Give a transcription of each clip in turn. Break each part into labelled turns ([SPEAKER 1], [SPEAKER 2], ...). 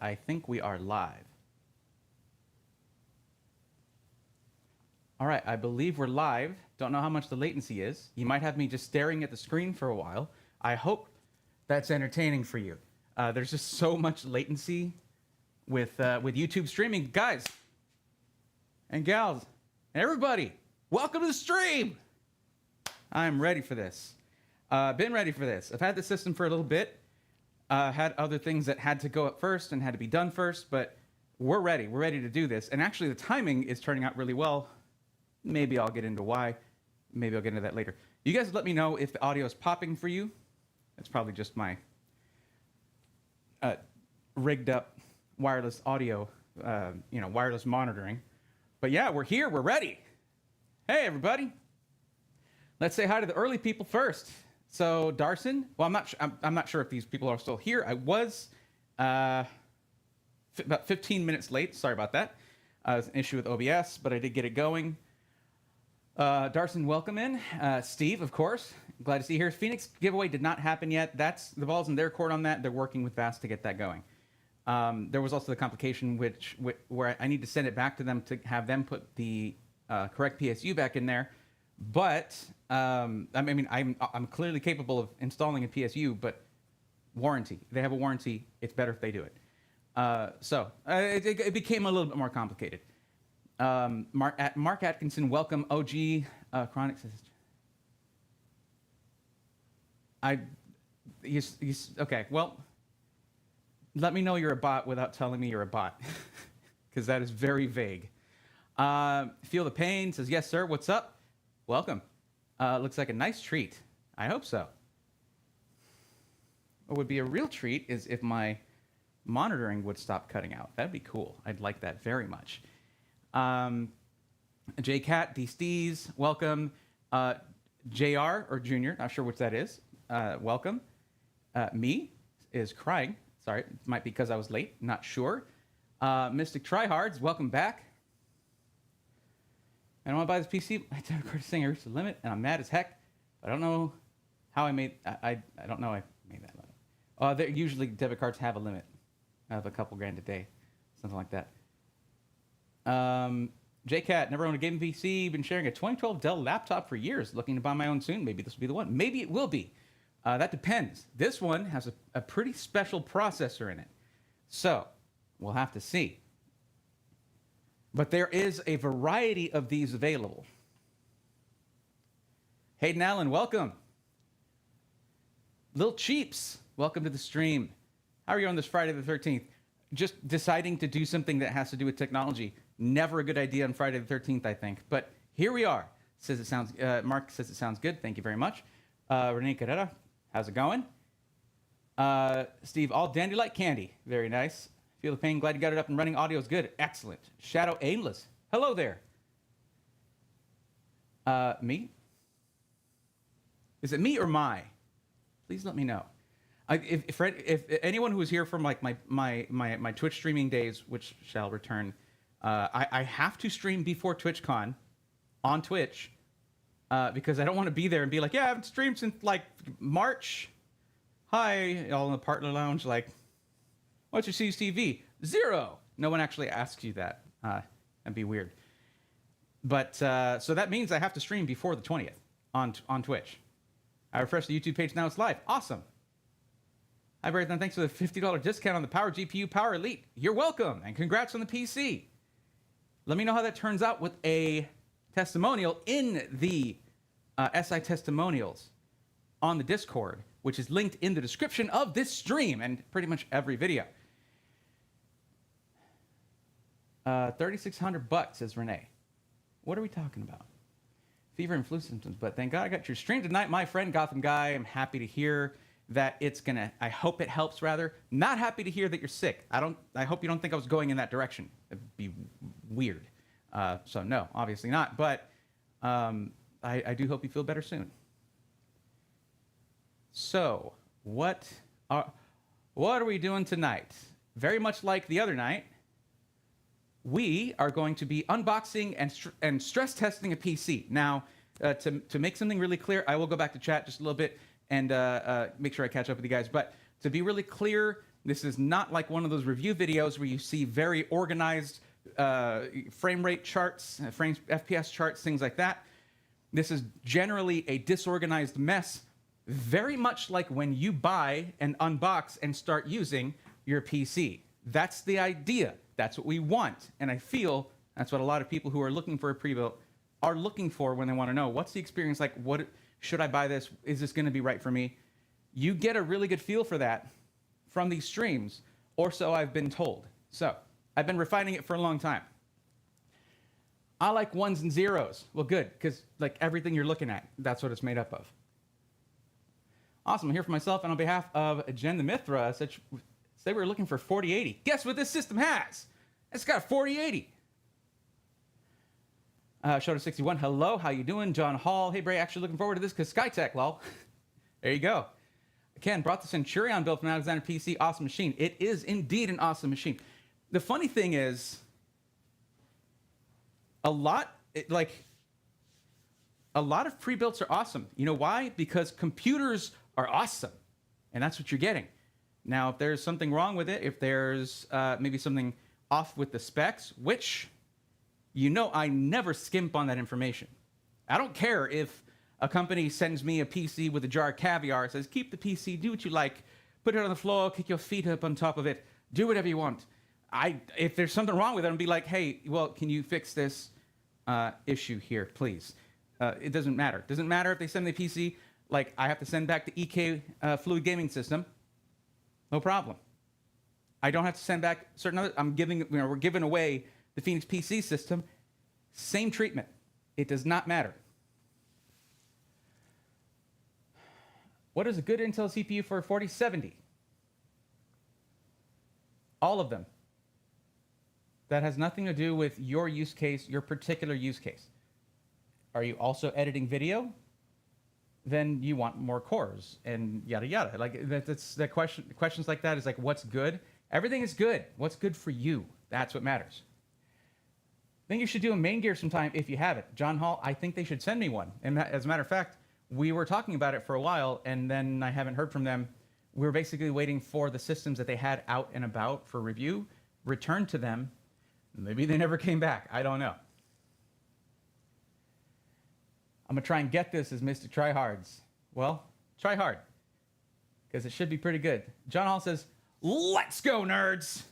[SPEAKER 1] I think we are live. All right, I believe we're live. Don't know how much the latency is. You might have me just staring at the screen for a while. I hope that's entertaining for you. There's just so much latency with YouTube streaming. Guys and gals and everybody, welcome to the stream. I'm ready for this. Been ready for this. I've had the system for a little bit. Had other things that had to go up first and had to be done first, but we're ready. We're ready to do this. And actually, the timing is turning out really well. Maybe I'll get into why. Maybe I'll get into that later. You guys let me know if the audio is popping for you. That's probably just my rigged up wireless audio, wireless monitoring. But yeah, we're here. We're ready. Hey, everybody. Let's say hi to the early people first. So Darson, well, I'm not sure if these people are still here. I was about 15 minutes late. Sorry about that. It was an issue with OBS, but I did get it going. Darson, welcome in. Steve, of course. Glad to see you here. Phoenix giveaway did not happen yet. That's the ball's in their court on that. They're working with Vast to get that going. There was also the complication where I need to send it back to them to have them put the correct PSU back in there. But I'm clearly capable of installing a PSU, but warranty. They have a warranty. It's better if they do it. So it became a little bit more complicated. Mark Atkinson, welcome. OG Chronic says, okay. Well, let me know you're a bot without telling me you're a bot, because that is very vague. Feel the pain says, yes, sir. What's up? Welcome. Looks like a nice treat. I hope so. What would be a real treat is if my monitoring would stop cutting out. That'd be cool. I'd like that very much. JCat, D-Steez, welcome. JR or Junior, not sure which that is. Welcome. Me is crying. Sorry, it might be because I was late. Not sure. Mystic Tryhards, welcome back. I don't want to buy this PC. My debit card is saying I reached the limit, and I'm mad as heck. I don't know how I made. I don't know I made that limit. Usually debit cards have a limit of a couple grand a day, something like that. JCat, never owned a gaming PC. Been sharing a 2012 Dell laptop for years. Looking to buy my own soon. Maybe this will be the one. Maybe it will be. That depends. This one has a pretty special processor in it, so we'll have to see. But there is a variety of these available. Hayden Allen, welcome. Lil Cheeps, welcome to the stream. How are you on this Friday the 13th? Just deciding to do something that has to do with technology. Never a good idea on Friday the 13th, I think. But here we are. Says it sounds. Mark says it sounds good. Thank you very much. Renee Carrera, how's it going? Steve, all dandy like candy. Very nice. Feel the pain. Glad you got it up and running. Audio is good. Excellent. Shadow Aimless. Hello there. Me? Is it me or my? Please let me know. If anyone who was here from like my Twitch streaming days, which shall return, I have to stream before TwitchCon on Twitch because I don't want to be there and be like, yeah, I haven't streamed since like March. Hi, all in the partner lounge, like, what's your CCTV? 0. No one actually asks you that. That'd be weird. But so that means I have to stream before the 20th on Twitch. I refreshed the YouTube page. Now it's live. Awesome. Hi, Brayton. Thanks for the $50 discount on the Power GPU Power Elite. You're welcome. And congrats on the PC. Let me know how that turns out with a testimonial in the SI testimonials on the Discord, which is linked in the description of this stream and pretty much every video. 3,600 bucks, says Renee. What are we talking about? Fever and flu symptoms, but thank God I got your stream tonight, my friend Gotham Guy. I'm happy to hear that it's gonna, I hope it helps rather. Not happy to hear that you're sick. I hope you don't think I was going in that direction. It'd be weird. So no, obviously not, but I do hope you feel better soon. So what are we doing tonight? Very much like the other night, we are going to be unboxing and stress testing a PC. Now, to make something really clear, I will go back to chat just a little bit and make sure I catch up with you guys. But to be really clear, This is not like one of those review videos where you see very organized frame rate charts, FPS charts, things like that. This is generally a disorganized mess, very much like when you buy and unbox and start using your PC. That's the idea. That's what we want. And I feel that's what a lot of people who are looking for a pre-built are looking for when they want to know, what's the experience like? What should I buy this? Is this going to be right for me? You get a really good feel for that from these streams, or so I've been told. So I've been refining it for a long time. I like ones and zeros. Well, good, because like everything you're looking at, that's what it's made up of. Awesome. I'm here for myself and on behalf of Jen the Mithra. Say we were looking for 4080. Guess what this system has? It's got 4080. Shoto61, hello, how you doing? John Hall, hey Bray, actually looking forward to this because Skytech, lol. There you go. Ken brought the Centurion built from Alexander PC, awesome machine. It is indeed an awesome machine. The funny thing is, a lot of pre-builts are awesome. You know why? Because computers are awesome, and that's what you're getting. Now, if there's something wrong with it, if there's maybe something off with the specs, which, you know, I never skimp on that information. I don't care if a company sends me a PC with a jar of caviar, says, keep the PC, do what you like, put it on the floor, kick your feet up on top of it, do whatever you want. If there's something wrong with it, I'll be like, hey, well, can you fix this issue here, please? It doesn't matter. It doesn't matter if they send me the PC, like I have to send back the EK Fluid Gaming System, no problem. I don't have to send back certain other, we're giving away the Phoenix PC system, same treatment. It does not matter. What is a good Intel CPU for a 4070? All of them. That has nothing to do with your use case, your particular use case. Are you also editing video? Then you want more cores and yada yada. Like that's that question. Questions like that is like, what's good? Everything is good. What's good for you? That's what matters. I think you should do a main gear sometime if you have it. John Hall, I think they should send me one. And as a matter of fact, we were talking about it for a while, and then I haven't heard from them. We were basically waiting for the systems that they had out and about for review, returned to them. Maybe they never came back. I don't know. I'm going to try and get this as Mr. Tryhards. Well, try hard, because it should be pretty good. John Hall says, let's go, nerds.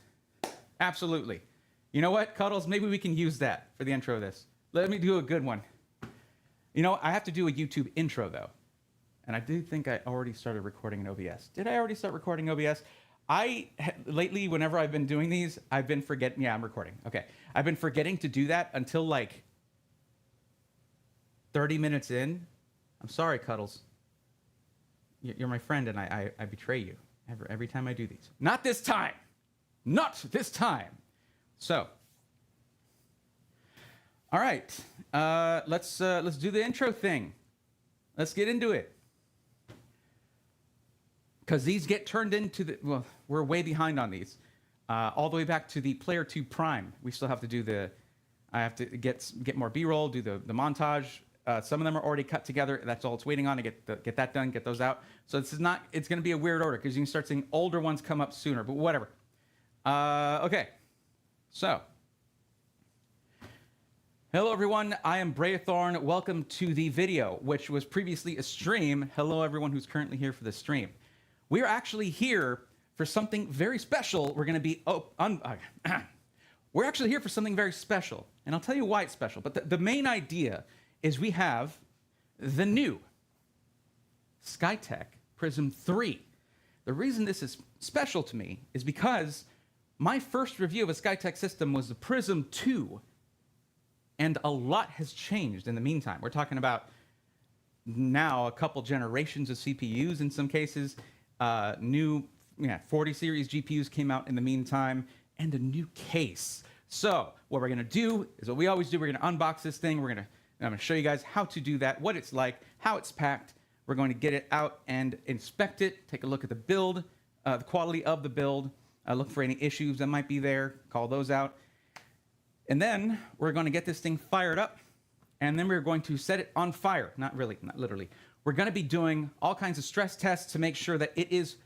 [SPEAKER 1] Absolutely. You know what, Cuddles? Maybe we can use that for the intro of this. Let me do a good one. You know, I have to do a YouTube intro, though. And I do think I already started recording in OBS. Did I already start recording OBS? Lately, whenever I've been doing these, I've been forgetting. Yeah, I'm recording. Okay. I've been forgetting to do that until like 30 minutes in. I'm sorry, Cuddles. You're my friend, and I betray you every time I do these. Not this time. Not this time. So, all right. Let's do the intro thing. Let's get into it. Because these get turned into the, well, we're way behind on these. All the way back to the Player 2 Prime. We still have to do I have to get more B-roll, do the montage. Some of them are already cut together. That's all it's waiting on to get that done, get those out. So this is not, it's going to be a weird order because you can start seeing older ones come up sooner, but whatever. Okay. So, hello everyone, I am Brayathorn. Welcome to the video, which was previously a stream. Hello everyone who's currently here for the stream. We are actually here for something very special. We're going to be, we're actually here for something very special, and I'll tell you why it's special. But the main idea is we have the new Skytech Prism 3. The reason this is special to me is because my first review of a Skytech system was the Prism 2, and a lot has changed in the meantime. We're talking about now a couple generations of CPUs in some cases. New 40 series GPUs came out in the meantime, and a new case. So what we're going to do is what we always do. We're going to unbox this thing. I'm going to show you guys how to do that, what it's like, how it's packed. We're going to get it out and inspect it, take a look at the build, the quality of the build, look for any issues that might be there, call those out. And then we're going to get this thing fired up, and then we're going to set it on fire. Not really, not literally. We're going to be doing all kinds of stress tests to make sure that it is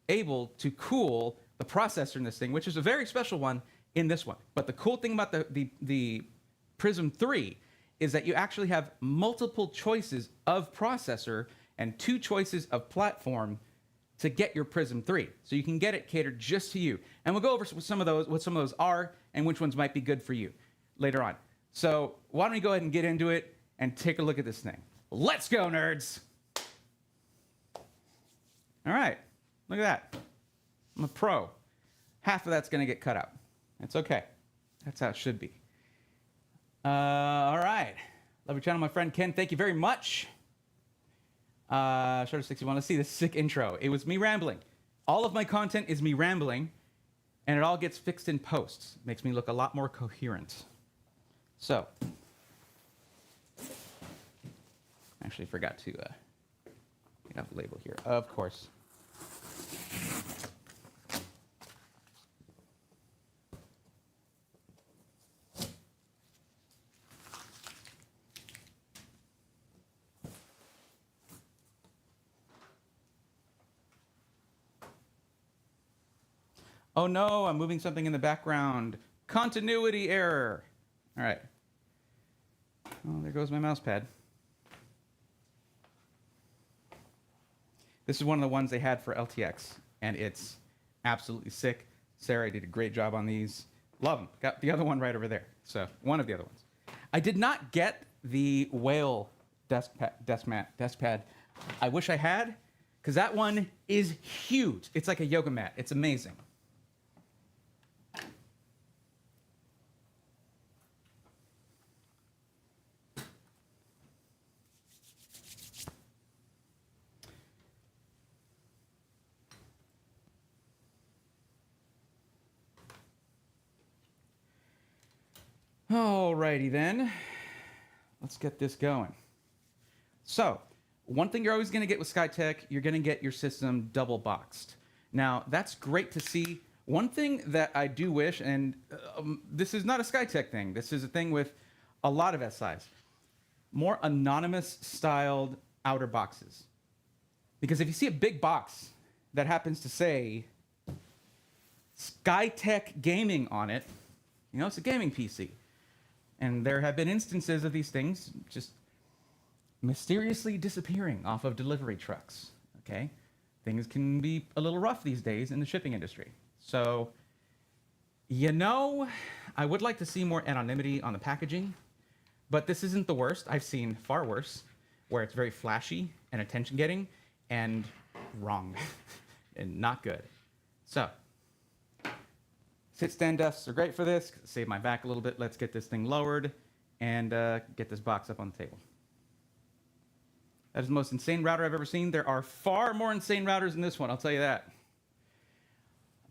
[SPEAKER 1] able to cool the processor in this thing, which is a very special one in this one. But the cool thing about the Prism 3 is that you actually have multiple choices of processor and 2 choices of platform to get your Prism 3. So you can get it catered just to you. And we'll go over what some of those are and which ones might be good for you later on. So why don't we go ahead and get into it and take a look at this thing. Let's go, nerds. All right, look at that. I'm a pro. Half of that's gonna get cut out. That's okay. That's how it should be. All right. Love your channel, my friend Ken. Thank you very much. Shorter 61. Let's see this sick intro. It was me rambling. All of my content is me rambling, and it all gets fixed in post. Makes me look a lot more coherent. So, actually forgot to have a label here. Of course. Oh no, I'm moving something in the background. Continuity error. All right. Oh, there goes my mouse pad. This is one of the ones they had for RTX, and it's absolutely sick. Sarah did a great job on these. Love them. Got the other one right over there. So, one of the other ones. I did not get the whale desk pad. I wish I had, because that one is huge. It's like a yoga mat. It's amazing. Alrighty then, let's get this going. So, one thing you're always going to get with Skytech, you're going to get your system double boxed. Now, that's great to see. One thing that I do wish, and this is not a Skytech thing, this is a thing with a lot of SIs, more anonymous styled outer boxes. Because if you see a big box that happens to say Skytech Gaming on it, you know, it's a gaming PC. And there have been instances of these things just mysteriously disappearing off of delivery trucks, okay? Things can be a little rough these days in the shipping industry. So, you know, I would like to see more anonymity on the packaging, but this isn't the worst. I've seen far worse, where it's very flashy and attention-getting and wrong and not good. So, sit-stand desks are great for this. Save my back a little bit. Let's get this thing lowered and get this box up on the table. That is the most insane router I've ever seen. There are far more insane routers than this one, I'll tell you that.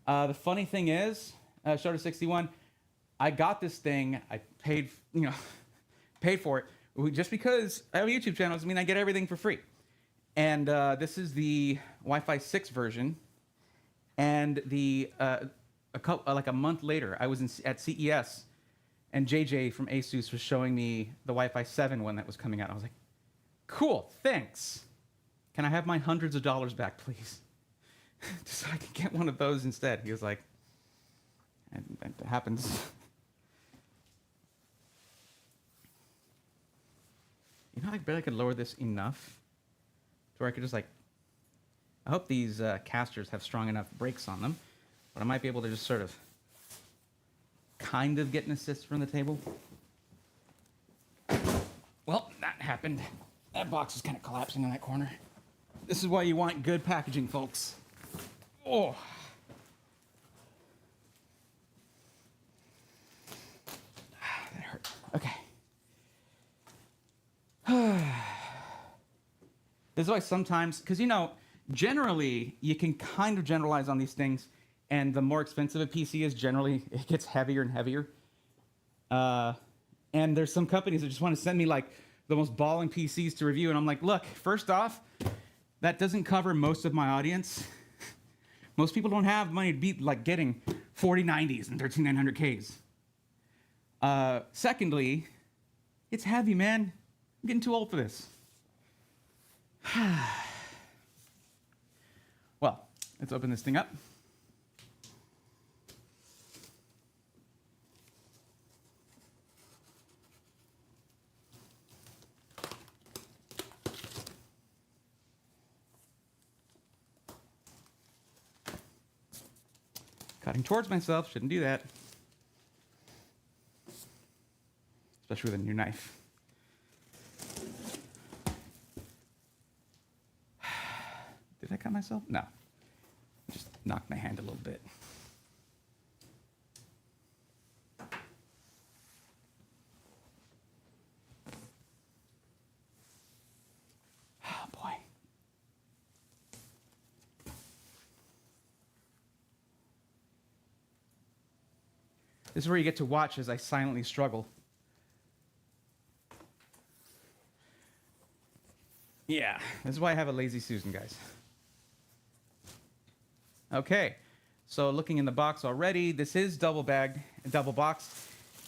[SPEAKER 1] The funny thing is, Shorter 61, I got this thing. I paid, paid for it just because I have a YouTube channel. I mean, I get everything for free. And this is the Wi-Fi 6 version, and the like a month later, I was at CES, and JJ from Asus was showing me the Wi-Fi 7 one that was coming out. I was like, cool, thanks. Can I have my hundreds of dollars back, please? Just so I can get one of those instead. He was like, it happens. You know, I bet I could lower this enough to where I could just like, I hope these casters have strong enough brakes on them. But I might be able to just sort of kind of get an assist from the table. Well, that happened. That box is kind of collapsing in that corner. This is why you want good packaging, folks. Oh. That hurt. Okay. This is why sometimes, because generally you can kind of generalize on these things. And the more expensive a PC is, generally, it gets heavier and heavier. And there's some companies that just want to send me, like, the most balling PCs to review. And I'm like, look, first off, that doesn't cover most of my audience. Most people don't have money to be, like, getting 4090s and 13900Ks. Secondly, it's heavy, man. I'm getting too old for this. Well, let's open this thing up. Talking towards myself, shouldn't do that. Especially with a new knife. Did I cut myself? No. Just knocked my hand a little bit. Oh, boy. This is where you get to watch as I silently struggle. Yeah, this is why I have a lazy Susan, guys. Okay, so looking in the box already, this is double bagged, double boxed,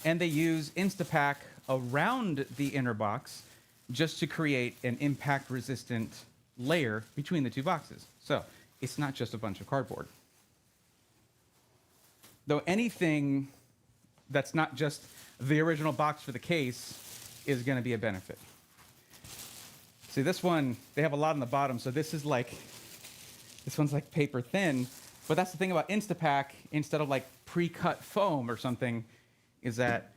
[SPEAKER 1] and they use Instapack around the inner box just to create an impact resistant layer between the two boxes. So it's not just a bunch of cardboard. Though anything that's not just the original box for the case is going to be a benefit. See, this one, they have a lot on the bottom, so this one's like paper thin, but that's the thing about Instapack, instead of like pre-cut foam or something, is that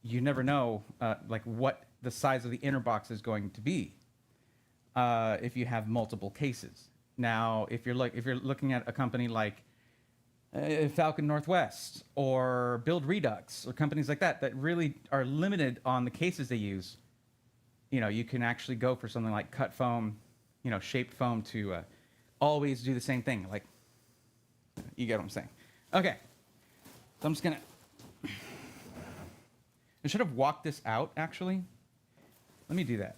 [SPEAKER 1] you never know like what the size of the inner box is going to be if you have multiple cases. Now, if you're looking at a company like Falcon Northwest or Build Redux or companies like that that really are limited on the cases they use, you know, you can actually go for something like cut foam, you know, shaped foam to always do the same thing. Like, you get what I'm saying. Okay, so I'm just gonna, I should have walked this out, actually. Let me do that.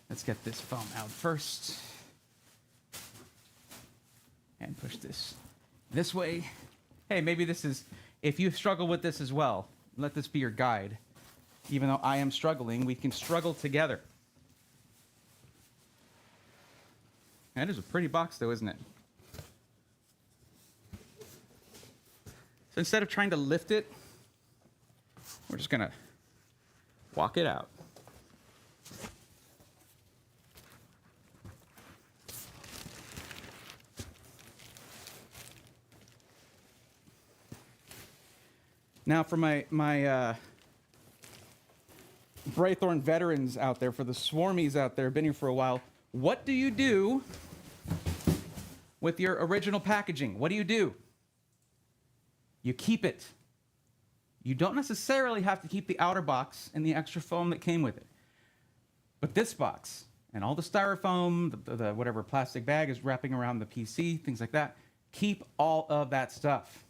[SPEAKER 1] Let's get this foam out first. And push this way. Hey, maybe this is, if you struggle with this as well, let this be your guide. Even though I am struggling, we can struggle together. That is a pretty box though, isn't it? So instead of trying to lift it, we're just gonna walk it out. Now for my Braythorn veterans out there, for the swarmies out there, been here for a while, what do you do with your original packaging? What do? You keep it. You don't necessarily have to keep the outer box and the extra foam that came with it. But this box and all the styrofoam, the whatever plastic bag is wrapping around the PC, things like that, keep all of that stuff.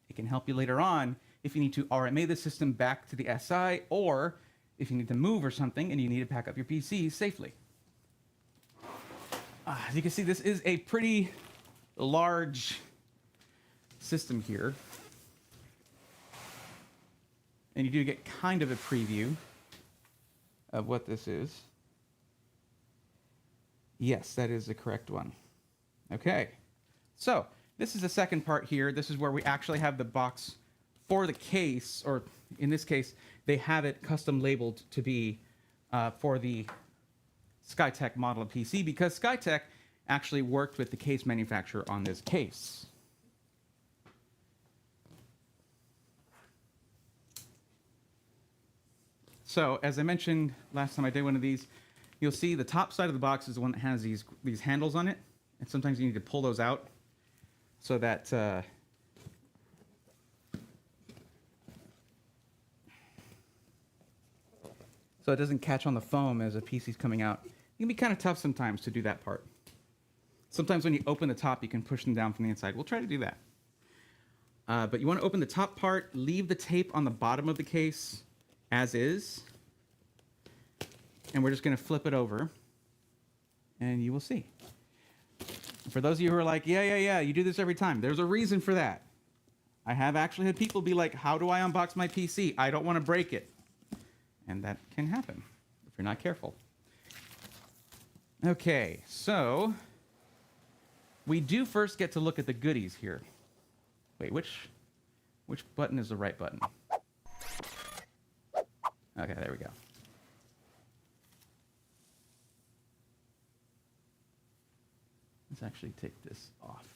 [SPEAKER 1] It can help you later on if you need to RMA the system back to the SI, or if you need to move or something and you need to pack up your PC safely. As you can see, this is a pretty large system here. And you do get kind of a preview of what this is. Yes, that is the correct one. Okay, so this is the second part here. This is where we actually have the box for the case, or in this case, they have it custom labeled to be for the Skytech model of PC, because Skytech actually worked with the case manufacturer on this case. So, as I mentioned last time I did one of these, you'll see the top side of the box is the one that has these handles on it, and sometimes you need to pull those out so that so it doesn't catch on the foam as a PC's coming out. It can be kind of tough sometimes to do that part. Sometimes when you open the top, you can push them down from the inside. We'll try to do that. But you want to open the top part, leave the tape on the bottom of the case as is, and we're just going to flip it over, and you will see. For those of you who are like, yeah, you do this every time, there's a reason for that. I have actually had people be like, how do I unbox my PC? I don't want to break it. And that can happen if you're not careful. Okay, so we do first get to look at the goodies here. Wait, which button is the right button? Okay, there we go. Let's actually take this off.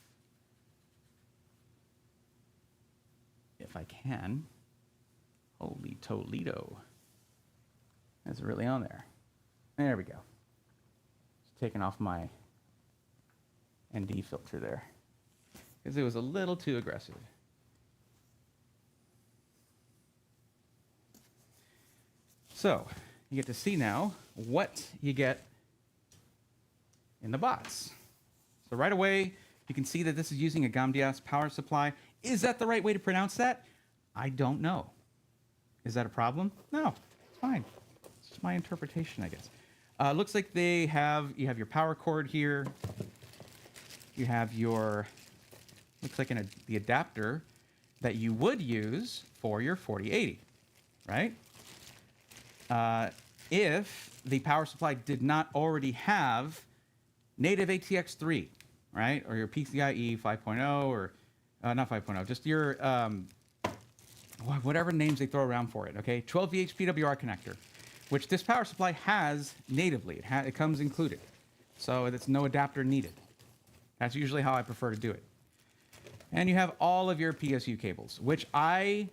[SPEAKER 1] If I can. Holy Toledo. Is it really on there? There we go. Just taking off my ND filter there. Because it was a little too aggressive. So, you get to see now what you get in the box. So right away, you can see that this is using a GAMDIAS power supply. Is that the right way to pronounce that? I don't know. Is that a problem? No, it's fine. It's just my interpretation, I guess. Looks like you have your power cord here. You have your, looks like the adapter that you would use for your 4080, right? If the power supply did not already have native ATX 3, right? Or your PCIe 5.0 or not 5.0, just your whatever names they throw around for it, okay? 12V PWR connector, which this power supply has natively. It comes included. So it's no adapter needed. That's usually how I prefer to do it. And you have all of your PSU cables, which I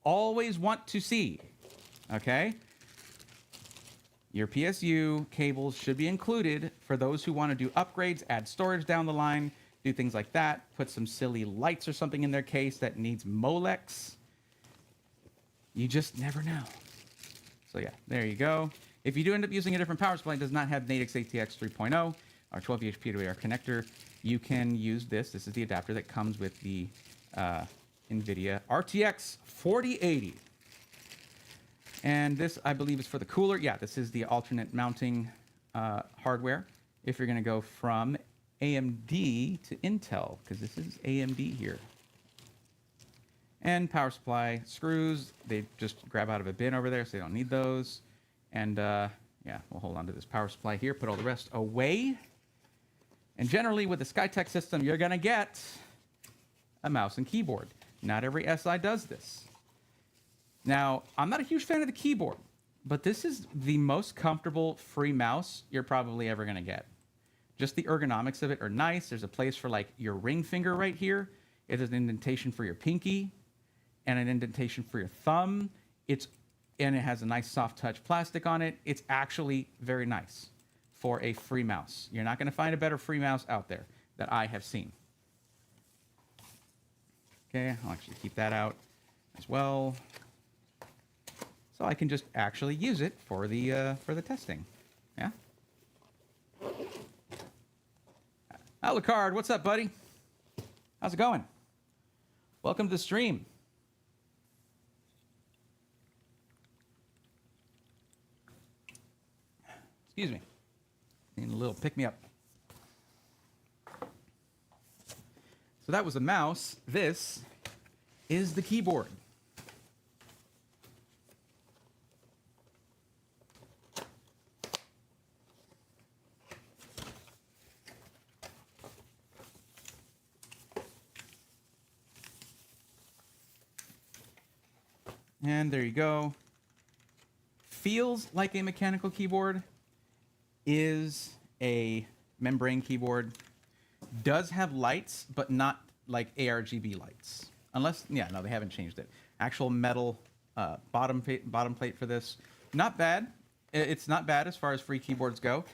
[SPEAKER 1] always want to see, okay? Your PSU cables should be included for those who want to do upgrades, add storage down the line, do things like that, put some silly lights or something in their case that needs Molex. You just never know. So yeah, there you go. If you do end up using a different power supply that does not have native ATX 3.0 or 12V PWR connector, you can use this. This is the adapter that comes with the NVIDIA RTX 4080. And this, I believe, is for the cooler. Yeah, this is the alternate mounting hardware. If you're going to go from AMD to Intel, because this is AMD here. And power supply screws, they just grab out of a bin over there, so they don't need those. And yeah, we'll hold on to this power supply here, put all the rest away. And generally, with the Skytech system, you're going to get a mouse and keyboard. Not every SI does this. Now, I'm not a huge fan of the keyboard, but this is the most comfortable free mouse you're probably ever going to get. Just the ergonomics of it are nice. There's a place for like your ring finger right here. There's an indentation for your pinky and an indentation for your thumb. And it has a nice soft touch plastic on it. It's actually very nice for a free mouse. You're not going to find a better free mouse out there that I have seen. Okay, I'll actually keep that out as well. So I can just actually use it for the testing. Yeah. Alucard, what's up, buddy? How's it going? Welcome to the stream. Excuse me. Need a little pick-me-up. So that was a mouse. This is the keyboard. And there you go. Feels like a mechanical keyboard. Is a membrane keyboard. Does have lights, but not like ARGB lights. Unless, yeah, no, they haven't changed it. Actual metal bottom plate for this. Not bad. It's not bad as far as free keyboards go.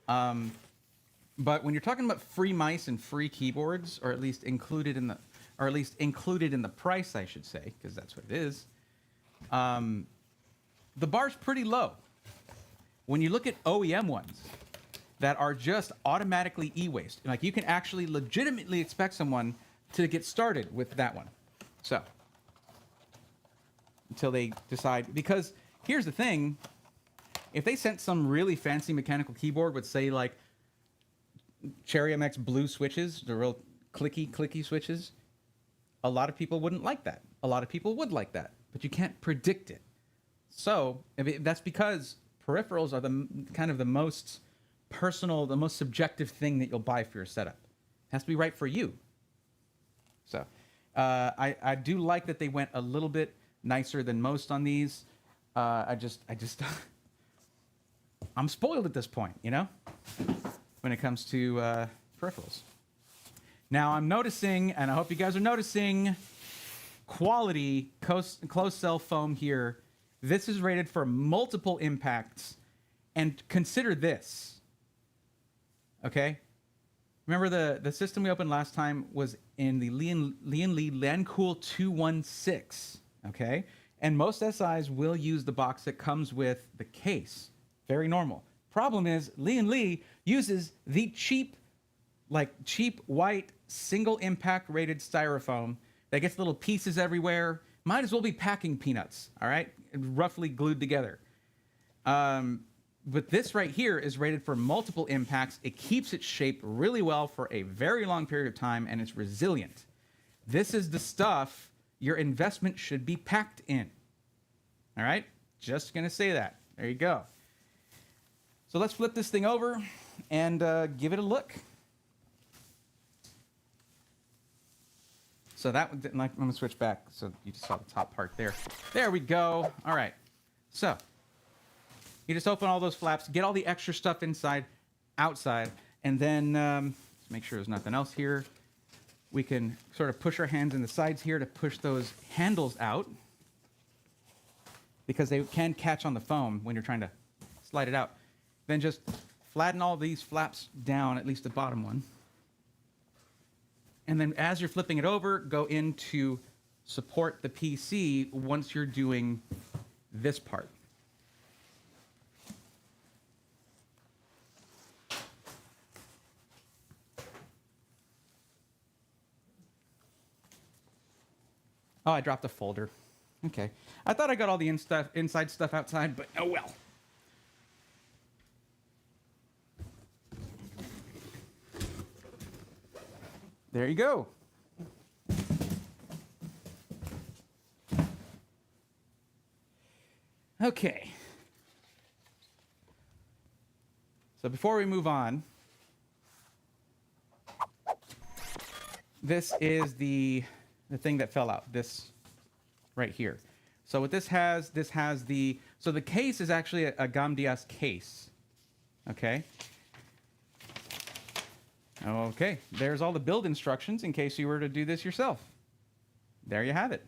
[SPEAKER 1] But when you're talking about free mice and free keyboards, or at least included in the price, I should say, because that's what it is. The bar's pretty low. When you look at OEM ones that are just automatically e-waste, like you can actually legitimately expect someone to get started with that one. So, until they decide, because here's the thing, if they sent some really fancy mechanical keyboard with, say, like Cherry MX blue switches, the real clicky switches, a lot of people wouldn't like that. A lot of people would like that, but you can't predict it. So that's because peripherals are the most personal, the most subjective thing that you'll buy for your setup. It has to be right for you. So I do like that they went a little bit nicer than most on these. I just I'm spoiled at this point, you know, when it comes to peripherals. Now I'm noticing, and I hope you guys are noticing, quality closed cell foam here. This is rated for multiple impacts. And consider this. Okay? Remember the system we opened last time was in the Lian Li Lancool 216. Okay? And most SIs will use the box that comes with the case. Very normal. Problem is, Lian Li uses the cheap white single impact rated styrofoam that gets little pieces everywhere. Might as well be packing peanuts, all right? Roughly glued together. But this right here is rated for multiple impacts. It keeps its shape really well for a very long period of time, and it's resilient. This is the stuff your investment should be packed in. All right? Just going to say that. There you go. So let's flip this thing over and give it a look. So that, I'm going to switch back so you just saw the top part there. There we go. All right. So you just open all those flaps, get all the extra stuff inside, outside, and then let's make sure there's nothing else here. We can sort of push our hands in the sides here to push those handles out because they can catch on the foam when you're trying to slide it out. Then just flatten all these flaps down, at least the bottom one. And then as you're flipping it over, go into support the PC once you're doing this part. Oh, I dropped a folder. Okay. I thought I got all the inside stuff outside, but oh well. There you go. Okay. So before we move on, this is the thing that fell out, this right here. So what this has the, so the case is actually a GAMDIAS case, okay? Okay, there's all the build instructions in case you were to do this yourself. There you have it.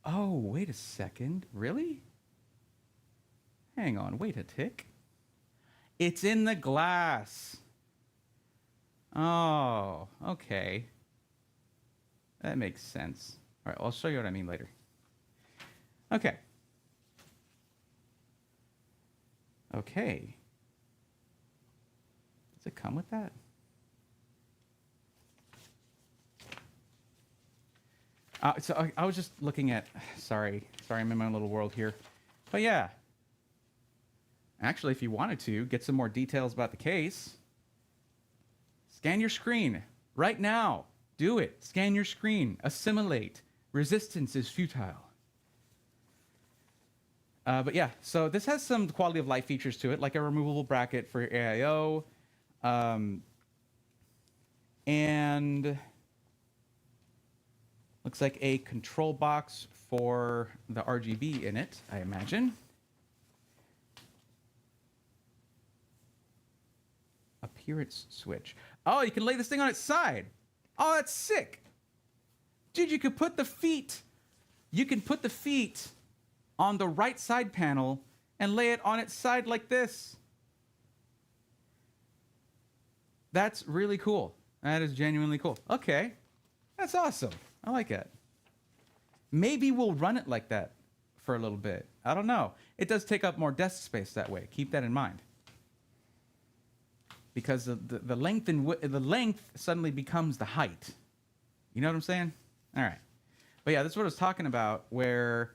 [SPEAKER 1] Oh, wait a second, really? Hang on, wait a tick. It's in the glass. Oh, okay. That makes sense. All right, I'll show you what I mean later. Okay. Okay. Does it come with that? So I was just looking at, sorry, I'm in my little world here. But yeah. Actually, if you wanted to get some more details about the case, scan your screen right now. Do it. Scan your screen. Assimilate. Resistance is futile. But yeah, so this has some quality of life features to it, like a removable bracket for your AIO. And looks like a control box for the RGB in it, I imagine. Appearance switch. Oh, you can lay this thing on its side. Oh, that's sick. Dude, you can put the feet on the right side panel and lay it on its side like this. That's really cool. That is genuinely cool. Okay. That's awesome. I like it. Maybe we'll run it like that for a little bit. I don't know. It does take up more desk space that way. Keep that in mind. Because the length the length suddenly becomes the height. You know what I'm saying? All right. But yeah, this is what I was talking about, where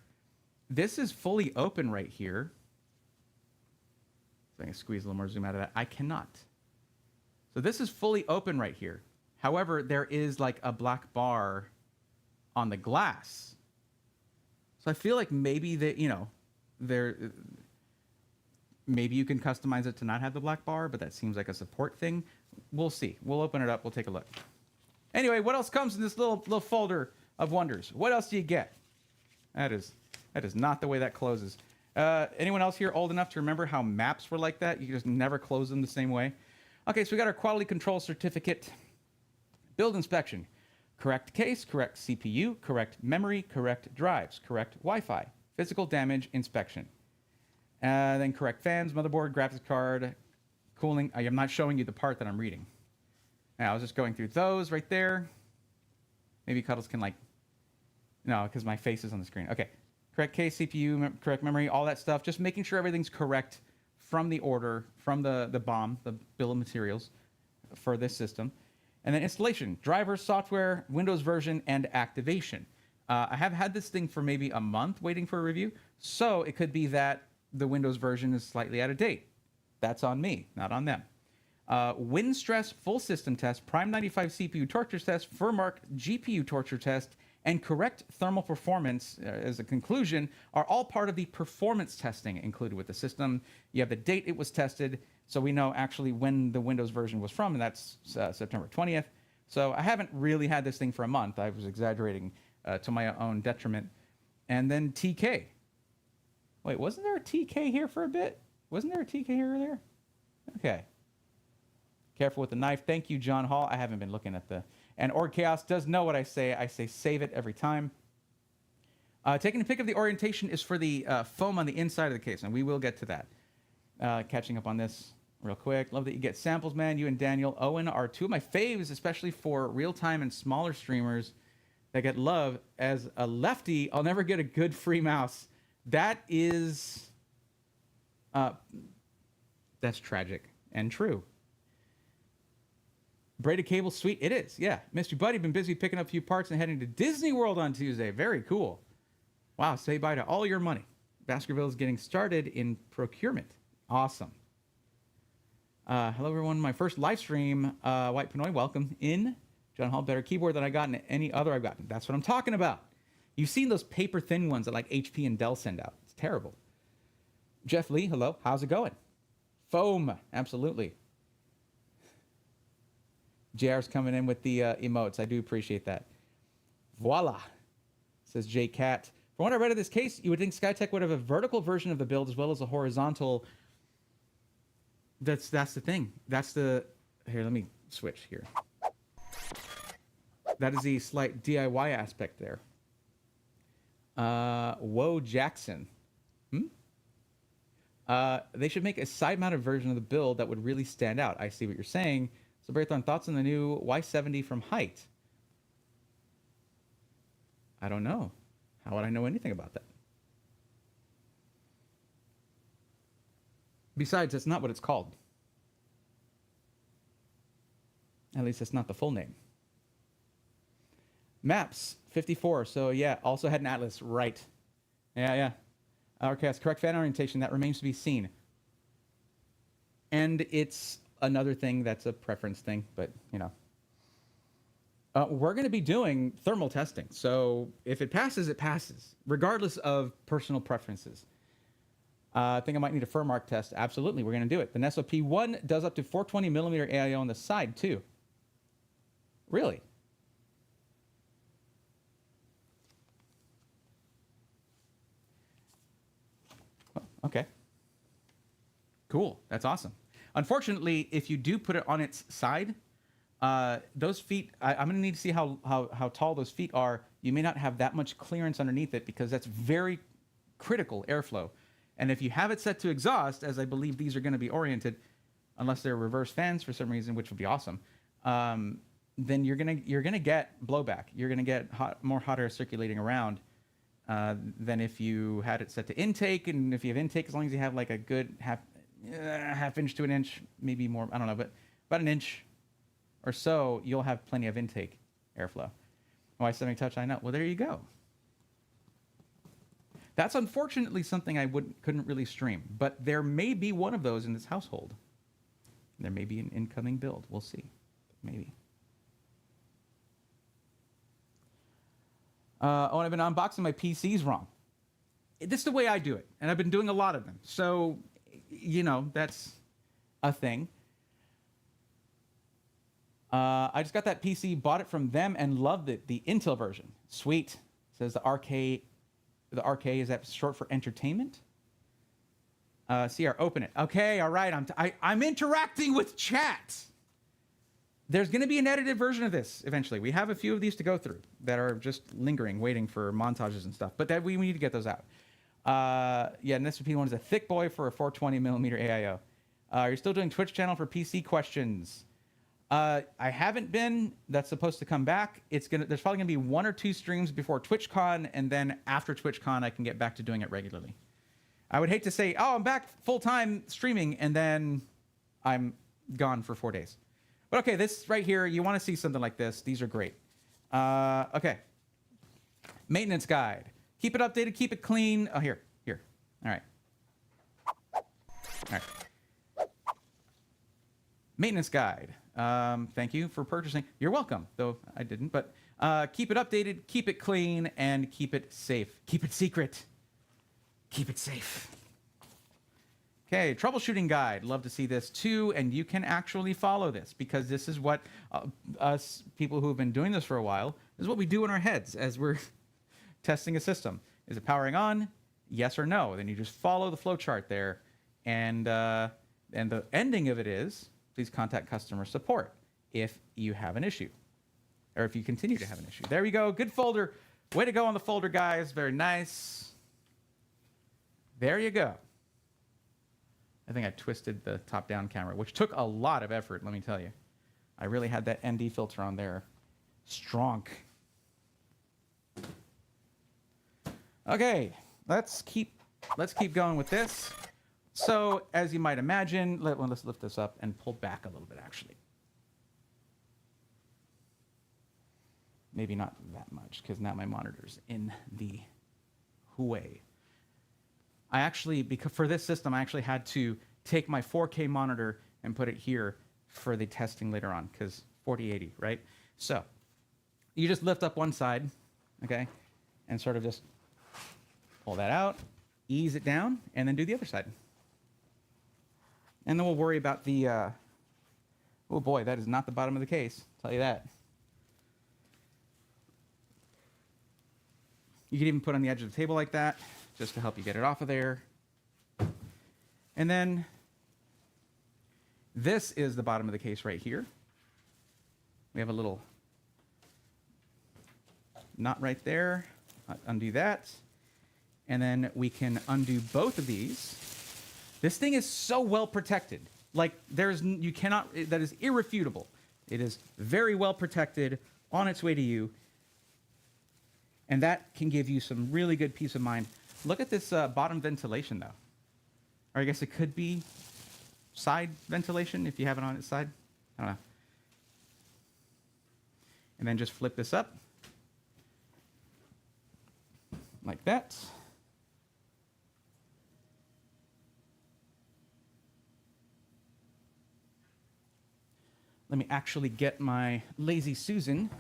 [SPEAKER 1] this is fully open right here. So I can squeeze a little more zoom out of that. I cannot. So this is fully open right here. However, there is like a black bar on the glass. So I feel like maybe that, maybe you can customize it to not have the black bar, but that seems like a support thing. We'll see. We'll open it up. We'll take a look. Anyway, what else comes in this little folder of wonders? What else do you get? That is not the way that closes. Anyone else here old enough to remember how maps were like that? You just never close them the same way. Okay, so we got our quality control certificate. Build inspection. Correct case, correct CPU, correct memory, correct drives, correct Wi-Fi. Physical damage inspection. Then correct fans, motherboard, graphics card, cooling. I am not showing you the part that I'm reading. Now, I was just going through those right there. Maybe Cuddles can like... No, because my face is on the screen. Okay. Correct case, CPU, correct memory, all that stuff. Just making sure everything's correct from the order, from the BOM, the bill of materials for this system. And then installation, drivers, software, Windows version, and activation. I have had this thing for maybe a month waiting for a review. So it could be that the Windows version is slightly out of date. That's on me, not on them. Win stress full system test, Prime 95 CPU torture test, Furmark GPU torture test, and correct thermal performance as a conclusion are all part of the performance testing included with the system. You have the date it was tested, so we know actually when the Windows version was from, and that's September 20th. So I haven't really had this thing for a month. I was exaggerating to my own detriment. And then TK. Wait, wasn't there a TK here for a bit? Wasn't there a TK here earlier? Okay. Careful with the knife. Thank you, John Hall. I haven't been looking at the... And Org Chaos does know what I say. I say save it every time. Taking a pic of the orientation is for the foam on the inside of the case, and we will get to that. Catching up on this real quick. Love that you get samples, man. You and Daniel Owen are two of my faves, especially for real-time and smaller streamers that get love. As a lefty, I'll never get a good free mouse. That is... that's tragic and true. Braided cable, sweet. It is, yeah. Mr. Buddy, been busy picking up a few parts and heading to Disney World on Tuesday. Very cool. Wow, say bye to all your money. Baskerville is getting started in procurement. Awesome. Hello, everyone. My first live stream. White Pinoy, welcome in. John Hall, better keyboard than I got in any other I've gotten. That's what I'm talking about. You've seen those paper thin ones that like HP and Dell send out. It's terrible. Jeff Lee, hello. How's it going? Foam, absolutely. JR's coming in with the emotes. I do appreciate that. Voila, says J Cat. From what I read of this case, you would think Skytech would have a vertical version of the build as well as a horizontal. That's the thing. That's the... Here, let me switch here. That is the slight DIY aspect there. Whoa, Jackson. They should make a side-mounted version of the build that would really stand out. I see what you're saying. So, Braithorn, thoughts on the new Y70 from Height? I don't know. How would I know anything about that? Besides, that's not what it's called. At least that's not the full name. Maps, 54. So, yeah, also had an Atlas. Right. Yeah. Okay, correct fan orientation. That remains to be seen. And it's another thing that's a preference thing, but, you know. We're going to be doing thermal testing. So if it passes, it passes, regardless of personal preferences. I think I might need a Furmark test. Absolutely, we're going to do it. The Nestle P1 does up to 420 millimeter AIO on the side, too. Really? Oh, okay. Cool. That's awesome. Unfortunately, if you do put it on its side, those feet, I'm going to need to see how tall those feet are. You may not have that much clearance underneath it because that's very critical airflow. And if you have it set to exhaust, as I believe these are going to be oriented, unless they're reverse fans for some reason, which would be awesome, then you're gonna get blowback. You're gonna get more hot air circulating around than if you had it set to intake. And if you have intake, as long as you have like a good half inch to an inch, maybe more, I don't know, but about an inch or so, you'll have plenty of intake airflow. Why Y70 Touch? I know. Well, there you go. That's unfortunately something I couldn't really stream, but there may be one of those in this household. There may be an incoming build. We'll see. Maybe. Oh, and I've been unboxing my PCs wrong. This is the way I do it, and I've been doing a lot of them. So, you know, that's a thing. I just got that PC, bought it from them, and loved it. The Intel version. Sweet. It says the RK, is that short for entertainment? CR, open it. Okay, all right. I'm interacting with chat. There's going to be an edited version of this eventually. We have a few of these to go through that are just lingering, waiting for montages and stuff. But that we need to get those out. Yeah, and this one is a thick boy for a 420mm AIO. You're still doing Twitch channel for PC questions. I haven't been. That's supposed to come back. There's probably gonna be 1 or 2 streams before TwitchCon, and then after TwitchCon, I can get back to doing it regularly. I would hate to say, oh, I'm back full-time streaming, and then I'm gone for 4 days. But okay, this right here, you want to see something like this. These are great. Okay. Maintenance guide. Keep it updated, keep it clean. Oh, here. All right. All right. Maintenance guide. Thank you for purchasing. You're welcome, though I didn't. But keep it updated, keep it clean, and keep it safe. Keep it secret. Keep it safe. Okay, troubleshooting guide. Love to see this too, and you can actually follow this because this is what us people who have been doing this for a while, this is what we do in our heads as we're testing a system. Is it powering on? Yes or no? Then you just follow the flow chart there, and the ending of it is, please contact customer support if you have an issue, or if you continue to have an issue. There we go. Good folder. Way to go on the folder, guys. Very nice. There you go. I think I twisted the top-down camera, which took a lot of effort, let me tell you. I really had that ND filter on there. Strong. Okay, let's keep going with this. So, as you might imagine, let's lift this up and pull back a little bit, actually. Maybe not that much, because now my monitor's in the way. I actually, because for this system, I actually had to take my 4K monitor and put it here for the testing later on, because 4080, right? So you just lift up one side, okay, and sort of just pull that out, ease it down, and then do the other side. And then we'll worry about the, oh boy, that is not the bottom of the case, I'll tell you that. You can even put it on the edge of the table like that, just to help you get it off of there. And then this is the bottom of the case right here. We have a little knot right there. Undo that. And then we can undo both of these. This thing is so well protected. Like you cannot, that is irrefutable. It is very well protected, on its way to you. And that can give you some really good peace of mind. Look at this bottom ventilation, though. Or I guess it could be side ventilation if you have it on its side. I don't know. And then just flip this up. Like that. Let me actually get my Lazy Susan.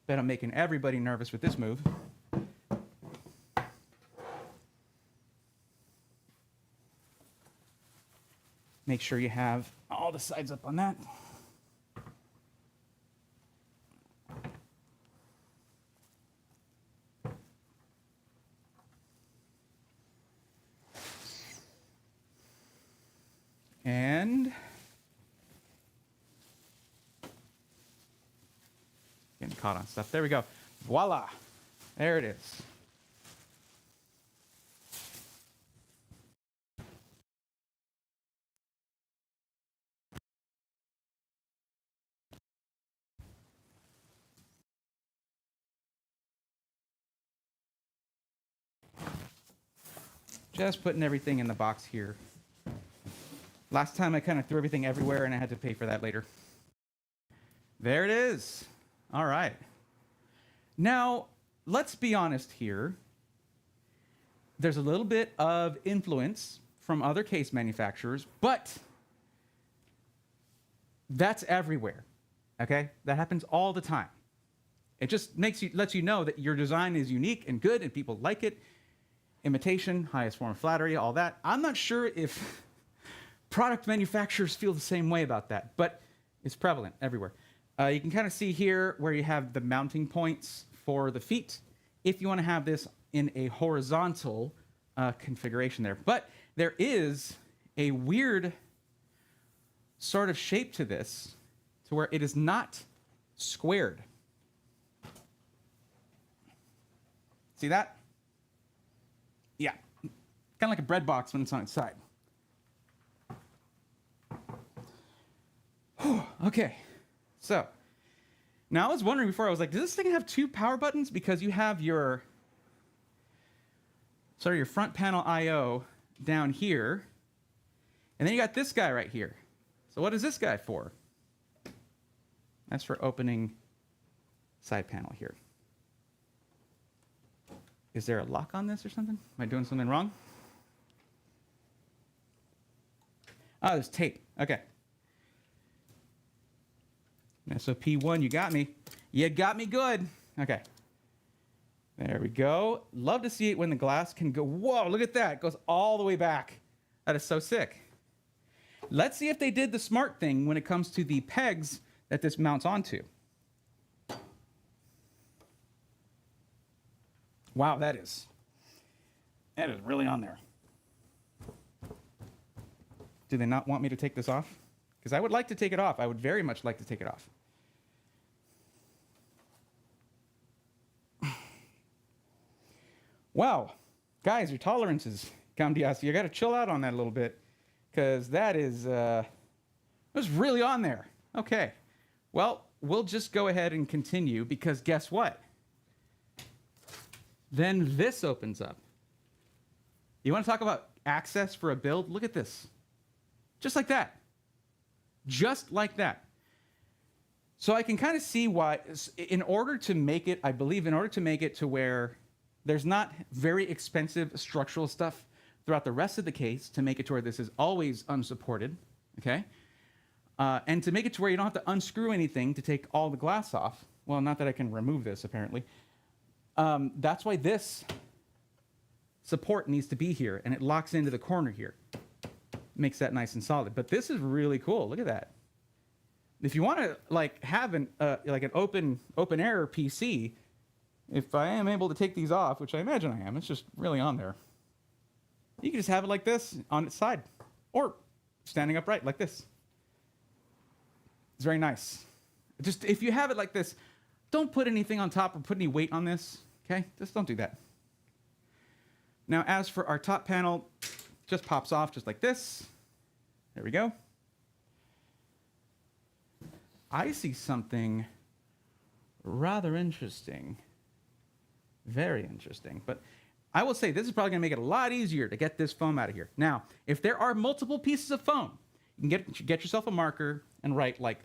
[SPEAKER 1] Bet I'm making everybody nervous with this move. Make sure you have all the sides up on that. And getting caught on stuff. There we go. Voila. There it is. Just putting everything in the box here. Last time I kind of threw everything everywhere and I had to pay for that later. There it is. All right. Now, let's be honest here. There's a little bit of influence from other case manufacturers, but that's everywhere. Okay? That happens all the time. It just lets you know that your design is unique and good and people like it. Imitation, highest form of flattery, all that. I'm not sure if product manufacturers feel the same way about that, but it's prevalent everywhere. You can kind of see here where you have the mounting points for the feet if you want to have this in a horizontal configuration there. But there is a weird sort of shape to this, to where it is not squared. See that? Yeah. Kind of like a bread box when it's on its side. Okay. So, now I was wondering before, I was like, does this thing have 2 power buttons? Because you have your front panel I/O down here, and then you got this guy right here. So what is this guy for? That's for opening side panel here. Is there a lock on this or something? Am I doing something wrong? Oh, there's tape. Okay. SOP1, you got me. You got me good. Okay. There we go. Love to see it when the glass can go. Whoa, look at that. It goes all the way back. That is so sick. Let's see if they did the smart thing when it comes to the pegs that this mounts onto. Wow, that is really on there. Do they not want me to take this off? Because I would like to take it off. I would very much like to take it off. Wow, guys, your tolerances, Cambiasi, you got to chill out on that a little bit, because that is, it was really on there. Okay, well, we'll just go ahead and continue, because guess what? Then this opens up. You want to talk about access for a build? Look at this. Just like that. Just like that. So I can kind of see why, in order to make it, I believe, in order to make it to where there's not very expensive structural stuff throughout the rest of the case to make it to where this is always unsupported, okay? And to make it to where you don't have to unscrew anything to take all the glass off. Well, not that I can remove this, apparently. That's why this support needs to be here, and it locks into the corner here. Makes that nice and solid. But this is really cool. Look at that. If you want to like have an open air PC, if I am able to take these off, which I imagine I am, it's just really on there. You can just have it like this on its side, or standing upright like this. It's very nice. Just if you have it like this, don't put anything on top or put any weight on this. Okay, just don't do that. Now, as for our top panel, just pops off just like this. There we go. I see something rather interesting. Very interesting. But I will say this is probably going to make it a lot easier to get this foam out of here. Now, if there are multiple pieces of foam, you can get yourself a marker and write like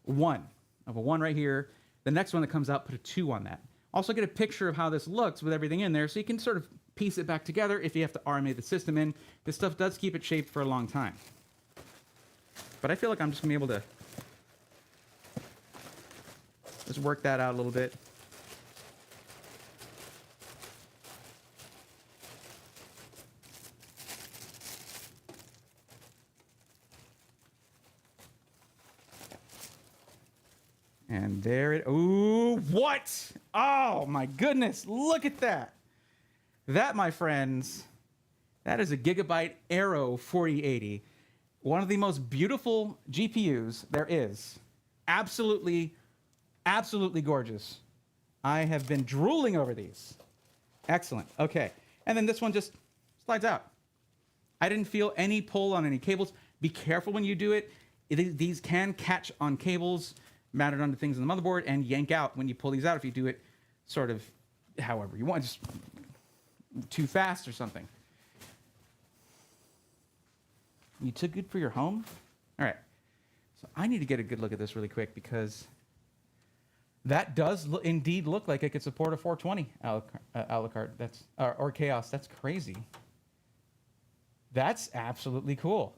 [SPEAKER 1] 1. I have a 1 right here. The next one that comes out, put a 2 on that. Also get a picture of how this looks with everything in there so you can sort of piece it back together if you have to RMA the system in. This stuff does keep it shaped for a long time. But I feel like I'm just going to be able to just work that out a little bit. And there it, ooh, what? Oh my goodness, look at that. That, my friends, that is a Gigabyte Aero 4080. One of the most beautiful GPUs there is. Absolutely, absolutely gorgeous. I have been drooling over these. Excellent, okay. And then this one just slides out. I didn't feel any pull on any cables. Be careful when you do it. These can catch on cables mounted onto things on the motherboard and yank out when you pull these out if you do it sort of however you want, just too fast or something. You too good for your home? All right. So I need to get a good look at this really quick because that does indeed look like it could support a 420 a la carte. That's or Chaos. That's crazy. That's absolutely cool.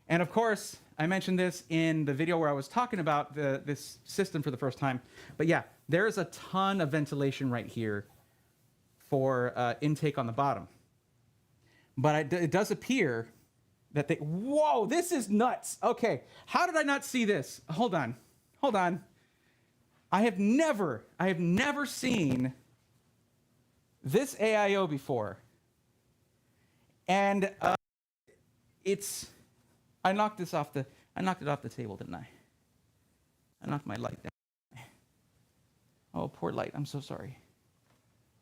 [SPEAKER 1] And of course, I mentioned this in the video where I was talking about this system for the first time. But yeah, there is a ton of ventilation right here for intake on the bottom. But it does appear that they... Whoa, this is nuts. Okay, how did I not see this? Hold on. I have never seen this AIO before, and I knocked it off the table, didn't I? I knocked my light down. Oh, poor light. I'm so sorry.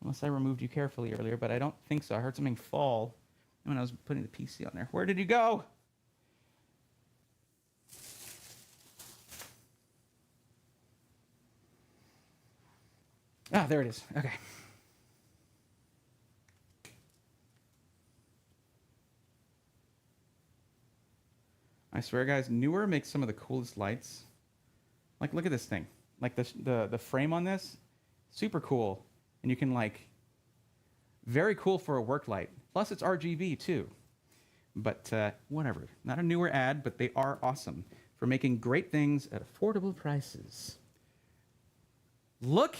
[SPEAKER 1] Unless I removed you carefully earlier, but I don't think so. I heard something fall when I was putting the PC on there. Where did you go? Ah, there it is. Okay. I swear, guys, Newer makes some of the coolest lights. Like, look at this thing. Like, the frame on this, super cool. And you can, like, very cool for a work light. Plus, it's RGB, too. But whatever. Not a Newer ad, but they are awesome for making great things at affordable prices. Look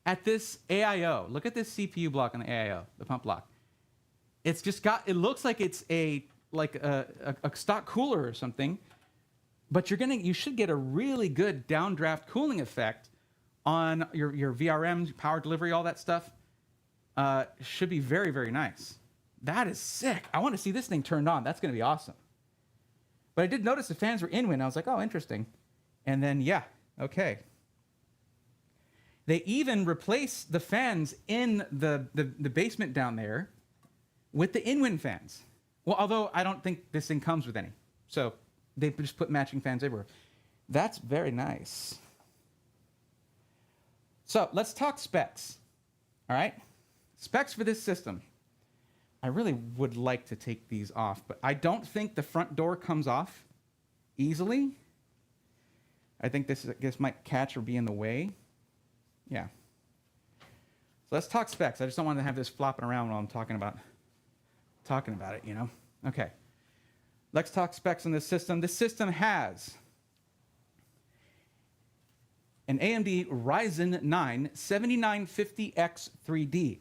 [SPEAKER 1] at this AIO. Look at this CPU block on the AIO, the pump block. It's just got, it looks like it's a stock cooler or something, but you should get a really good downdraft cooling effect on your VRMs, power delivery, all that stuff. Should be very, very nice. That is sick. I want to see this thing turned on. That's going to be awesome. But I did notice the fans were in wind. I was like, oh, interesting. And then, yeah, okay. They even replaced the fans in the basement down there with the in-wind fans. Well, although I don't think this thing comes with any. So they just put matching fans everywhere. That's very nice. So let's talk specs. All right? Specs for this system. I really would like to take these off, but I don't think the front door comes off easily. I think this might catch or be in the way. Yeah. So let's talk specs. I just don't want to have this flopping around while I'm talking about it, you know? Okay. Let's talk specs on this system. This system has an AMD Ryzen 9 7950X 3D.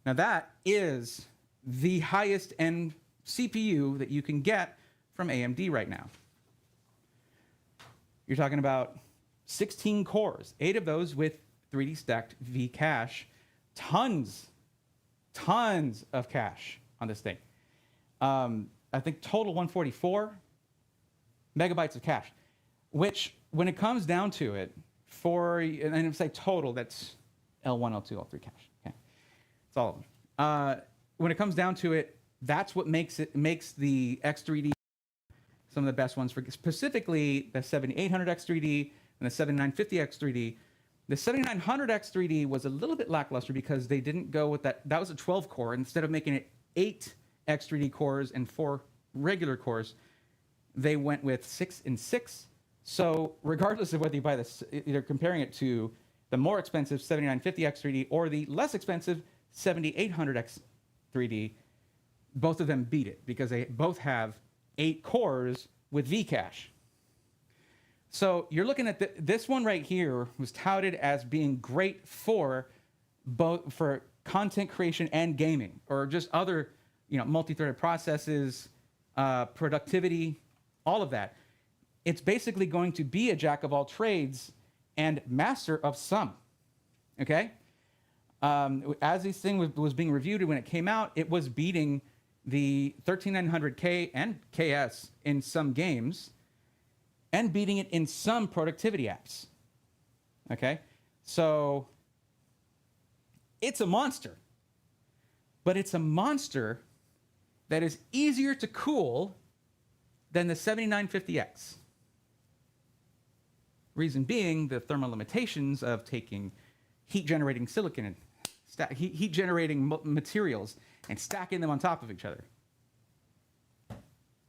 [SPEAKER 1] Now that is the highest end CPU that you can get from AMD right now. You're talking about 16 cores, 8 of those with 3D stacked V cache, tons of cache on this thing. I think total 144 megabytes of cache, which when it comes down to it, and if I say total, that's L1, L2, L3 cache. Okay, it's all of them. When it comes down to it, that's what makes the X3D some of the best ones, for specifically the 7800X3D and the 7950X3D. The 7900X3D was a little bit lackluster because they didn't go with that. That was a 12 core. Instead of making it 8 X3D cores and 4 regular cores, they went with 6 and 6. So regardless of whether you buy this, either comparing it to the more expensive 7950X3D or the less expensive 7800X3D, both of them beat it because they both have 8 cores with Vcache. So you're looking at this one right here was touted as being great for both for content creation and gaming, or just other, multi-threaded processes, productivity, all of that. It's basically going to be a jack of all trades and master of some. Okay. As this thing was being reviewed when it came out, it was beating the 13900K and KS in some games, and beating it in some productivity apps. Okay? So it's a monster. But it's a monster that is easier to cool than the 7950X. Reason being the thermal limitations of taking heat-generating silicon and heat-generating materials and stacking them on top of each other.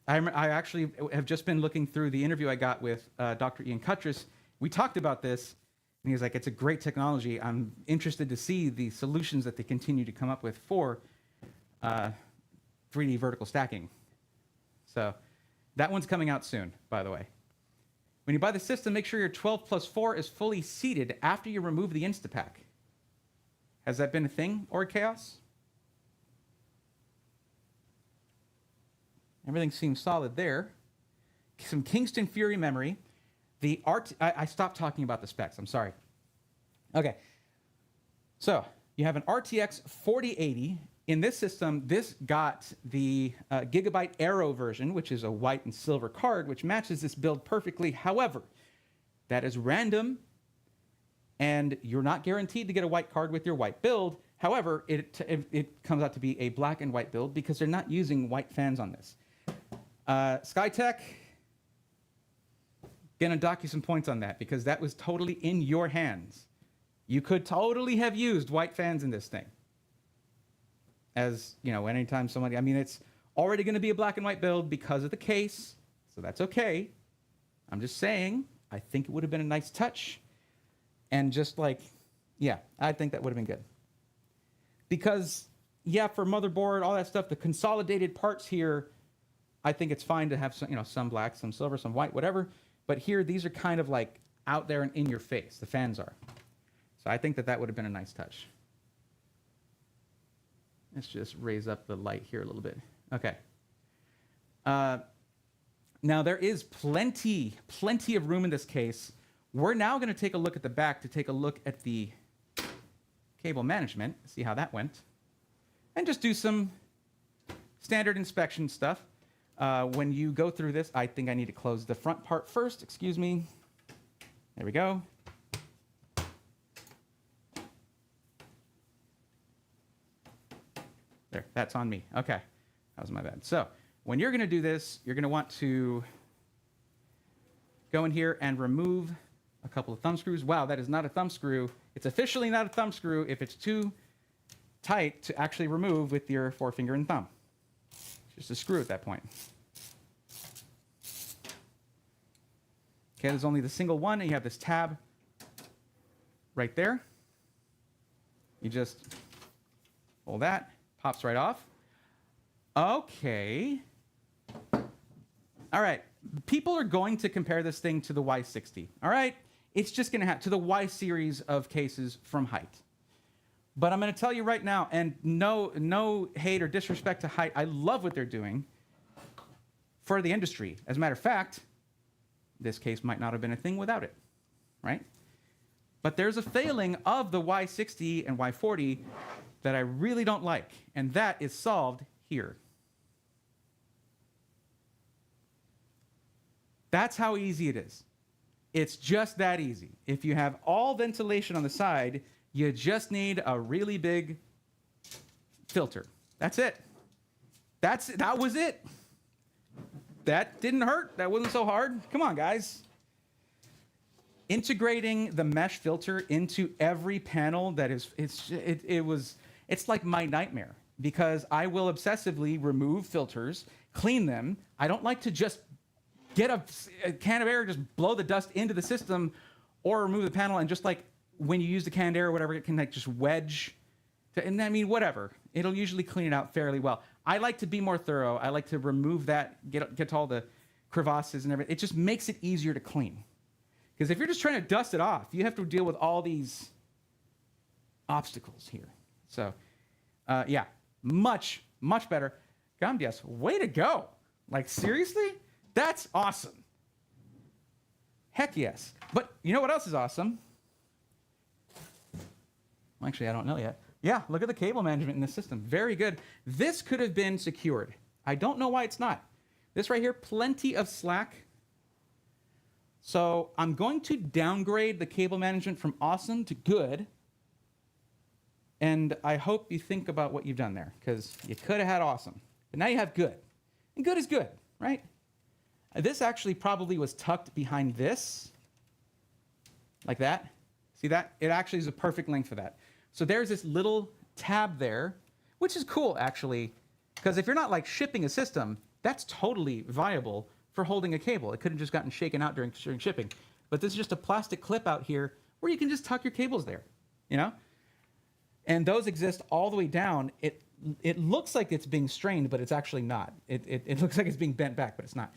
[SPEAKER 1] I actually have just been looking through the interview I got with Dr. Ian Cutress. We talked about this, and he was like, it's a great technology. I'm interested to see the solutions that they continue to come up with for 3D vertical stacking. So that one's coming out soon, by the way. When you buy the system, make sure your 12+4 is fully seated after you remove the Instapack. Has that been a thing, or chaos? Everything seems solid there. Some Kingston Fury memory. I stopped talking about the specs. I'm sorry. Okay. So You have an RTX 4080. In this system, this got the Gigabyte Aero version, which is a white and silver card, which matches this build perfectly. However, that is random, and you're not guaranteed to get a white card with your white build. However, it comes out to be a black and white build because they're not using white fans on this. Skytech, gonna dock you some points on that because that was totally in your hands. You could totally have used white fans in this thing. As, you know, anytime somebody, I mean, it's already going to be a black and white build because of the case, so that's okay. I'm just saying, I think it would have been a nice touch. And just like, yeah, I think that would have been good. Because, yeah, for motherboard, all that stuff, the consolidated parts here, I think it's fine to have some, you know, some black, some silver, some white, whatever. But here, these are kind of like out there and in your face. The fans are. So I think that that would have been a nice touch. Let's just raise up the light here a little bit. Okay. Now, there is plenty of room in this case. We're now going to take a look at the back to take a look at the cable management, see how that went, and just do some standard inspection stuff. When you go through this, I think I need to close the front part first. Excuse me. There we go. There, that's on me. Okay, that was my bad. So when you're going to do this, you're going to want to go in here and remove a couple of thumb screws. Wow, that is not a thumb screw. It's officially not a thumb screw if it's too tight to actually remove with your forefinger and thumb. It's just a screw at that point. Okay, there's only the single one, and you have this tab right there. You just pull that. Pops right off. Okay. All right. People are going to compare this thing to the Y60. All right. It's just going to have to the Y series of cases from Height. But I'm going to tell you right now, and no hate or disrespect to Height. I love what they're doing for the industry. As a matter of fact, this case might not have been a thing without it, right? But there's a failing of the Y60 and Y40 that I really don't like, and that is solved here. That's how easy it is. It's just that easy. If you have all ventilation on the side, you just need a really big filter. That's it. That was it. That didn't hurt. That wasn't so hard. Come on, guys. Integrating the mesh filter into every panel that is, it's like my nightmare because I will obsessively remove filters, clean them. I don't like to just get a can of air, just blow the dust into the system, or remove the panel and just like when you use the canned air or whatever, it can like just wedge. And I mean, whatever. It'll usually clean it out fairly well. I like to be more thorough. I like to remove that, get all the crevasses and everything. It just makes it easier to clean. Because if you're just trying to dust it off, you have to deal with all these obstacles here. So, yeah, much better. Gamdias, way to go. Like, seriously? That's awesome. Heck yes. But you know what else is awesome? Well, actually, I don't know yet. Yeah, look at the cable management in this system. Very good. This could have been secured. I don't know why it's not. This right here, plenty of slack. So I'm going to downgrade the cable management from awesome to good. And I hope you think about what you've done there, because you could have had awesome. But now you have good. And good is good, right? This actually probably was tucked behind this, like that. See that? It actually is a perfect length for that. So there's this little tab there, which is cool, actually, because if you're not like shipping a system, that's totally viable for holding a cable. It could have just gotten shaken out during shipping. But this is just a plastic clip out here where you can just tuck your cables there, you know? And those exist all the way down. It looks like it's being strained, but it's actually not. It looks like it's being bent back, but it's not.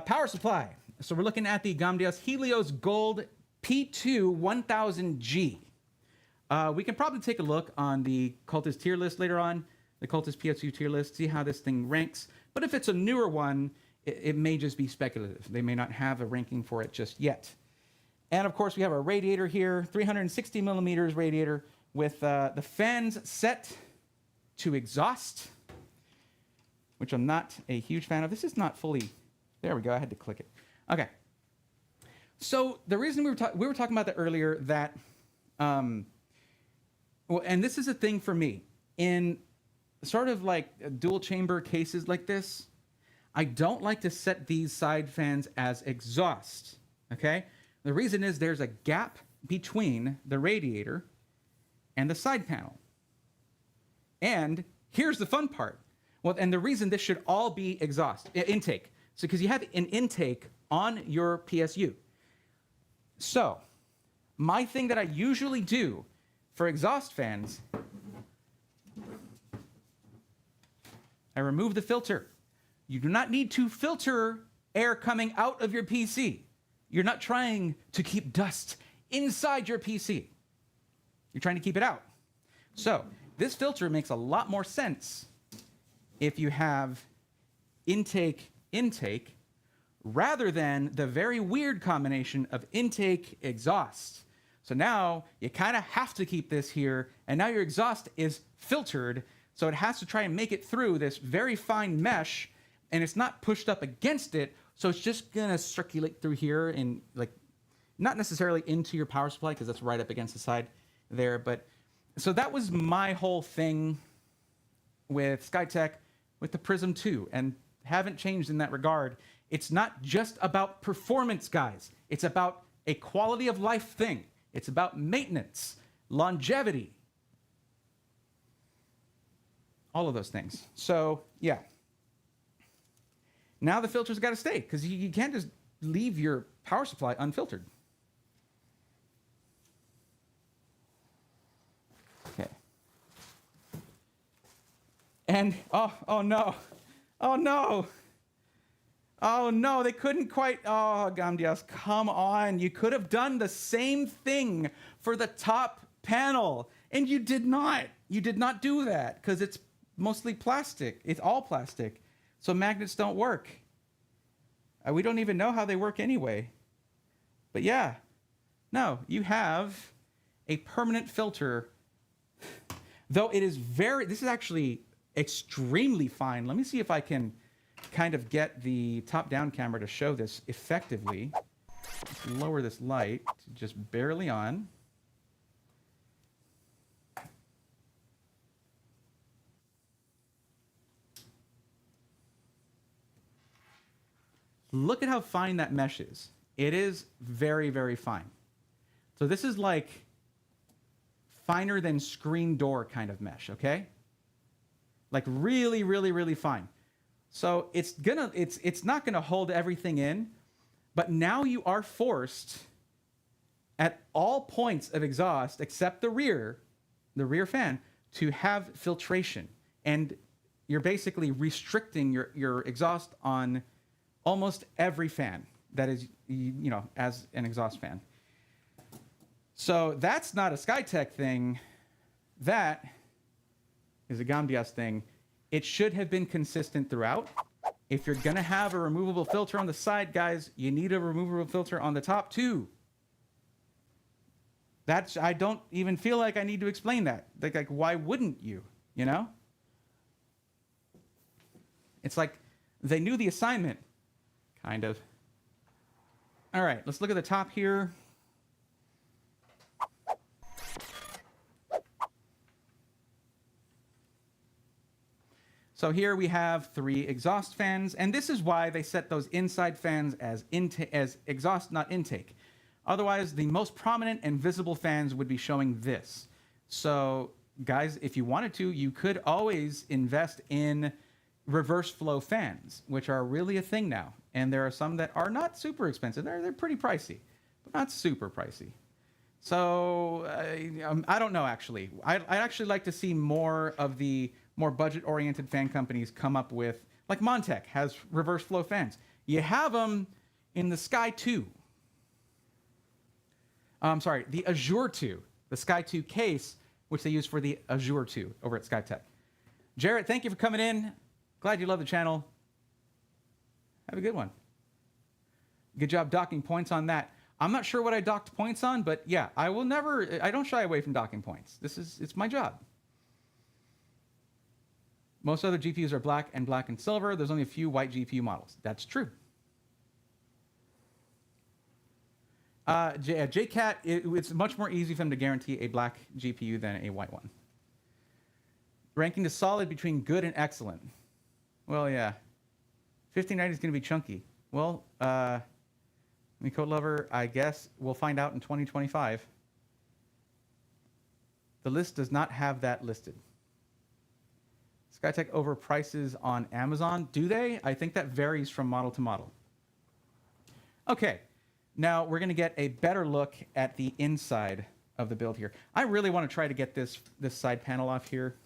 [SPEAKER 1] Power supply. So we're looking at the Gamdias Helios Gold P2 1000G. We can probably take a look on the Cultist tier list later on, the Cultist PS2 tier list, see how this thing ranks. But if it's a newer one, it may just be speculative. They may not have a ranking for it just yet. And of course, we have our radiator here, 360 millimeters radiator with the fans set to exhaust, which I'm not a huge fan of. This is not fully, there we go, I had to click it. Okay. So the reason we were talking about that earlier, that, well, and this is a thing for me, in sort of like dual chamber cases like this, I don't like to set these side fans as exhaust, okay? The reason is there's a gap between the radiator and the side panel. And here's the fun part. Well, and the reason this should all be intake. So, because you have an intake on your PSU. So, my thing that I usually do for exhaust fans, I remove the filter. You do not need to filter air coming out of your PC. You're not trying to keep dust inside your PC. You're trying to keep it out. So, this filter makes a lot more sense if you have intake rather than the very weird combination of intake exhaust. So now you kind of have to keep this here, and now your exhaust is filtered, so it has to try and make it through this very fine mesh, and it's not pushed up against it, so it's just gonna circulate through here and like not necessarily into your power supply because that's right up against the side there. But so that was my whole thing with Skytech with the Prism 2, and haven't changed in that regard. It's not just about performance, guys. It's about a quality of life thing. It's about maintenance, longevity, all of those things. So yeah. Now the filter's got to stay because you can't just leave your power supply unfiltered. Okay. And oh no, they couldn't quite. Oh, Gamdias, come on! You could have done the same thing for the top panel, and you did not. You did not do that because it's mostly plastic. It's all plastic. So magnets don't work. We don't even know how they work anyway. But yeah, no, you have a permanent filter. Though it is this is actually extremely fine. Let me see if I can kind of get the top-down camera to show this effectively. Let's lower this light to just barely on. Look at how fine that mesh is. It is very, very fine. So this is like finer than screen door kind of mesh, okay? Like really, really, really fine. So it's not gonna hold everything in, but now you are forced at all points of exhaust except the rear fan, to have filtration. And you're basically restricting your exhaust on almost every fan that is, as an exhaust fan. So that's not a Skytech thing. That is a Gamdias thing. It should have been consistent throughout. If you're gonna have a removable filter on the side, guys, you need a removable filter on the top too. I don't even feel like I need to explain that. Like why wouldn't you, It's like they knew the assignment. Kind of. All right, let's look at the top here. So here we have 3 exhaust fans, and this is why they set those inside fans as exhaust, not intake. Otherwise, the most prominent and visible fans would be showing this. So, guys, if you wanted to, you could always invest in reverse flow fans, which are really a thing now. And there are some that are not super expensive. They're pretty pricey, but not super pricey. So I don't know, actually. I'd actually like to see more of the more budget-oriented fan companies come up with, like Montech has reverse flow fans. You have them in the Sky 2. I'm sorry, the Azure 2, the Sky 2 case, which they use for the Azure 2 over at Skytech. Jarrett, thank you for coming in. Glad you love the channel. Have a good one. Good job docking points on that. I'm not sure what I docked points on, but yeah, I don't shy away from docking points. It's my job. Most other GPUs are black and silver. There's only a few white GPU models. That's true. JCat, it's much more easy for them to guarantee a black GPU than a white one. Ranking the solid between good and excellent. Well, yeah. 1590 is going to be chunky. Well, me code lover, I guess we'll find out in 2025. The list does not have that listed. Skytech overprices on Amazon. Do they? I think that varies from model to model. Okay. Now we're going to get a better look at the inside of the build here. I really want to try to get this side panel off here.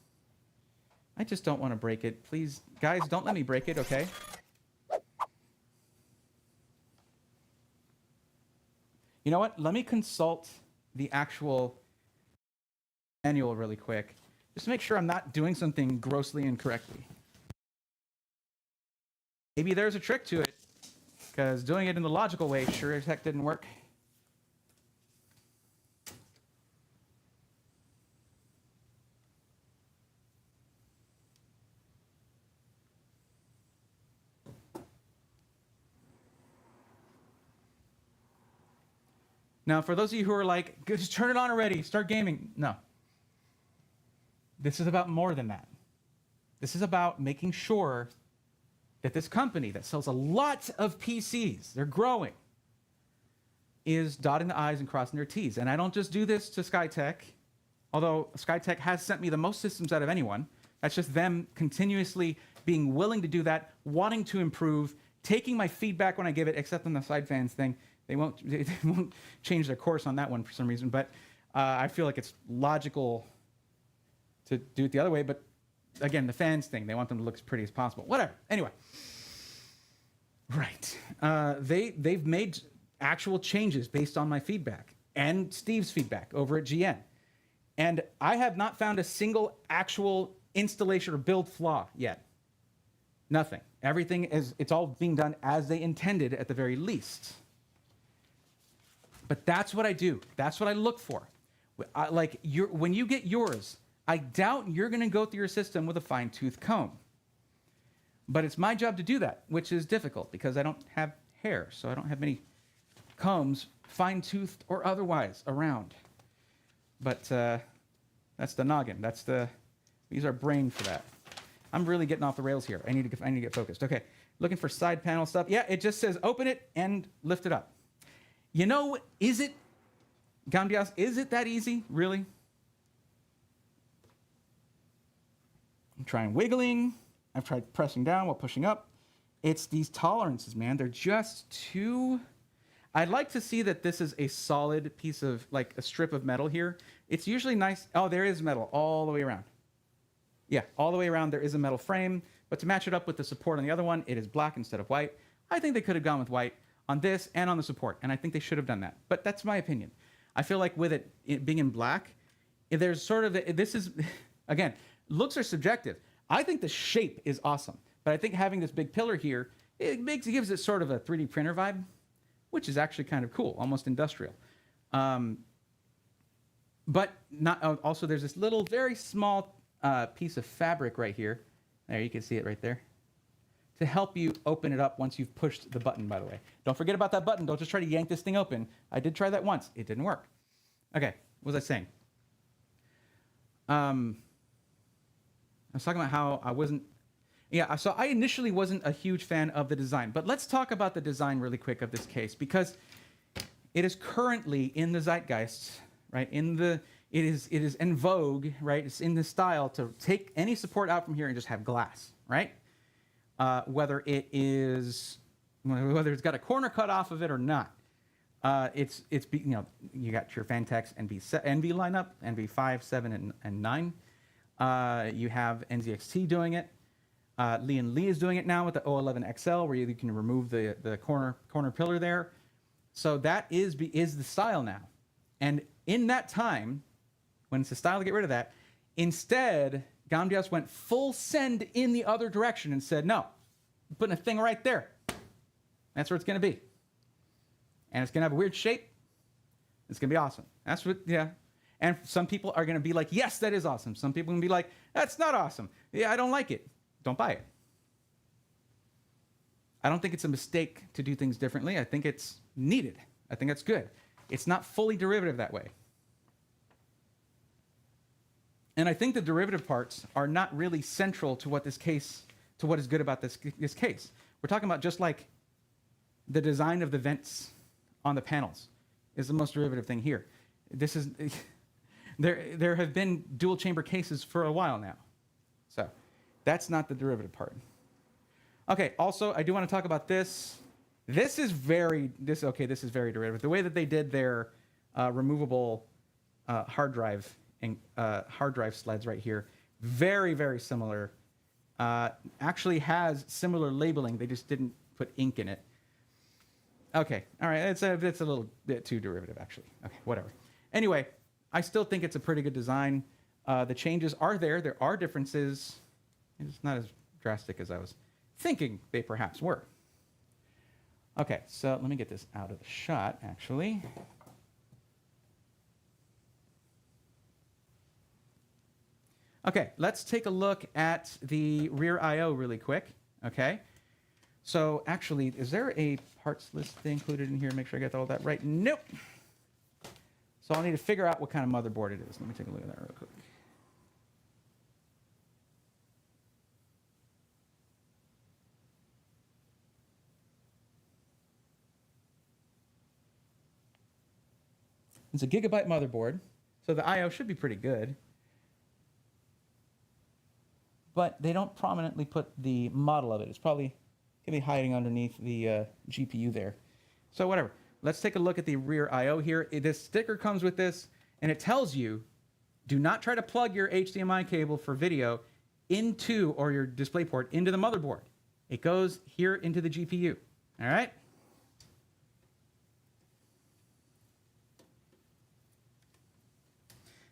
[SPEAKER 1] I just don't want to break it. Please, guys, don't let me break it, okay? You know what? Let me consult the actual manual really quick, just to make sure I'm not doing something grossly incorrectly. Maybe there's a trick to it, because doing it in the logical way sure as heck didn't work. Now, for those of you who are like, just turn it on already, start gaming. No. This is about more than that. This is about making sure that this company that sells a lot of PCs, they're growing, is dotting the I's and crossing their T's. And I don't just do this to Skytech, although Skytech has sent me the most systems out of anyone. That's just them continuously being willing to do that, wanting to improve, taking my feedback when I give it, except on the side fans thing. They won't change their course on that one for some reason, but I feel like it's logical to do it the other way. But again, the fans thing, they want them to look as pretty as possible. Whatever. Anyway, right? They've made actual changes based on my feedback and Steve's feedback over at GN, and I have not found a single actual installation or build flaw yet. Nothing. Everything it's all being done as they intended at the very least. But that's what I do. That's what I look for. When you get yours, I doubt you're going to go through your system with a fine-tooth comb. But it's my job to do that, which is difficult because I don't have hair, so I don't have many combs, fine-toothed or otherwise, around. But that's the noggin. We use our brain for that. I'm really getting off the rails here. I need to get focused. Okay, looking for side panel stuff. Yeah, it just says open it and lift it up. You know, is it that easy, really? I'm trying wiggling. I've tried pressing down while pushing up. It's these tolerances, man. They're just too... I'd like to see that this is a solid piece of, like, a strip of metal here. It's usually nice... Oh, there is metal all the way around. Yeah, all the way around there is a metal frame, but to match it up with the support on the other one, it is black instead of white. I think they could have gone with white on this and on the support, and I think they should have done that. But that's my opinion. I feel like with it being in black, there's sort of this is, again, looks are subjective. I think the shape is awesome, but I think having this big pillar here, it gives it sort of a 3D printer vibe, which is actually kind of cool, almost industrial. But not also there's this little very small piece of fabric right here. There, you can see it right there. To help you open it up once you've pushed the button, by the way. Don't forget about that button. Don't just try to yank this thing open. I did try that once. It didn't work. Okay, what was I saying? I was talking about how I wasn't... Yeah, so I initially wasn't a huge fan of the design. But let's talk about the design really quick of this case, because it is currently in the zeitgeist, right? It is in vogue, right? It's in the style to take any support out from here and just have glass, right? Whether it's got a corner cut off of it or not, you got your Vantex NV lineup, NV5, 7, and 9. You have NZXT doing it. Lee & Lee is doing it now with the O11XL, where you can remove the corner pillar there. So that is the style now. And in that time, when it's the style to get rid of that, instead, Gamdias went full send in the other direction and said, no, I'm putting a thing right there. That's where it's going to be. and it's going to have a weird shape. It's going to be awesome. That's what, yeah. And some people are going to be like, yes, that is awesome. Some people are going to be like, that's not awesome. Yeah, I don't like it. Don't buy it. I don't think it's a mistake to do things differently. I think it's needed. I think that's good. It's not fully derivative that way. And I think the derivative parts are not really central to what is good about this case. We're talking about just like the design of the vents on the panels is the most derivative thing here. This is, there have been dual chamber cases for a while now. So that's not the derivative part. Okay, also, I do want to talk about this. This is very derivative. The way that they did their removable hard drive sleds right here, very, very similar. Actually has similar labeling. They just didn't put ink in it. Okay, all right, it's a little bit too derivative, actually. Okay, whatever. Anyway, I still think it's a pretty good design. The changes are there. There are differences. It's not as drastic as I was thinking they perhaps were. Okay, so let me get this out of the shot, actually. Okay, let's take a look at the rear I/O really quick, okay? So actually, is there a parts list included in here? Make sure I get all that right. Nope. So I'll need to figure out what kind of motherboard it is. Let me take a look at that real quick. It's a gigabyte motherboard, so the I/O should be pretty good. But they don't prominently put the model of it. It's probably going to be hiding underneath the GPU there. So whatever. Let's take a look at the rear I/O here. This sticker comes with this, and it tells you, do not try to plug your HDMI cable for video into, or your DisplayPort, into the motherboard. It goes here into the GPU. All right?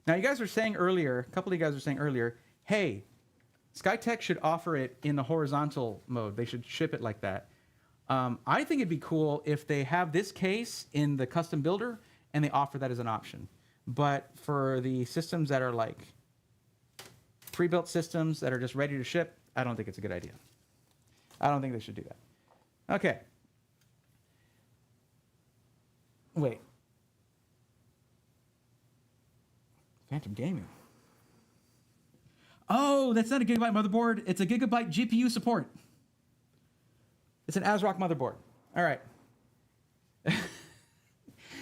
[SPEAKER 1] Now, you guys were saying earlier, a couple of you guys were saying earlier, hey, Skytech should offer it in the horizontal mode. They should ship it like that. I think it'd be cool if they have this case in the custom builder and they offer that as an option. But for the systems that are like pre-built systems that are just ready to ship, I don't think it's a good idea. I don't think they should do that. Okay. Wait. Phantom Gaming. Oh, that's not a gigabyte motherboard. It's a gigabyte GPU support. It's an ASRock motherboard. All right.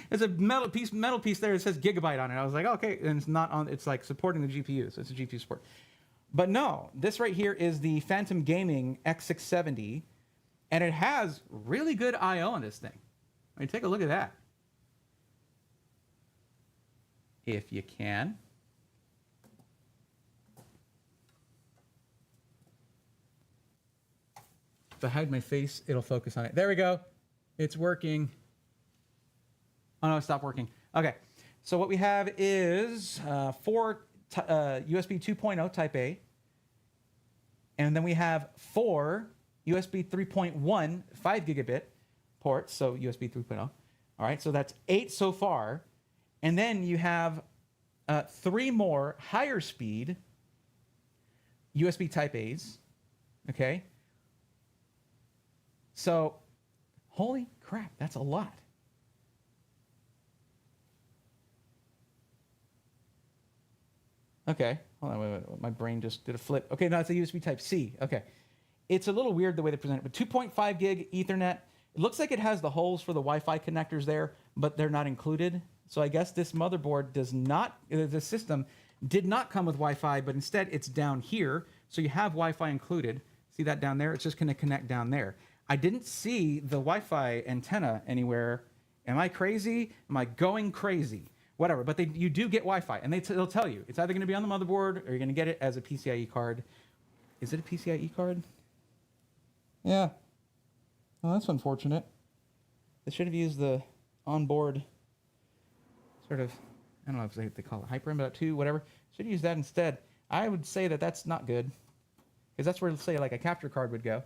[SPEAKER 1] There's a metal piece there that says gigabyte on it. I was like, okay, and it's not on. It's like supporting the GPU, so it's a GPU support. But no, this right here is the Phantom Gaming X670, and it has really good I/O on this thing. I mean, take a look at that. If you can. If I hide my face, it'll focus on it. There we go. It's working. Oh, no, it stopped working. Okay. So what we have is 4 USB 2.0 Type A. And then we have 4 USB 3.1 5 gigabit ports, so USB 3.0. All right, so that's 8 so far. And then you have 3 more higher speed USB Type A's. Okay. So, holy crap, that's a lot. Okay, hold on, wait. My brain just did a flip. Okay, no, it's a USB Type-C. Okay. It's a little weird the way they present it, but 2.5 gig Ethernet. It looks like it has the holes for the Wi-Fi connectors there, but they're not included. So I guess this motherboard does not, the system did not come with Wi-Fi, but instead it's down here. So you have Wi-Fi included. See that down there? It's just going to connect down there. I didn't see the Wi-Fi antenna anywhere. Am I crazy? Am I going crazy? Whatever, but you do get Wi-Fi, and they'll tell you. It's either going to be on the motherboard, or you're going to get it as a PCIe card. Is it a PCIe card? Yeah. Well, that's unfortunate. They should have used the onboard sort of, I don't know if they call it Hyper M.2, whatever. Should have used that instead. I would say that that's not good, because that's where, let's say, like a capture card would go.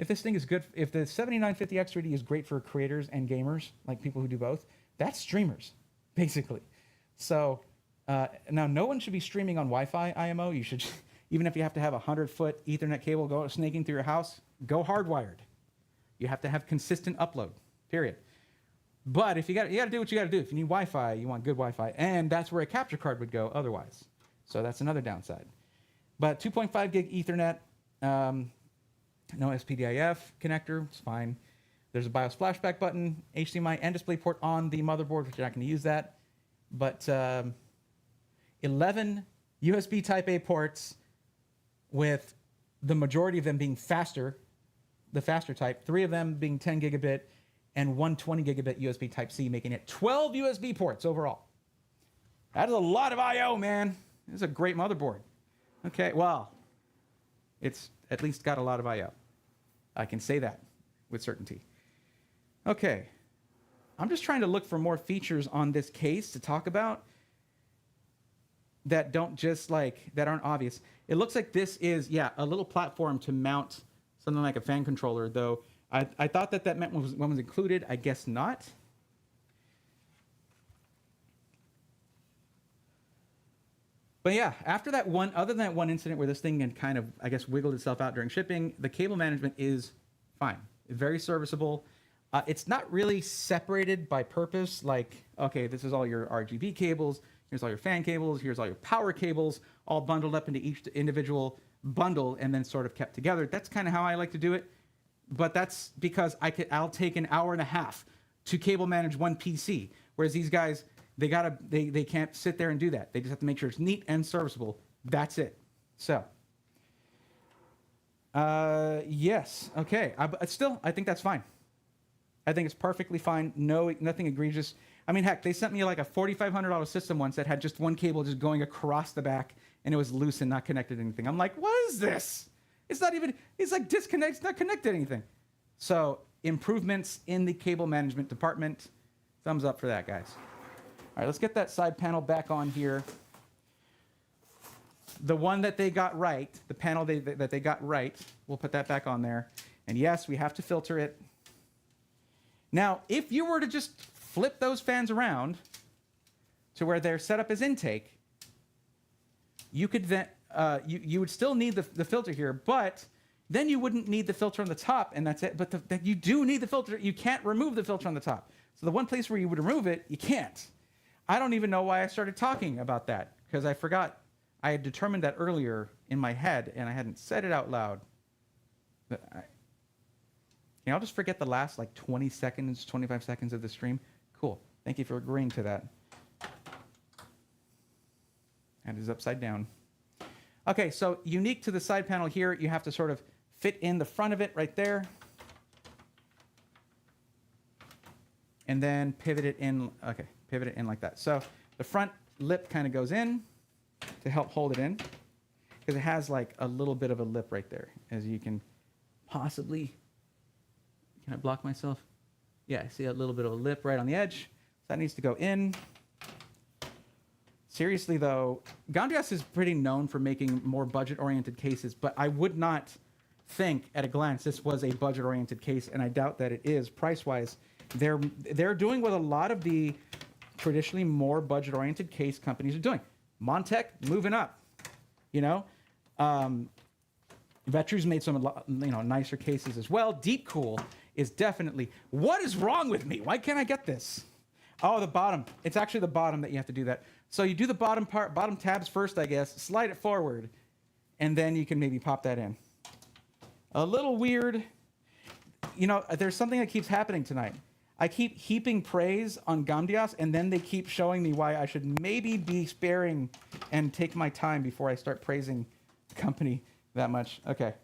[SPEAKER 1] if this thing is good, if the 7950X3D is great for creators and gamers, like people who do both, that's streamers, basically. So now no one should be streaming on Wi-Fi IMO. You should, even if you have to have a 100-foot Ethernet cable go snaking through your house, go hardwired. You have to have consistent upload, period. But if you got to do what you got to do. If you need Wi-Fi, you want good Wi-Fi, and that's where a capture card would go otherwise. So that's another downside. But 2.5 gig Ethernet, no SPDIF connector, it's fine. There's a BIOS flashback button, HDMI and DisplayPort on the motherboard, which you're not going to use that. But 11 USB Type A ports, with the majority of them being faster, the faster type, 3 of them being 10 gigabit, and 1 20 gigabit USB Type-C, making it 12 USB ports overall. That is a lot of I/O, man. This is a great motherboard. Okay, well, it's at least got a lot of I/O. I can say that with certainty. Okay, I'm just trying to look for more features on this case to talk about that don't just that aren't obvious. It looks like this is, yeah, a little platform to mount something like a fan controller, though I thought that meant one was included. I guess not. But yeah, after that one, other than that one incident where this thing had kind of, I guess, wiggled itself out during shipping, the cable management is fine. Very serviceable. It's not really separated by purpose, like, okay, this is all your RGB cables, here's all your fan cables, here's all your power cables, all bundled up into each individual bundle and then sort of kept together. That's kind of how I like to do it. But that's because I'll take an hour and a half to cable manage one PC, whereas these guys, they can't sit there and do that. They just have to make sure it's neat and serviceable. That's it. So, yes, okay. Still, I think that's fine. I think it's perfectly fine. Nothing egregious. I mean, heck, they sent me like a $4,500 system once that had just one cable just going across the back, and it was loose and not connected to anything. I'm like, what is this? It's not even, it's like disconnect, it's not connected to anything. So, improvements in the cable management department. Thumbs up for that, guys. All right, let's get that side panel back on here. The one that they got right, the panel that they got right, we'll put that back on there. And yes, we have to filter it. Now, if you were to just flip those fans around to where they're set up as intake, you could then, you would still need the filter here, but then you wouldn't need the filter on the top, and that's it. But you do need the filter. You can't remove the filter on the top. So the one place where you would remove it, you can't. I don't even know why I started talking about that, because I forgot. I had determined that earlier in my head, and I hadn't said it out loud. I'll just forget the last 20 seconds, 25 seconds of the stream. Cool. Thank you for agreeing to that. And it is upside down. Okay, so unique to the side panel here, you have to sort of fit in the front of it right there. And then pivot it in, okay, pivot it in like that. So the front lip kind of goes in to help hold it in, because it has a little bit of a lip right there, as you can possibly, can I block myself? Yeah, I see a little bit of a lip right on the edge. So that needs to go in. Seriously though, Gandias is pretty known for making more budget-oriented cases, but I would not think at a glance this was a budget-oriented case, and I doubt that it is price-wise. They're doing what a lot of the traditionally more budget-oriented case companies are doing. Montech moving up, Vetru's made some nicer cases as well. Deep Cool is definitely, what is wrong with me? Why can't I get this? Oh, the bottom. It's actually the bottom that you have to do that. So you do the bottom tabs first, I guess, slide it forward, and then you can maybe pop that in. A little weird. There's something that keeps happening tonight. I keep heaping praise on Gandias, and then they keep showing me why I should maybe be sparing and take my time before I start praising the company that much. Okay,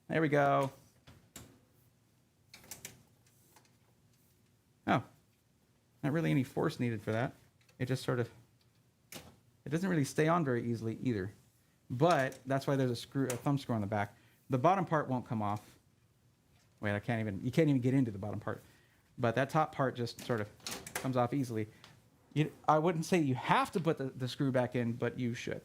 [SPEAKER 1] there we go. Oh, not really any force needed for that. It just sort of, it doesn't really stay on very easily either. But that's why there's a thumb screw on the back. The bottom part won't come off. Wait, you can't even get into the bottom part. But that top part just sort of comes off easily. I wouldn't say you have to put the screw back in, but you should.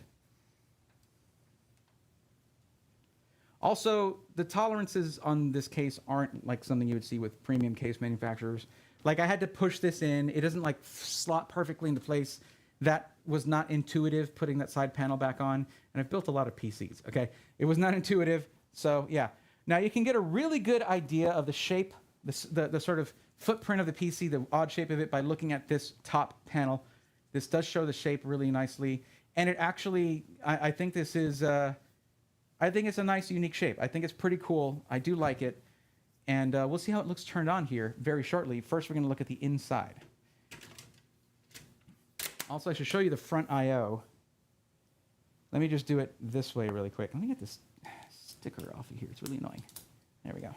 [SPEAKER 1] Also, the tolerances on this case aren't like something you would see with premium case manufacturers. Like I had to push this in. It doesn't like slot perfectly into place. That was not intuitive, putting that side panel back on. And I've built a lot of PCs, okay? It was not intuitive, so yeah. Now you can get a really good idea of the shape, the sort of footprint of the PC, the odd shape of it, by looking at this top panel. This does show the shape really nicely. And it actually, I think this is, I think it's a nice, unique shape. I think it's pretty cool. I do like it. And we'll see how it looks turned on here very shortly. First, we're going to look at the inside. Also, I should show you the front I/O. Let me just do it this way really quick. Let me get this sticker off of here. It's really annoying. There we go.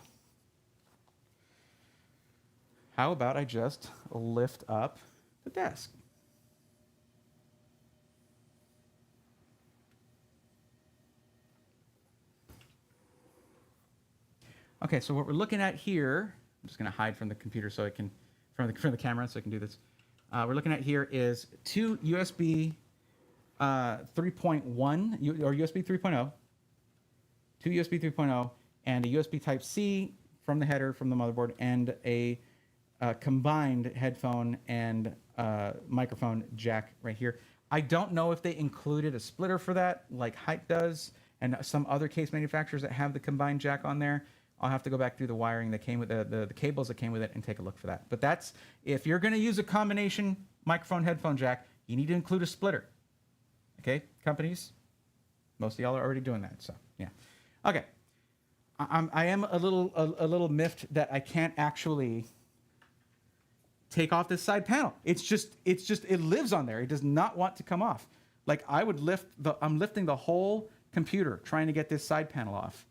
[SPEAKER 1] How about I just lift up the desk? Okay, so what we're looking at here, I'm just going to hide from the computer so I can, from the camera so I can do this. We're looking at here is two USB 3.1 or USB 3.0, two USB 3.0, and a USB Type-C from the header from the motherboard, and a combined headphone and microphone jack right here. I don't know if they included a splitter for that, like Hype does, and some other case manufacturers that have the combined jack on there. I'll have to go back through the wiring that came with the cables that came with it and take a look for that. But that's, if you're going to use a combination microphone headphone jack, you need to include a splitter. Okay, companies, most of y'all are already doing that. So yeah, okay. I am a little miffed that I can't actually take off this side panel. It lives on there. It does not want to come off. Like I'm lifting the whole computer trying to get this side panel off.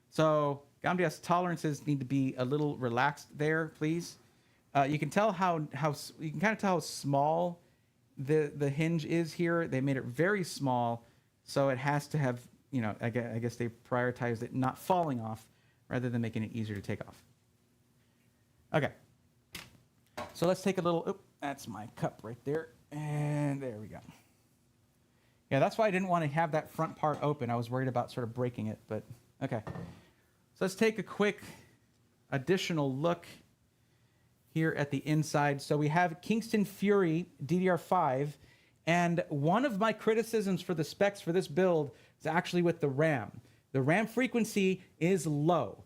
[SPEAKER 1] So GAMDS tolerances need to be a little relaxed there, please. You can tell you can kind of tell how small the hinge is here. They made it very small, so it has to have, you know, I guess they prioritized it not falling off rather than making it easier to take off. Okay. So let's take a little, that's my cup right there. And there we go. Yeah, that's why I didn't want to have that front part open. I was worried about sort of breaking it, but okay. So let's take a quick additional look here at the inside. So we have Kingston Fury DDR5, and one of my criticisms for the specs for this build is actually with the RAM. The RAM frequency is low.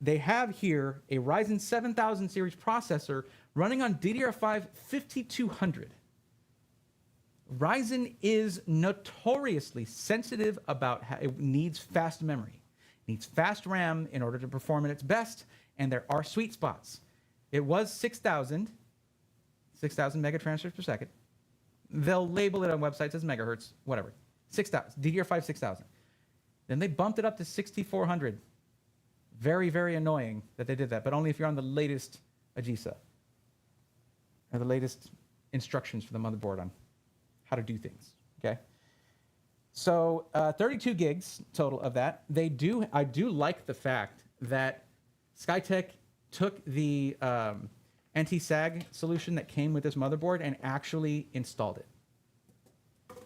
[SPEAKER 1] They have here a Ryzen 7000 series processor running on DDR5 5200. Ryzen is notoriously sensitive about how it needs fast memory. It needs fast RAM in order to perform at its best, and there are sweet spots. It was 6,000 megatransfers per second. They'll label it on websites as megahertz, whatever. 6,000, DDR5 6000. Then they bumped it up to 6,400. Very, very annoying that they did that, but only if you're on the latest AGISA, or the latest instructions for the motherboard on how to do things, okay? So 32 gigs total of that. I do like the fact that Skytech took the anti-sag solution that came with this motherboard and actually installed it.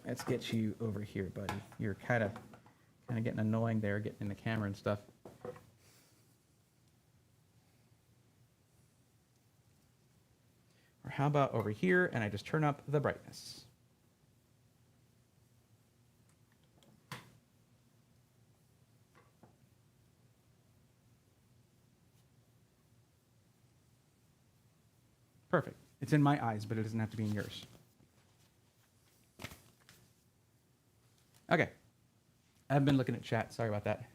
[SPEAKER 1] Let's get you over here, buddy. You're kind of getting annoying there, getting in the camera and stuff. Or how about over here, and I just turn up the brightness. Perfect. It's in my eyes, but it doesn't have to be in yours. Okay. I've been looking at chat. Sorry about that.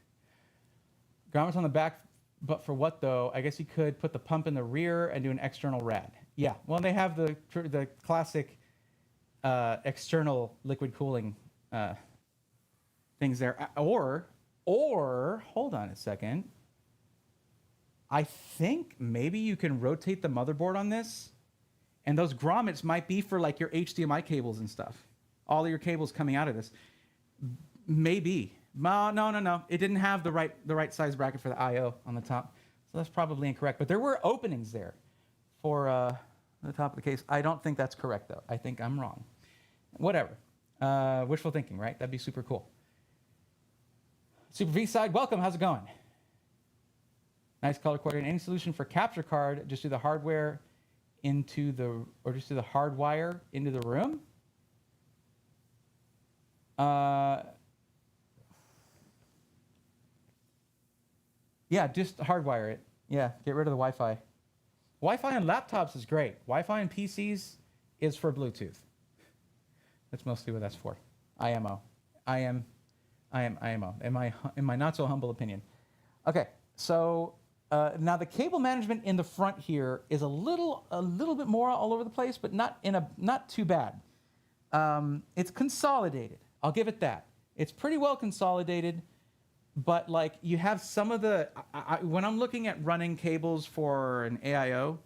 [SPEAKER 1] Grommets on the back, but for what though? I guess you could put the pump in the rear and do an external rad. Yeah. Well, they have the classic external liquid cooling things there. Or hold on a second. I think maybe you can rotate the motherboard on this, and those grommets might be for like your HDMI cables and stuff. All of your cables coming out of this. Maybe. No. It didn't have the right size bracket for the I/O on the top, so that's probably incorrect. But there were openings there for the top of the case. I don't think that's correct though. I think I'm wrong. Whatever. Wishful thinking, right? That'd be super cool. Super V side, welcome. How's it going? Nice color coordinating. Any solution for capture card? Just do the hardware into the, or just do the hard wire into the room? Yeah, just hardwire it. Yeah, get rid of the Wi-Fi. Wi-Fi on laptops is great. Wi-Fi on PCs is for Bluetooth. That's mostly what that's for. IMO. IMO. In my not so humble opinion. Okay, so now the cable management in the front here is a little bit more all over the place, but not too bad. It's consolidated. I'll give it that. It's pretty well consolidated, but like you have some of the when I'm looking at running cables for an AIO,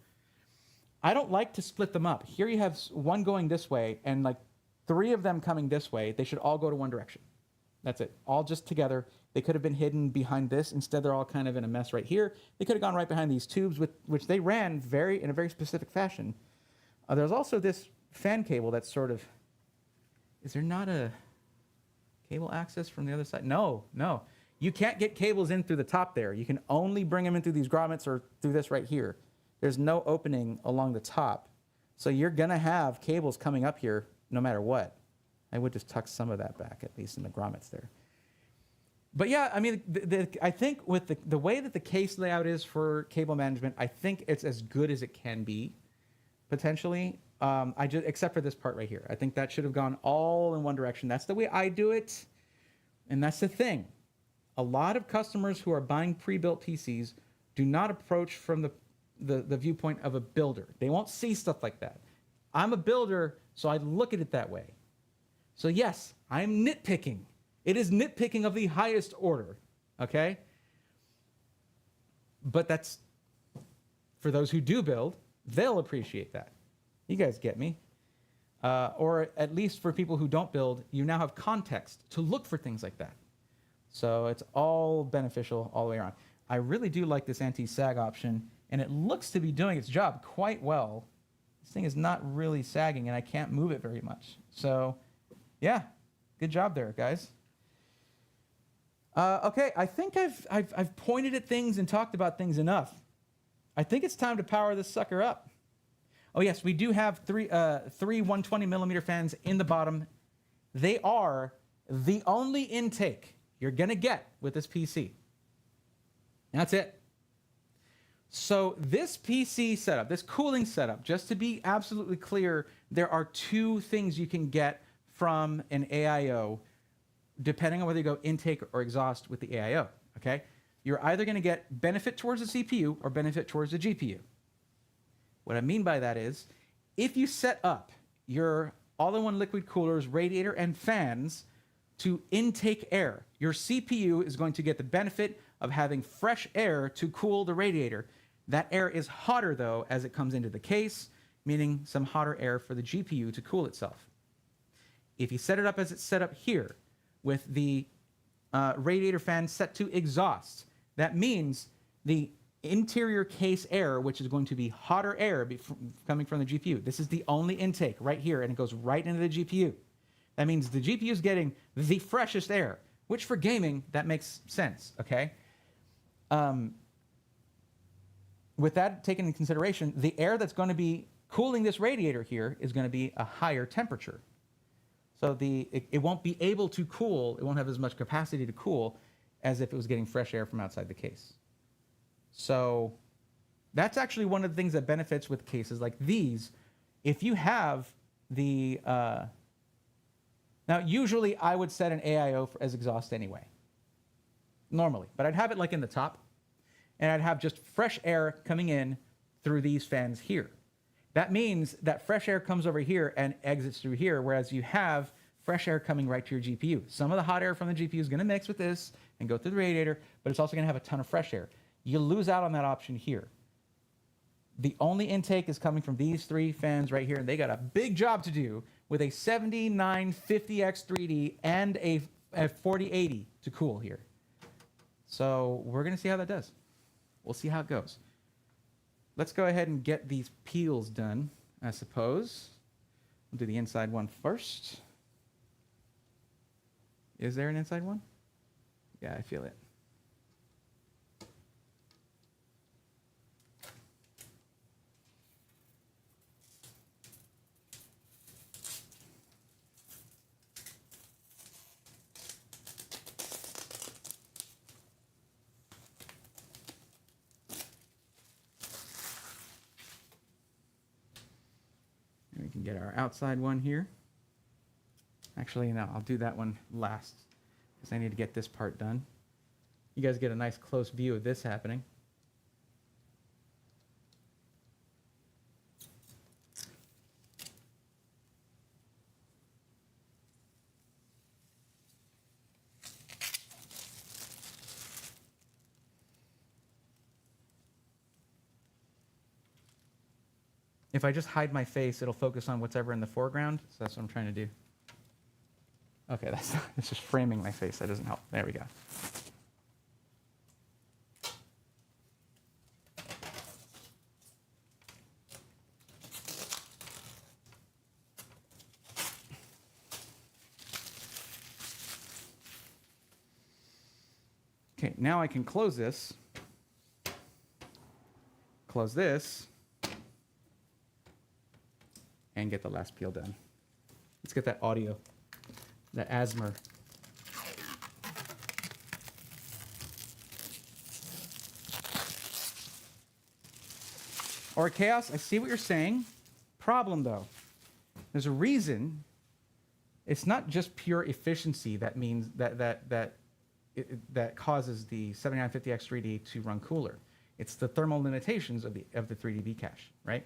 [SPEAKER 1] I don't like to split them up. Here you have one going this way and like 3 of them coming this way. They should all go to one direction. That's it. All just together. They could have been hidden behind this. Instead, they're all kind of in a mess right here. They could have gone right behind these tubes, which they ran in a very specific fashion. There's also this fan cable that's sort of... Is there not a cable access from the other side? No. You can't get cables in through the top there. You can only bring them in through these grommets or through this right here. There's no opening along the top. So you're going to have cables coming up here no matter what. I would just tuck some of that back, at least in the grommets there. But yeah, I mean, I think with the way that the case layout is for cable management, I think it's as good as it can be, potentially. Except for this part right here. I think that should have gone all in one direction. That's the way I do it. And that's the thing. A lot of customers who are buying pre-built PCs do not approach from the viewpoint of a builder. They won't see stuff like that. I'm a builder, so I look at it that way. So yes, I'm nitpicking. It is nitpicking of the highest order, okay? But that's, for those who do build, they'll appreciate that. You guys get me? Or at least for people who don't build, you now have context to look for things like that. So it's all beneficial all the way around. I really do like this anti-sag option, and it looks to be doing its job quite well. This thing is not really sagging, and I can't move it very much. So, yeah, good job there, guys. Okay, I think I've pointed at things and talked about things enough. I think it's time to power this sucker up. Oh yes, we do have three 120 millimeter fans in the bottom. They are the only intake you're gonna get with this PC. That's it. So this PC setup, this cooling setup, just to be absolutely clear, there are 2 things you can get from an AIO, depending on whether you go intake or exhaust with the AIO, okay? You're either gonna get benefit towards the CPU or benefit towards the GPU. What I mean by that is, if you set up your all-in-one liquid coolers, radiator, and fans to intake air, your CPU is going to get the benefit of having fresh air to cool the radiator. That air is hotter, though, as it comes into the case, meaning some hotter air for the GPU to cool itself. If you set it up as it's set up here, with the radiator fan set to exhaust, that means the interior case air, which is going to be hotter air coming from the GPU. This is the only intake right here, and it goes right into the GPU. That means the GPU is getting the freshest air, which for gaming, that makes sense, okay? With that taken into consideration, the air that's going to be cooling this radiator here is going to be a higher temperature. So it won't be able to cool, it won't have as much capacity to cool as if it was getting fresh air from outside the case. So that's actually one of the things that benefits with cases like these. If you have the... now, usually I would set an AIO as exhaust anyway, normally. But I'd have it like in the top, and I'd have just fresh air coming in through these fans here. That means that fresh air comes over here and exits through here, whereas you have fresh air coming right to your GPU. Some of the hot air from the GPU is going to mix with this and go through the radiator, but it's also going to have a ton of fresh air. You lose out on that option here. The only intake is coming from these 3 fans right here, and they got a big job to do with a 7950X3D and a 4080 to cool here. So we're going to see how that does. We'll see how it goes. Let's go ahead and get these peels done, I suppose. We'll do the inside one first. Is there an inside one? Yeah, I feel it. And we can get our outside one here. Actually, no, I'll do that one last because I need to get this part done. You guys get a nice close view of this happening. If I just hide my face, it'll focus on whatever in the foreground. So that's what I'm trying to do. Okay, that's just framing my face. That doesn't help. There we go. Okay, now I can close this. Close this. And get the last peel done. Let's get that audio, that ASMR. Or Chaos, I see what you're saying. Problem though, there's a reason. It's not just pure efficiency that means that causes the 7950X 3D to run cooler. It's the thermal limitations of the 3D cache, right?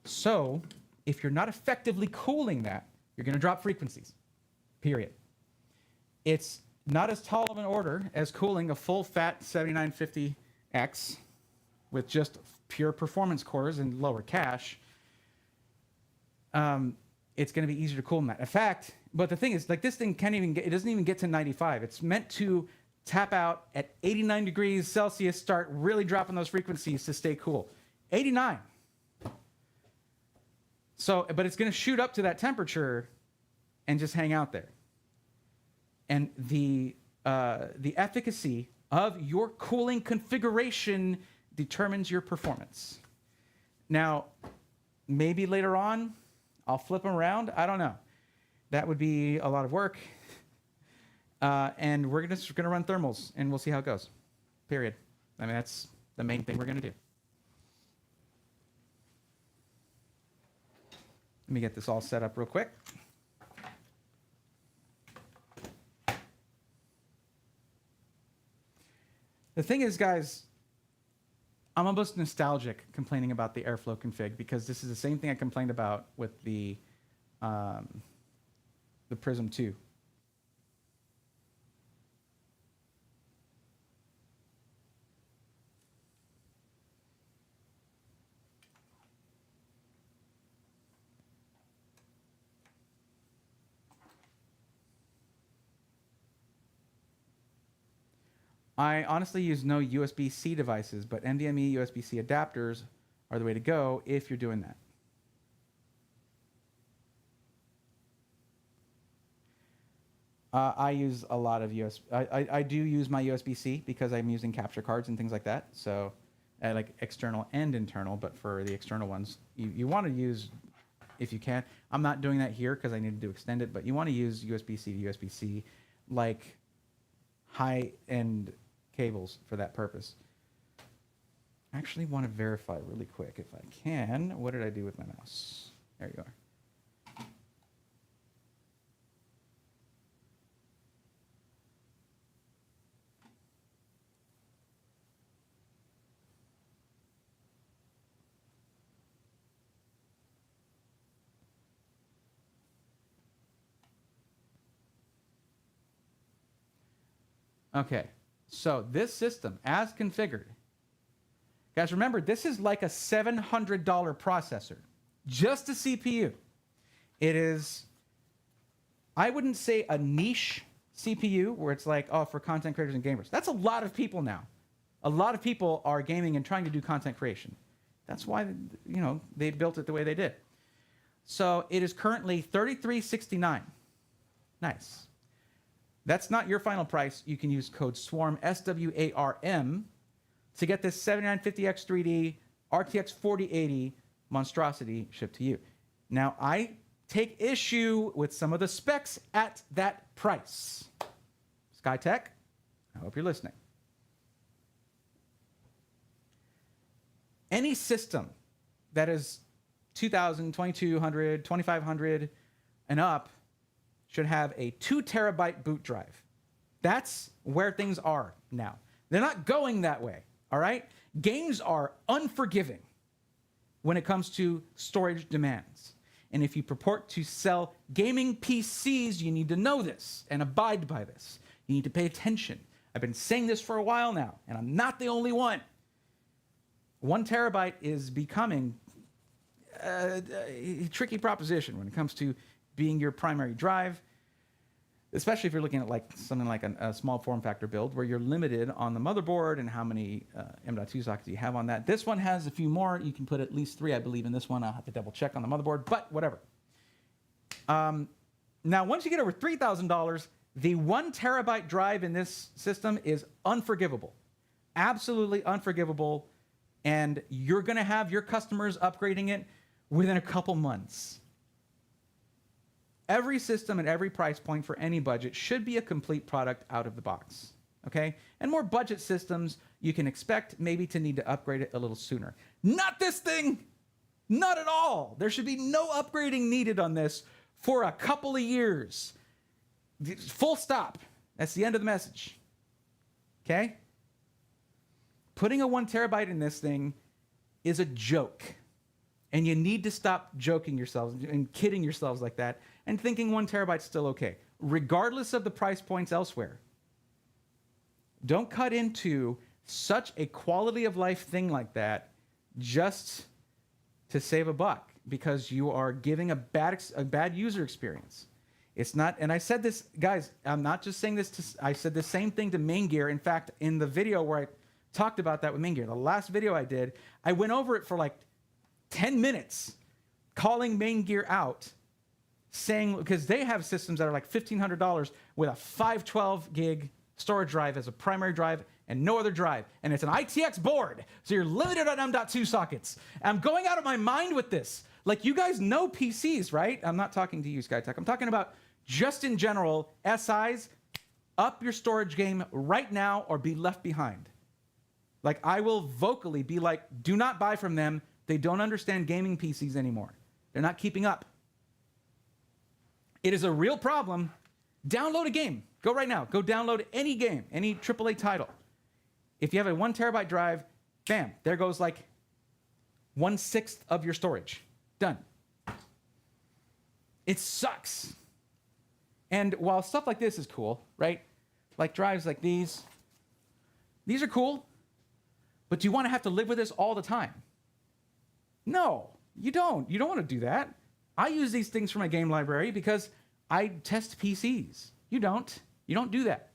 [SPEAKER 1] So if you're not effectively cooling that, you're going to drop frequencies, period. It's not as tall of an order as cooling a full fat 7950X with just pure performance cores and lower cache. It's going to be easier to cool than that. In fact, but the thing is, like, this thing can't even get, it doesn't even get to 95. It's meant to tap out at 89 degrees Celsius, start really dropping those frequencies to stay cool. 89. So, but it's going to shoot up to that temperature and just hang out there. And the efficacy of your cooling configuration determines your performance. Now, maybe later on, I'll flip them around. I don't know. That would be a lot of work. And we're just going to run thermals, and we'll see how it goes. Period. I mean, that's the main thing we're going to do. Let me get this all set up real quick. The thing is, guys, I'm almost nostalgic complaining about the airflow config because this is the same thing I complained about with the Prism 2. I honestly use no USB-C devices, but NVMe USB-C adapters are the way to go if you're doing that. I use a lot of USB. I do use my USB-C because I'm using capture cards and things like that. So, like external and internal, but for the external ones, you want to use, if you can. I'm not doing that here because I need to extend it, but you want to use USB-C to USB-C, like high-end cables for that purpose. I actually want to verify really quick if I can. What did I do with my mouse? There you are. Okay, so this system, as configured, guys, remember, this is like a $700 processor, just a CPU. It is, I wouldn't say a niche CPU where it's like, oh, for content creators and gamers. That's a lot of people now. A lot of people are gaming and trying to do content creation. That's why, you know, they built it the way they did. So it is currently $3369. Nice. That's not your final price. You can use code SWARM, SWARM, to get this 7950X 3D RTX 4080 monstrosity shipped to you. Now, I take issue with some of the specs at that price. Skytech, I hope you're listening. Any system that is 2,000, 2,200, 2,500 and up should have a 2 terabyte boot drive. That's where things are now. They're not going that way, all right? Games are unforgiving when it comes to storage demands. And if you purport to sell gaming PCs, you need to know this and abide by this. You need to pay attention. I've been saying this for a while now, and I'm not the only one. 1 terabyte is becoming a tricky proposition when it comes to being your primary drive, especially if you're looking at like something like a small form factor build where you're limited on the motherboard and how many M.2 sockets you have on that. This one has a few more. You can put at least 3, I believe, in this one. I'll have to double check on the motherboard, but whatever. Now, once you get over $3,000, the 1 terabyte drive in this system is unforgivable. Absolutely unforgivable. And you're going to have your customers upgrading it within a couple months. Every system and every price point for any budget should be a complete product out of the box, okay? And more budget systems, you can expect maybe to need to upgrade it a little sooner. Not this thing! Not at all! There should be no upgrading needed on this for a couple of years. Full stop. That's the end of the message, okay? Putting a 1 terabyte in this thing is a joke. And you need to stop joking yourselves and kidding yourselves like that and thinking 1 terabyte's still okay, regardless of the price points elsewhere. Don't cut into such a quality of life thing like that just to save a buck because you are giving a bad user experience. It's not, and I said this, guys, I'm not just saying this, I said the same thing to Main Gear. In fact, in the video where I talked about that with Main Gear, the last video I did, I went over it for like 10 minutes, calling Main Gear out, saying, because they have systems that are like $1,500 with a 512 gig storage drive as a primary drive and no other drive. And it's an ITX board, so you're limited on M.2 sockets. I'm going out of my mind with this. Like, you guys know PCs, right? I'm not talking to you, Skytech. I'm talking about just in general, SIs, up your storage game right now or be left behind. Like, I will vocally be like, do not buy from them. They don't understand gaming PCs anymore. They're not keeping up. It is a real problem. Download a game. Go right now. Go download any game, any AAA title. If you have a 1 terabyte drive, bam, there goes like 1/6 of your storage. Done. It sucks. And while stuff like this is cool, right? Like drives like these are cool, but do you want to have to live with this all the time? No, you don't. You don't want to do that. I use these things for my game library because I test PCs. You don't. You don't do that.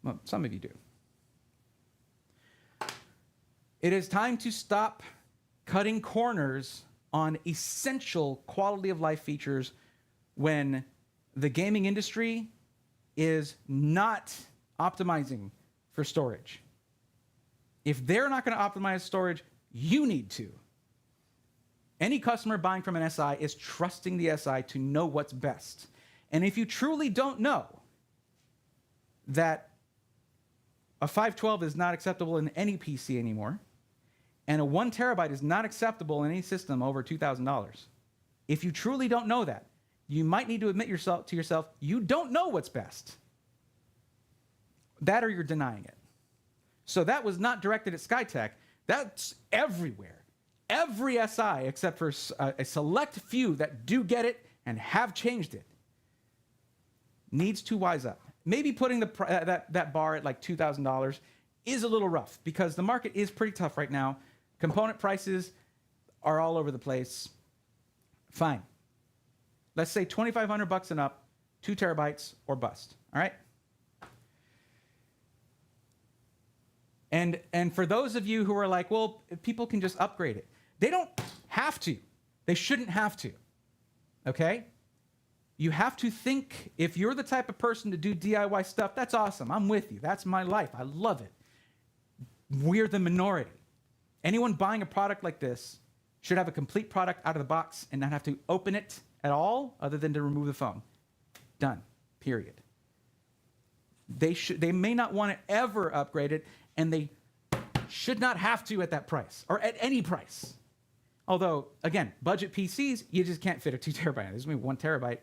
[SPEAKER 1] Well, some of you do. It is time to stop cutting corners on essential quality of life features when the gaming industry is not optimizing for storage. If they're not going to optimize storage, you need to. Any customer buying from an SI is trusting the SI to know what's best. And if you truly don't know that a 512 is not acceptable in any PC anymore, and a 1 terabyte is not acceptable in any system over $2,000, if you truly don't know that, you might need to admit to yourself, you don't know what's best. That or you're denying it. So that was not directed at Skytech. That's everywhere. Every SI, except for a select few that do get it and have changed it, needs to wise up. Maybe putting that bar at like $2,000 is a little rough because the market is pretty tough right now. Component prices are all over the place. Fine. Let's say $2,500 and up, 2 terabytes or bust. All right? And for those of you who are like, well, people can just upgrade it. They don't have to. They shouldn't have to. Okay? You have to think, if you're the type of person to do DIY stuff, that's awesome. I'm with you. That's my life. I love it. We're the minority. Anyone buying a product like this should have a complete product out of the box and not have to open it at all other than to remove the phone. Done. Period. They may not want to ever upgrade it, and they should not have to at that price or at any price. Although, again, budget PCs, you just can't fit a 2 terabyte. There's going to be 1 terabyte.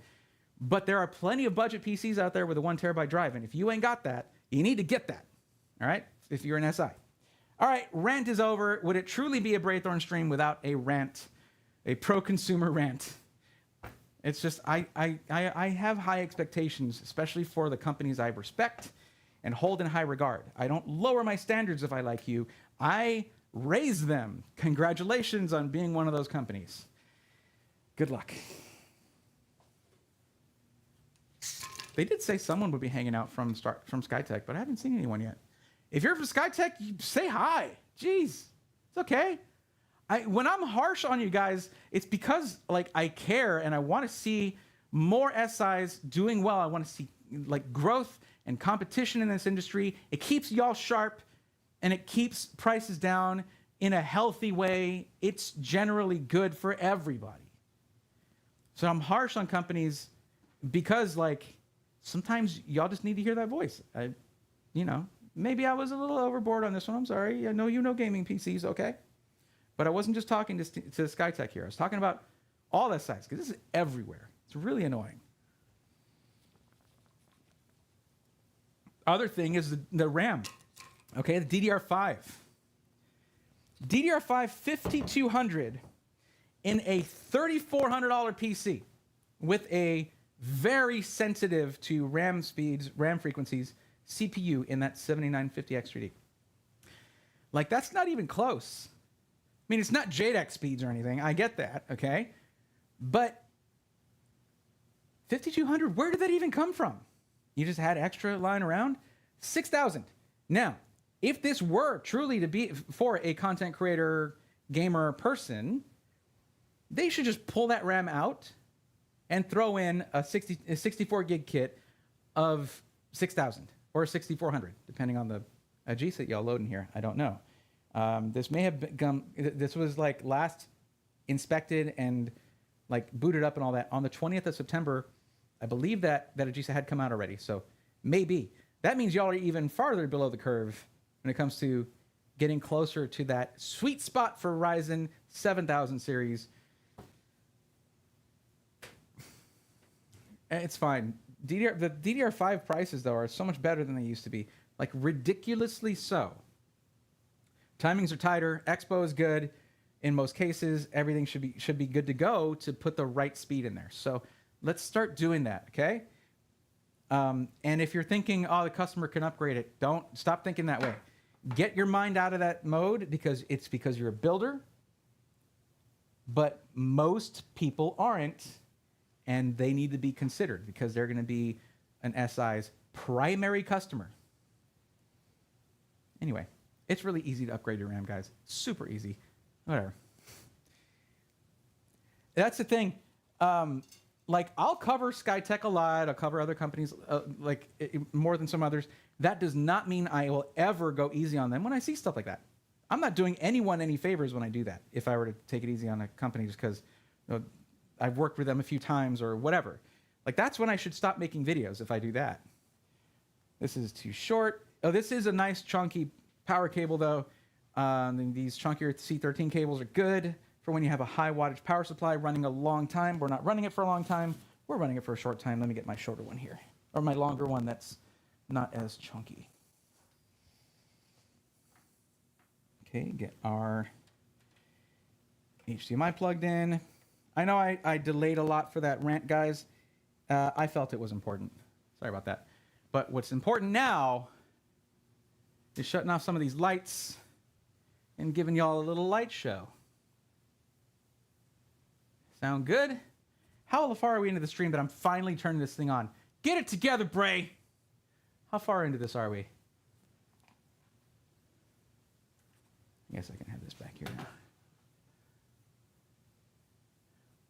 [SPEAKER 1] But there are plenty of budget PCs out there with a 1 terabyte drive. And if you ain't got that, you need to get that. All right? If you're an SI. All right, rant is over. Would it truly be a Braithorn stream without a rant, a pro-consumer rant? It's just, I have high expectations, especially for the companies I respect and hold in high regard. I don't lower my standards if I like you. I raise them. Congratulations on being one of those companies. Good luck. They did say someone would be hanging out from Skytech, but I haven't seen anyone yet. If you're from Skytech, you say hi. Jeez, it's okay. When I'm harsh on you guys, it's because like I care and I want to see more SIs doing well. I want to see like growth and competition in this industry. It keeps y'all sharp and it keeps prices down in a healthy way. It's generally good for everybody. So I'm harsh on companies because like sometimes y'all just need to hear that voice. Maybe I was a little overboard on this one. I'm sorry. I know you know gaming PCs, okay? But I wasn't just talking to Skytech here. I was talking about all that size because this is everywhere. It's really annoying. Other thing is the RAM. Okay, the DDR5. DDR5 5200 in a $3,400 PC with a very sensitive to RAM speeds, RAM frequencies, CPU in that 7950X3D. Like, that's not even close. I mean, it's not JEDEC speeds or anything. I get that, okay? But 5200, where did that even come from? You just had extra lying around? 6,000. Now, if this were truly to be for a content creator, gamer person, they should just pull that RAM out and throw in a 64 gig kit of 6,000 or 6,400, depending on the GSIT y'all loading here. I don't know. This may have become, this was like last inspected and like booted up and all that on the 20th of September. I believe that a GSIT had come out already. So maybe. That means y'all are even farther below the curve when it comes to getting closer to that sweet spot for Ryzen 7000 series. It's fine. The DDR5 prices, though, are so much better than they used to be. Like, ridiculously so. Timings are tighter. Expo is good. In most cases, everything should be good to go to put the right speed in there. So let's start doing that, okay? And if you're thinking, oh, the customer can upgrade it, don't stop thinking that way. Get your mind out of that mode because you're a builder. But most people aren't, and they need to be considered because they're going to be an SI's primary customer. Anyway, it's really easy to upgrade your RAM, guys. Super easy. Whatever. That's the thing. Like, I'll cover Skytech a lot. I'll cover other companies more than some others. That does not mean I will ever go easy on them when I see stuff like that. I'm not doing anyone any favors when I do that, if I were to take it easy on a company just because I've worked with them a few times or whatever. Like, that's when I should stop making videos if I do that. This is too short. Oh, this is a nice chunky power cable, though. These chunkier C13 cables are good for when you have a high wattage power supply running a long time. We're not running it for a long time. We're running it for a short time. Let me get my shorter one here, or my longer one that's not as chunky. Okay, get our HDMI plugged in. I know I delayed a lot for that rant, guys. I felt it was important. Sorry about that. But what's important now is shutting off some of these lights and giving y'all a little light show. Sound good? How far are we into the stream that I'm finally turning this thing on? Get it together, Bray! How far into this are we? I guess I can have this back here now.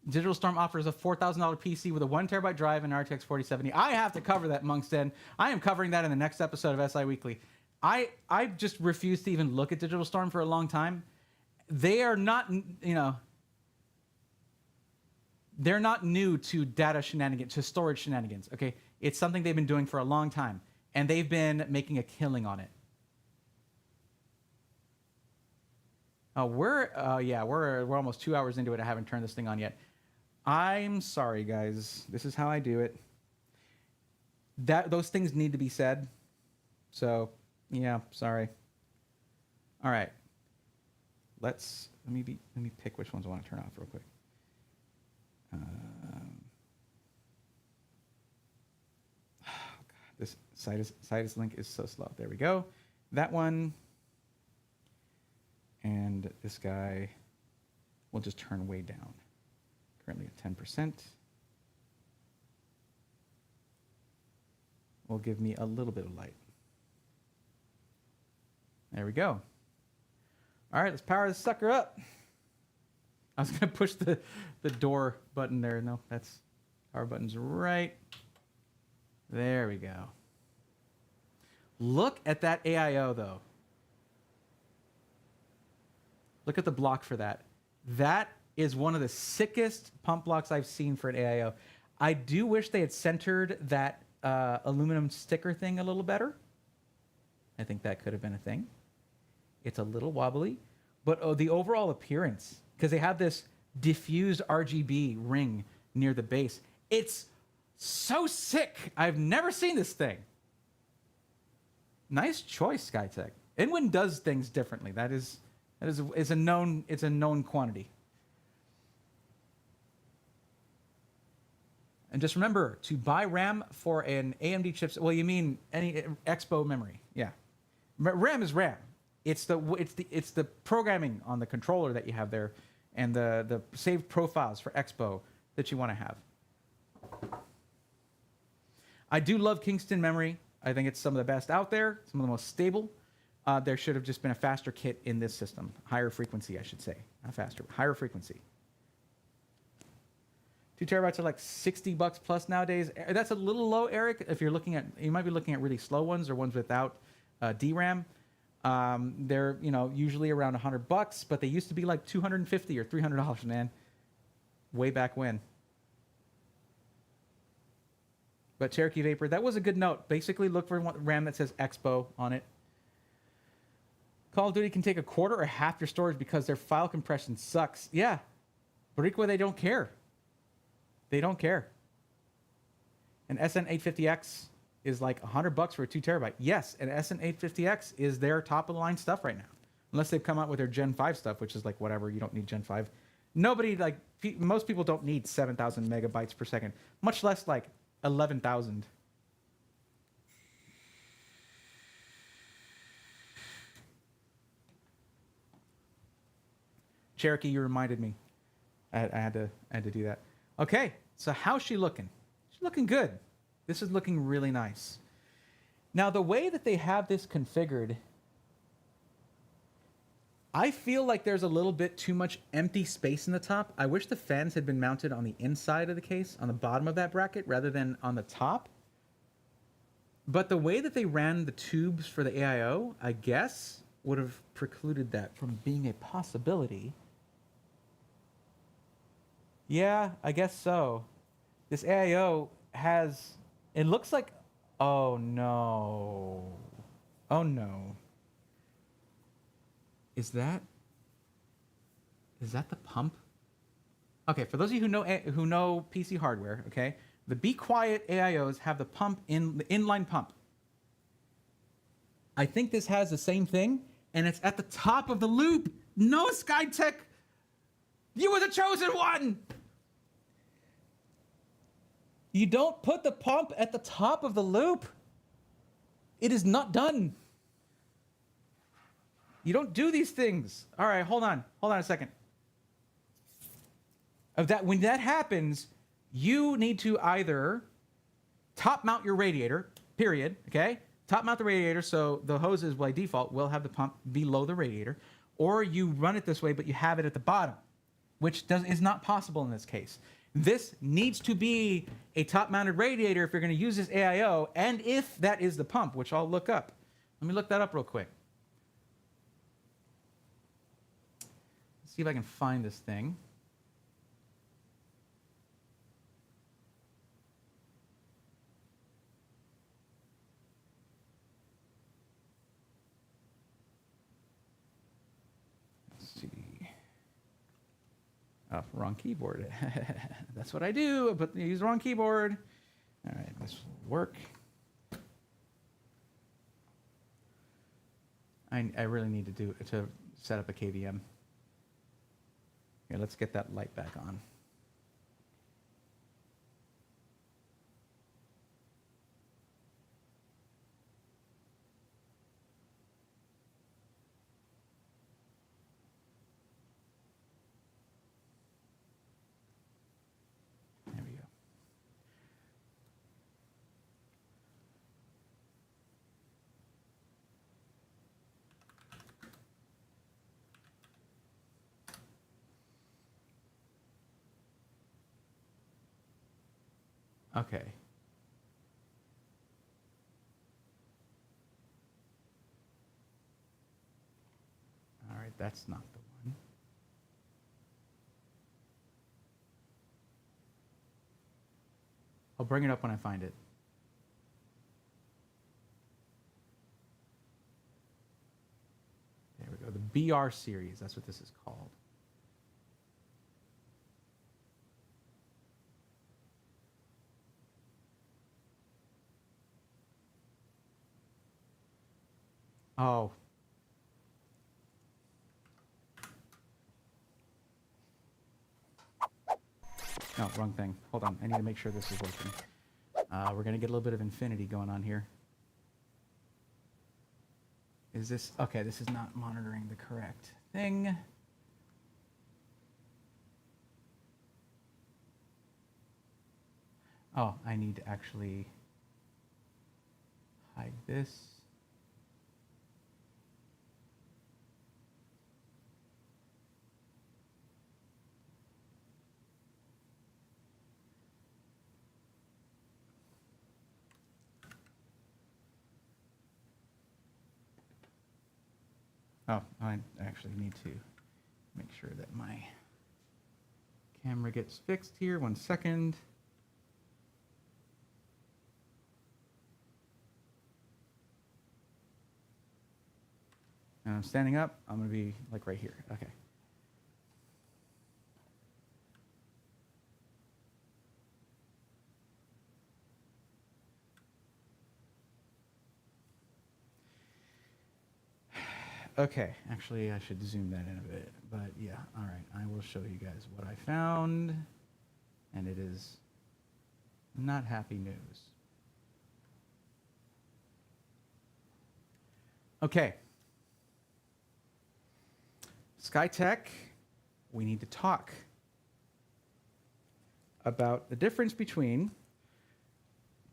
[SPEAKER 1] Digital Storm offers a $4,000 PC with a 1 terabyte drive and RTX 4070. I have to cover that, Monk's Den. I am covering that in the next episode of SI Weekly. I just refuse to even look at Digital Storm for a long time. They are not, you know, they're not new to data shenanigans, to storage shenanigans, okay? It's something they've been doing for a long time, and they've been making a killing on it. Oh, we're almost 2 hours into it. I haven't turned this thing on yet. I'm sorry, guys. This is how I do it. Those things need to be said. So, yeah, sorry. All right. Let me pick which ones I want to turn off real quick. Oh God, this Citus link is so slow. There we go. That one. And this guy will just turn way down. Currently at 10%. Will give me a little bit of light. There we go. All right, let's power this sucker up. I was going to push the door button there. No, that's power button's right. There we go. Look at that AIO, though. Look at the block for that. That is one of the sickest pump blocks I've seen for an AIO. I do wish they had centered that aluminum sticker thing a little better. I think that could have been a thing. It's a little wobbly, but the overall appearance, because they have this diffused RGB ring near the base. It's so sick. I've never seen this thing. Nice choice, Skytech. Inwin does things differently. That is a known quantity. And just remember to buy RAM for an AMD chipset. Well, you mean any Expo memory? Yeah, RAM is RAM. It's the programming on the controller that you have there, and the saved profiles for Expo that you want to have. I do love Kingston memory. I think it's some of the best out there. Some of the most stable. There should have just been a faster kit in this system. Higher frequency, I should say. Not faster, higher frequency. 2 terabytes are like $60 plus nowadays. That's a little low, Eric. If you're looking at, you might be looking at really slow ones or ones without DRAM. They're usually around $100, but they used to be like $250 or $300, man. Way back when. But Cherokee Vapor, that was a good note. Basically, look for RAM that says Expo on it. Call of Duty can take a quarter or half your storage because their file compression sucks. Yeah, Boricua, they don't care. They don't care. An SN850X is like $100 for a 2 terabyte. Yes, an SN850X is their top of the line stuff right now. Unless they've come out with their Gen 5 stuff, which is like whatever, you don't need Gen 5. Nobody, like, most people don't need 7,000 megabytes per second, much less like 11,000. Cherokee, you reminded me. I had to do that. Okay, so how's she looking? She's looking good. This is looking really nice. Now, the way that they have this configured, I feel like there's a little bit too much empty space in the top. I wish the fans had been mounted on the inside of the case, on the bottom of that bracket, rather than on the top. But the way that they ran the tubes for the AIO, I guess, would have precluded that from being a possibility. Yeah, I guess so. This AIO has, it looks like, oh no. Oh no. Is that the pump? Okay, for those of you who know PC hardware, okay, the Be Quiet AIOs have the pump the inline pump. I think this has the same thing, and it's at the top of the loop. No, Skytech, you were the chosen one. You don't put the pump at the top of the loop. It is not done. You don't do these things. All right, hold on a second. When that happens, you need to either top mount your radiator, period, okay? Top mount the radiator so the hoses by default will have the pump below the radiator, or you run it this way, but you have it at the bottom. which is not possible in this case. This needs to be a top-mounted radiator if you're going to use this AIO, and if that is the pump, which I'll look up. Let me look that up real quick. Let's see if I can find this thing. Oh, wrong keyboard. That's what I do. I use the wrong keyboard. All right, this will work. I really need to set up a KVM. Here, let's get that light back on. Okay. All right, that's not the one. I'll bring it up when I find it. There we go, the BR series, that's what this is called. Oh. No, wrong thing. Hold on. I need to make sure this is working. We're going to get a little bit of infinity going on here. Is this... Okay, this is not monitoring the correct thing. Oh, I need to actually hide this. Oh, I actually need to make sure that my camera gets fixed here. 1 second. And I'm standing up. I'm going to be like right here. Okay. Okay, actually I should zoom that in a bit, but yeah, all right, I will show you guys what I found, and it is not happy news. Okay. Skytech, we need to talk about the difference between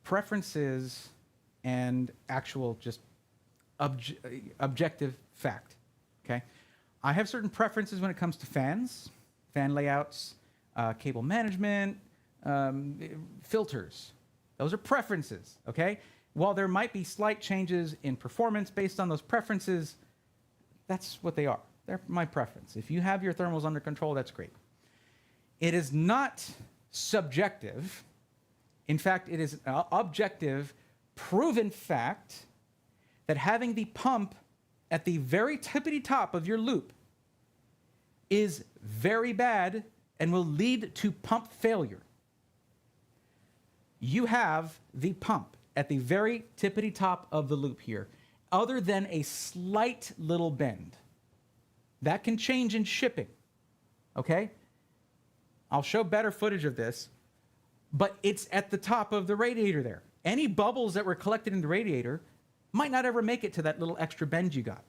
[SPEAKER 1] preferences and actual just objective fact, okay? I have certain preferences when it comes to fans, fan layouts, cable management, filters. Those are preferences, okay? While there might be slight changes in performance based on those preferences, that's what they are. They're my preference. If you have your thermals under control, that's great. It is not subjective. In fact, it is an objective, proven fact that having the pump at the very tippity top of your loop is very bad and will lead to pump failure. You have the pump at the very tippity top of the loop here, other than a slight little bend. That can change in shipping, okay? I'll show better footage of this, but it's at the top of the radiator there. Any bubbles that were collected in the radiator might not ever make it to that little extra bend you got.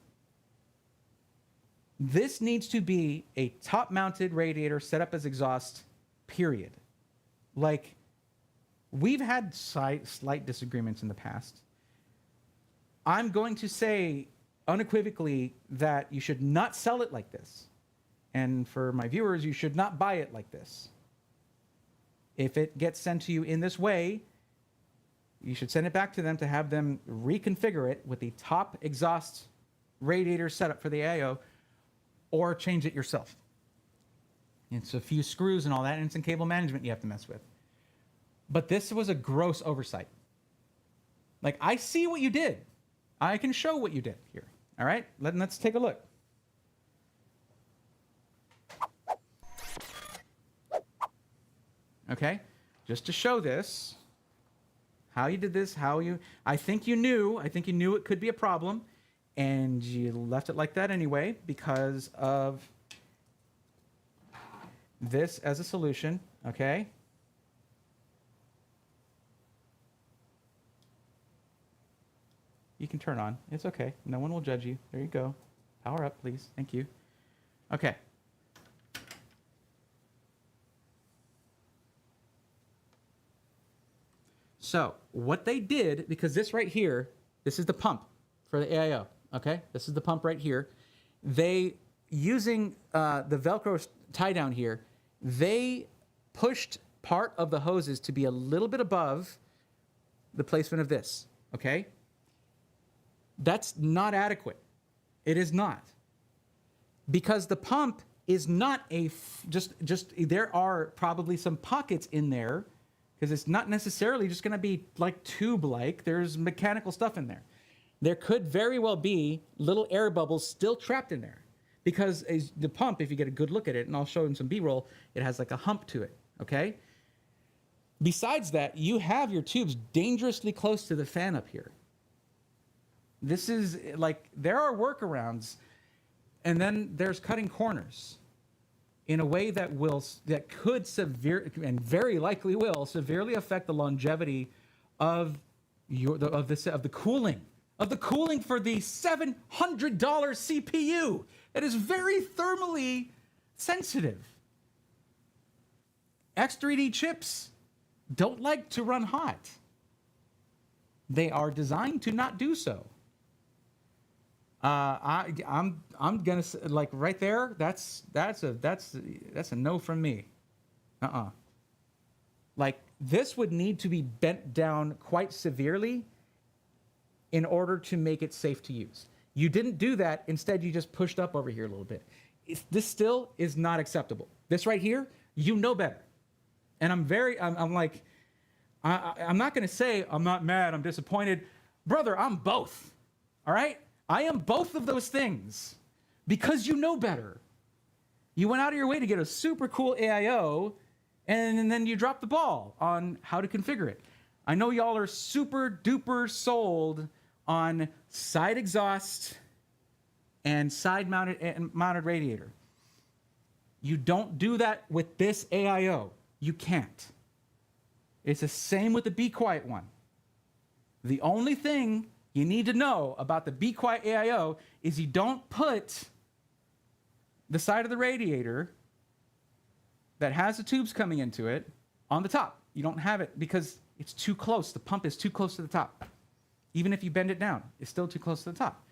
[SPEAKER 1] This needs to be a top-mounted radiator set up as exhaust, period. Like, we've had slight disagreements in the past. I'm going to say unequivocally that you should not sell it like this. And for my viewers, you should not buy it like this. If it gets sent to you in this way, you should send it back to them to have them reconfigure it with the top exhaust radiator setup for the AIO, or change it yourself. It's a few screws and all that, and it's in cable management you have to mess with. But this was a gross oversight. Like, I see what you did. I can show what you did here. All right? Let's take a look. Okay? Just to show this, how you did this, I think you knew it could be a problem, and you left it like that anyway because of this as a solution, okay? You can turn on. It's okay. No one will judge you. There you go. Power up, please. Thank you. Okay. So what they did, because this right here, this is the pump for the AIO, okay? This is the pump right here. They, using the Velcro tie down here, they pushed part of the hoses to be a little bit above the placement of this, okay? That's not adequate. It is not. Because the pump is not there are probably some pockets in there, because it's not necessarily just going to be like tube-like. There's mechanical stuff in there. There could very well be little air bubbles still trapped in there, because the pump, if you get a good look at it, and I'll show you some B-roll, it has like a hump to it, okay? Besides that, you have your tubes dangerously close to the fan up here. This is like, there are workarounds, and then there's cutting corners in a way that could and very likely will severely affect the longevity of the cooling for the $700 CPU. It is very thermally sensitive. X3D chips don't like to run hot. They are designed to not do so. I'm gonna say, like, right there, that's a no from me. Like, this would need to be bent down quite severely in order to make it safe to use. You didn't do that. Instead, you just pushed up over here a little bit. This still is not acceptable. This right here, you know better. And I'm not gonna say I'm not mad, I'm disappointed. Brother, I'm both. All right? I am both of those things because you know better. You went out of your way to get a super cool AIO, and then you dropped the ball on how to configure it. I know y'all are super duper sold on side exhaust and side mounted radiator. You don't do that with this AIO. You can't. It's the same with the Be Quiet one. The only thing you need to know about the Be Quiet AIO is you don't put the side of the radiator that has the tubes coming into it on the top. You don't have it because it's too close. The pump is too close to the top. Even if you bend it down, it's still too close to the top.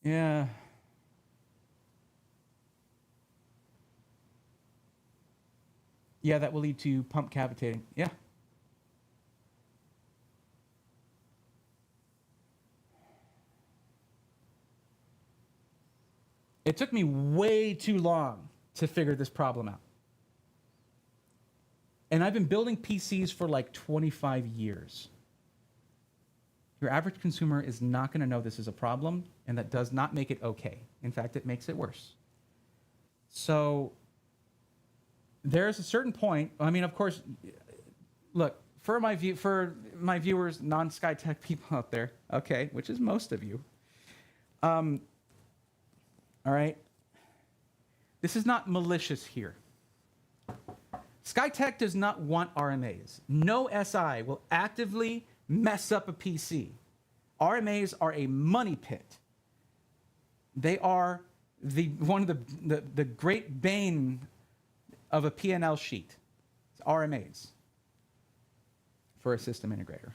[SPEAKER 1] Yeah. Yeah, that will lead to pump cavitating. Yeah. It took me way too long to figure this problem out. And I've been building PCs for like 25 years. Your average consumer is not going to know this is a problem, and that does not make it okay. In fact, it makes it worse. So there's a certain point, I mean, of course, look, for my viewers, non-Skytech people out there, okay, which is most of you, all right, this is not malicious here. Skytech does not want RMAs. No SI will actively mess up a PC. RMAs are a money pit. They are one of the great bane of a P&L sheet. It's RMAs for a system integrator.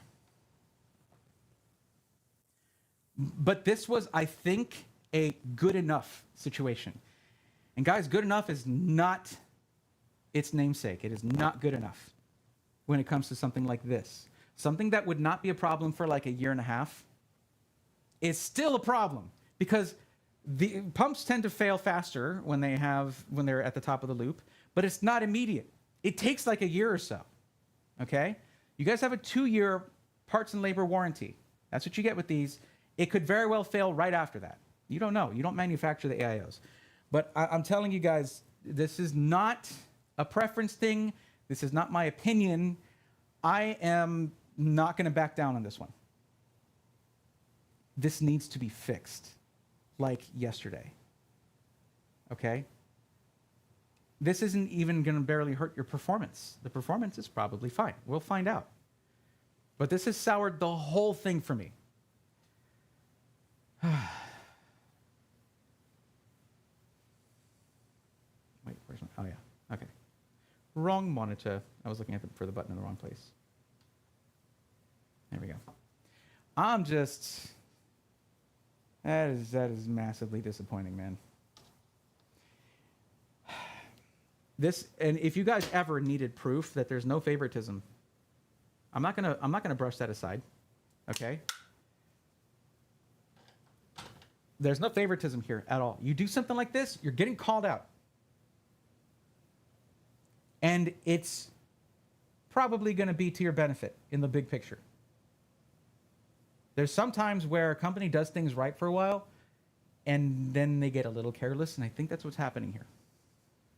[SPEAKER 1] But this was, I think, a good enough situation. And guys, good enough is not its namesake. It is not good enough when it comes to something like this. Something that would not be a problem for like a year and a half is still a problem, because the pumps tend to fail faster when they're at the top of the loop, but it's not immediate. It takes like a year or so. Okay? You guys have a 2-year parts and labor warranty. That's what you get with these. It could very well fail right after that. You don't know. You don't manufacture the AIOs. But I'm telling you guys, this is not a preference thing. This is not my opinion. I am not going to back down on this one. This needs to be fixed, like yesterday. Okay? This isn't even going to barely hurt your performance. The performance is probably fine. We'll find out. But this has soured the whole thing for me. Wait, where's my... Oh, yeah. Okay. Wrong monitor. I was looking for the button in the wrong place. There we go. I'm just... That is massively disappointing, man. This, and if you guys ever needed proof that there's no favoritism, I'm not gonna brush that aside. Okay? There's no favoritism here at all. You do something like this, you're getting called out. And it's probably going to be to your benefit in the big picture. There's some times where a company does things right for a while, and then they get a little careless, and I think that's what's happening here.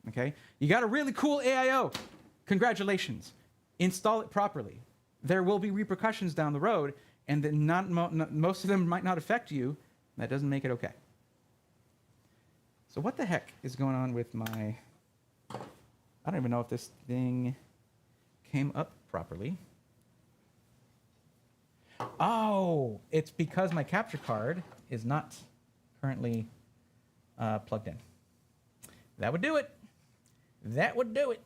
[SPEAKER 1] Okay? You got a really cool AIO. Congratulations. Install it properly. There will be repercussions down the road, and then most of them might not affect you. That doesn't make it okay. So what the heck is going on with my... I don't even know if this thing came up properly. Oh, it's because my capture card is not currently plugged in. That would do it. That would do it.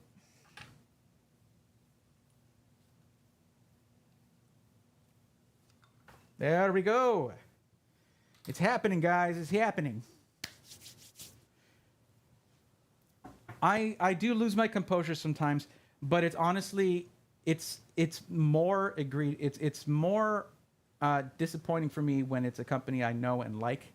[SPEAKER 1] There we go. It's happening, guys. It's happening. I do lose my composure sometimes, but it's honestly, it's more disappointing for me when it's a company I know and like.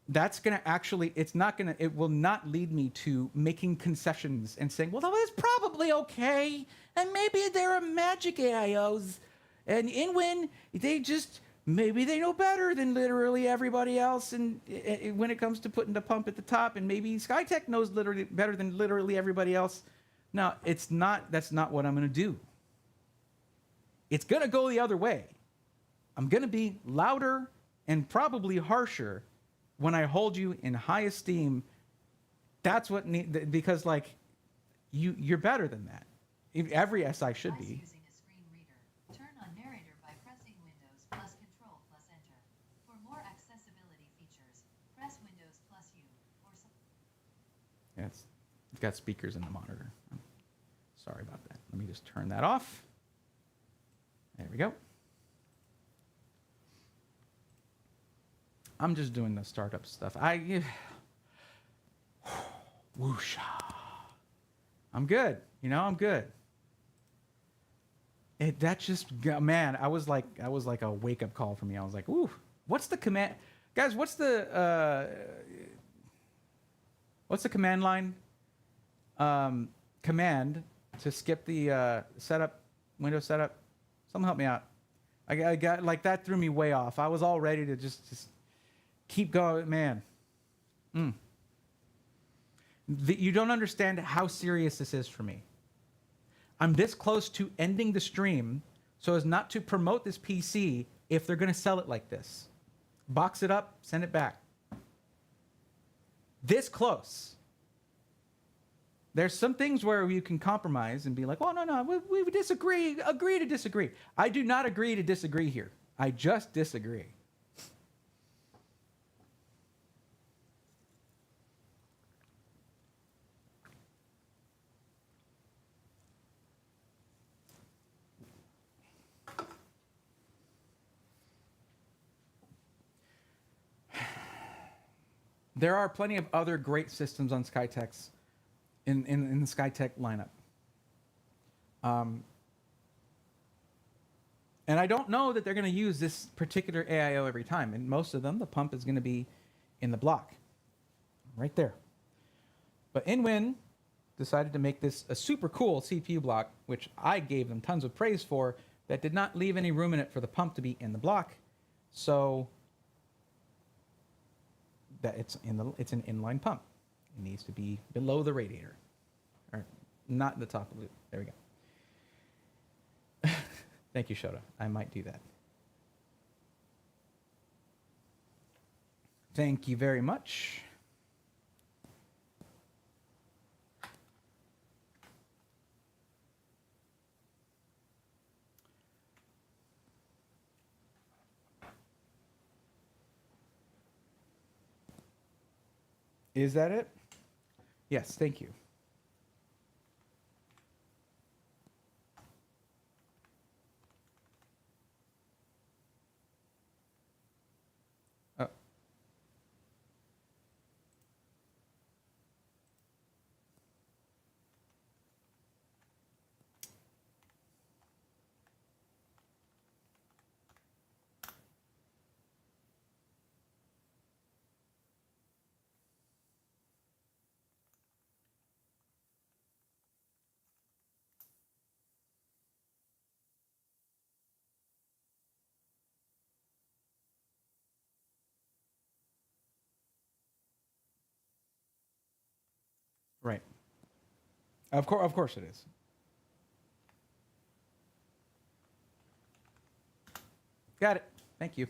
[SPEAKER 1] That's gonna actually, it will not lead me to making concessions and saying, well, that was probably okay, and maybe there are magic AIOs, and InWin, maybe they know better than literally everybody else, and when it comes to putting the pump at the top, and maybe Skytech knows literally better than literally everybody else. No, it's not. That's not what I'm going to do. It's going to go the other way. I'm going to be louder and probably harsher when I hold you in high esteem. That's what because like you're better than that. Every SI should be. It's got speakers in the monitor. Sorry about that. Let me just turn that off. There we go. I'm just doing the startup stuff. Whoosh. I'm good. I'm good. Man, I was like a wake-up call for me. I was like, ooh, what's the command? Guys, what's the command line? Command to skip the Windows setup. Someone help me out. I got like that threw me way off. I was all ready to just keep going, man. You don't understand how serious this is for me. I'm this close to ending the stream so as not to promote this PC if they're going to sell it like this. Box it up, send it back. This close. There's some things where you can compromise and be like, oh, no, we disagree. Agree to disagree. I do not agree to disagree here. I just disagree. there are plenty of other great systems on Skytech's in the Skytech lineup. And I don't know that they're going to use this particular AIO every time. And most of them, the pump is going to be in the block, right there. But InWin decided to make this a super cool CPU block, which I gave them tons of praise for, that did not leave any room in it for the pump to be in the block. So that it's an inline pump. It needs to be below the radiator, or not in the top of the loop. There we go. Thank you, Shota. I might do that. Thank you very much. Is that it? Yes, thank you. Right. Of course it is. Got it. Thank you.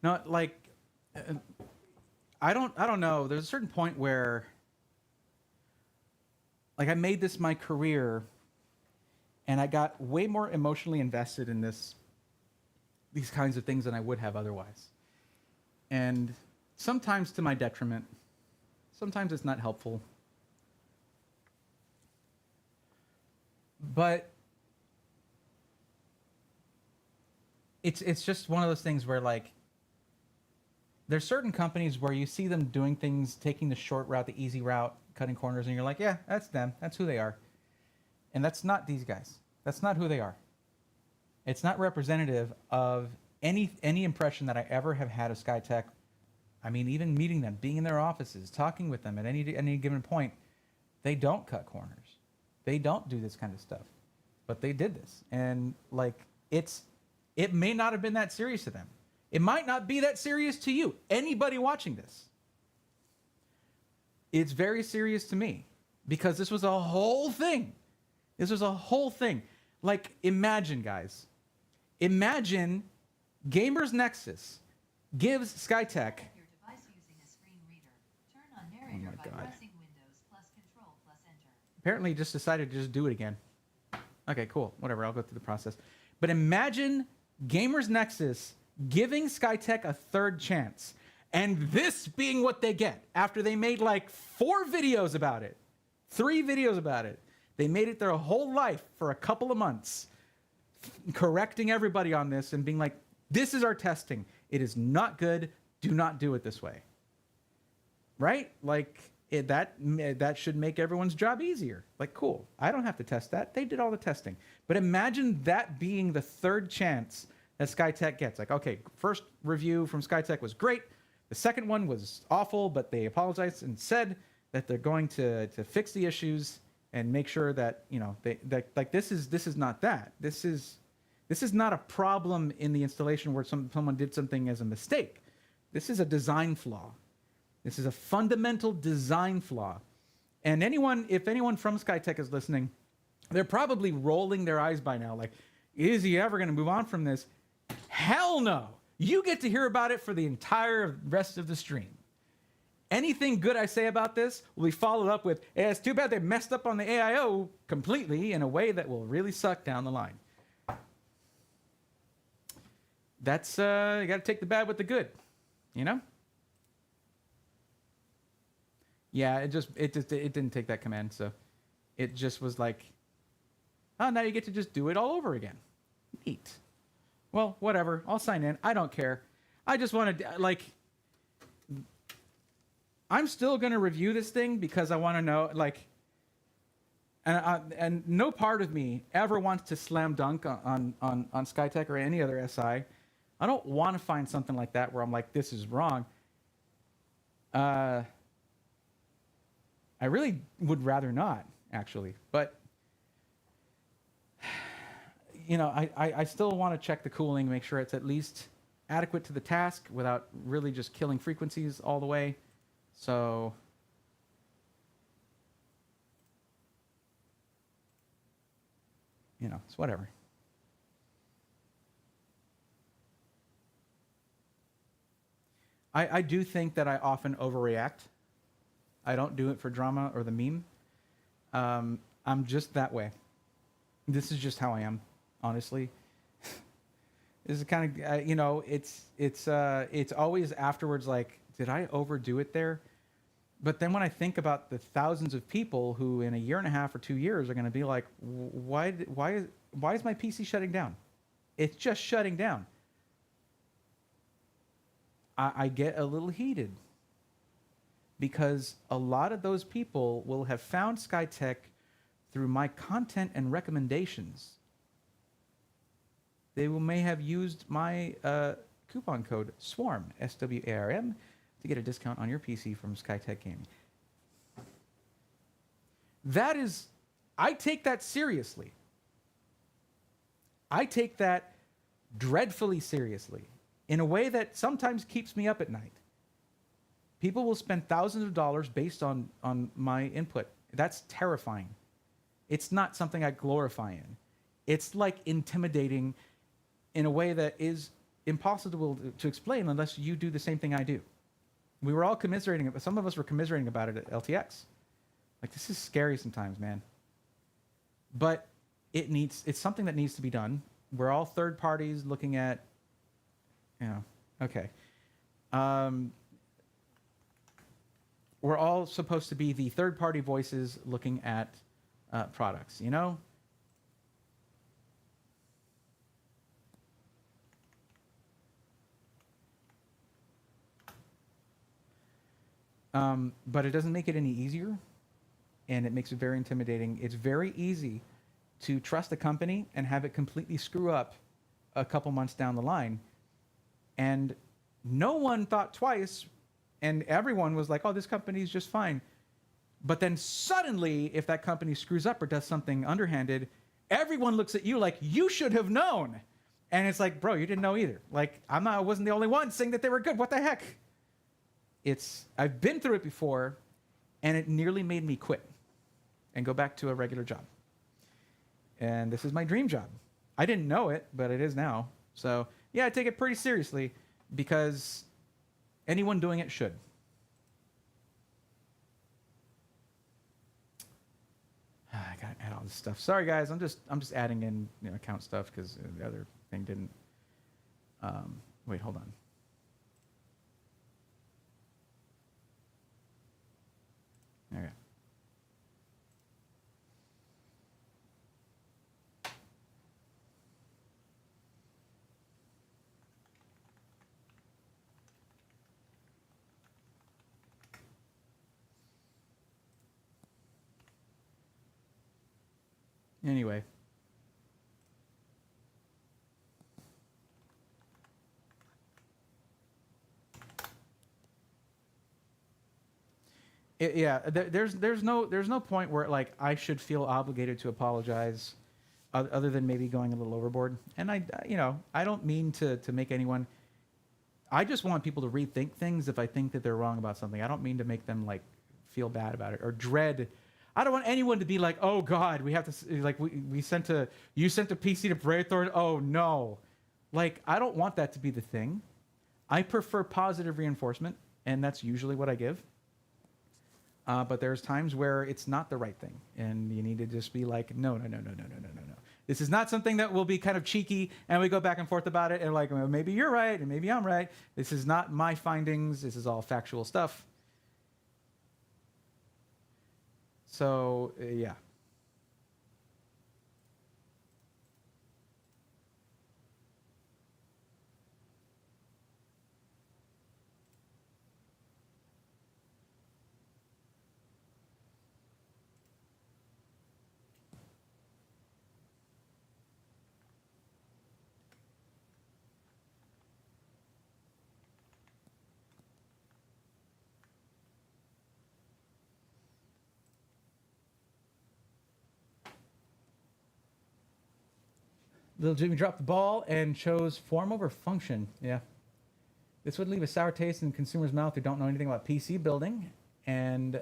[SPEAKER 1] No, like, I don't know. There's a certain point where, like, I made this my career, and I got way more emotionally invested in these kinds of things than I would have otherwise. And sometimes to my detriment. Sometimes it's not helpful. But it's just one of those things where, like, there's certain companies where you see them doing things, taking the short route, the easy route, cutting corners, and you're like, yeah, that's them. That's who they are. And that's not these guys. That's not who they are. It's not representative of any impression that I ever have had of Skytech. I mean, even meeting them, being in their offices, talking with them at any given point, they don't cut corners. They don't do this kind of stuff. But they did this. And, like, it may not have been that serious to them. It might not be that serious to you, anybody watching this. It's very serious to me because this was a whole thing. This was a whole thing. Like, imagine, guys. Imagine Gamers Nexus gives Skytech.
[SPEAKER 2] Your device using a screen reader. Turn on narrator by pressing Windows plus Control plus Enter.
[SPEAKER 1] Apparently, he just decided to just do it again. Okay, cool. Whatever. I'll go through the process. But imagine Gamers Nexus giving Skytech a third chance, and this being what they get after they made like 4 videos about it, 3 videos about it. They made it their whole life for a couple of months, correcting everybody on this and being like, this is our testing. It is not good. Do not do it this way. Right? Like, that should make everyone's job easier. Like, cool. I don't have to test that. They did all the testing. But imagine that being the third chance that Skytech gets. Like, okay, first review from Skytech was great. The second one was awful, but they apologized and said that they're going to fix the issues and make sure that, you know, this is not that. This is not a problem in the installation where someone did something as a mistake. This is a design flaw. This is a fundamental design flaw. And if anyone from Skytech is listening, they're probably rolling their eyes by now, like, is he ever going to move on from this? Hell no. You get to hear about it for the entire rest of the stream. Anything good I say about this will be followed up with, hey, it's too bad they messed up on the AIO completely in a way that will really suck down the line. That's, you got to take the bad with the good, you know? Yeah, it didn't take that command, so it just was like, oh, now you get to just do it all over again. Neat. Well, whatever. I'll sign in. I don't care. I just want to, like, I'm still going to review this thing because I want to know, like, and no part of me ever wants to slam dunk on Skytech or any other SI. I don't want to find something like that where I'm like, this is wrong. I really would rather not, actually. But, you know, I still want to check the cooling, make sure it's at least adequate to the task without really just killing frequencies all the way. So, you know, it's whatever. I do think that I often overreact. I don't do it for drama or the meme. I'm just that way. This is just how I am, honestly. This is kind of, you know, it's always afterwards like, did I overdo it there? But then when I think about the thousands of people who in a year and a half or 2 years are going to be like, why is my PC shutting down? It's just shutting down. I get a little heated because a lot of those people will have found Skytech through my content and recommendations. They may have used my coupon code SWARM, SWARM, to get a discount on your PC from Skytech Gaming. That is, I take that seriously. I take that dreadfully seriously in a way that sometimes keeps me up at night. People will spend thousands of dollars based on my input. That's terrifying. It's not something I glorify in. It's like intimidating in a way that is impossible to explain unless you do the same thing I do. We were all commiserating it, but some of us were commiserating about it at LTX. Like, this is scary sometimes, man. But it's something that needs to be done. We're all third parties looking at, you know, okay. We're all supposed to be the third party voices looking at products, you know? But it doesn't make it any easier, and it makes it very intimidating. It's very easy to trust a company and have it completely screw up a couple months down the line. And no one thought twice, and everyone was like, oh, this company's just fine. But then suddenly, if that company screws up or does something underhanded, everyone looks at you like, you should have known. And it's like, bro, you didn't know either. Like, I wasn't the only one saying that they were good. What the heck? I've been through it before, and it nearly made me quit and go back to a regular job. And this is my dream job. I didn't know it, but it is now. So yeah, I take it pretty seriously because anyone doing it should. I gotta add all this stuff. Sorry guys, I'm just adding in, you know, account stuff because the other thing didn't. Wait, hold on. Okay. Anyway. There's no point where like I should feel obligated to apologize, other than maybe going a little overboard. And I don't mean to make anyone. I just want people to rethink things if I think that they're wrong about something. I don't mean to make them like feel bad about it or dread. I don't want anyone to be like, oh God, we have to like you sent a PC to Braithorn. Oh no, like I don't want that to be the thing. I prefer positive reinforcement, and that's usually what I give. But there's times where it's not the right thing, and you need to just be like, no. This is not something that will be kind of cheeky, and we go back and forth about it, and like, well, maybe you're right, and maybe I'm right. This is not my findings. This is all factual stuff. So, yeah. Little Jimmy dropped the ball and chose form over function. Yeah. This would leave a sour taste in consumers' mouth who don't know anything about PC building. And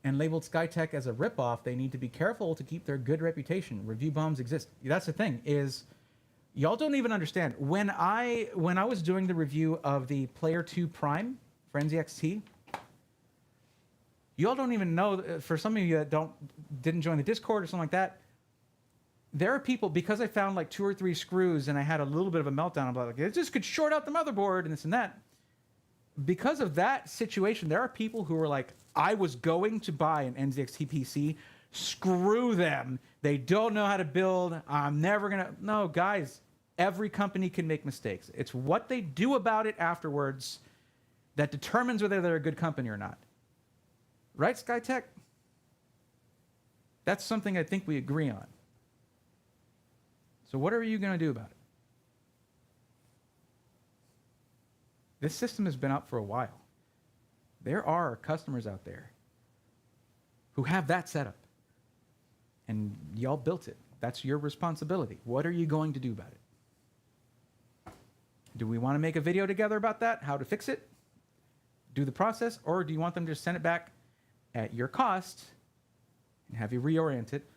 [SPEAKER 1] labeled Skytech as a ripoff. They need to be careful to keep their good reputation. Review bombs exist. That's the thing, is y'all don't even understand. When I was doing the review of the Player 2 Prime, Frenzy XT, y'all don't even know, for some of you that didn't join the Discord or something like that, there are people, because I found like 2 or 3 screws and I had a little bit of a meltdown, I'm like, it just could short out the motherboard and this and that. Because of that situation, there are people who were like, I was going to buy an NZXT PC. Screw them. They don't know how to build. I'm never going to. No, guys, every company can make mistakes. It's what they do about it afterwards that determines whether they're a good company or not. Right, Skytech? That's something I think we agree on. So what are you going to do about it? This system has been out for a while. There are customers out there who have that setup. And y'all built it. That's your responsibility. What are you going to do about it? Do we want to make a video together about that? How to fix it? Do the process? Or do you want them to just send it back at your cost and have you reorient it?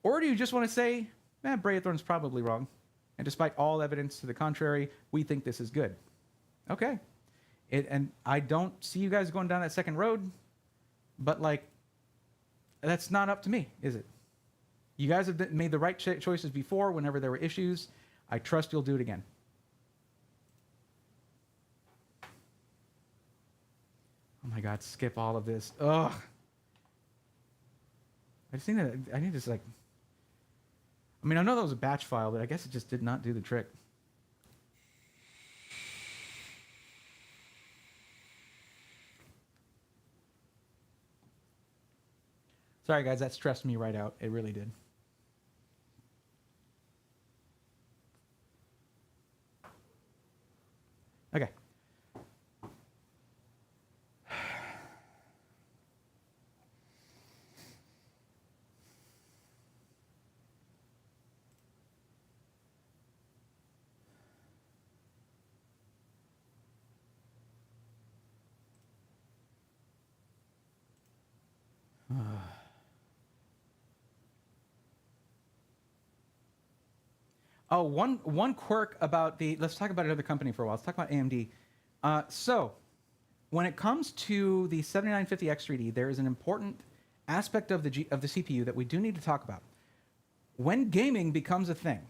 [SPEAKER 1] Or do you just want to say, Braithorn's probably wrong. And despite all evidence to the contrary, we think this is good. Okay. And I don't see you guys going down that second road, but like, that's not up to me, is it? You guys have made the right choices before whenever there were issues. I trust you'll do it again. Oh my God, skip all of this. Ugh. I just think that I need to like, I mean, I know that was a batch file, but I guess it just did not do the trick. Sorry, guys, that stressed me right out. It really did. Okay. Oh, one quirk about the, let's talk about another company for a while. Let's talk about AMD. So when it comes to the 7950X3D, there is an important aspect of the CPU that we do need to talk about. When gaming becomes a thing,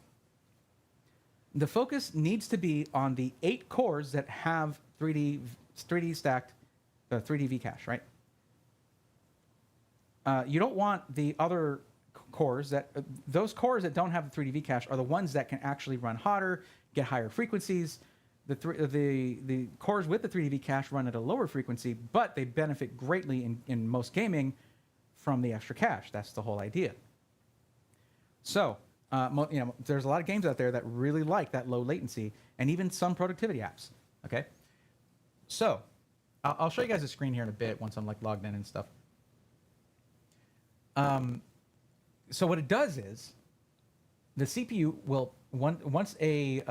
[SPEAKER 1] the focus needs to be on the 8 cores that have 3D stacked 3D V-cache, right? You don't want the other cores that those cores that don't have the 3D V-cache are the ones that can actually run hotter, get higher frequencies. The cores with the 3D V-cache run at a lower frequency, but they benefit greatly in most gaming from the extra cache. That's the whole idea. So, there's a lot of games out there that really like that low latency, and even some productivity apps. Okay, so I'll show you guys the screen here in a bit once I'm like logged in and stuff. So what it does is the CPU will once it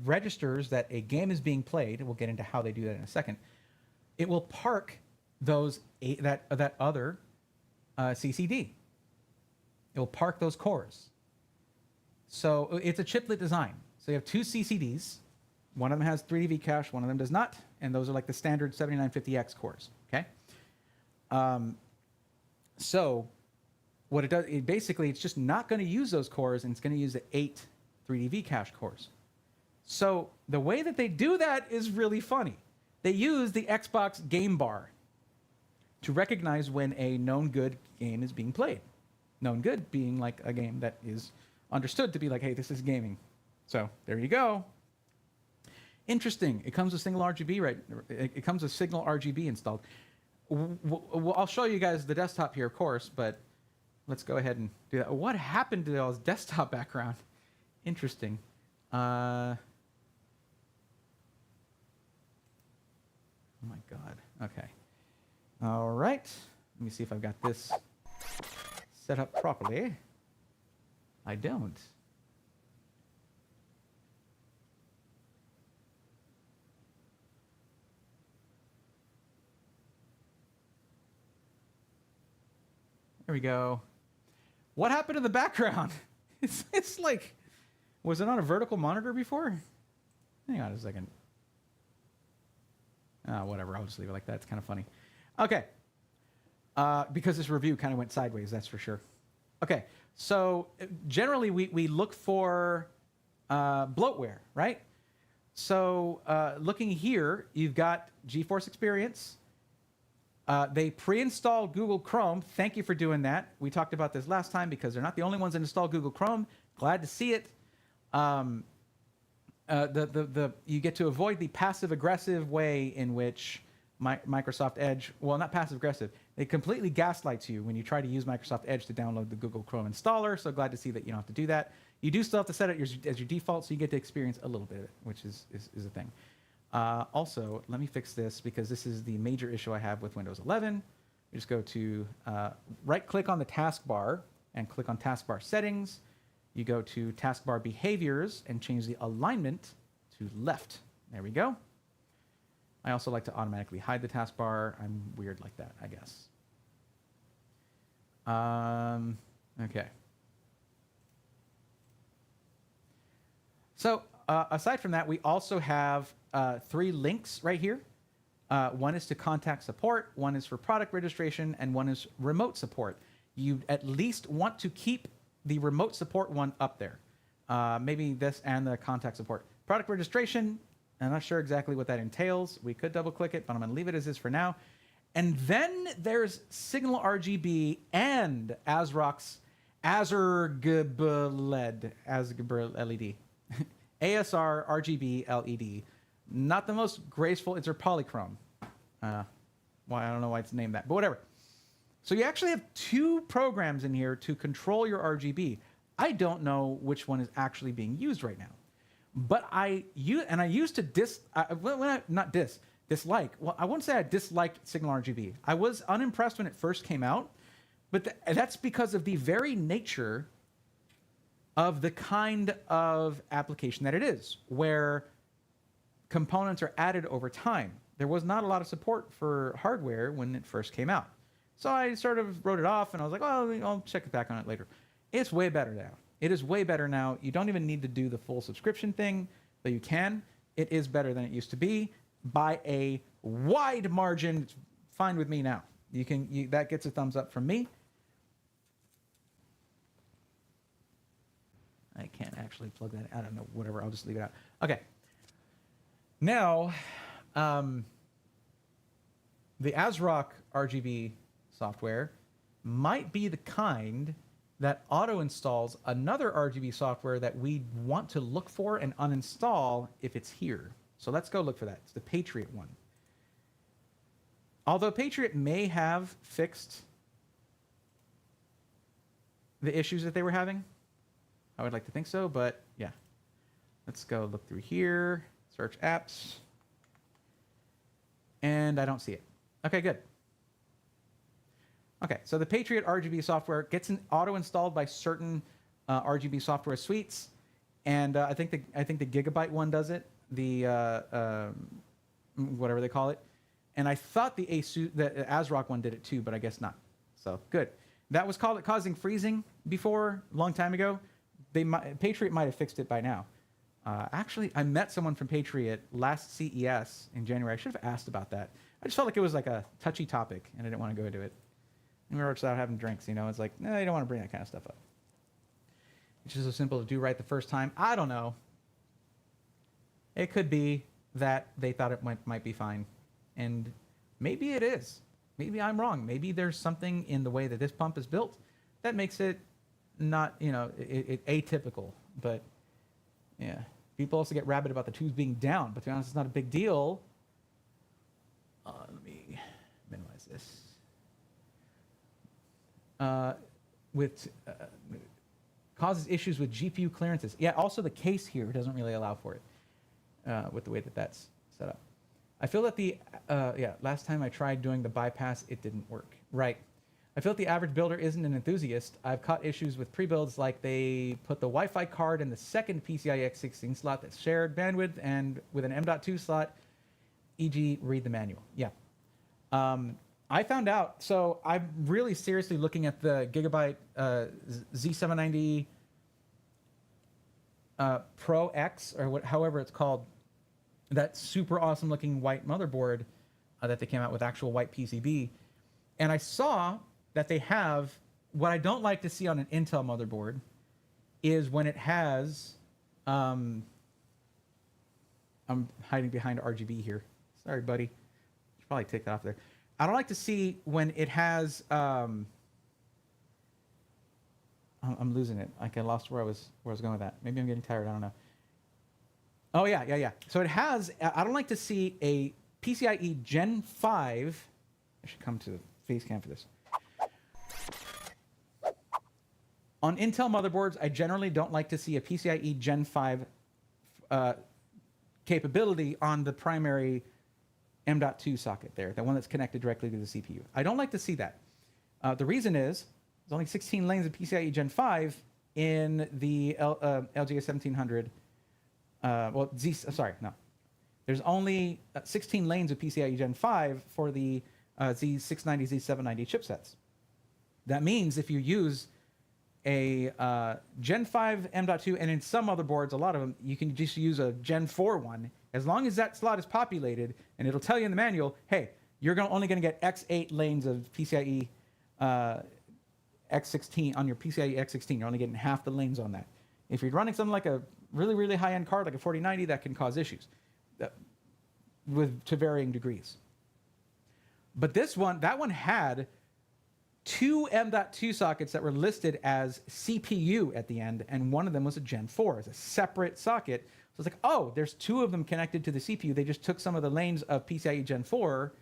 [SPEAKER 1] registers that a game is being played, we'll get into how they do that in a second. It will park that other CCD. It will park those cores. So it's a chiplet design. So you have 2 CCDs. One of them has 3D V-cache, one of them does not, and those are like the standard 7950X cores. Okay. So what it does, it's just not going to use those cores, and it's going to use the 8 3D V-cache cores. So the way that they do that is really funny. They use the Xbox game bar to recognize when a known good game is being played. Known good being like a game that is understood to be like, hey, this is gaming. So there you go. Interesting. It comes with single RGB, right? It comes with signal RGB installed. I'll show you guys the desktop here, of course, but let's go ahead and do that. What happened to those desktop background? Interesting. Oh my God. Okay. All right. Let me see if I've got this set up properly. I don't. There we go. What happened to the background? It's like, was it on a vertical monitor before? Hang on a second. Whatever, I'll just leave it like that. It's kind of funny. Okay. Because this review kind of went sideways, that's for sure. Okay, so generally we look for bloatware, right? So looking here, you've got GeForce Experience. They pre-installed Google Chrome. Thank you for doing that. We talked about this last time because they're not the only ones that install Google Chrome. Glad to see it. You get to avoid the passive-aggressive way in which Microsoft Edge, well, not passive-aggressive, it completely gaslights you when you try to use Microsoft Edge to download the Google Chrome installer, so glad to see that you don't have to do that. You do still have to set it as your default, so you get to experience a little bit of it, which is a thing. Also, let me fix this because this is the major issue I have with Windows 11. You just go to right-click on the taskbar and click on taskbar settings. You go to taskbar behaviors and change the alignment to left. There we go. I also like to automatically hide the taskbar. I'm weird like that, I guess. Okay. So aside from that, we also have 3 links right here. One is to contact support, one is for product registration, and one is remote support. You at least want to keep the remote support one up there. Maybe this and the contact support. Product registration, I'm not sure exactly what that entails. We could double click it, but I'm going to leave it as is for now. And then there's Signal RGB and ASRock's ASRGB LED. ASR RGB LED. Not the most graceful, it's a polychrome. Well, I don't know why it's named that, but whatever. So you actually have 2 programs in here to control your RGB. I don't know which one is actually being used right now. But I used to dislike. Well, I wouldn't say I disliked Signal RGB. I was unimpressed when it first came out, but that's because of the very nature of the kind of application that it is, where components are added over time. There was not a lot of support for hardware when it first came out. So I sort of wrote it off, and I was like, oh, I'll check back on it later. It's way better now. It is way better now. You don't even need to do the full subscription thing, though you can. It is better than it used to be by a wide margin. It's fine with me now. That gets a thumbs up from me. I can't actually plug that. I don't know. Whatever. I'll just leave it out. Okay. Now, the ASRock RGB software might be the kind that auto installs another RGB software that we want to look for and uninstall if it's here. So let's go look for that. It's the Patriot one. Although Patriot may have fixed the issues that they were having, I would like to think so, but yeah. Let's go look through here, search apps, and I don't see it. Okay, good. Okay, so the Patriot RGB software gets auto-installed by certain RGB software suites, and I think the Gigabyte one does it, the whatever they call it, and I thought the ASRock one did it too, but I guess not. So good. That was causing freezing before, a long time ago. Patriot might have fixed it by now. Actually, I met someone from Patriot last CES in January. I should have asked about that. I just felt like it was like a touchy topic, and I didn't want to go into it. And we were just out having drinks, you know. It's like, no, you don't want to bring that kind of stuff up. It's just so simple to do right the first time. I don't know. It could be that they thought it might be fine. And maybe it is. Maybe I'm wrong. Maybe there's something in the way that this pump is built that makes it not, you know, atypical. But, yeah. People also get rabid about the tubes being down. But to be honest, it's not a big deal. Let me minimize this. Causes issues with GPU clearances. Yeah, also the case here doesn't really allow for it with the way that that's set up. I feel that last time I tried doing the bypass, it didn't work. Right. I feel that the average builder isn't an enthusiast. I've caught issues with pre-builds like they put the Wi-Fi card in the second PCI X16 slot that's shared bandwidth and with an M.2 slot, e.g. read the manual. Yeah. I found out, so I'm really seriously looking at the Gigabyte Z790 Pro X, or however it's called, that super awesome looking white motherboard that they came out with, actual white PCB. And I saw that they have, what I don't like to see on an Intel motherboard is when it has, I'm hiding behind RGB here. Sorry, buddy. Should probably take that off there. I don't like to see when it has, I'm losing it. I lost where I was going with that. Maybe I'm getting tired. I don't know. Oh, yeah. So it has, I don't like to see a PCIe Gen 5. I should come to the face cam for this. On Intel motherboards, I generally don't like to see a PCIe Gen 5 capability on the primary M.2 socket there, the one that's connected directly to the CPU. I don't like to see that. The reason is there's only 16 lanes of PCIe Gen 5 in the LGA 1700. There's only 16 lanes of PCIe Gen 5 for the Z690, Z790 chipsets. That means if you use a Gen 5 M.2, and in some motherboards, a lot of them, you can just use a Gen 4 one, as long as that slot is populated, and it'll tell you in the manual, hey, you're only going to get X8 lanes of PCIe X16 on your PCIe X16. You're only getting half the lanes on that. If you're running something like a really, really high-end card, like a 4090, that can cause issues to varying degrees. But that one had two M.2 sockets that were listed as CPU at the end, and one of them was a Gen 4 as a separate socket. So it's like, oh, there's two of them connected to the CPU. They just took some of the lanes of PCIe Gen 4,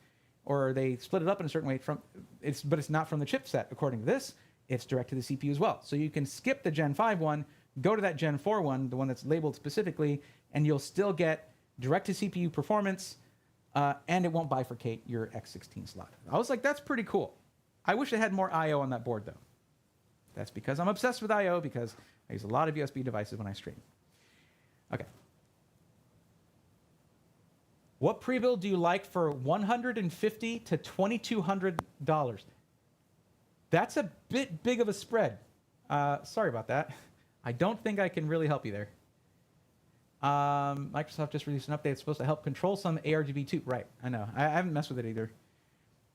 [SPEAKER 1] or they split it up in a certain way but it's not from the chipset. According to this, it's direct to the CPU as well. So you can skip the Gen 5 one, go to that Gen 4 one, the one that's labeled specifically, and you'll still get direct to CPU performance, and it won't bifurcate your X16 slot. I was like, that's pretty cool. I wish it had more I/O on that board, though. That's because I'm obsessed with I/O, because I use a lot of USB devices when I stream. Okay. What pre-build do you like for $150 to $2,200? That's a bit big of a spread. Sorry about that. I don't think I can really help you there. Microsoft just released an update that's supposed to help control some ARGB2. Right, I know. I haven't messed with it either.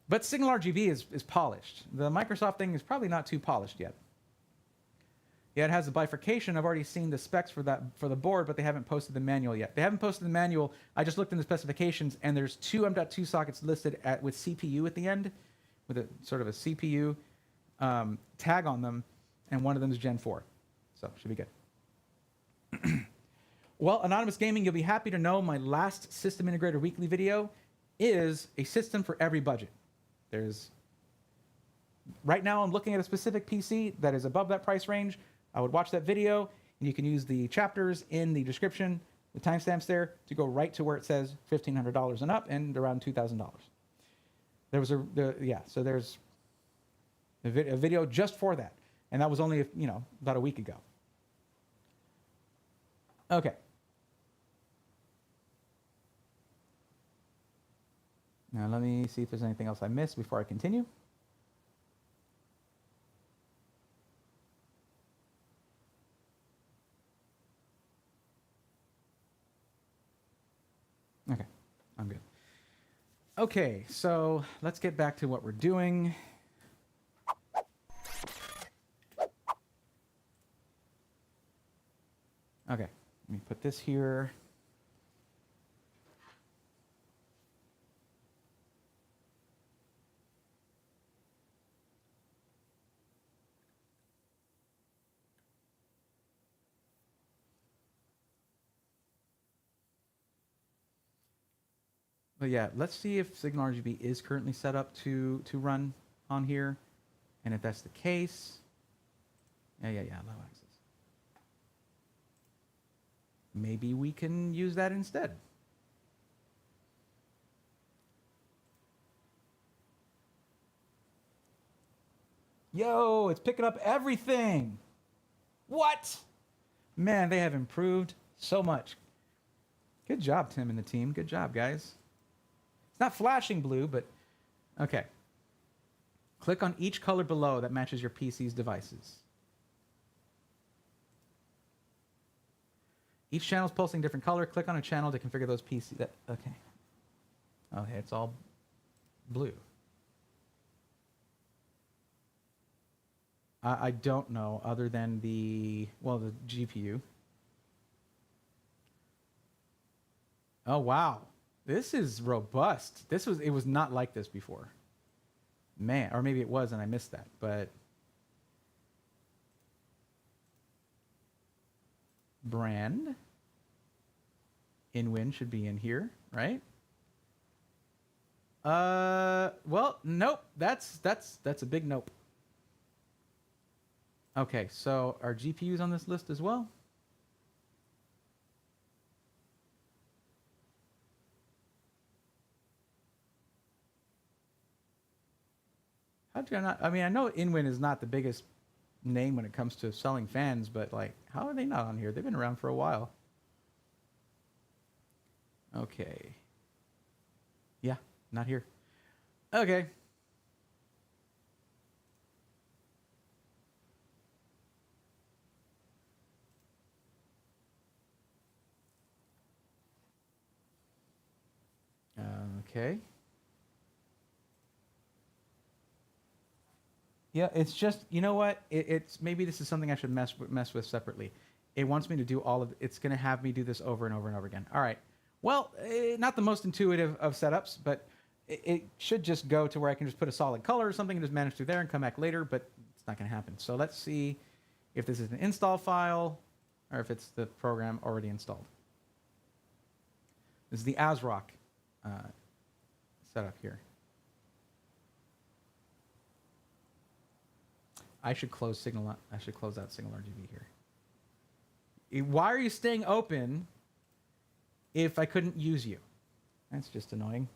[SPEAKER 1] But Signal RGB is polished. The Microsoft thing is probably not too polished yet. Yeah, it has a bifurcation. I've already seen the specs for the board, but they haven't posted the manual yet. They haven't posted the manual. I just looked in the specifications, and there's two M.2 sockets listed with CPU at the end, with a sort of a CPU tag on them, and one of them is Gen 4. So, should be good. Well, Anonymous Gaming, you'll be happy to know my last System Integrator Weekly video is a system for every budget. Right now I'm looking at a specific PC that is above that price range. I would watch that video, and you can use the chapters in the description, the timestamps there, to go right to where it says $1,500 and up and around $2,000. There's a video just for that, and that was only about a week ago. Okay. Now let me see if there's anything else I missed before I continue. Okay, I'm good. Okay, so let's get back to what we're doing. Okay, let me put this here. But yeah, let's see if Signal RGB is currently set up to run on here. And if that's the case, yeah, low access. Maybe we can use that instead. Yo, it's picking up everything. What? Man, they have improved so much. Good job, Tim and the team. Good job, guys. It's not flashing blue, but okay. Click on each color below that matches your PC's devices. Each channel is pulsing different color. Click on a channel to configure those PCs. Okay. Okay, it's all blue. I don't know, other than the GPU. Oh, wow. This is robust. It was not like this before. Man, or maybe it was and I missed that, but brand InWin should be in here, right? Well, nope. That's a big nope. Okay, so are GPUs on this list as well? How do I not? I mean, I know InWin is not the biggest name when it comes to selling fans, but like, how are they not on here? They've been around for a while. Okay. Yeah, not here. Okay. Okay. Yeah, it's just, you know what? It's maybe this is something I should mess with separately. It wants me to do all of it's going to have me do this over and over and over again. All right. Well, not the most intuitive of setups, but it should just go to where I can just put a solid color or something and just manage through there and come back later, but it's not going to happen. So let's see if this is an install file or if it's the program already installed. This is the ASRock setup here. I should close Signal. I should close out Signal RGB here. Why are you staying open if I couldn't use you? That's just annoying.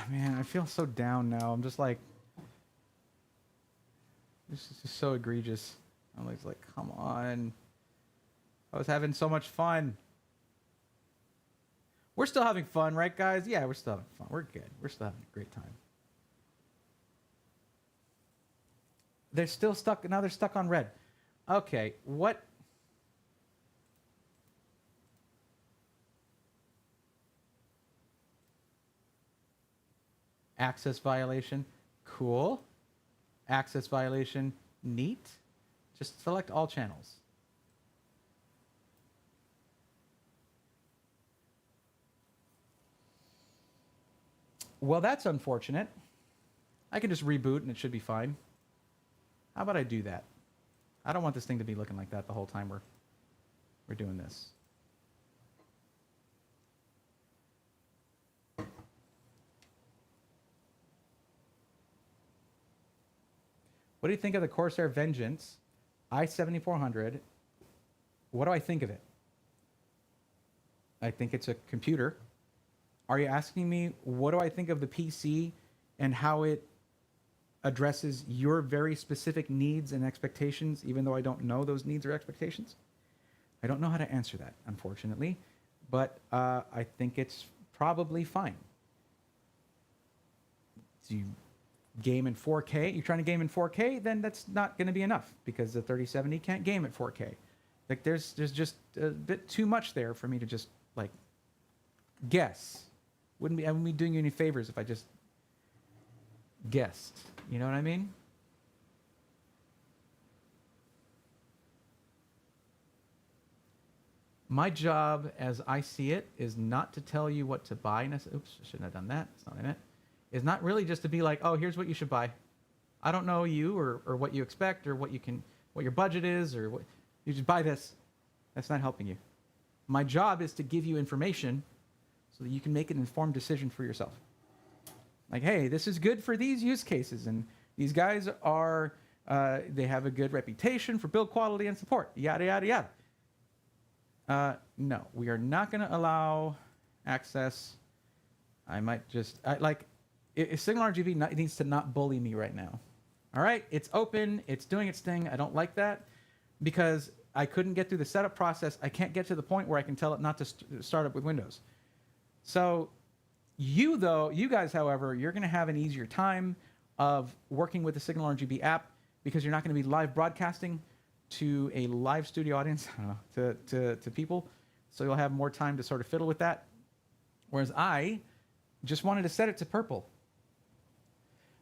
[SPEAKER 1] Man, I feel so down now. I'm just like, this is just so egregious. I'm like, come on. I was having so much fun. We're still having fun, right, guys? Yeah, we're still having fun. We're good. We're still having a great time. They're still stuck. Now they're stuck on red. Okay, what? Access violation. Cool. Access violation. Neat. Just select all channels. Well, that's unfortunate. I can just reboot and it should be fine. How about I do that? I don't want this thing to be looking like that the whole time we're doing this. What do you think of the Corsair Vengeance i7400? What do I think of it? I think it's a computer. Are you asking me what do I think of the PC and how it addresses your very specific needs and expectations, even though I don't know those needs or expectations? I don't know how to answer that, unfortunately, but I think it's probably fine. Do you game in 4K? You're trying to game in 4K? Then that's not going to be enough because the 3070 can't game at 4K. Like there's just a bit too much there for me to just like guess. I wouldn't be doing you any favors if I just guessed. You know what I mean? My job, as I see it, is not to tell you what to buy. Oops, I shouldn't have done that. That's not what I meant. It's not really just to be like, oh, here's what you should buy. I don't know you or what you expect or what your budget is or what you should buy this. That's not helping you. My job is to give you information so that you can make an informed decision for yourself. Like, hey, this is good for these use cases, and these guys are, they have a good reputation for build quality and support, yada, yada, yada. No, we are not going to allow access. I might just Signal RGB needs to not bully me right now. All right, it's open, it's doing its thing. I don't like that because I couldn't get through the setup process. I can't get to the point where I can tell it not to start up with Windows. So you guys, however, you're going to have an easier time of working with the Signal RGB app because you're not going to be live broadcasting to a live studio audience, I don't know, to people. So you'll have more time to sort of fiddle with that. Whereas I just wanted to set it to purple.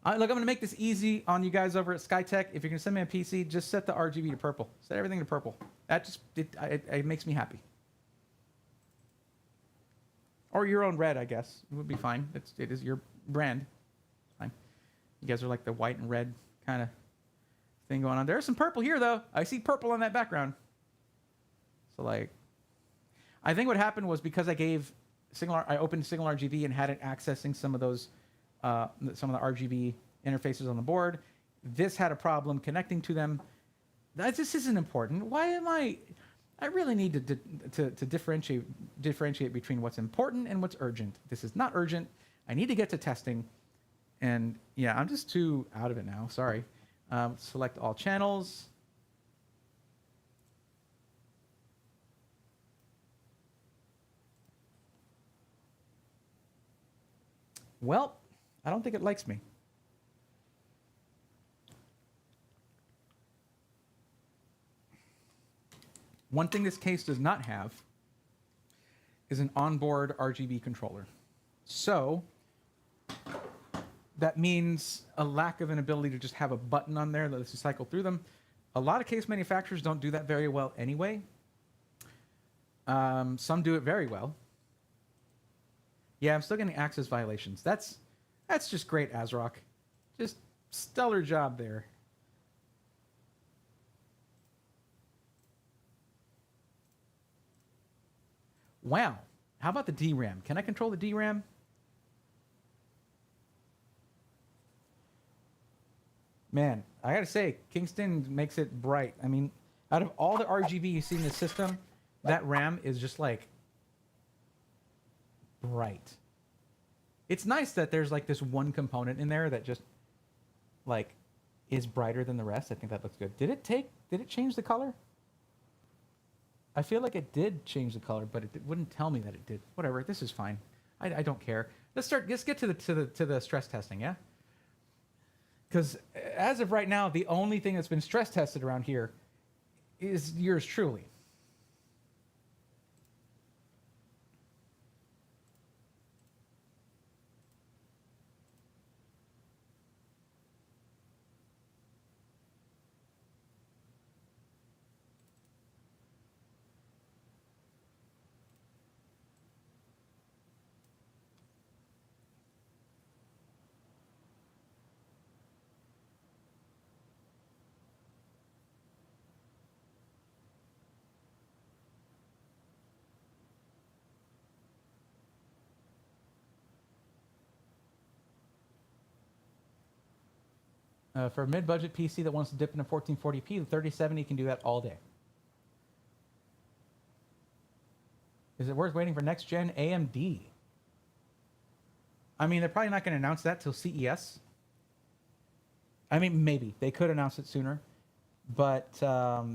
[SPEAKER 1] Look, I'm going to make this easy on you guys over at Skytech. If you're going to send me a PC, just set the RGB to purple. Set everything to purple. That just it makes me happy. Or your own red, I guess. It would be fine. It is your brand. Fine. You guys are like the white and red kind of thing going on. There's some purple here, though. I see purple on that background. So, like, I think what happened was because I opened Signal RGB and had it accessing some of those, some of the RGB interfaces on the board. This had a problem connecting to them. This isn't important. Why am I really need to differentiate between what's important and what's urgent. This is not urgent. I need to get to testing. And yeah, I'm just too out of it now. Sorry. Select all channels. Well, I don't think it likes me. One thing this case does not have is an onboard RGB controller. So that means a lack of an ability to just have a button on there that lets you cycle through them. A lot of case manufacturers don't do that very well anyway. Some do it very well. Yeah, I'm still getting access violations. That's just great, Azrock. Just stellar job there. Wow. How about the DRAM? Can I control the DRAM? Man, I gotta say, Kingston makes it bright. I mean, out of all the RGB you see in the system, that RAM is just like bright. It's nice that there's like this one component in there that just like is brighter than the rest. I think that looks good. Did it change the color? I feel like it did change the color, but it wouldn't tell me that it did. Whatever, this is fine. I don't care. Let's get to the stress testing, yeah? Because as of right now, the only thing that's been stress tested around here is yours truly. For a mid-budget PC that wants to dip into 1440p, the 3070 can do that all day. Is it worth waiting for next-gen AMD? I mean, they're probably not going to announce that till CES. I mean, maybe. They could announce it sooner. But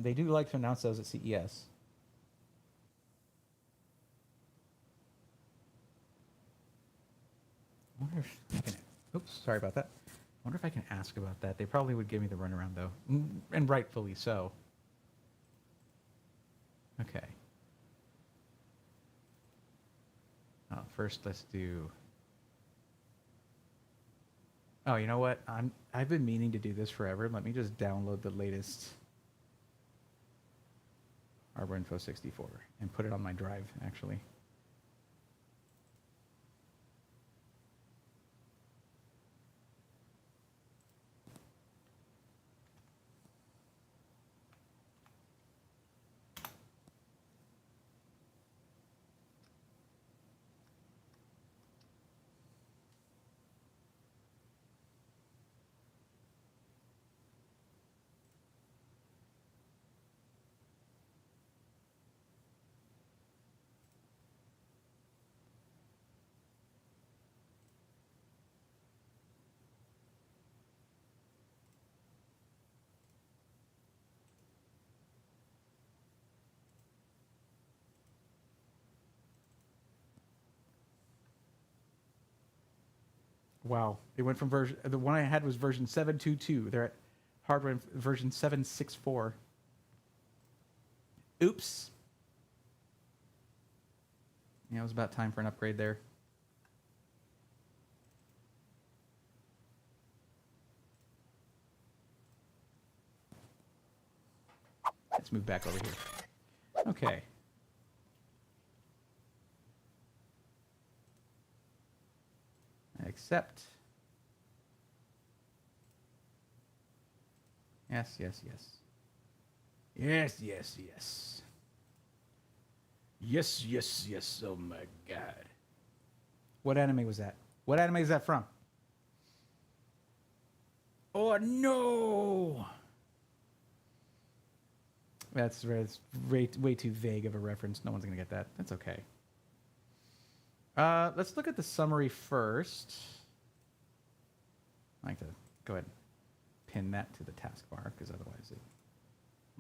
[SPEAKER 1] they do like to announce those at CES. I wonder if I can... Oops, sorry about that. I wonder if I can ask about that. They probably would give me the runaround, though. And rightfully so. Okay. First, let's do... Oh, you know what? I've been meaning to do this forever. Let me just download the latest Hardware Info 64 and put it on my drive, actually. Wow. It went from version... The one I had was version 722. They're at hardware version 764. Oops. Yeah, it was about time for an upgrade there. Let's move back over here. Okay. Accept. Yes, yes, yes. Yes, yes, yes. Yes, yes, yes. Oh my God. What anime was that? What anime is that from? Oh no! That's way too vague of a reference. No one's gonna get that. That's okay. Let's look at the summary first. I like to go ahead and pin that to the taskbar because otherwise it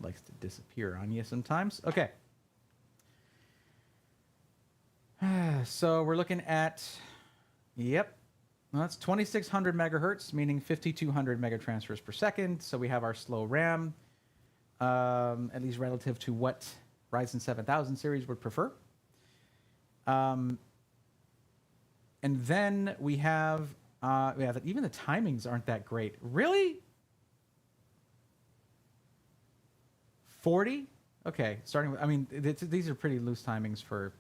[SPEAKER 1] likes to disappear on you sometimes. Okay. So we're looking at, yep, well, that's 2600 megahertz, meaning 5200 megatransfers per second. So we have our slow RAM, at least relative to what Ryzen 7000 series would prefer. And then we have even the timings aren't that great. Really? 40? Okay, starting with, I mean, these are pretty loose timings for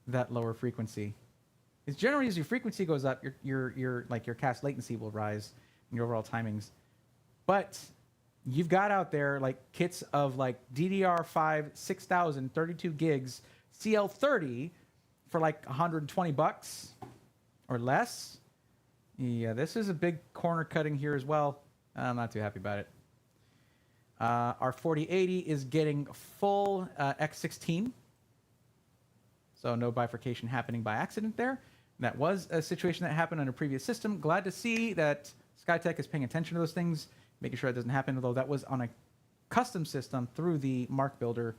[SPEAKER 1] that lower frequency. It's generally as your frequency goes up, your cast latency will rise and your overall timings. But you've got out there like kits of like DDR5 6000 32 gigs CL30 for like $120 or less. Yeah, this is a big corner cutting here as well. I'm not too happy about it. Our 4080 is getting full X16. So no bifurcation happening by accident there. That was a situation that happened on a previous system. Glad to see that Skytech is paying attention to those things, making sure it doesn't happen, although that was on a custom system through the Mark Builder,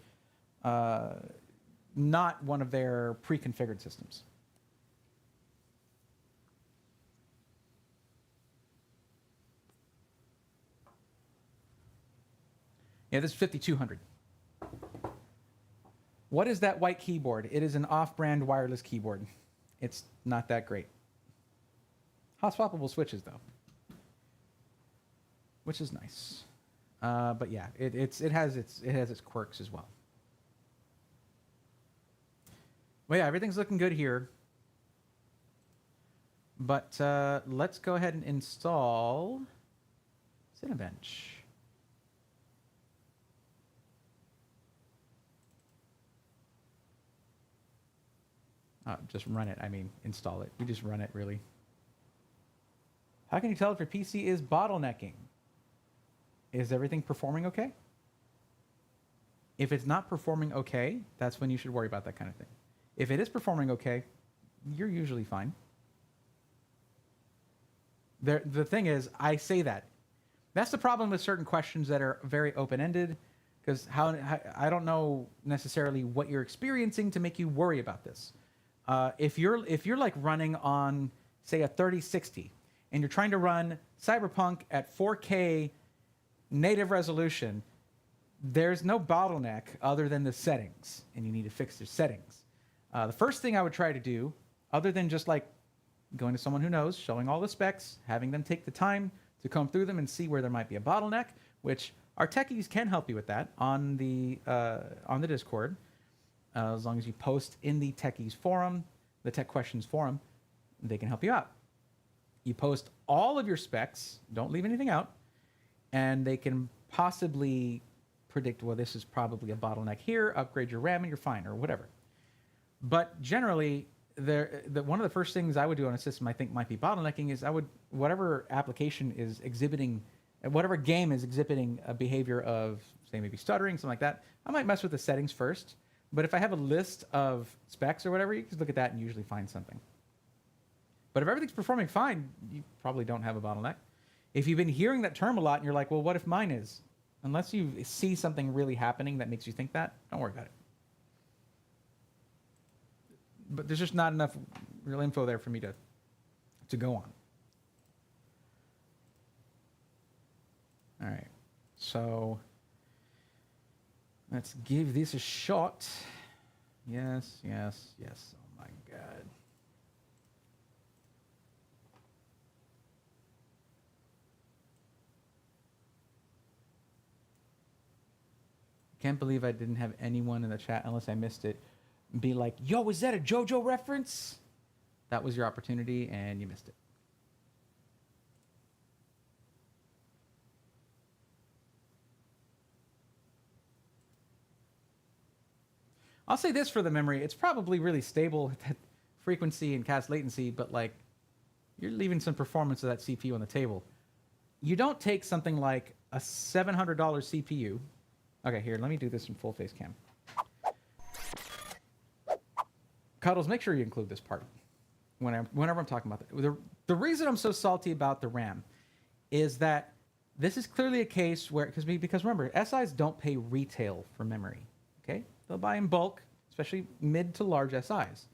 [SPEAKER 1] not one of their pre-configured systems. Yeah, this is 5200. What is that white keyboard? It is an off-brand wireless keyboard. It's not that great. Hot swappable switches though, which is nice. But yeah, it has its quirks as well. Well, yeah, everything's looking good here. But let's go ahead and install Cinebench. Just run it. I mean, install it. You just run it, really. How can you tell if your PC is bottlenecking? Is everything performing okay? If it's not performing okay, that's when you should worry about that kind of thing. If it is performing okay, you're usually fine. The thing is, I say that. That's the problem with certain questions that are very open-ended, because I don't know necessarily what you're experiencing to make you worry about this. If you're like running on, say, a 3060 and you're trying to run Cyberpunk at 4K native resolution, there's no bottleneck other than the settings, and you need to fix your settings. The first thing I would try to do, other than just like going to someone who knows, showing all the specs, having them take the time to comb through them and see where there might be a bottleneck, which our techies can help you with that on the Discord. As long as you post in the techies forum, the tech questions forum, they can help you out. You post all of your specs, don't leave anything out, and they can possibly predict, well, this is probably a bottleneck here, upgrade your RAM and you're fine, or whatever. But generally, one of the first things I would do on a system I think might be bottlenecking is whatever application is exhibiting, whatever game is exhibiting a behavior of, say, maybe stuttering, something like that, I might mess with the settings first. But if I have a list of specs or whatever, you can look at that and usually find something. But if everything's performing fine, you probably don't have a bottleneck. If you've been hearing that term a lot and you're like, well, what if mine is? Unless you see something really happening that makes you think that, don't worry about it. But there's just not enough real info there for me to to go on. All right, so let's give this a shot. Yes, yes, yes. Oh my God. Can't believe I didn't have anyone in the chat, unless I missed it, be like, yo, is that a JoJo reference? That was your opportunity and you missed it. I'll say this for the memory. It's probably really stable at frequency and cast latency, but like, you're leaving some performance of that CPU on the table. You don't take something like a $700 CPU. Okay, here, let me do this in full face cam. Cuddles, make sure you include this part whenever I'm talking about that. The reason I'm so salty about the RAM is that this is clearly a case where, because remember, SIs don't pay retail for memory, okay? They'll buy in bulk, especially mid to large SIs.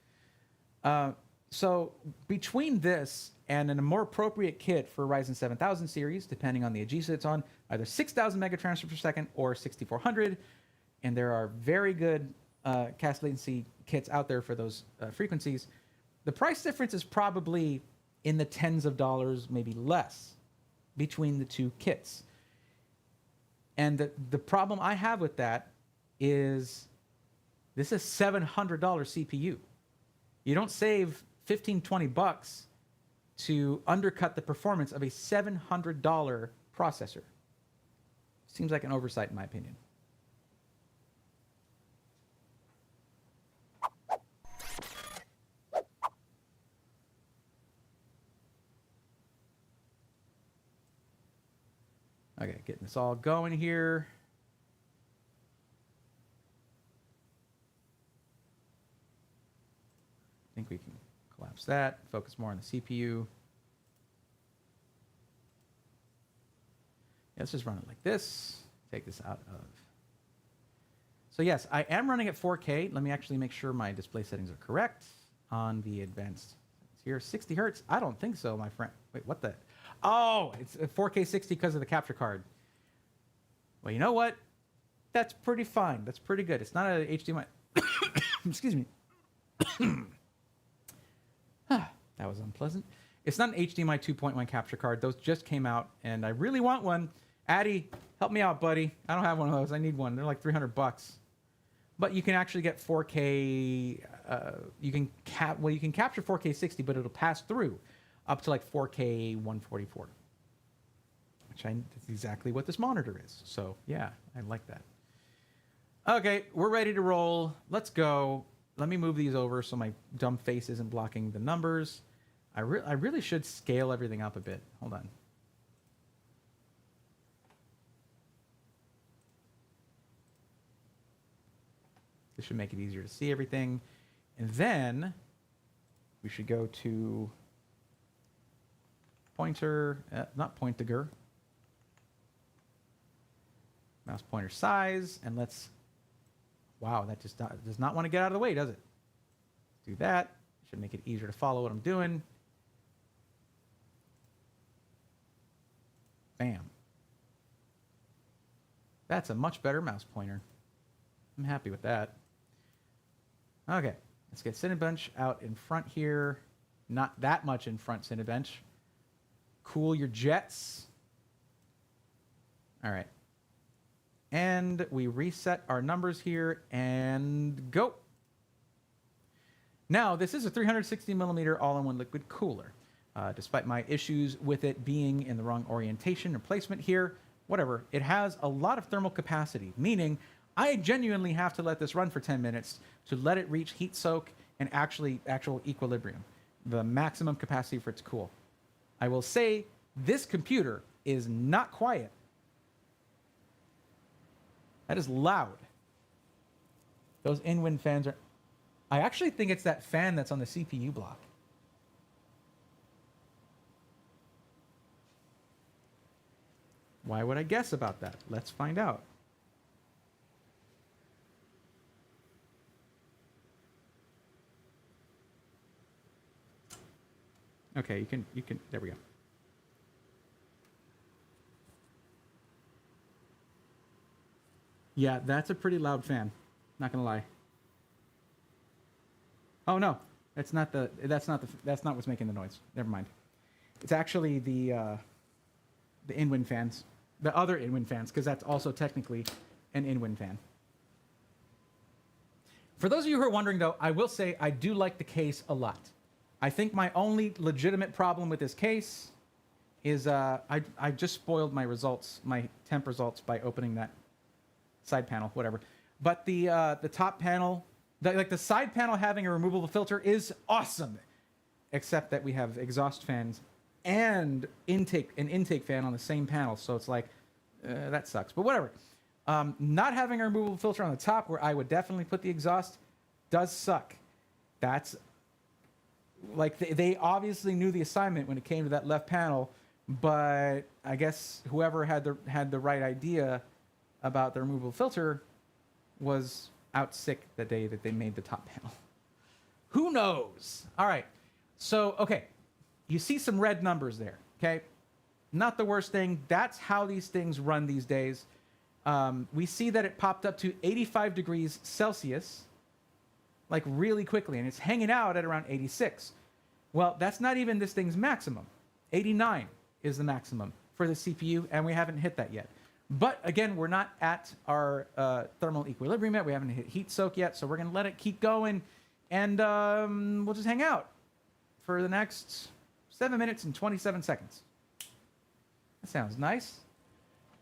[SPEAKER 1] So between this and a more appropriate kit for Ryzen 7000 series, depending on the AGESA it's on, either 6,000 megatransfer per second or 6,400, and there are very good cast latency kits out there for those frequencies. The price difference is probably in the tens of dollars, maybe less, between the two kits. And the problem I have with that is this is $700 CPU. You don't save 15, 20 bucks to undercut the performance of a $700 processor. Seems like an oversight in my opinion. Okay, getting this all going here. I think we can collapse that, focus more on the CPU. Yeah, let's just run it like this. Take this out of. So yes, I am running at 4K. Let me actually make sure my display settings are correct on the advanced. Here, 60 hertz. I don't think so, my friend. Wait, what the? Oh, it's a 4K 60 because of the capture card. Well, you know what? That's pretty fine. That's pretty good. It's not a HDMI. Excuse me. That was unpleasant. It's not an HDMI 2.1 capture card. Those just came out, and I really want one. Addy, help me out, buddy. I don't have one of those. I need one. They're like 300 bucks. But you can actually get 4K. You can capture 4K 60, but it'll pass through up to like 4K 144, which that's exactly what this monitor is. So yeah, I like that. Okay, we're ready to roll. Let's go. Let me move these over so my dumb face isn't blocking the numbers. I really should scale everything up a bit. Hold on. This should make it easier to see everything. And then we should go to pointer, not pointer, mouse pointer size, and let's, wow, that just does not want to get out of the way, does it? Do that. Should make it easier to follow what I'm doing. Bam. That's a much better mouse pointer. I'm happy with that. Okay, let's get Cinebench out in front here. Not that much in front, Cinebench. Cool your jets. All right. And we reset our numbers here and go. Now, this is a 360 millimeter all-in-one liquid cooler. Despite my issues with it being in the wrong orientation or placement here, whatever, it has a lot of thermal capacity, meaning I genuinely have to let this run for 10 minutes to let it reach heat soak and actual equilibrium, the maximum capacity for it to cool. I will say this computer is not quiet. That is loud. Those in-wind fans are... I actually think it's that fan that's on the CPU block. Why would I guess about that? Let's find out. Okay, you can, there we go. Yeah, that's a pretty loud fan. Not gonna lie. Oh no, that's not what's making the noise. Never mind. It's actually the in-wind fans, the other in-wind fans, because that's also technically an in-wind fan. For those of you who are wondering, though, I will say I do like the case a lot. I think my only legitimate problem with this case is I just spoiled my results, my temp results, by opening that side panel, whatever. But the top panel, the side panel having a removable filter is awesome, except that we have exhaust fans and an intake fan on the same panel, so it's like that sucks. But whatever. Not having a removable filter on the top, where I would definitely put the exhaust, does suck. That's like they obviously knew the assignment when it came to that left panel, but I guess whoever had the right idea about the removable filter was out sick the day that they made the top panel. Who knows? All right. So, okay. You see some red numbers there, okay? Not the worst thing. That's how these things run these days. We see that it popped up to 85 degrees Celsius, like really quickly, and it's hanging out at around 86. Well, that's not even this thing's maximum. 89 is the maximum for the CPU, and we haven't hit that yet. But again, we're not at our thermal equilibrium yet. We haven't hit heat soak yet, so we're going to let it keep going, and we'll just hang out for the next 7 minutes and 27 seconds. That sounds nice.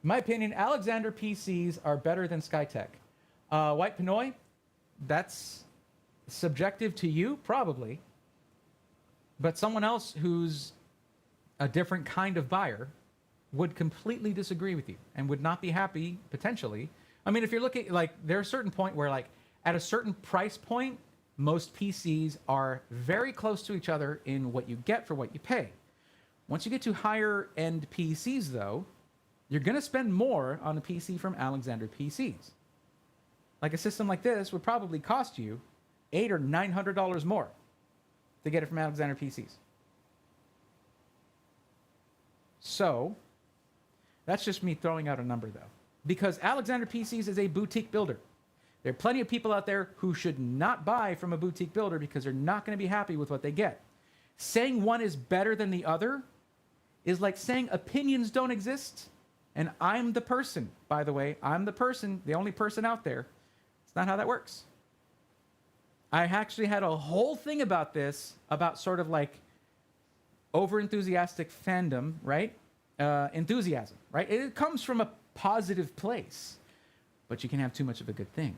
[SPEAKER 1] In my opinion, Alexander PCs are better than Skytech. White Pinoy, that's subjective to you, probably. But someone else who's a different kind of buyer would completely disagree with you and would not be happy, potentially. I mean, if you're looking, like, there's a certain point where, like, at a certain price point, most PCs are very close to each other in what you get for what you pay. Once you get to higher end PCs, though, you're going to spend more on a PC from Alexander PCs. Like a system like this would probably cost you $800 or $900 more to get it from Alexander PCs. So, that's just me throwing out a number, though. Because Alexander PCs is a boutique builder. There are plenty of people out there who should not buy from a boutique builder because they're not going to be happy with what they get. Saying one is better than the other is like saying opinions don't exist, and I'm the person, by the way. I'm the person, the only person out there. It's not how that works. I actually had a whole thing about this, about sort of like over-enthusiastic fandom, right? Enthusiasm, right? It comes from a positive place, but you can have too much of a good thing.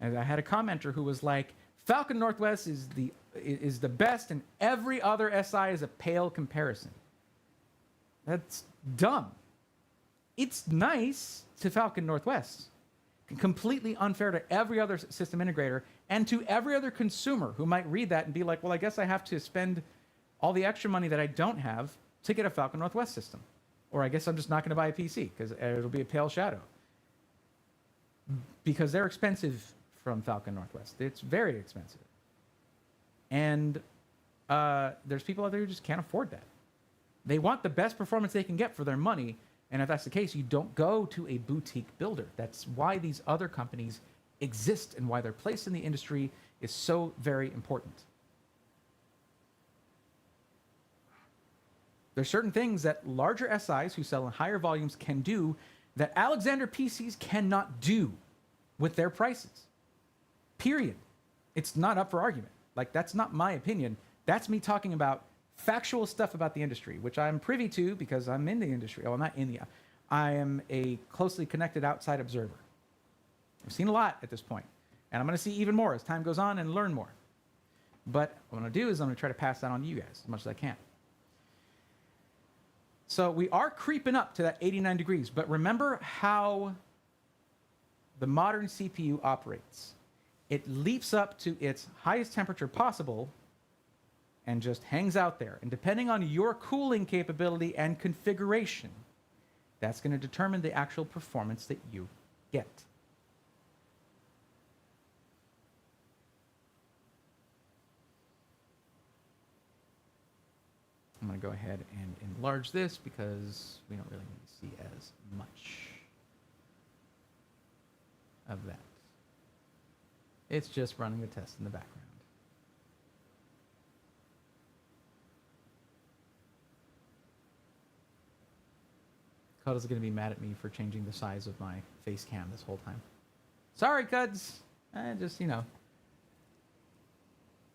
[SPEAKER 1] And I had a commenter who was like, Falcon Northwest is the best, and every other SI is a pale comparison. That's dumb. It's nice to Falcon Northwest, completely unfair to every other system integrator and to every other consumer who might read that and be like, well, I guess I have to spend all the extra money that I don't have to get a Falcon Northwest system. Or I guess I'm just not going to buy a PC because it'll be a pale shadow. Because they're expensive from Falcon Northwest. It's very expensive. And there's people out there who just can't afford that. They want the best performance they can get for their money, and if that's the case, you don't go to a boutique builder. That's why these other companies exist and why their place in the industry is so very important. There's certain things that larger SIs who sell in higher volumes can do that Alexander PCs cannot do with their prices. Period. It's not up for argument. Like, that's not my opinion. That's me talking about factual stuff about the industry, which I'm privy to because I'm in the industry. Oh, I'm not in the... I am a closely connected outside observer. I've seen a lot at this point, and I'm going to see even more as time goes on and learn more. But what I'm going to do is I'm going to try to pass that on to you guys as much as I can. So we are creeping up to that 89 degrees, but remember how the modern CPU operates. It leaps up to its highest temperature possible and just hangs out there. And depending on your cooling capability and configuration, that's going to determine the actual performance that you get. I'm going to go ahead and enlarge this because we don't really need to see as much of that. It's just running the test in the background. Cuddle's going to be mad at me for changing the size of my face cam this whole time. Sorry, Cuds. Just, you know.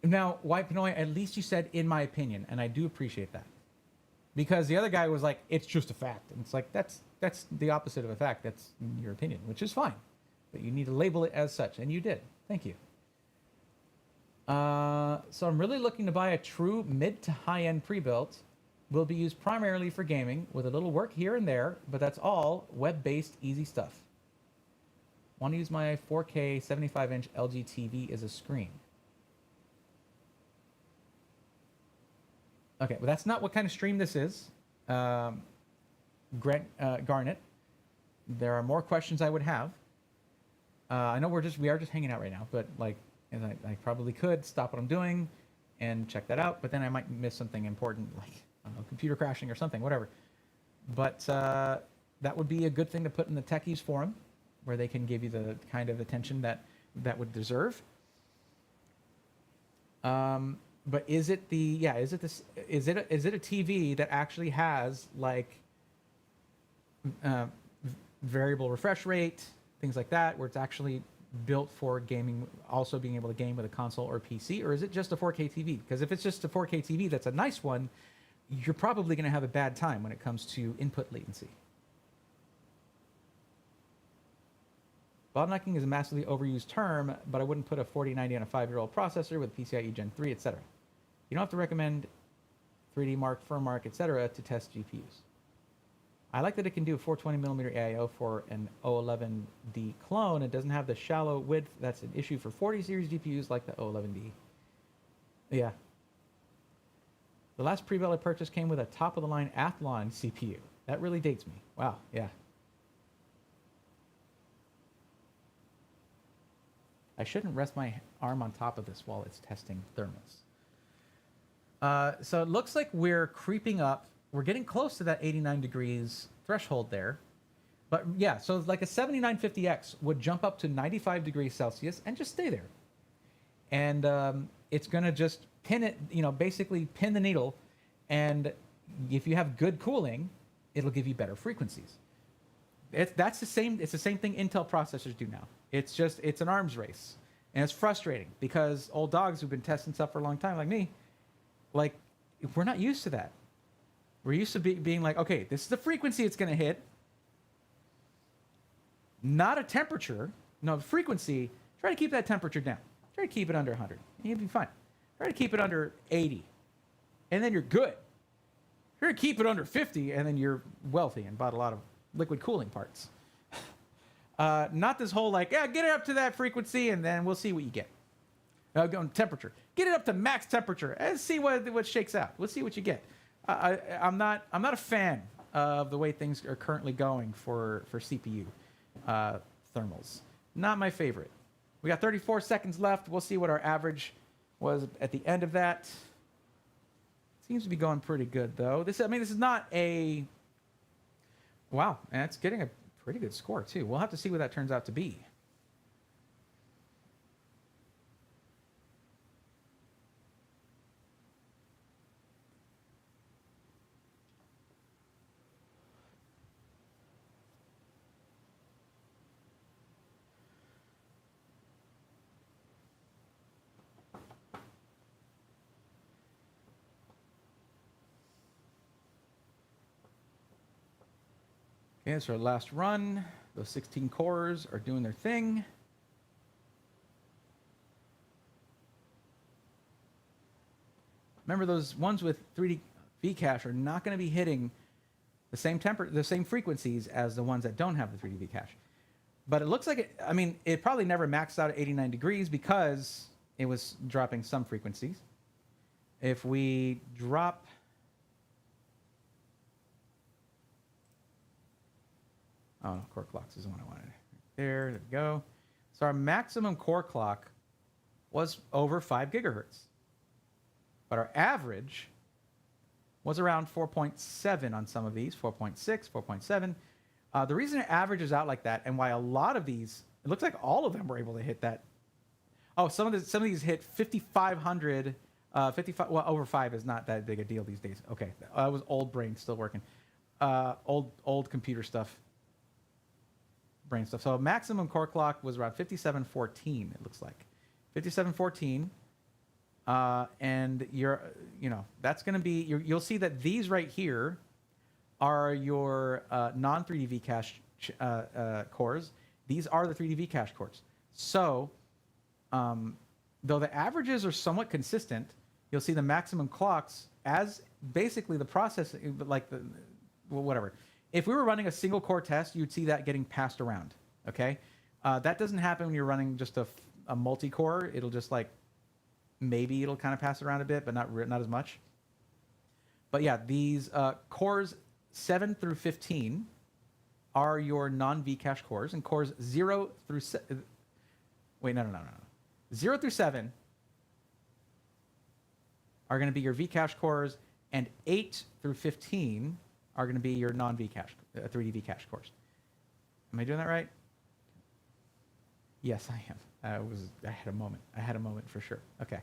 [SPEAKER 1] Now, White Pinoy, at least you said, in my opinion, and I do appreciate that. Because the other guy was like, it's just a fact. And it's like, that's the opposite of a fact. That's your opinion, which is fine. But you need to label it as such, and you did. Thank you. So I'm really looking to buy a true mid to high-end pre-built. Will be used primarily for gaming, with a little work here and there, but that's all web-based, easy stuff. Want to use my 4K 75-inch LG TV as a screen. Okay, well that's not what kind of stream this is. Garnet, there are more questions I would have. I know we are just hanging out right now, but like, and I probably could stop what I'm doing and check that out, but then I might miss something important, like, I don't know, computer crashing or something, whatever. But that would be a good thing to put in the techies forum, where they can give you the kind of attention that would deserve. But is it is it a TV that actually has like variable refresh rate, things like that, where it's actually built for gaming, also being able to game with a console or PC, or is it just a 4K TV? Because if it's just a 4K TV, that's a nice one. You're probably going to have a bad time when it comes to input latency. Bottlenecking is a massively overused term, but I wouldn't put a 4090 on a 5-year-old processor with PCIe Gen 3, etc. You don't have to recommend 3D Mark, Firmark, etc. to test GPUs. I like that it can do a 420mm AIO for an O11D clone. It doesn't have the shallow width. That's an issue for 40 series GPUs like the O11D. Yeah. The last pre-built I purchased came with a top-of-the-line Athlon CPU. That really dates me. Wow, yeah. I shouldn't rest my arm on top of this while it's testing thermals. So it looks like we're creeping up. We're getting close to that 89 degrees threshold there. But yeah, so like a 7950X would jump up to 95 degrees Celsius and just stay there. And it's going to just pin it, basically pin the needle. And if you have good cooling, it'll give you better frequencies. It's the same thing Intel processors do now. It's an arms race. And it's frustrating because old dogs who've been testing stuff for a long time, like me, like, we're not used to that. We're used to being like, okay, this is the frequency it's going to hit. Not a temperature. No, frequency. Try to keep that temperature down. Try to keep it under 100. And you'll be fine. Try to keep it under 80. And then you're good. Try to keep it under 50, and then you're wealthy and bought a lot of liquid cooling parts. Not this whole like, yeah, get it up to that frequency, and then we'll see what you get. Going temperature. Get it up to max temperature and see what shakes out. We'll see what you get. I'm not a fan of the way things are currently going for CPU thermals. Not my favorite. We got 34 seconds left. We'll see what our average was at the end of that. Seems to be going pretty good though. This is not a wow, and it's getting a pretty good score too. We'll have to see what that turns out to be. Okay, so our last run. Those 16 cores are doing their thing. Remember, those ones with 3D V-cache are not going to be hitting the same frequencies as the ones that don't have the 3D V-cache. But it looks like it probably never maxed out at 89 degrees because it was dropping some frequencies. If we drop oh, no, core clocks is the one I wanted. There we go. So our maximum core clock was over 5 gigahertz. But our average was around 4.7 on some of these, 4.6, 4.7. The reason it averages out like that, and why a lot of these, it looks like all of them were able to hit that. Oh, some of these hit 5,500. 55. Well, over 5 is not that big a deal these days. Okay, that was old brain still working. Old computer stuff. Brain stuff. So maximum core clock was around 5714. It looks like 5714. And that's going to be you'll see that these right here are your non 3D Vcache cores. These are the 3D Vcache cores. So though the averages are somewhat consistent, you'll see the maximum clocks as basically the process, like whatever. If we were running a single core test, you'd see that getting passed around. Okay, that doesn't happen when you're running just a multi-core. It'll just like maybe it'll kind of pass it around a bit, but not as much. But yeah, these cores 7 through 15 are your non-Vcache cores, and cores 0 through 0 through 7 are going to be your Vcache cores, and 8 through 15 are going to be your non-Vcache 3D Vcache cores. Am I doing that right? Yes, I am. I had a moment for sure. Okay.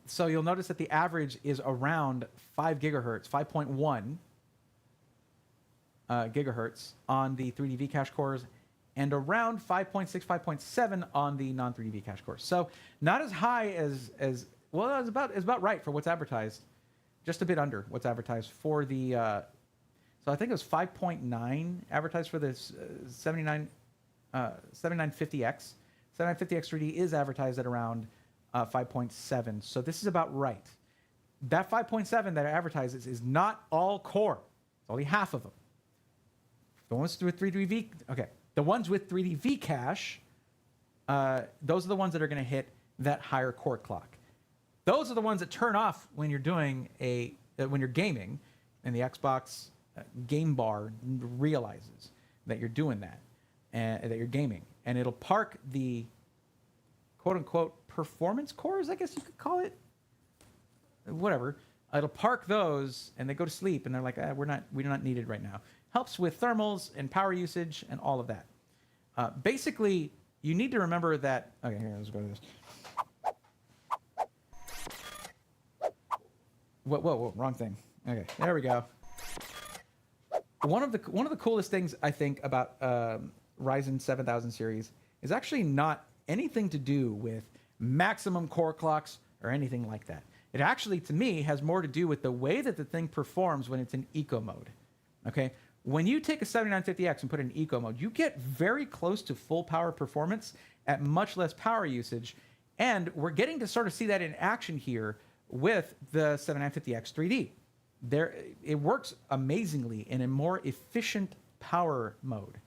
[SPEAKER 1] So you'll notice that the average is around 5 gigahertz, 5.1 gigahertz on the 3D Vcache cores, and around 5.6, 5.7 on the non-3D Vcache cores. So not as high as well, it's about right for what's advertised. Just a bit under what's advertised for the. So I think it was 5.9 advertised for this 7950X. 7950X 3D is advertised at around 5.7. So this is about right. That 5.7 that it advertises is not all core. It's only half of them. The ones with 3D the ones with 3D Vcache, those are the ones that are going to hit that higher core clock. Those are the ones that turn off when you're doing when you're gaming, and the Xbox game bar realizes that you're doing that and that you're gaming, and it'll park the quote unquote performance cores, I guess you could call it. Whatever. It'll park those, and they go to sleep, and they're like, we're not needed right now. Helps with thermals and power usage and all of that. Basically, you need to remember that. Okay, here, let's go to this. Whoa, wrong thing. Okay, there we go. One of the coolest things I think about Ryzen 7000 series is actually not anything to do with maximum core clocks or anything like that. It actually, to me, has more to do with the way that the thing performs when it's in eco mode. Okay, when you take a 7950X and put it in eco mode, you get very close to full power performance at much less power usage, and we're getting to sort of see that in action here with the 7950X 3D. It works amazingly in a more efficient power mode,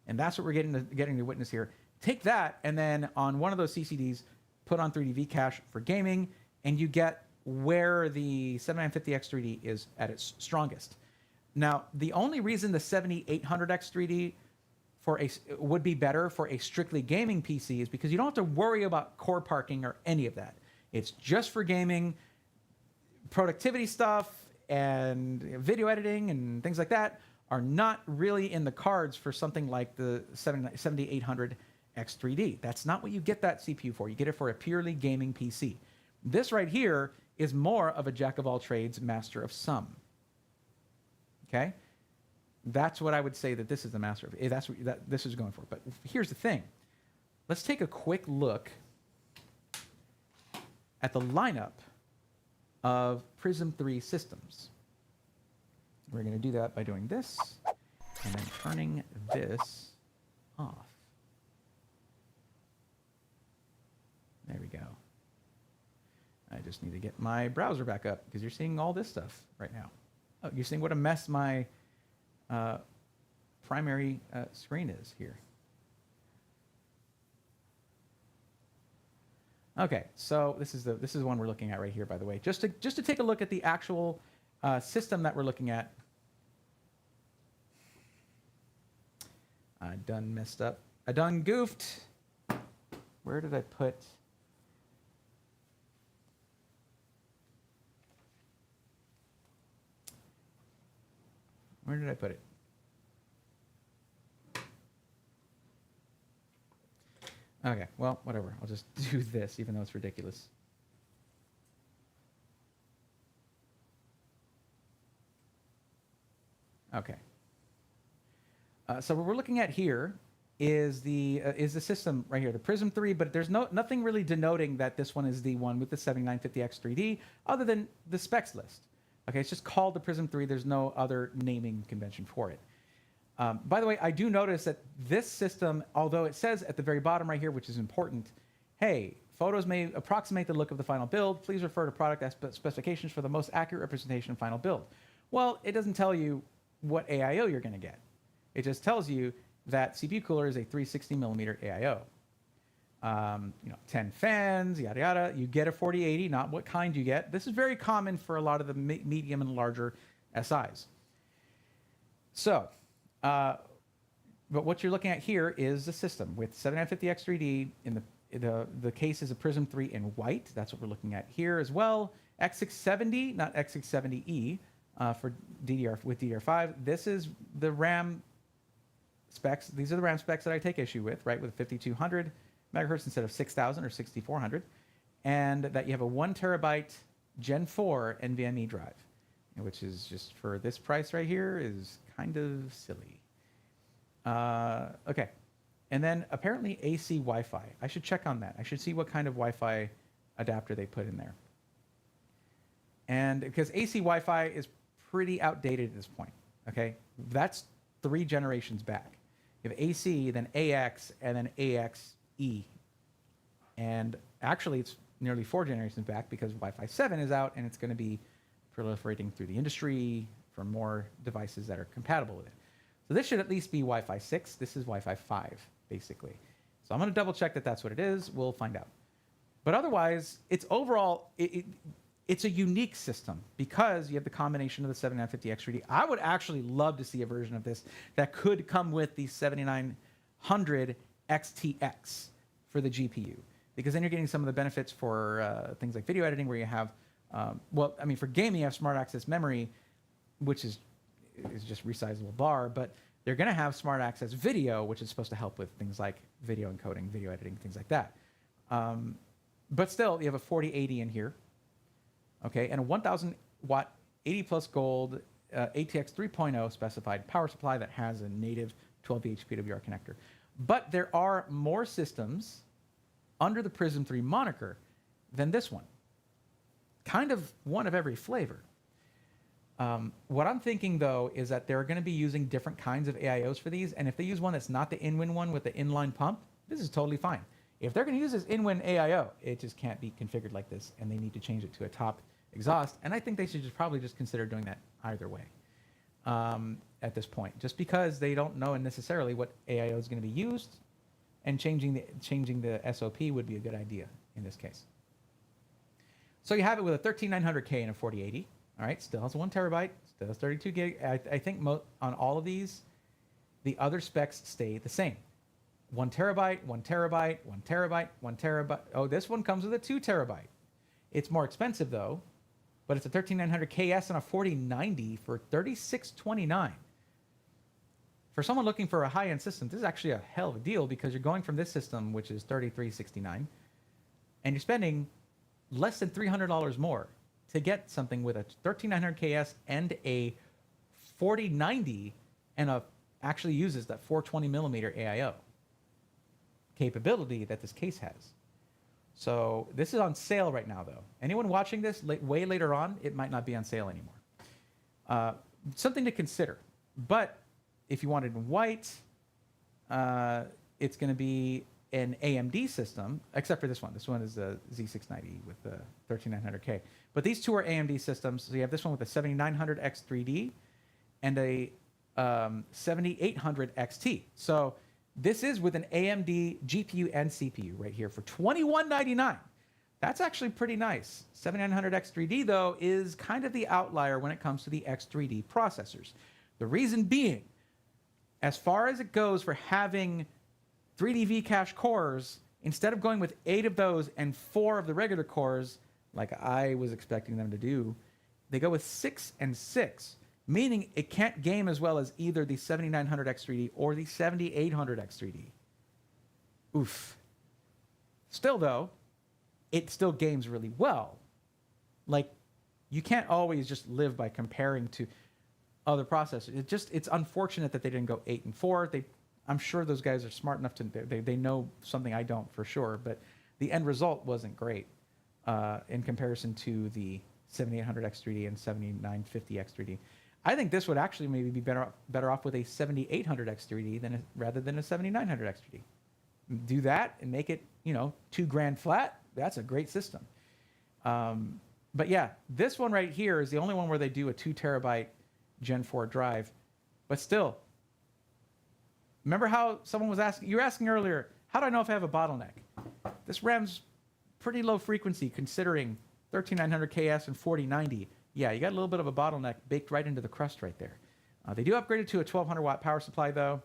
[SPEAKER 1] and that's what we're getting to witness here. Take that, and then on one of those CCDs, put on 3D Vcache for gaming, and you get where the 7950X 3D is at its strongest. Now, the only reason the 7800X 3D would be better for a strictly gaming PC is because you don't have to worry about core parking or any of that. It's just for gaming. Productivity stuff and video editing and things like that are not really in the cards for something like the 7800X 3D. That's not what you get that CPU for. You get it for a purely gaming PC. This right here is more of a jack of all trades, master of some. Okay? That's what I would say that this is the master of. That's what this is going for. But here's the thing. Let's take a quick look at the lineup of Prism 3 systems. We're going to do that by doing this and then turning this off. There we go. I just need to get my browser back up because you're seeing all this stuff right now. Oh, you're seeing what a mess my primary screen is here. Okay, so this is the one we're looking at right here, by the way. Just to take a look at the actual system that we're looking at. I done messed up. I done goofed. Where did I put? Where did I put it? Okay, well, whatever. I'll just do this, even though it's ridiculous. Okay. So what we're looking at here is the system right here, the Prism 3, but there's nothing really denoting that this one is the one with the 7950X 3D other than the specs list. Okay, it's just called the Prism 3. There's no other naming convention for it. By the way, I do notice that this system, although it says at the very bottom right here, which is important, hey, photos may approximate the look of the final build. Please refer to product specifications for the most accurate representation of final build. Well, it doesn't tell you what AIO you're going to get. It just tells you that CPU cooler is a 360 millimeter AIO. 10 fans, yada yada. You get a 4080, not what kind you get. This is very common for a lot of the medium and larger SIs. So, but what you're looking at here is the system with 7950X 3D. In the case is a Prism 3 in white. That's what we're looking at here as well. X670, not X670E, for DDR5. This is the RAM specs. These are the RAM specs that I take issue with, right? With 5200 megahertz instead of 6000 or 6400, and that you have a 1 terabyte Gen 4 NVMe drive, which is just for this price right here is kind of silly. Okay, and then apparently AC Wi-Fi. I should check on that. I should see what kind of Wi-Fi adapter they put in there. And because AC Wi-Fi is pretty outdated at this point, okay? That's 3 generations back. You have AC, then AX, and then AXE. And actually, it's nearly 4 generations back because Wi-Fi 7 is out, and it's going to be proliferating through the industry for more devices that are compatible with it. So this should at least be Wi-Fi 6. This is Wi-Fi 5, basically. So I'm going to double check that that's what it is. We'll find out. But otherwise, it's overall, it's a unique system because you have the combination of the 7950X 3D. I would actually love to see a version of this that could come with the 7900 XTX for the GPU, because then you're getting some of the benefits for things like video editing, where you have, well, I mean, for gaming, you have smart access memory, which is just resizable bar, but they're going to have smart access video, which is supposed to help with things like video encoding, video editing, things like that. But still, you have a 4080 in here. Okay, and a 1,000 watt 80 plus gold ATX 3.0 specified power supply that has a native 12V PWR connector. But there are more systems under the Prism 3 moniker than this one. Kind of one of every flavor. What I'm thinking, though, is that they're going to be using different kinds of AIOs for these, and if they use one that's not the in-win one with the inline pump, this is totally fine. If they're going to use this in-win AIO, it just can't be configured like this, and they need to change it to a top exhaust, and I think they should probably just consider doing that either way at this point, just because they don't know necessarily what AIO is going to be used, and changing the SOP would be a good idea in this case. So you have it with a 13900K and a 4080. All right, still has 1 terabyte, still has 32 gig. I think on all of these, the other specs stay the same. 1 terabyte, 1 terabyte, 1 terabyte, 1 terabyte. Oh, this one comes with a 2 terabyte. It's more expensive though, but it's a 13900KS and a 4090 for $3629. For someone looking for a high-end system, this is actually a hell of a deal, because you're going from this system, which is $3369, and you're spending less than $300 more to get something with a 13900KS and a 4090, and actually uses that 420 millimeter AIO capability that this case has. So this is on sale right now, though. Anyone watching this way later on, it might not be on sale anymore. Something to consider. But if you want it in white, it's going to be an AMD system, except for this one. This one is a Z690 with the 13900K. But these two are AMD systems. So you have this one with a 7900X 3D and a 7800 XT. So this is with an AMD GPU and CPU right here for $2199. That's actually pretty nice. 7900X 3D, though, is kind of the outlier when it comes to the X3D processors. The reason being, as far as it goes for having 3D V-cache cores, instead of going with 8 of those and 4 of the regular cores, like I was expecting them to do, they go with 6 and 6. meaning it can't game as well as either the 7900X3D or the 7800X3D. Oof. Still, though, it still games really well. Like, you can't always just live by comparing to other processors. It's unfortunate that they didn't go 8 and 4. I'm sure those guys are smart enough to, they know something I don't for sure, but the end result wasn't great in comparison to the 7800X3D and 7950X3D. I think this would actually maybe be better off with a 7800X3D rather than a 7900X3D. Do that and make it, $2,000 flat. That's a great system. But yeah, this one right here is the only one where they do a 2 terabyte Gen 4 drive. But still, remember how someone was asking, you were asking earlier, how do I know if I have a bottleneck? This RAM's pretty low frequency considering 13900KS and 4090. Yeah, you got a little bit of a bottleneck baked right into the crust right there. They do upgrade it to a 1200 watt power supply though.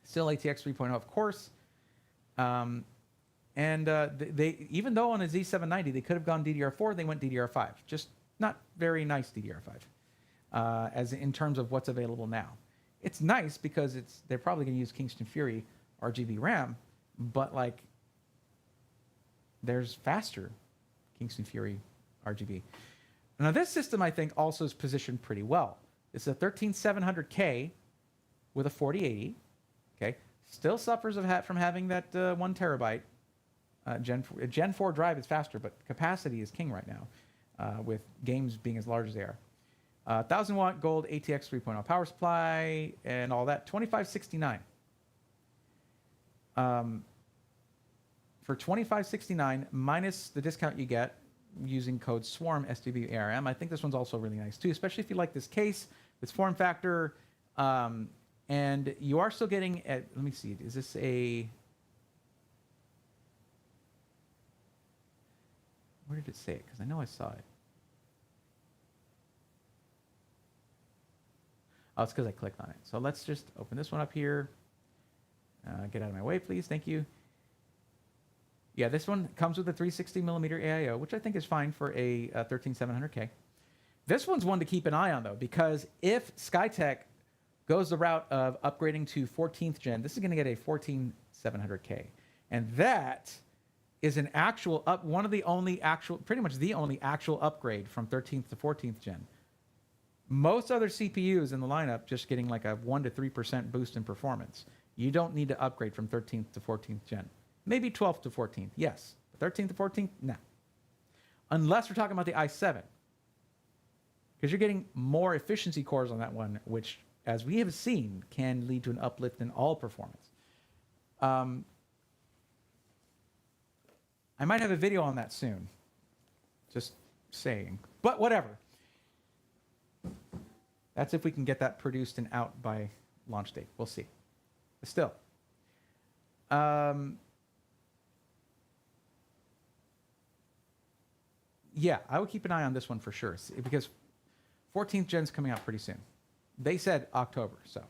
[SPEAKER 1] Still ATX 3.0, of course. They even though on a Z790 they could have gone DDR4, they went DDR5. Just not very nice DDR5 as in terms of what's available now. It's nice because they're probably going to use Kingston Fury RGB RAM, but like there's faster Kingston Fury RGB. Now this system I think also is positioned pretty well. It's a 13700K with a 4080. Okay, still suffers from having that 1 terabyte. Gen 4 drive is faster, but capacity is king right now, with games being as large as they are. 1000 watt gold ATX 3.0 power supply and all that. 2569. For 2569 minus the discount you get using code SWARM SDB ARM, I think this one's also really nice too, especially if you like this case, this form factor, and you are still getting. Let me see. Is this a? Where did it say it? Because I know I saw it. Oh, it's because I clicked on it. So let's just open this one up here. Get out of my way, please. Thank you. Yeah, this one comes with a 360 millimeter AIO, which I think is fine for a 13700K. This one's one to keep an eye on, though, because if Skytech goes the route of upgrading to 14th gen, this is going to get a 14700K. And that is an actual one of the only actual, pretty much the only actual upgrade from 13th to 14th gen. Most other CPUs in the lineup just getting like a 1 to 3% boost in performance. You don't need to upgrade from 13th to 14th gen. Maybe 12th to 14th, yes. 13th to 14th, no. Unless we're talking about the i7. Because you're getting more efficiency cores on that one, which, as we have seen, can lead to an uplift in all performance. I might have a video on that soon. Just saying. But whatever. That's if we can get that produced and out by launch date. We'll see. But still. Yeah, I would keep an eye on this one for sure. Because 14th gen's coming out pretty soon. They said October, so.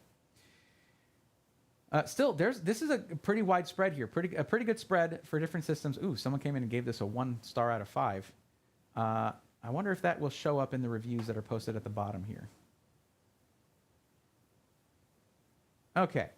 [SPEAKER 1] Still, this is a pretty wide spread here. A pretty good spread for different systems. Ooh, someone came in and gave this a 1 star out of 5. I wonder if that will show up in the reviews that are posted at the bottom here. Okay.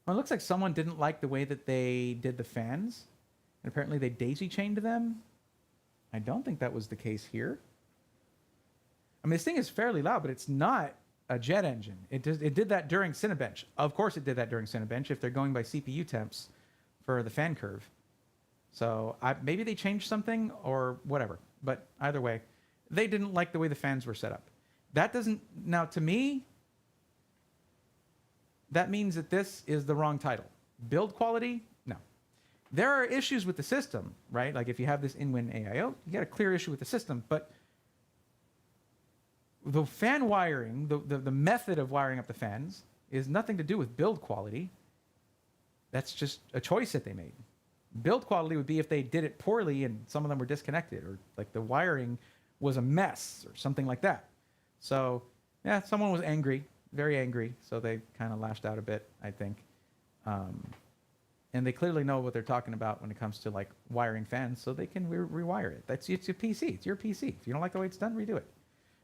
[SPEAKER 1] Well, it looks like someone didn't like the way that they did the fans. And apparently they daisy-chained them. I don't think that was the case here. I mean, this thing is fairly loud, but it's not a jet engine. It did that during Cinebench. Of course it did that during Cinebench if they're going by CPU temps for the fan curve. So maybe they changed something or whatever. But either way, they didn't like the way the fans were set up. That doesn't... Now, to me... that means that this is the wrong title. Build quality? No. There are issues with the system, right? Like if you have this in-win AIO, you got a clear issue with the system, but the fan wiring, the method of wiring up the fans is nothing to do with build quality. That's just a choice that they made. Build quality would be if they did it poorly and some of them were disconnected, or like the wiring was a mess or something like that. So yeah, someone was angry, very angry. So they kind of lashed out a bit, I think. And they clearly know what they're talking about when it comes to like wiring fans, so they can rewire it. It's your PC. It's your PC. If you don't like the way it's done, redo it.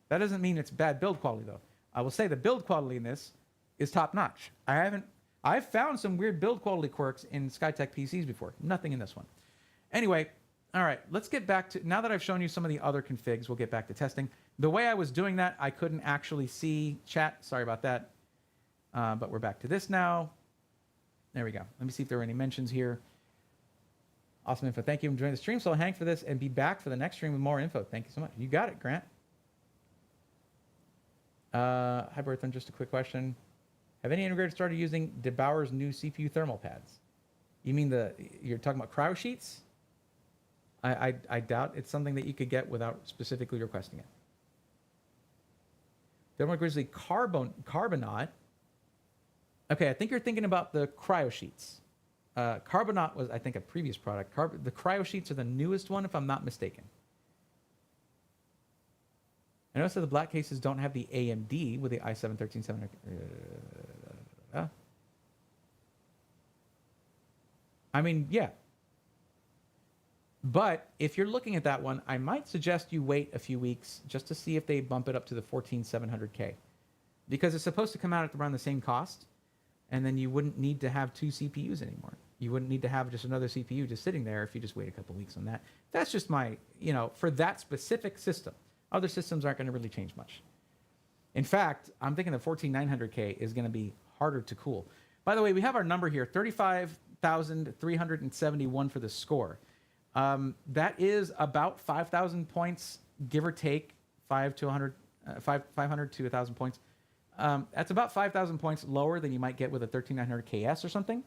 [SPEAKER 1] That doesn't mean it's bad build quality, though. I will say the build quality in this is top notch. I've found some weird build quality quirks in Skytech PCs before. Nothing in this one. Anyway, all right, let's get back to, now that I've shown you some of the other configs, we'll get back to testing. The way I was doing that, I couldn't actually see chat. Sorry about that. But we're back to this now. There we go. Let me see if there are any mentions here. Awesome info. Thank you for joining the stream. So I'll hang for this and be back for the next stream with more info. Thank you so much. You got it, Grant. Hi, Berthan. Just a quick question. Have any integrators started using DeBauer's new CPU thermal pads? You mean you're talking about cryo sheets? I doubt it's something that you could get without specifically requesting it. Thermal Grizzly Carbonaut. Okay, I think you're thinking about the cryo sheets. Carbonaut was, I think, a previous product. The cryo sheets are the newest one, if I'm not mistaken. I noticed that the black cases don't have the AMD with the i7-13700. I mean, yeah. But if you're looking at that one, I might suggest you wait a few weeks just to see if they bump it up to the 14700K. Because it's supposed to come out at around the same cost, and then you wouldn't need to have two CPUs anymore. You wouldn't need to have just another CPU just sitting there if you just wait a couple weeks on that. That's just my, for that specific system. Other systems aren't going to really change much. In fact, I'm thinking the 14900K is going to be harder to cool. By the way, we have our number here, 35,371 for the score. That is about 5,000 points, give or take, 500 to 1,000 points. That's about 5,000 points lower than you might get with a 13900KS or something.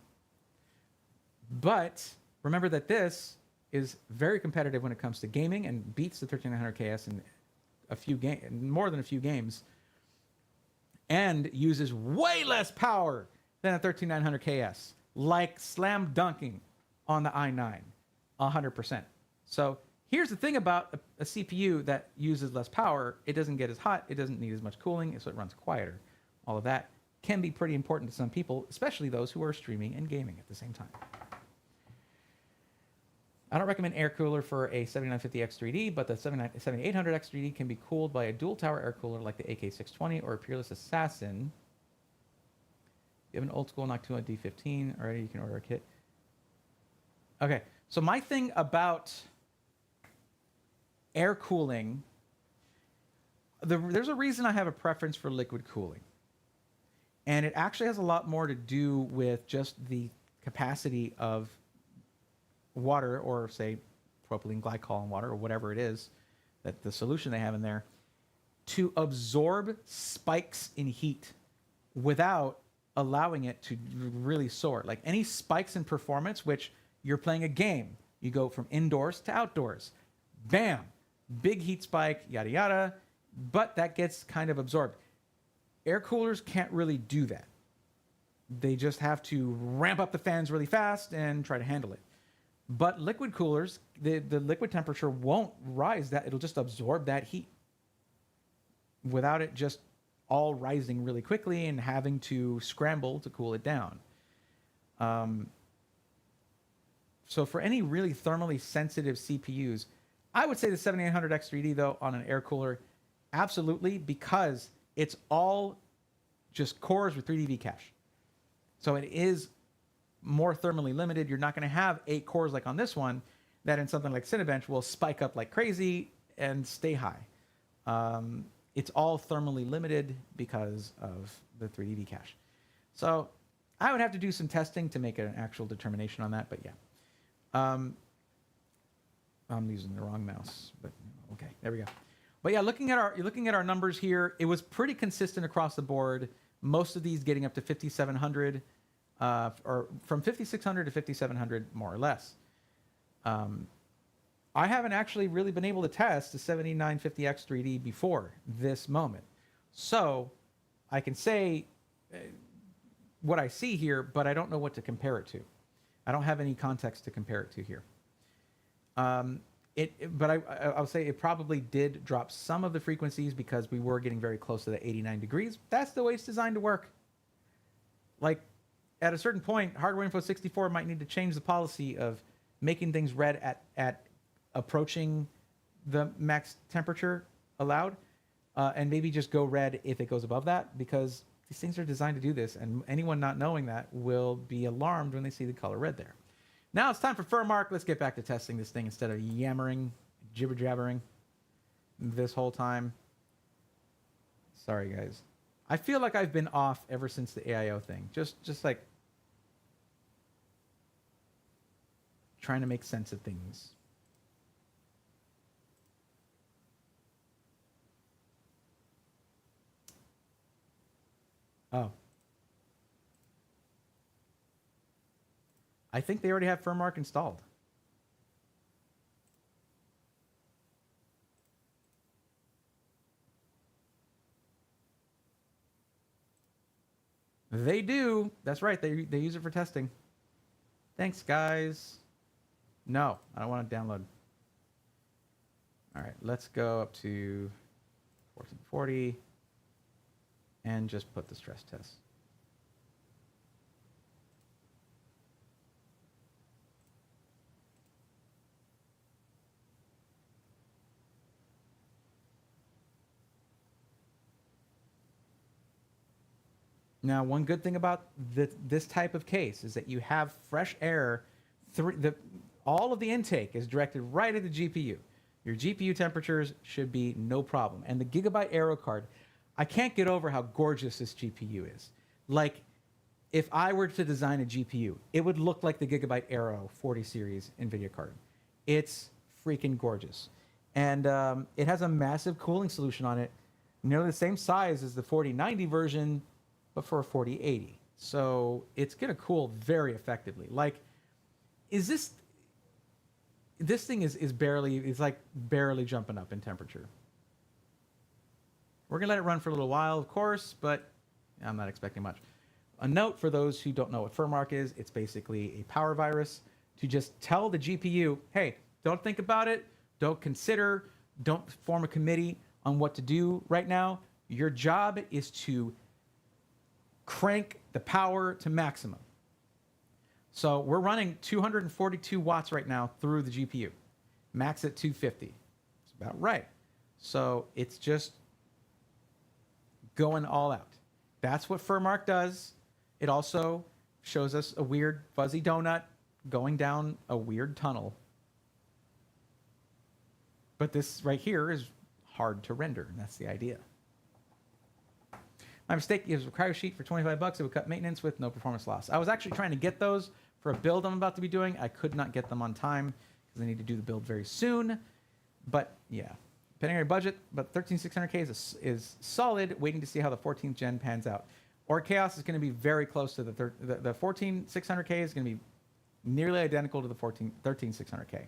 [SPEAKER 1] But remember that this is very competitive when it comes to gaming and beats the 13900KS in more than a few games, and uses way less power than a 13900KS, like slam dunking on the i9, 100%. So here's the thing about a CPU that uses less power: it doesn't get as hot, it doesn't need as much cooling, so it runs quieter. All of that can be pretty important to some people, especially those who are streaming and gaming at the same time. I don't recommend air cooler for a 7950X3D, but the 7800X3D can be cooled by a dual tower air cooler like the AK620 or a Peerless Assassin. If you have an old school Noctua D15 already, you can order a kit. Okay, so my thing about air cooling, there's a reason I have a preference for liquid cooling. And it actually has a lot more to do with just the capacity of water, or say propylene glycol and water, or whatever it is, that the solution they have in there, to absorb spikes in heat without allowing it to really soar. Like any spikes in performance, which you're playing a game, you go from indoors to outdoors, bam, big heat spike, yada yada, but that gets kind of absorbed. Air coolers can't really do that. They just have to ramp up the fans really fast and try to handle it. But liquid coolers, the liquid temperature won't rise that, it'll just absorb that heat without it just all rising really quickly and having to scramble to cool it down. So for any really thermally sensitive CPUs, I would say the 7800X3D though on an air cooler, absolutely, because it's all just cores with 3D V-cache. So it is more thermally limited. You're not going to have 8 cores like on this one that in something like Cinebench will spike up like crazy and stay high. It's all thermally limited because of the 3D V-cache. So I would have to do some testing to make an actual determination on that, but yeah. I'm using the wrong mouse, but okay, there we go. But yeah, looking at our numbers here, it was pretty consistent across the board. Most of these getting up to 5,700. Or from 5,600 to 5,700, more or less. I haven't actually really been able to test the 7950X3D before this moment. So I can say what I see here, but I don't know what to compare it to. I don't have any context to compare it to here. I'll say it probably did drop some of the frequencies because we were getting very close to the 89 degrees. That's the way it's designed to work. Like, at a certain point, Hardware Info 64 might need to change the policy of making things red at approaching the max temperature allowed, and maybe just go red if it goes above that, because these things are designed to do this, and anyone not knowing that will be alarmed when they see the color red there. Now it's time for FurMark. Let's get back to testing this thing instead of yammering, jibber-jabbering this whole time. Sorry, guys. I feel like I've been off ever since the AIO thing. Just like trying to make sense of things. Oh. I think they already have FurMark installed. They do. That's right. They use it for testing. Thanks, guys. No, I don't want to download. All right, let's go up to 1440 and just put the stress test. Now, one good thing about this type of case is that you have fresh air. All of the intake is directed right at the GPU. Your GPU temperatures should be no problem. And the Gigabyte Aero card, I can't get over how gorgeous this GPU is. Like, if I were to design a GPU, it would look like the Gigabyte Aero 40 series NVIDIA card. It's freaking gorgeous. And it has a massive cooling solution on it, nearly the same size as the 4090 version, but for a 4080. So it's going to cool very effectively. Like, this thing is barely jumping up in temperature. We're going to let it run for a little while, of course, but I'm not expecting much. A note for those who don't know what FurMark is, it's basically a power virus to just tell the GPU, hey, don't think about it, don't consider, don't form a committee on what to do right now. Your job is to crank the power to maximum. So we're running 242 watts right now through the GPU. Max at 250. It's about right. So it's just going all out. That's what FurMark does. It also shows us a weird fuzzy donut going down a weird tunnel. But this right here is hard to render, and that's the idea. My mistake is a cryo sheet for $25. It would cut maintenance with no performance loss. I was actually trying to get those for a build I'm about to be doing. I could not get them on time because I need to do the build very soon. But yeah, depending on your budget, but 13600K is solid. Waiting to see how the 14th gen pans out. Or Chaos is going to be very close to the 14600K is going to be nearly identical to the 13600K.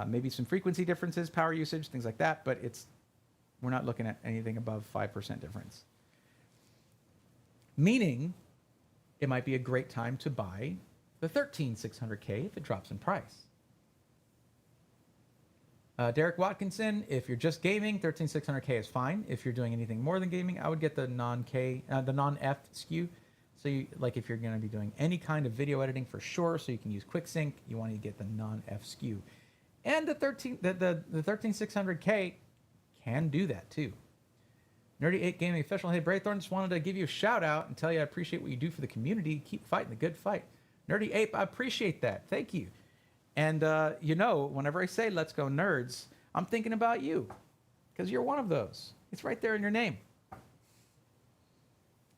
[SPEAKER 1] Maybe some frequency differences, power usage, things like that, but we're not looking at anything above 5% difference. Meaning, it might be a great time to buy the 13600K if it drops in price. Derek Watkinson, if you're just gaming, 13600K is fine. If you're doing anything more than gaming, I would get the non-F SKU. So if you're going to be doing any kind of video editing for sure, so you can use QuickSync, you want to get the non-F SKU. And the 13600K can do that too. Nerdy8 Gaming Official, hey Braythorn, just wanted to give you a shout out and tell you I appreciate what you do for the community. Keep fighting the good fight. Nerdy Ape, I appreciate that. Thank you. And whenever I say let's go nerds, I'm thinking about you because you're one of those. It's right there in your name.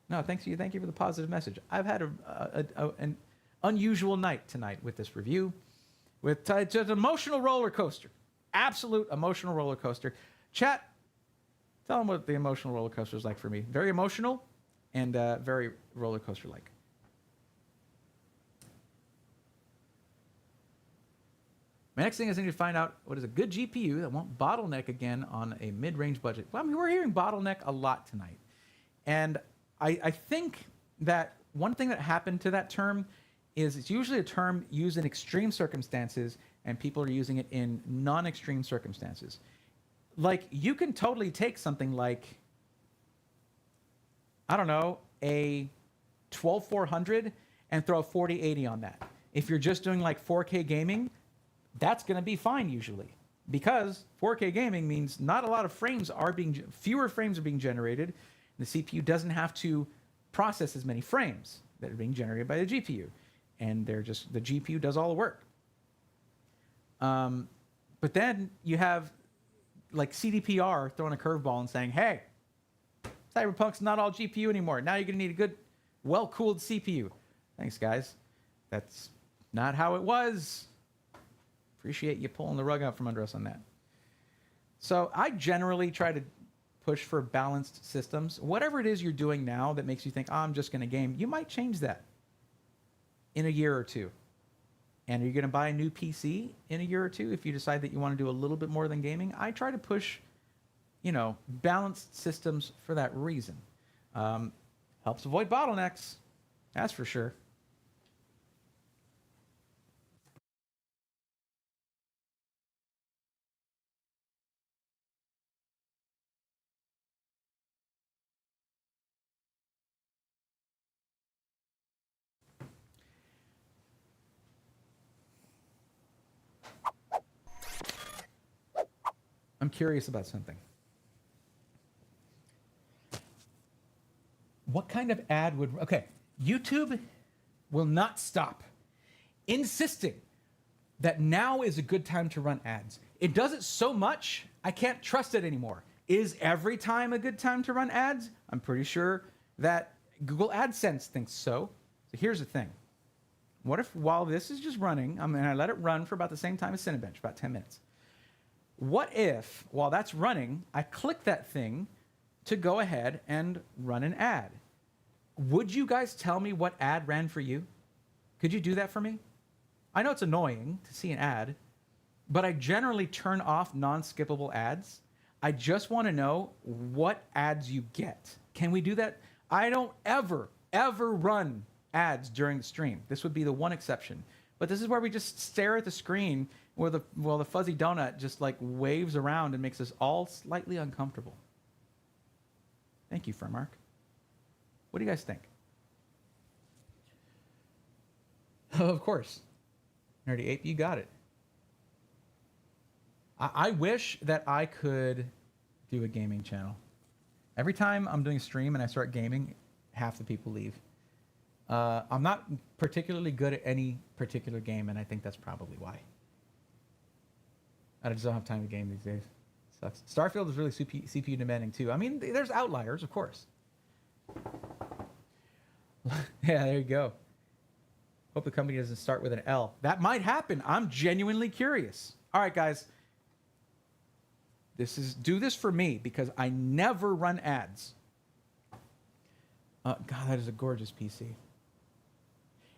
[SPEAKER 1] No, thank you for the positive message. I've had an unusual night tonight with this review, with just an emotional roller coaster, absolute emotional roller coaster. Chat, tell them what the emotional roller coaster is like for me. Very emotional and very roller coaster like. My next thing is I need to find out what is a good GPU that won't bottleneck again on a mid-range budget. Well, I mean, we're hearing bottleneck a lot tonight. And I think that one thing that happened to that term is it's usually a term used in extreme circumstances, and people are using it in non-extreme circumstances. Like, you can totally take something like, I don't know, a 12400 and throw a 4080 on that. If you're just doing like 4K gaming, that's going to be fine usually, because 4K gaming means not a lot of frames are being, fewer frames are being generated. The CPU doesn't have to process as many frames that are being generated by the GPU, and they're just, the GPU does all the work. But then you have like CDPR throwing a curveball and saying, hey, Cyberpunk's not all GPU anymore. Now you're going to need a good, well-cooled CPU. Thanks, guys. That's not how it was. Appreciate you pulling the rug out from under us on that. So I generally try to push for balanced systems. Whatever it is you're doing now that makes you think, oh, I'm just going to game, you might change that in a year or two. And you're going to buy a new PC in a year or two if you decide that you want to do a little bit more than gaming. I try to push, you know, balanced systems for that reason. Helps avoid bottlenecks, that's for sure. I'm curious about something. What kind of ad would... Okay, YouTube will not stop insisting that now is a good time to run ads. It does it so much, I can't trust it anymore. Is every time a good time to run ads? I'm pretty sure that Google AdSense thinks so. So here's the thing. What if while this is just running, and I let it run for about the same time as Cinebench, about 10 minutes. What if, while that's running, I click that thing to go ahead and run an ad? Would you guys tell me what ad ran for you? Could you do that for me? I know it's annoying to see an ad, but I generally turn off non-skippable ads. I just want to know what ads you get. Can we do that? I don't ever run ads during the stream. This would be the one exception. But this is where we just stare at the screen where the fuzzy donut just like waves around and makes us all slightly uncomfortable. Thank you, Furmark. What do you guys think? Oh, of course. Nerdy Ape, you got it. I wish that I could do a gaming channel. Every time I'm doing a stream and I start gaming, half the people leave. I'm not particularly good at any particular game, and I think that's probably why. I just don't have time to game these days. Sucks. Starfield is really CPU demanding too. I mean, there's outliers, of course. Yeah, there you go. Hope the company doesn't start with an L. That might happen. I'm genuinely curious. All right, guys. Do this for me because I never run ads. God, that is a gorgeous PC.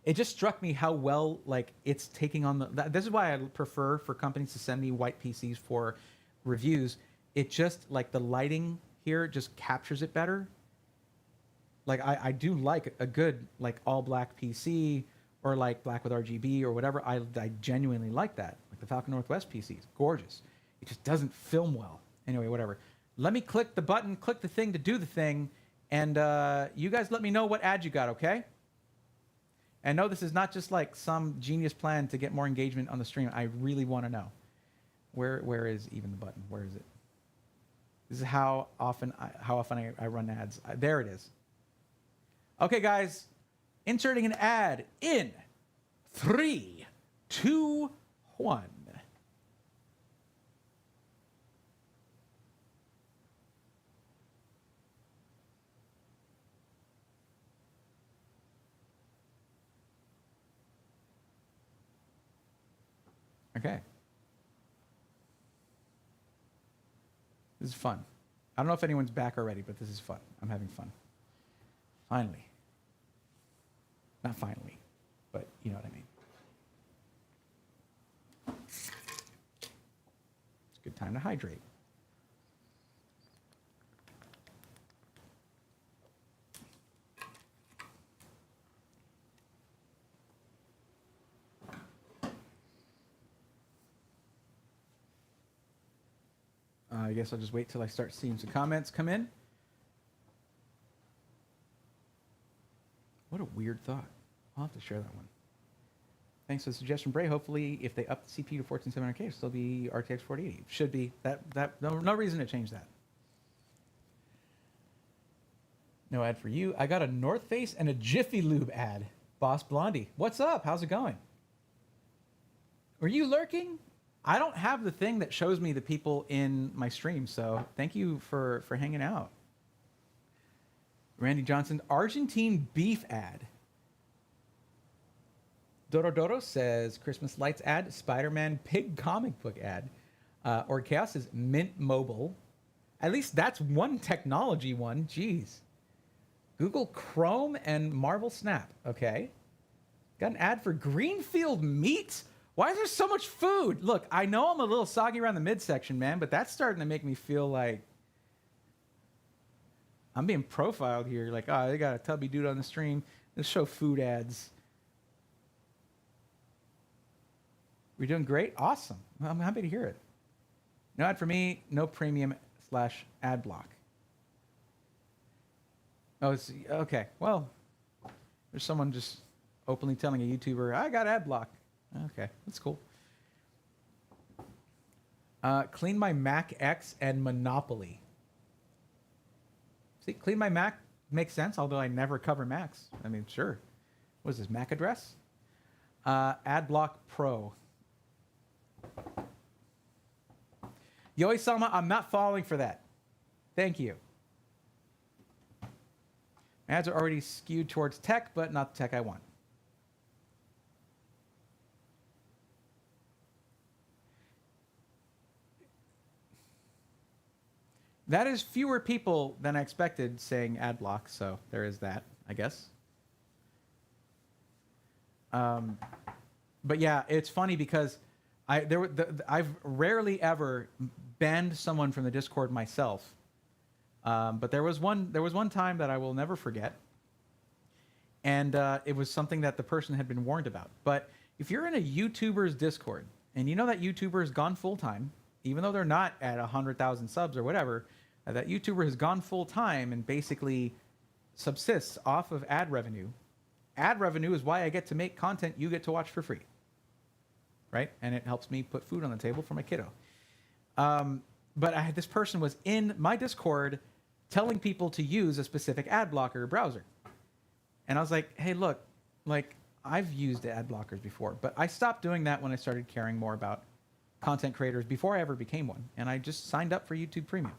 [SPEAKER 1] It just struck me how well, like, it's taking on this is why I prefer for companies to send me white PCs for reviews. It just, like, the lighting here just captures it better. Like, I do like a good, like, all black PC or like black with RGB or whatever. I genuinely like that. Like the Falcon Northwest PC is gorgeous. It just doesn't film well. Anyway, whatever. Let me click the button, click the thing to do the thing, and you guys let me know what ad you got, okay? And no, this is not just like some genius plan to get more engagement on the stream. I really want to know. Where is even the button? Where is it? This is how often I run ads. There it is. Okay, guys. Inserting an ad in 3, 2, 1. Okay. This is fun. I don't know if anyone's back already, but this is fun. I'm having fun. Finally. Not finally, but you know what I mean. It's a good time to hydrate. I guess I'll just wait till I start seeing some comments come in. What a weird thought. I'll have to share that one. Thanks for the suggestion, Bray. Hopefully, if they up the CPU to 14700K, it'll still be RTX 4080. Should be. No reason to change that. No ad for you. I got a North Face and a Jiffy Lube ad. Boss Blondie. What's up? How's it going? Were you lurking? I don't have the thing that shows me the people in my stream, so thank you for hanging out. Randy Johnson, Argentine beef ad. Dodo says Christmas lights ad, Spider-Man pig comic book ad. Or Chaos is Mint Mobile. At least that's one technology one. Jeez. Google Chrome and Marvel Snap. Okay. Got an ad for Greenfield Meats. Why is there so much food? Look, I know I'm a little soggy around the midsection, man, but that's starting to make me feel like I'm being profiled here. Like, oh, they got a tubby dude on the stream. Let's show food ads. We're doing great? Awesome. I'm happy to hear it. No ad for me, no premium / ad block. Oh, it's okay. Well, there's someone just openly telling a YouTuber, I got ad block. Okay, that's cool. Clean My Mac X and Monopoly. See, Clean My Mac makes sense, although I never cover Macs. I mean, sure. What is this, MAC address? Adblock Pro. Yoi Sama, I'm not falling for that. Thank you. Ads are already skewed towards tech, but not the tech I want. That is fewer people than I expected saying ad block, so there is that, I guess. But yeah, it's funny because I've rarely ever banned someone from the Discord myself. But there was one time that I will never forget, and it was something that the person had been warned about. But if you're in a YouTuber's Discord and you know that YouTuber has gone full time, even though they're not at 100,000 subs or whatever, that YouTuber has gone full time and basically subsists off of ad revenue. Ad revenue is why I get to make content you get to watch for free, right? And it helps me put food on the table for my kiddo. But this person was in my Discord telling people to use a specific ad blocker browser. And I was like, hey, look, like I've used ad blockers before, but I stopped doing that when I started caring more about content creators before I ever became one. And I just signed up for YouTube Premium.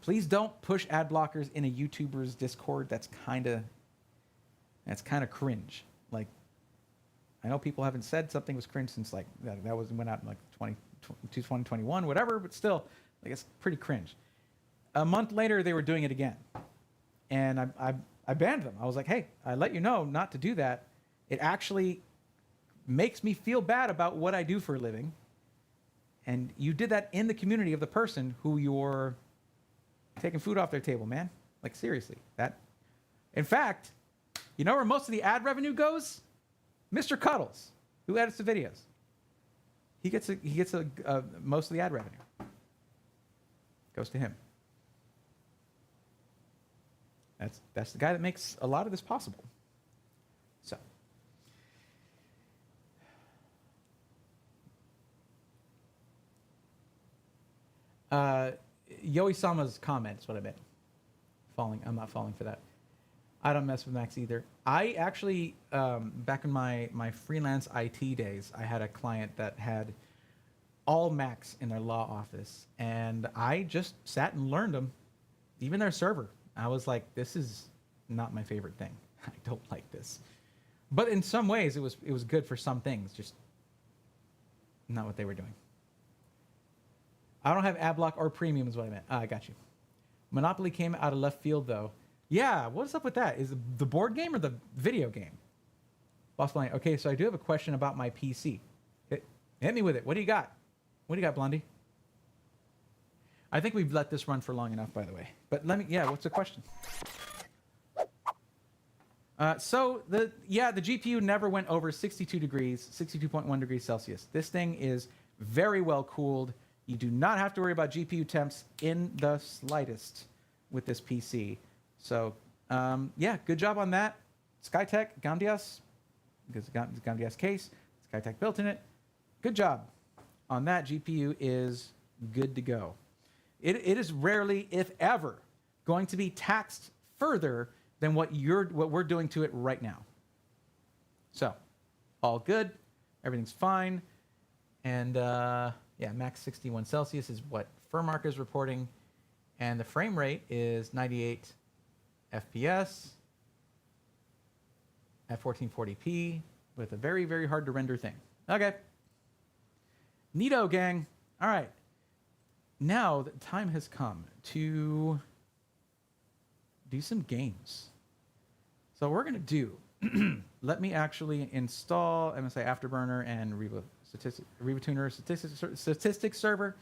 [SPEAKER 1] Please don't push ad blockers in a YouTuber's Discord. That's kind of cringe. Like, I know people haven't said something was cringe since like that went out in like 2021, whatever, but still, like it's pretty cringe. A month later, they were doing it again, and I banned them. I was like, hey, I let you know not to do that. It actually makes me feel bad about what I do for a living, and you did that in the community of the person who you're taking food off their table, man. Like seriously, that. In fact, you know where most of the ad revenue goes? Mr. Cuddles, who edits the videos. He gets most of the ad revenue. Goes to him. That's the guy that makes a lot of this possible. So. Yoi-sama's comment is what I meant. I'm not falling for that. I don't mess with Macs either. I actually, back in my freelance IT days, I had a client that had all Macs in their law office, and I just sat and learned them, even their server. I was like, this is not my favorite thing. I don't like this. But in some ways, it was good for some things, just not what they were doing. I don't have ad block or premium is what I meant. I got you. Monopoly came out of left field, though. Yeah, what's up with that? Is it the board game or the video game? Boss Blondie. Okay, so I do have a question about my PC. Hit me with it. What do you got? What do you got, Blondie? I think we've let this run for long enough, by the way. But what's the question? So the GPU never went over 62 degrees, 62.1 degrees Celsius. This thing is very well cooled. You do not have to worry about GPU temps in the slightest with this PC. So, yeah, good job on that. Skytech, Gamdias, because Gamdias case, Skytech built in it. Good job on that. GPU is good to go. It is rarely, if ever, going to be taxed further than what we're doing to it right now. So, all good. Everything's fine. And yeah, max 61 Celsius is what Furmark is reporting. And the frame rate is 98 FPS at 1440p with a very, very hard to render thing. Okay. Neato, gang. All right. Now the time has come to do some games. So what we're going to do, let me actually install MSI Afterburner and RivaTuner statistics server.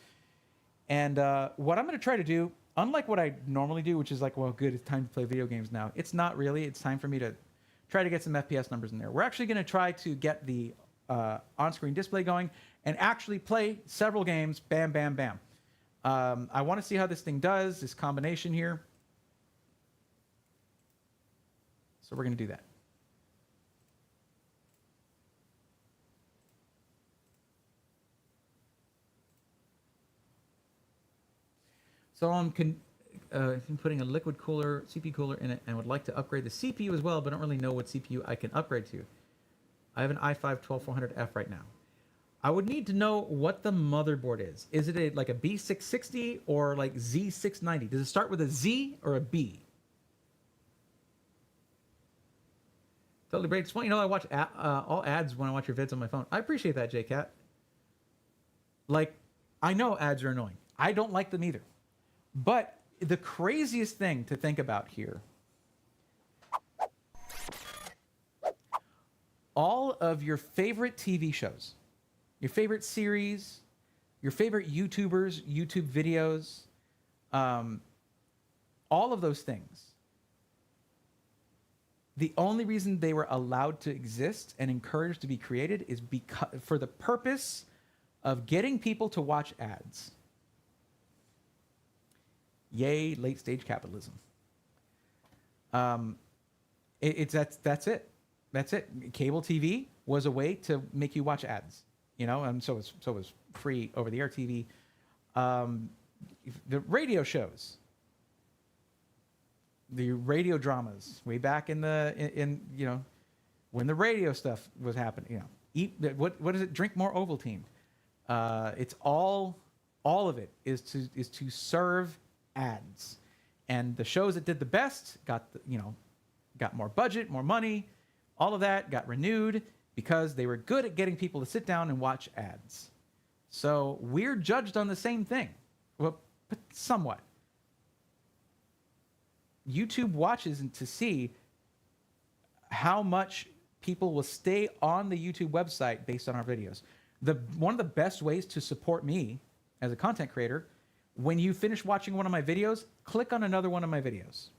[SPEAKER 1] And what I'm going to try to do, unlike what I normally do, which is like, well, good, it's time to play video games now. It's not really. It's time for me to try to get some FPS numbers in there. We're actually going to try to get the on-screen display going and actually play several games. Bam, bam, bam. I want to see how this thing does, this combination here. So we're going to do that. So I'm putting a liquid cooler, CPU cooler in it, and would like to upgrade the CPU as well, but don't really know what CPU I can upgrade to. I have an i5-12400F right now. I would need to know what the motherboard is. Is it like a B660 or like Z690? Does it start with a Z or a B? Totally great. Just want you to know I watch all ads when I watch your vids on my phone. I appreciate that, JCat. Like, I know ads are annoying. I don't like them either. But the craziest thing to think about here, all of your favorite TV shows, your favorite series, your favorite YouTubers, YouTube videos, all of those things, the only reason they were allowed to exist and encouraged to be created is because for the purpose of getting people to watch ads. Yay, late stage capitalism. That's it. That's it. Cable TV was a way to make you watch ads, you know, and so was free over the air TV. The radio shows, the radio dramas, way back in you know, when the radio stuff was happening, you know, what is it? Drink more Ovaltine. It's all of it is to serve ads, and the shows that did the best got more budget, more money, all of that got renewed because they were good at getting people to sit down and watch ads. So we're judged on the same thing, well, but somewhat. YouTube watches to see how much people will stay on the YouTube website based on our videos. One of the best ways to support me as a content creator, when you finish watching one of my videos, click on another one of my videos.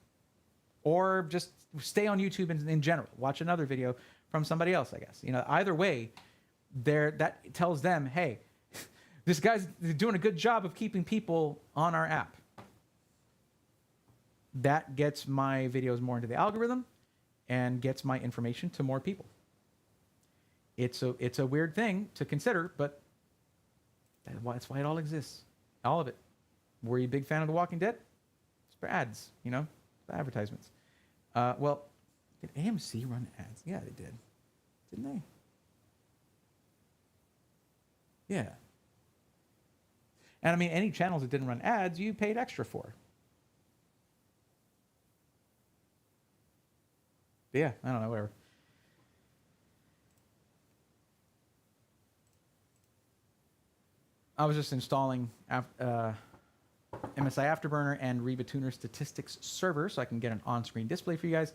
[SPEAKER 1] Or just stay on YouTube in general. Watch another video from somebody else, I guess. You know, either way, that tells them, hey, this guy's doing a good job of keeping people on our app. That gets my videos more into the algorithm and gets my information to more people. It's a weird thing to consider, but that's why it all exists. All of it. Were you a big fan of The Walking Dead? It's for ads, you know, for advertisements. Well, did AMC run ads? Yeah, they did. Didn't they? Yeah. And I mean, any channels that didn't run ads, you paid extra for. But yeah, I don't know, whatever. I was just installing MSI Afterburner and RivaTuner statistics server so I can get an on-screen display for you guys.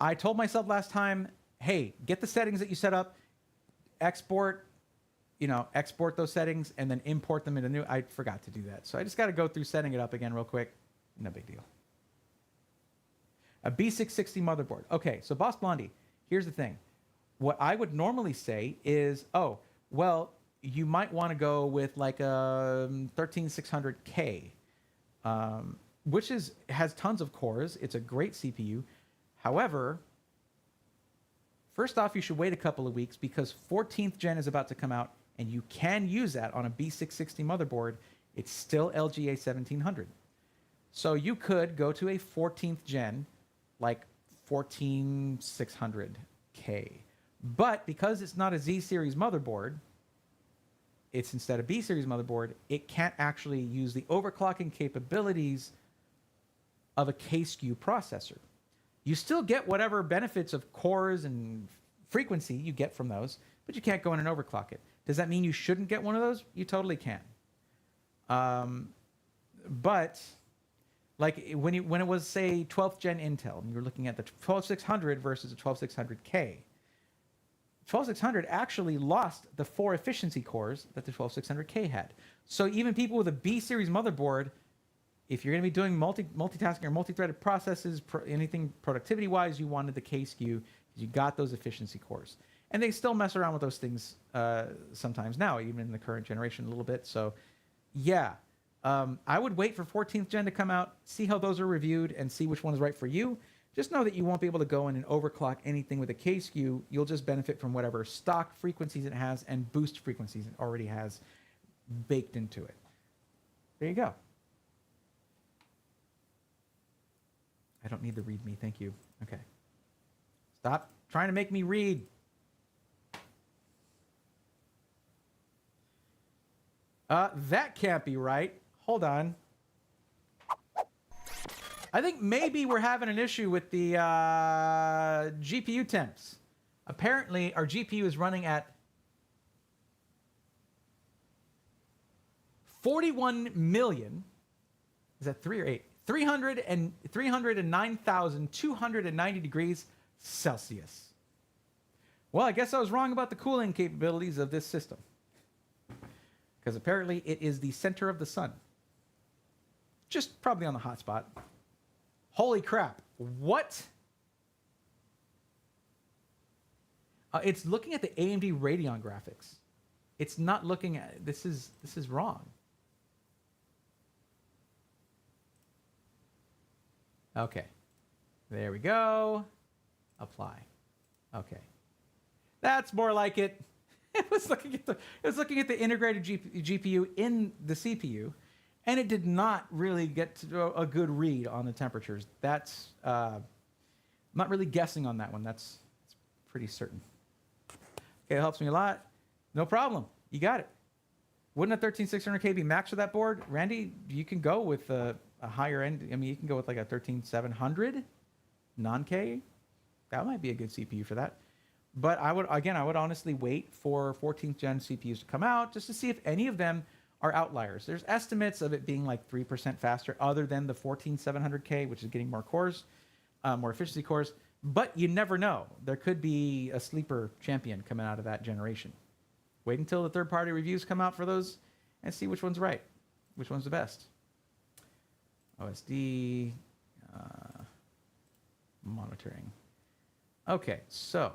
[SPEAKER 1] I told myself last time, hey, get the settings that you set up, export those settings, and then import them into new. I forgot to do that. So I just got to go through setting it up again real quick. No big deal. A B660 motherboard. Okay, so Boss Blondie, here's the thing. What I would normally say is, oh, well, you might want to go with like a 13600K, which has tons of cores. It's a great CPU. However, first off, you should wait a couple of weeks because 14th gen is about to come out, and you can use that on a B660 motherboard. It's still LGA 1700. So you could go to a 14th gen, like 14600K. But because it's not a Z series motherboard, it's instead a B series motherboard, it can't actually use the overclocking capabilities of a K-SKU processor. You still get whatever benefits of cores and frequency you get from those, but you can't go in and overclock it. Does that mean you shouldn't get one of those? You totally can. But like when it was, say, 12th gen Intel, and you're looking at the 12600 versus the 12600K, 12600 actually lost the 4 efficiency cores that the 12600K had. So even people with a B series motherboard, if you're going to be doing multitasking or multi-threaded processes, anything productivity-wise, you wanted the K-SKU because you got those efficiency cores. And they still mess around with those things sometimes now, even in the current generation a little bit. So yeah, I would wait for 14th gen to come out, see how those are reviewed, and see which one is right for you. Just know that you won't be able to go in and overclock anything with a K-SKU. You'll just benefit from whatever stock frequencies it has and boost frequencies it already has baked into it. There you go. I don't need the read me, thank you. Okay. Stop trying to make me read. That can't be right. Hold on. I think maybe we're having an issue with the GPU temps. Apparently, our GPU is running at 41 million. Is that 3 or 8? 309,290 degrees Celsius. Well, I guess I was wrong about the cooling capabilities of this system, because apparently it is the center of the sun. Just probably on the hot spot. Holy crap. What? It's looking at the AMD Radeon graphics. It's not looking at... This is wrong. Okay. There we go. Apply. Okay. That's more like it. It was looking at the integrated GPU in the CPU, and it did not really get to a good read on the temperatures. That's I'm not really guessing on that one. That's pretty certain. Okay, it helps me a lot. No problem. You got it. Wouldn't a 13600K be max for that board? Randy, you can go with a higher end. I mean, you can go with like a 13700 non-K. That might be a good CPU for that. But I would honestly wait for 14th gen CPUs to come out just to see if any of them are outliers. There's estimates of it being like 3% faster other than the 14700K, which is getting more cores, more efficiency cores. But you never know. There could be a sleeper champion coming out of that generation. Wait until the third-party reviews come out for those and see which one's right, which one's the best. OSD, monitoring. Okay, so...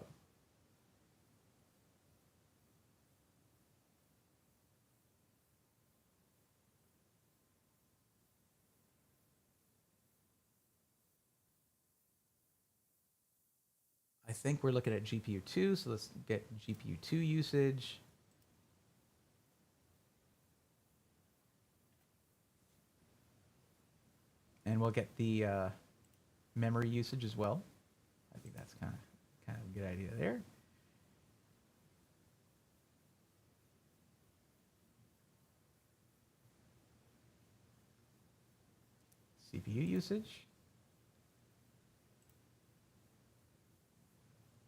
[SPEAKER 1] I think we're looking at GPU 2, so let's get GPU 2 usage. And we'll get the memory usage as well. I think that's kind of a good idea there. CPU usage.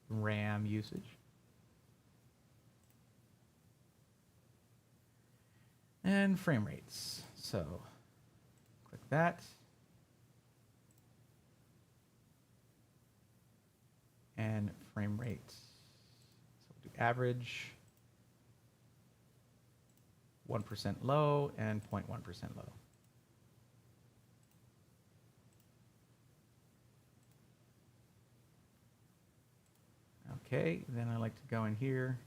[SPEAKER 1] RAM usage. And frame rates. So click that. And frame rate. So we'll do average, 1% low, and 0.1% low. Okay, then I like to go in here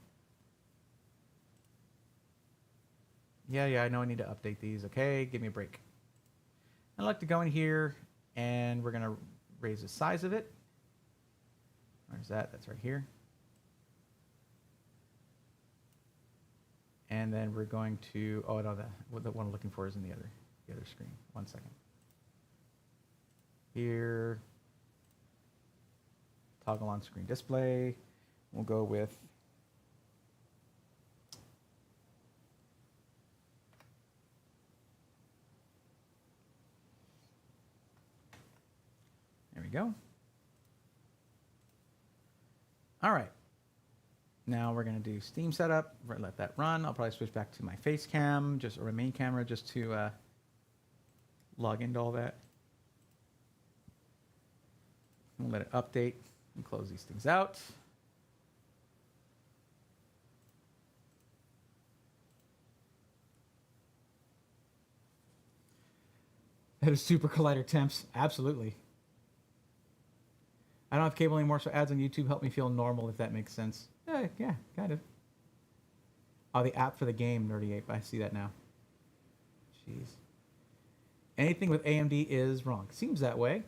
[SPEAKER 1] Yeah, I know I need to update these. Okay, give me a break. I'd like to go in here, and we're going to raise the size of it. Where's that? That's right here. And then we're going to, oh, no, the one I'm looking for is in the other screen. 1 second. Here, toggle on screen display. We'll go with there we go. All right. Now we're going to do Steam setup. We're going to let that run. I'll probably switch back to my face cam, or my main camera, just to log into all that. We'll let it update and close these things out. That is Super Collider temps. Absolutely. I don't have cable anymore, so ads on YouTube help me feel normal, if that makes sense. Yeah, kind of. Oh, the app for the game, Nerdy Ape. I see that now. Jeez. Anything with AMD is wrong. Seems that way.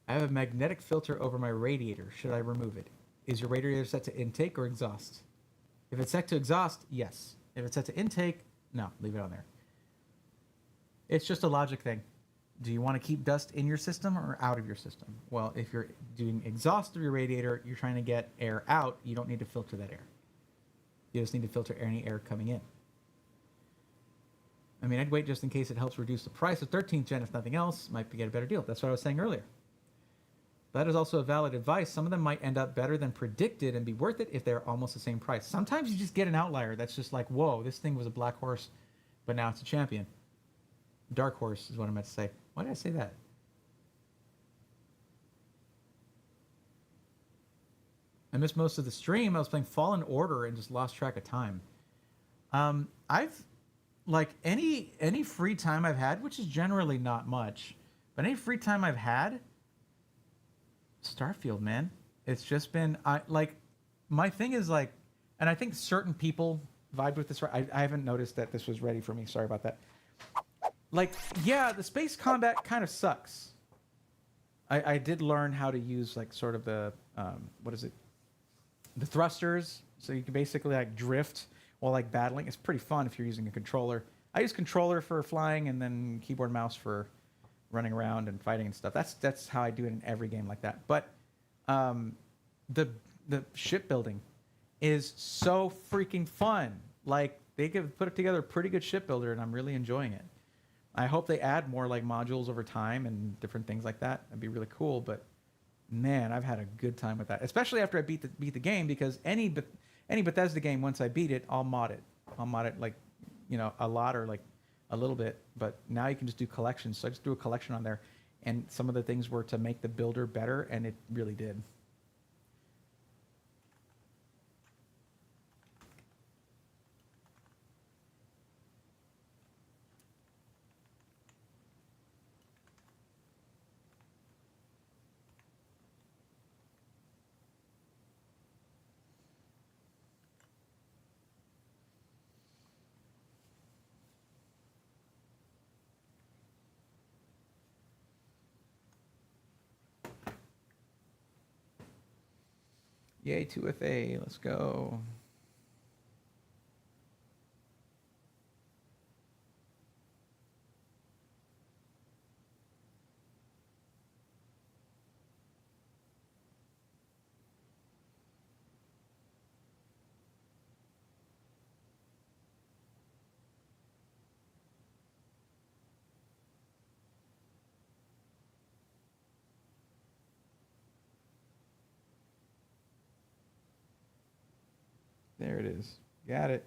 [SPEAKER 1] I have a magnetic filter over my radiator. Should I remove it? Is your radiator set to intake or exhaust? If it's set to exhaust, yes. If it's set to intake, no, leave it on there. It's just a logic thing. Do you want to keep dust in your system or out of your system? Well, if you're doing exhaust of your radiator, you're trying to get air out, you don't need to filter that air. You just need to filter any air coming in. I mean, I'd wait just in case it helps reduce the price of 13th gen, if nothing else, might get a better deal. That's what I was saying earlier. That is also a valid advice. Some of them might end up better than predicted and be worth it if they're almost the same price. Sometimes you just get an outlier that's just like, whoa, this thing was a black horse, but now it's a champion. Dark horse is what I meant to say. Why did I say that? I missed most of the stream. I was playing Fallen Order and just lost track of time. I've, like, any free time I've had, which is generally not much, but any free time I've had, Starfield, man. It's just been, my thing is like, and I think certain people vibe with this. I haven't noticed that this was ready for me. Sorry about that. Like, yeah, the space combat kind of sucks. I did learn how to use, like, sort of the, what is it? The thrusters. So you can basically, like, drift while, like, battling. It's pretty fun if you're using a controller. I use controller for flying and then keyboard and mouse for running around and fighting and stuff. That's how I do it in every game like that. But the shipbuilding is so freaking fun. Like, they could put together a pretty good shipbuilder, and I'm really enjoying it. I hope they add more, like, modules over time and different things like that. That'd be really cool. But man, I've had a good time with that, especially after I beat the game, because any Bethesda game, once I beat it, I'll mod it. I'll mod it, like, you know, a lot or like a little bit. But now you can just do collections. So I just do a collection on there, and some of the things were to make the builder better, and it really did. Yay, 2FA, let's go. There it is. Got it.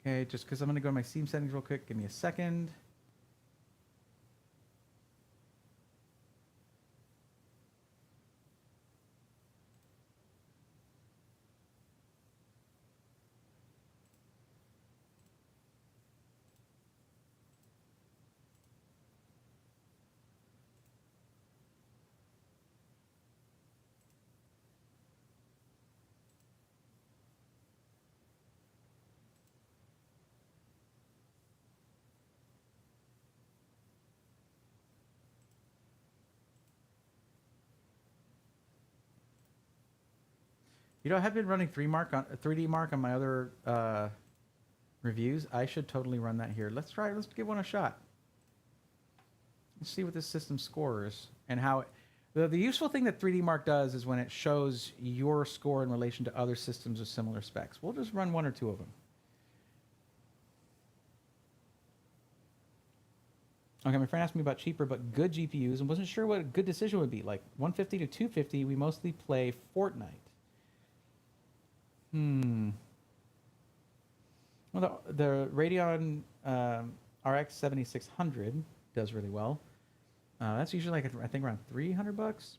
[SPEAKER 1] Okay, just because I'm going to go to my Steam settings real quick. Give me a second. You know, I have been running 3D Mark on my other reviews. I should totally run that here. Let's try. Let's give one a shot. Let's see what this system scores and how. The useful thing that 3D Mark does is when it shows your score in relation to other systems with similar specs. We'll just run one or two of them. Okay, my friend asked me about cheaper but good GPUs and wasn't sure what a good decision would be. Like 150 to 250, we mostly play Fortnite. Well, the Radeon RX 7600 does really well. That's usually like I think around $300.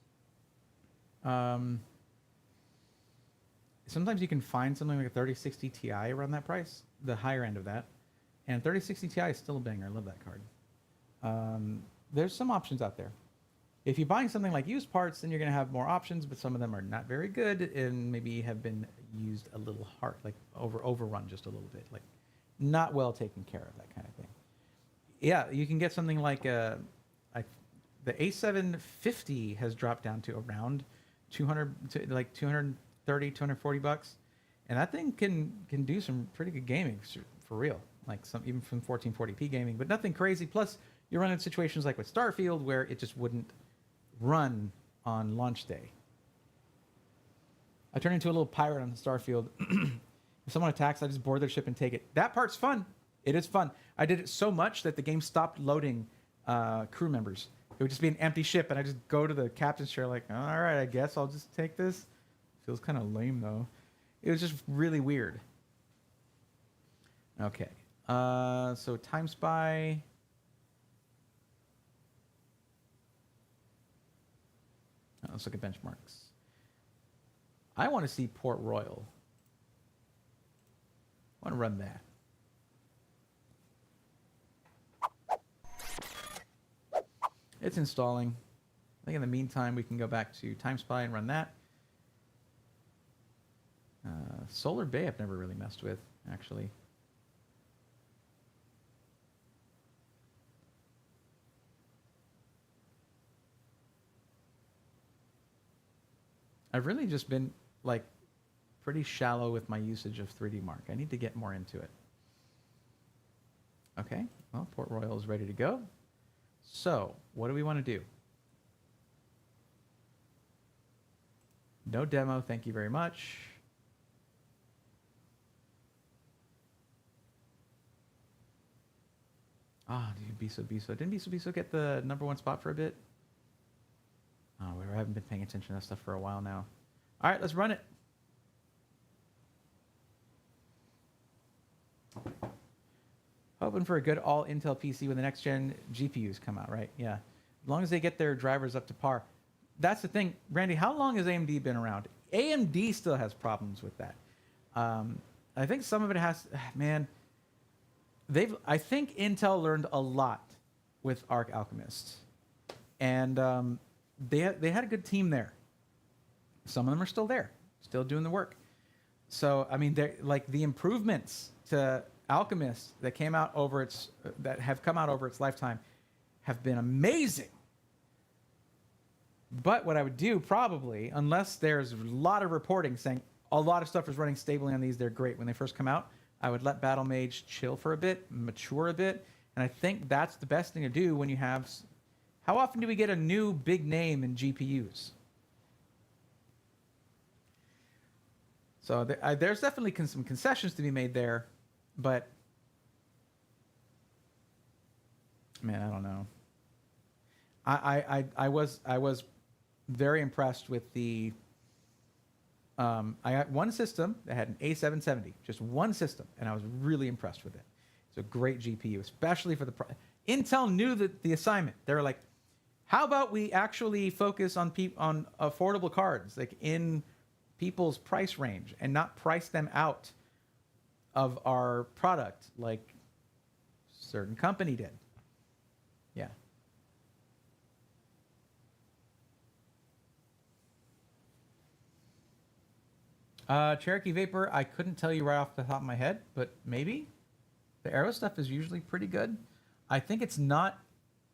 [SPEAKER 1] Sometimes you can find something like a 3060 Ti around that price, the higher end of that. And 3060 Ti is still a banger. I love that card. There's some options out there. If you're buying something like used parts, then you're going to have more options, but some of them are not very good and maybe have been used a little hard, like overrun just a little bit, like not well taken care of, that kind of thing. Yeah, you can get something like the A750 has dropped down to around 200 to like 230, 240 bucks, and that thing can do some pretty good gaming for real, like some even from 1440p gaming, but nothing crazy. Plus, you're running situations like with Starfield where it just wouldn't run on launch day. I turn into a little pirate on the Starfield. If someone attacks, I just board their ship and take it. That part's fun. It is fun. I did it so much that the game stopped loading crew members. It would just be an empty ship, and I just go to the captain's chair like, all right, I guess I'll just take this. Feels kind of lame, though. It was just really weird. Okay. So Time Spy. Let's look at benchmarks. I want to see Port Royal. I want to run that. It's installing. I think in the meantime, we can go back to Time Spy and run that. Solar Bay I've never really messed with, actually. I've really just been like pretty shallow with my usage of 3D Mark. I need to get more into it. Okay, well, Port Royal is ready to go. So, what do we want to do? No demo, thank you very much. Ah, dude, Biso. Didn't Biso get the #1 spot for a bit? Oh, we haven't been paying attention to that stuff for a while now. All right, let's run it. Hoping for a good all-Intel PC when the next-gen GPUs come out, right? Yeah. As long as they get their drivers up to par. That's the thing. Randy, how long has AMD been around? AMD still has problems with that. I think some of it has... Man, I think Intel learned a lot with Arc Alchemist. And... They had a good team there. Some of them are still there, still doing the work. So I mean, like the improvements to Alchemist that have come out over its lifetime have been amazing. But what I would do probably, unless there's a lot of reporting saying a lot of stuff is running stably on these, they're great when they first come out, I would let Battle Mage chill for a bit, mature a bit, and I think that's the best thing to do when you have. How often do we get a new big name in GPUs? So there's definitely some concessions to be made there, but man, I don't know. I was very impressed with the I got one system that had an A770, just one system, and I was really impressed with it. It's a great GPU, especially for the Intel knew that the assignment. They were like, how about we actually focus on on affordable cards, like in people's price range, and not price them out of our product like certain company did. Yeah. Cherokee Vapor, I couldn't tell you right off the top of my head, but maybe. The Aero stuff is usually pretty good. I think it's not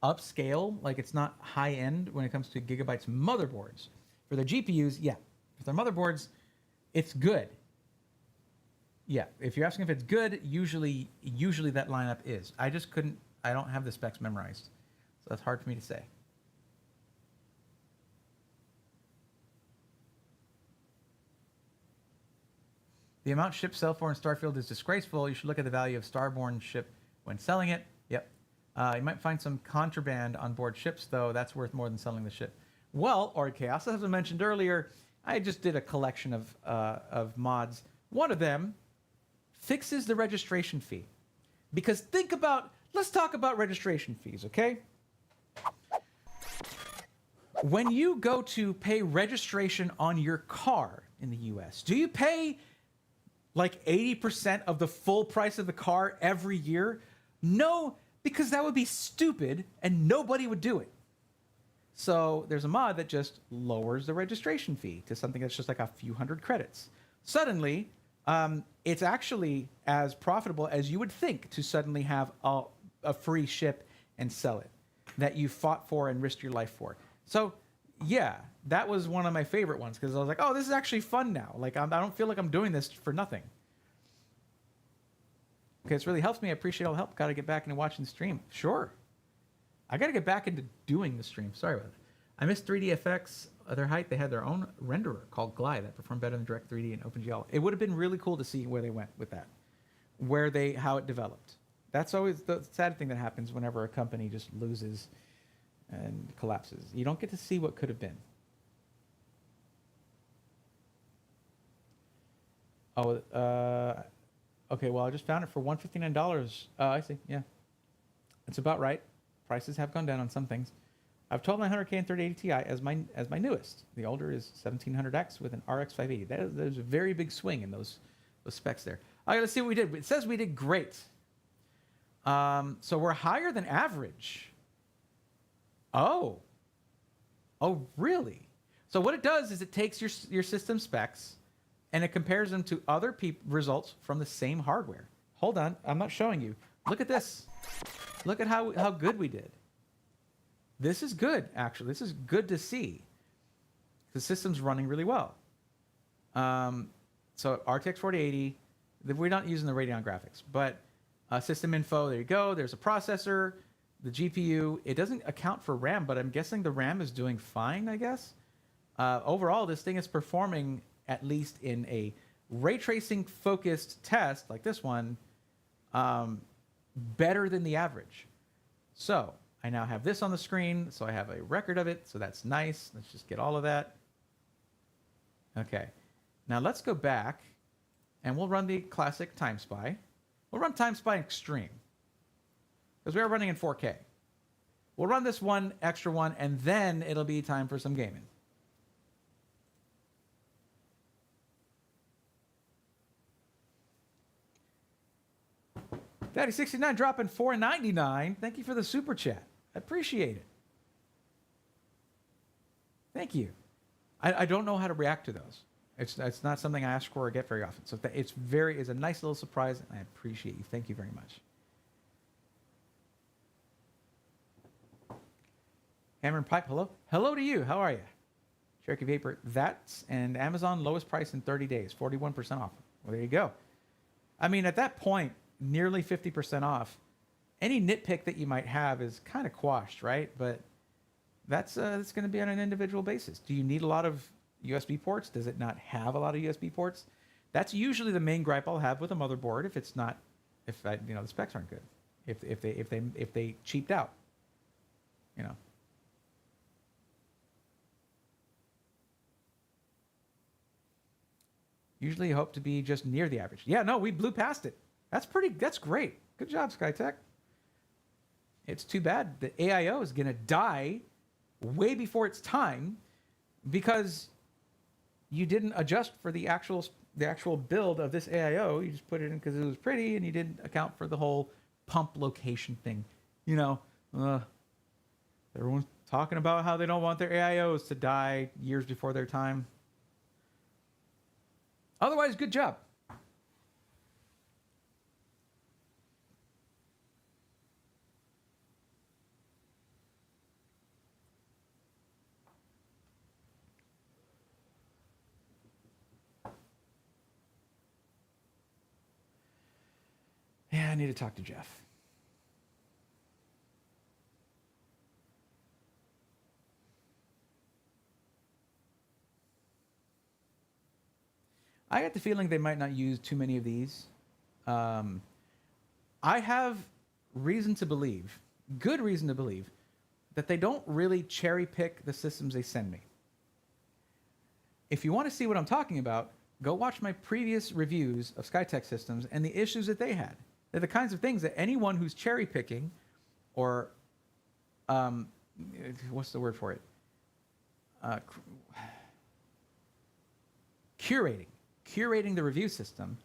[SPEAKER 1] upscale, like it's not high end when it comes to Gigabyte's motherboards. For their GPUs, yeah. For their motherboards, it's good. Yeah, if you're asking if it's good, usually that lineup is. I don't have the specs memorized, so that's hard for me to say. The amount shipped sell for in Starfield is disgraceful. You should look at the value of Starborn ship when selling it. Yep. You might find some contraband on board ships, though. That's worth more than selling the ship. Well, or Chaos, as I mentioned earlier, I just did a collection of mods. One of them fixes the registration fee. Because let's talk about registration fees, okay? When you go to pay registration on your car in the US, do you pay like 80% of the full price of the car every year? No, because that would be stupid and nobody would do it. So there's a mod that just lowers the registration fee to something that's just like a few hundred credits. Suddenly, it's actually as profitable as you would think to suddenly have a free ship and sell it that you fought for and risked your life for. So yeah, that was one of my favorite ones because I was like, oh, this is actually fun now. Like I don't feel like I'm doing this for nothing. Okay, this really helps me. I appreciate all the help. Got to get back into watching the stream. Sure. I got to get back into doing the stream. Sorry about that. I missed 3DFX. Their height, they had their own renderer called Glide that performed better than Direct 3D and OpenGL. It would have been really cool to see where they went with that, how it developed. That's always the sad thing that happens whenever a company just loses and collapses. You don't get to see what could have been. Oh, okay, well, I just found it for $159. I see, yeah. That's about right. Prices have gone down on some things. I've 12900K and 3080 Ti as my newest. The older is 1700X with an RX 580. There's a very big swing in those specs there. All right, let's see what we did. It says we did great. So we're higher than average. Oh, really? So what it does is it takes your system specs and it compares them to other results from the same hardware. Hold on, I'm not showing you. Look at this. Look at how good we did. This is good, actually. This is good to see. The system's running really well. So RTX 4080, we're not using the Radeon graphics, but system info, there you go. There's a processor, the GPU. It doesn't account for RAM, but I'm guessing the RAM is doing fine, I guess. Overall, this thing is performing, at least in a ray tracing focused test like this one, better than the average. So I now have this on the screen, so I have a record of it, so that's nice. Let's just get all of that. Okay, now let's go back and we'll run the classic Time Spy. We'll run Time Spy Extreme because we are running in 4K. We'll run this one extra one and then it'll be time for some gaming. Daddy69 dropping $4.99. Thank you for the super chat. I appreciate it. Thank you. I don't know how to react to those. It's not something I ask for or get very often. So it's a nice little surprise, and I appreciate you. Thank you very much. Hammer and Pipe, hello. Hello to you. How are you? Cherokee Vapor, that's and Amazon lowest price in 30 days, 41% off. Well, there you go. I mean, at that point, nearly 50% off. Any nitpick that you might have is kind of quashed, right? But that's going to be on an individual basis. Do you need a lot of USB ports? Does it not have a lot of USB ports? That's usually the main gripe I'll have with a motherboard if the specs aren't good. If they cheaped out, you know. Usually you hope to be just near the average. Yeah, no, we blew past it. That's great. Good job, Skytech. It's too bad the AIO is going to die way before its time because you didn't adjust for the actual build of this AIO. You just put it in because it was pretty, and you didn't account for the whole pump location thing. You know, everyone's talking about how they don't want their AIOs to die years before their time. Otherwise, good job. Yeah, I need to talk to Jeff. I get the feeling they might not use too many of these. I have reason to believe, good reason to believe, that they don't really cherry pick the systems they send me. If you want to see what I'm talking about, go watch my previous reviews of Skytech systems and the issues that they had. They're the kinds of things that anyone who's cherry picking or, what's the word for it? Curating the review system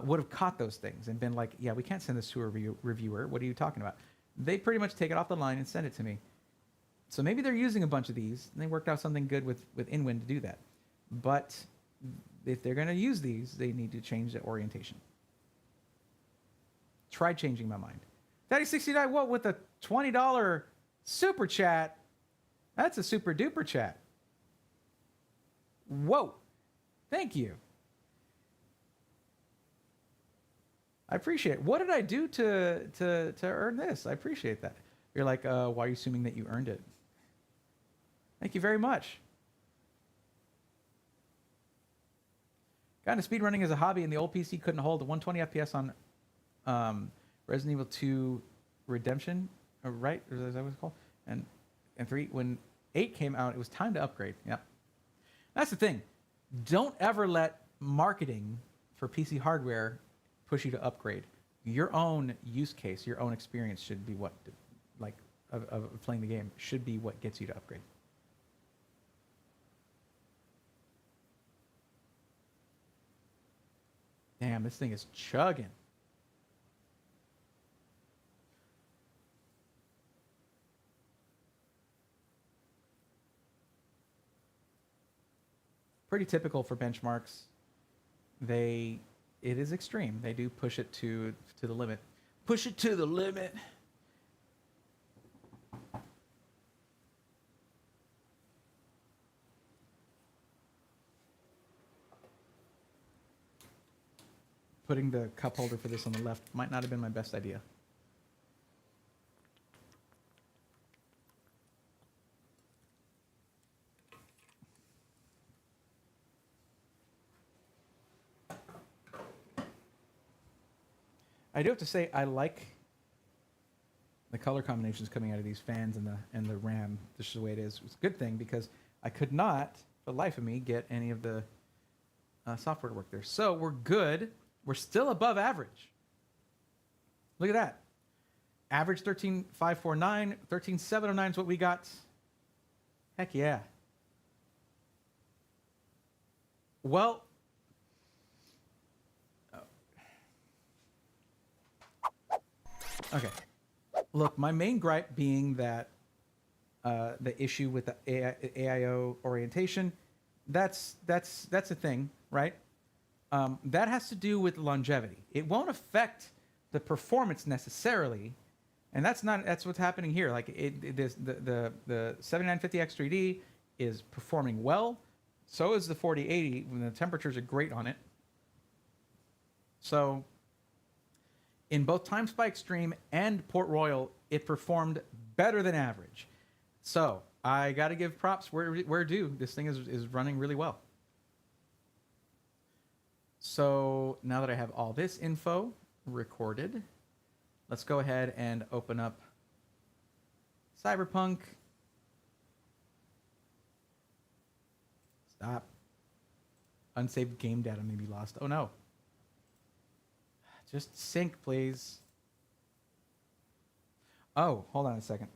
[SPEAKER 1] would have caught those things and been like, yeah, we can't send this to a reviewer. What are you talking about? They pretty much take it off the line and send it to me. So maybe they're using a bunch of these and they worked out something good with InWin to do that. But if they're going to use these, they need to change the orientation. Try changing my mind. Daddy69, what with a $20 super chat? That's a super duper chat. Whoa. Thank you. I appreciate it. What did I do to earn this? I appreciate that. You're like, why are you assuming that you earned it? Thank you very much. Got into speedrunning as a hobby, and the old PC couldn't hold the 120 FPS on Resident Evil 2 Redemption, right? Or is that what it's called? And 3. When 8 came out, it was time to upgrade. Yep. That's the thing. Don't ever let marketing for PC hardware push you to upgrade. Your own use case, your own experience should be what, like, of playing the game, should be what gets you to upgrade. Damn, this thing is chugging. Pretty typical for benchmarks. It is extreme. They do push it to the limit. Push it to the limit. Putting the cup holder for this on the left might not have been my best idea. I do have to say I like the color combinations coming out of these fans and the RAM. This is the way it is. It's a good thing because I could not, for the life of me, get any of the software to work there. So we're good. We're still above average. Look at that. Average 13,549, 13,709 is what we got. Heck yeah. Well, okay. Look, my main gripe being that the issue with the AIO orientation, that's a thing, right? That has to do with longevity. It won't affect the performance necessarily, and that's what's happening here. Like the 7950X3D is performing well. So is the 4080 when the temperatures are great on it. So in both Time Spy Extreme and Port Royal, it performed better than average. So I got to give props where due. This thing is running really well. So now that I have all this info recorded, let's go ahead and open up Cyberpunk. Stop. Unsaved game data may be lost. Oh no. Just sync, please. Oh, hold on a second.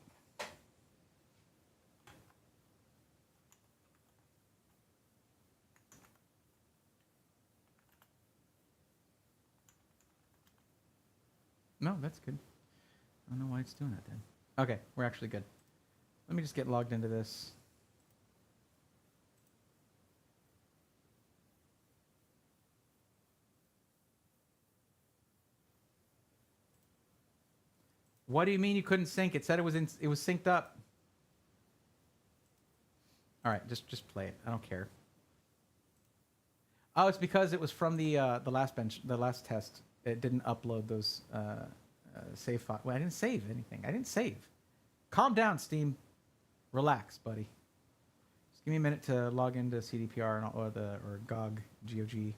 [SPEAKER 1] No, that's good. I don't know why it's doing that then. Okay, we're actually good. Let me just get logged into this. What do you mean you couldn't sync? It said it was synced up. All right, just play it. I don't care. Oh, it's because it was from the last test. It didn't upload those save files. Well, I didn't save anything. I didn't save. Calm down, Steam. Relax, buddy. Just give me a minute to log into CDPR and or GOG, GOG, and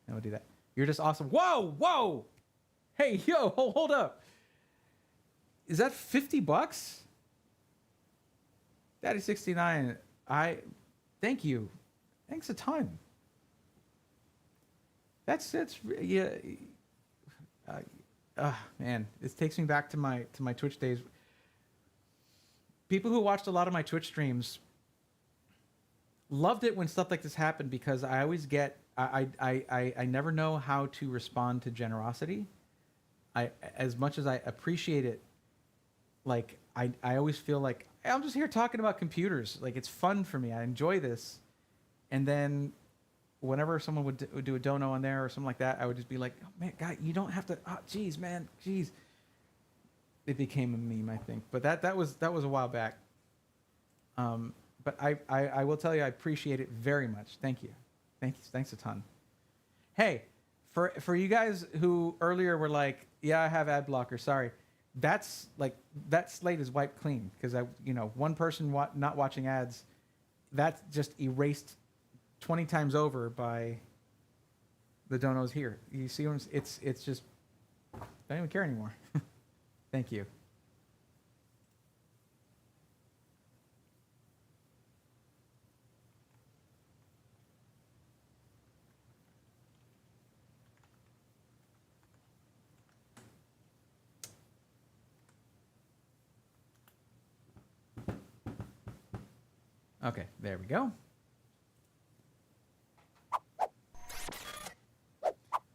[SPEAKER 1] we'll do that. You're just awesome. Whoa, whoa! Hey, yo, hold up. Is that $50? Daddy69. Thank you. Thanks a ton. That's yeah. Man, this takes me back to my Twitch days. People who watched a lot of my Twitch streams loved it when stuff like this happened because I always get I never know how to respond to generosity. As much as I appreciate it, like I always feel like I'm just here talking about computers. Like it's fun for me. I enjoy this, and then whenever someone would do a dono on there or something like that, I would just be like, oh, man, guy, you don't have to. Oh, geez, man, geez. It became a meme, I think, but that was a while back. But I will tell you, I appreciate it very much. Thank you, thanks a ton. Hey, for you guys who earlier were like, yeah, I have ad blocker. Sorry, that's like that slate is wiped clean because one person not watching ads, that's just erased 20 times over by the donos here. You see, it's just I don't even care anymore. Thank you. Okay, there we go.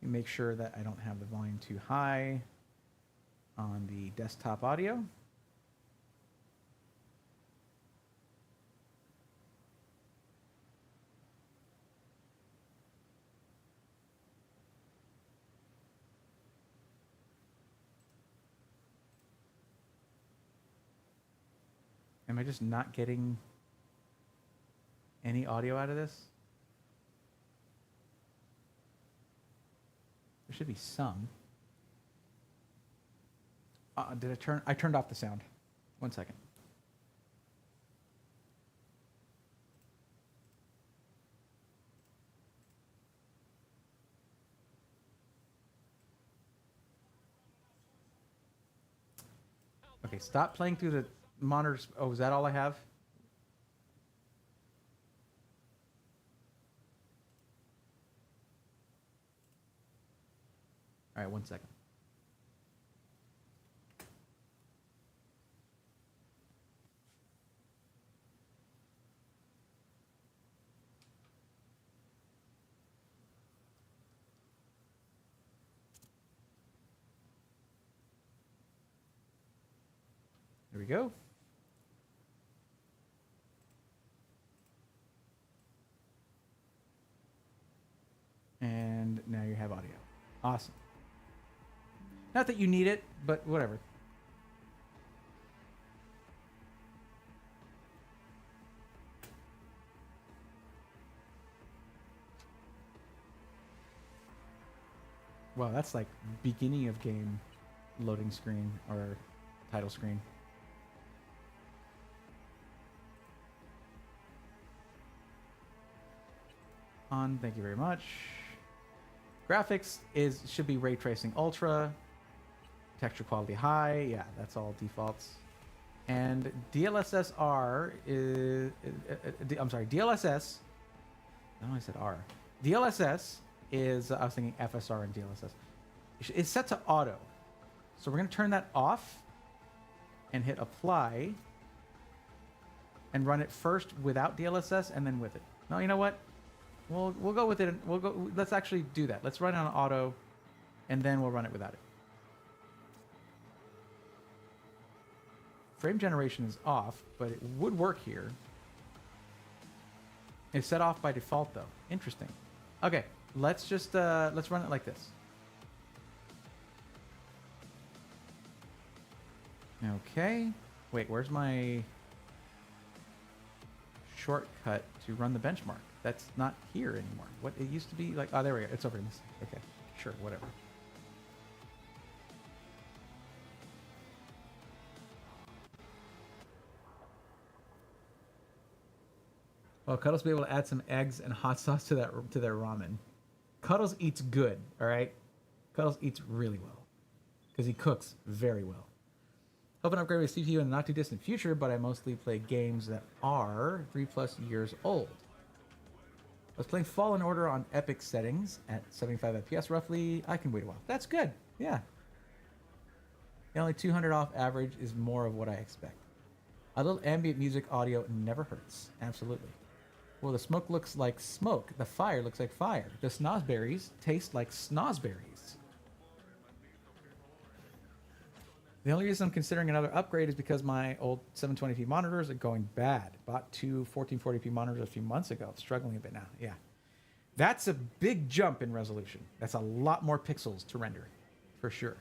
[SPEAKER 1] Make sure that I don't have the volume too high on the desktop audio. Am I just not getting any audio out of this? There should be some. I turned off the sound. 1 second. Okay, stop playing through the monitors. Oh, is that all I have? All right, 1 second. There we go. And now you have audio. Awesome. Not that you need it, but whatever. Wow, that's like beginning of game loading screen or title screen. On, thank you very much. Graphics should be ray tracing ultra, texture quality high. Yeah, that's all defaults. And DLSS R is, I'm sorry, DLSS. No, I said R. DLSS is, I was thinking FSR and DLSS. It's set to auto. So we're going to turn that off and hit apply and run it first without DLSS and then with it. No, you know what? We'll go with it. Let's actually do that. Let's run it on auto and then we'll run it without it. Frame generation is off, but it would work here. It's set off by default though. Interesting. Okay, let's just let's run it like this. Okay. Wait, where's my shortcut to run the benchmark? That's not here anymore. What it used to be like? Oh, there we go. It's over in this. Okay, sure, whatever. Well, Cuddles will be able to add some eggs and hot sauce to their ramen. Cuddles eats good, all right? Cuddles eats really well because he cooks very well. Hope an upgrade with CPU in the not too distant future, but I mostly play games that are 3+ years old. I was playing Fallen Order on Epic settings at 75 FPS roughly. I can wait a while. That's good. Yeah. The only 200 off average is more of what I expect. A little ambient music audio never hurts. Absolutely. Well, the smoke looks like smoke. The fire looks like fire. The snozberries taste like snozberries. The only reason I'm considering another upgrade is because my old 720p monitors are going bad. Bought two 1440p monitors a few months ago. Struggling a bit now. Yeah. That's a big jump in resolution. That's a lot more pixels to render, for sure.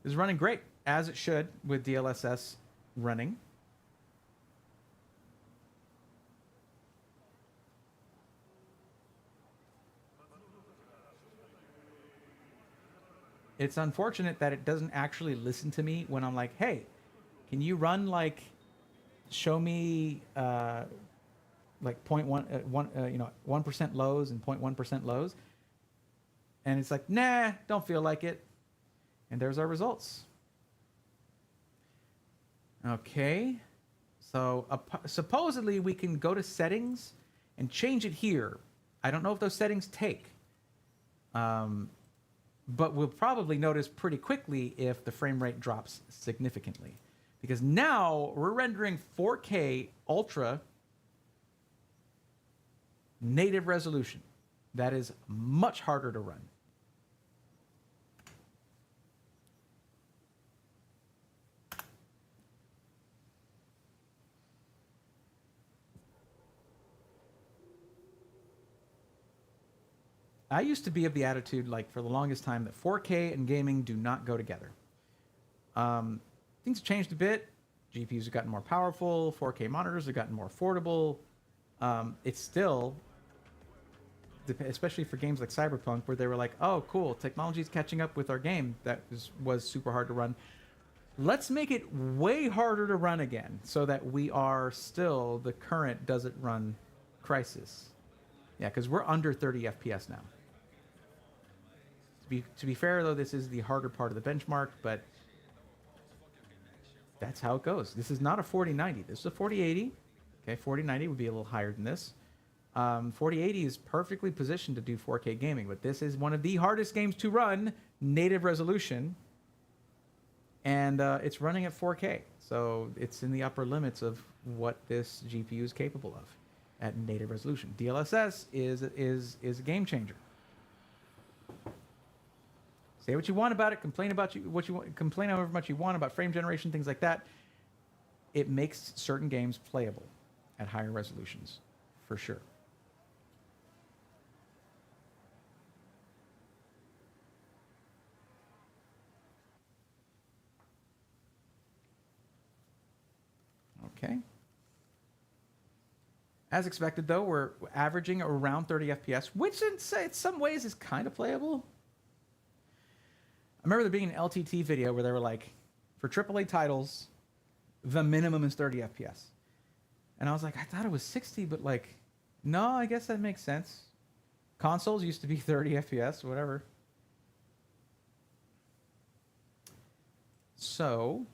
[SPEAKER 1] This is running great, as it should, with DLSS running. It's unfortunate that it doesn't actually listen to me when I'm like, hey, can you run like, show me like 1% lows and 0.1% lows? And it's like, nah, don't feel like it. And there's our results. Okay. So supposedly we can go to settings and change it here. I don't know if those settings take. But we'll probably notice pretty quickly if the frame rate drops significantly. Because now we're rendering 4K Ultra native resolution. That is much harder to run. I used to be of the attitude, like, for the longest time, that 4K and gaming do not go together. Things have changed a bit. GPUs have gotten more powerful. 4K monitors have gotten more affordable. It's still, especially for games like Cyberpunk, where they were like, oh, cool, technology's catching up with our game that was super hard to run. Let's make it way harder to run again so that we are still the current doesn't run crisis. Yeah, because we're under 30 FPS now. To be fair, though, this is the harder part of the benchmark, but that's how it goes. This is not a 4090. This is a 4080. Okay, 4090 would be a little higher than this. 4080 is perfectly positioned to do 4K gaming, but this is one of the hardest games to run native resolution, and it's running at 4K. So it's in the upper limits of what this GPU is capable of at native resolution. DLSS is a game changer. Say what you want about it. Complain however much you want about frame generation, things like that. It makes certain games playable at higher resolutions, for sure. Okay. As expected, though, we're averaging around 30 FPS, which in some ways is kind of playable. I remember there being an LTT video where they were like, for AAA titles, the minimum is 30 FPS. And I was like, I thought it was 60, but like, no, I guess that makes sense. Consoles used to be 30 FPS, whatever. So,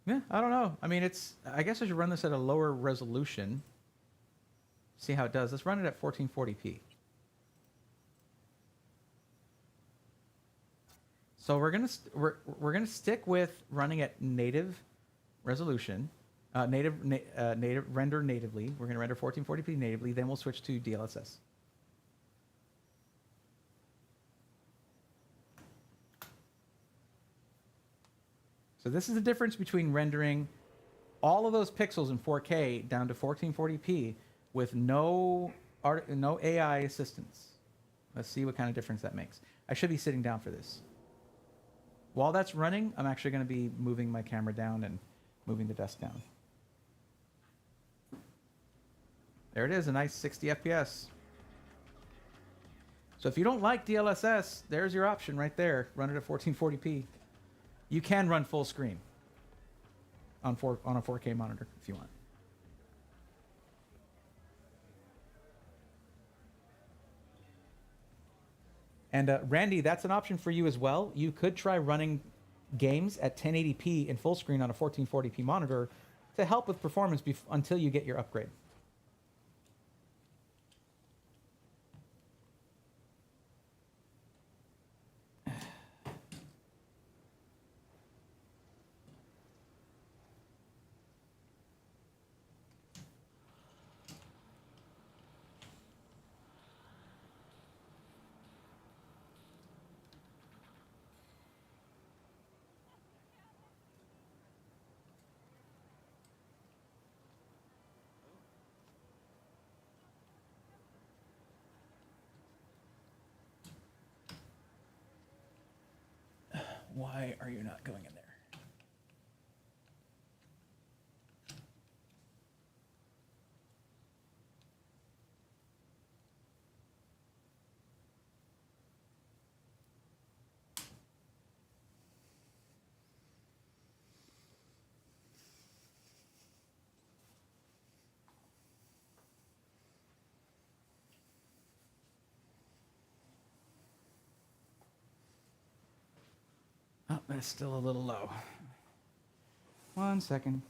[SPEAKER 1] Yeah, I don't know. I mean, I guess I should run this at a lower resolution. See how it does. Let's run it at 1440p. So we're gonna stick with running at native resolution, native render natively. We're gonna render 1440p natively. Then we'll switch to DLSS. So this is the difference between rendering all of those pixels in 4K down to 1440p with no AI assistance. Let's see what kind of difference that makes. I should be sitting down for this. While that's running, I'm actually going to be moving my camera down and moving the desk down. There it is, a nice 60 FPS. So if you don't like DLSS, there's your option right there. Run it at 1440p. You can run full screen on a 4K monitor if you want. And Randy, that's an option for you as well. You could try running games at 1080p in full screen on a 1440p monitor to help with performance until you get your upgrade. Why are you not going in there? Oh, that's still a little low. 1 second.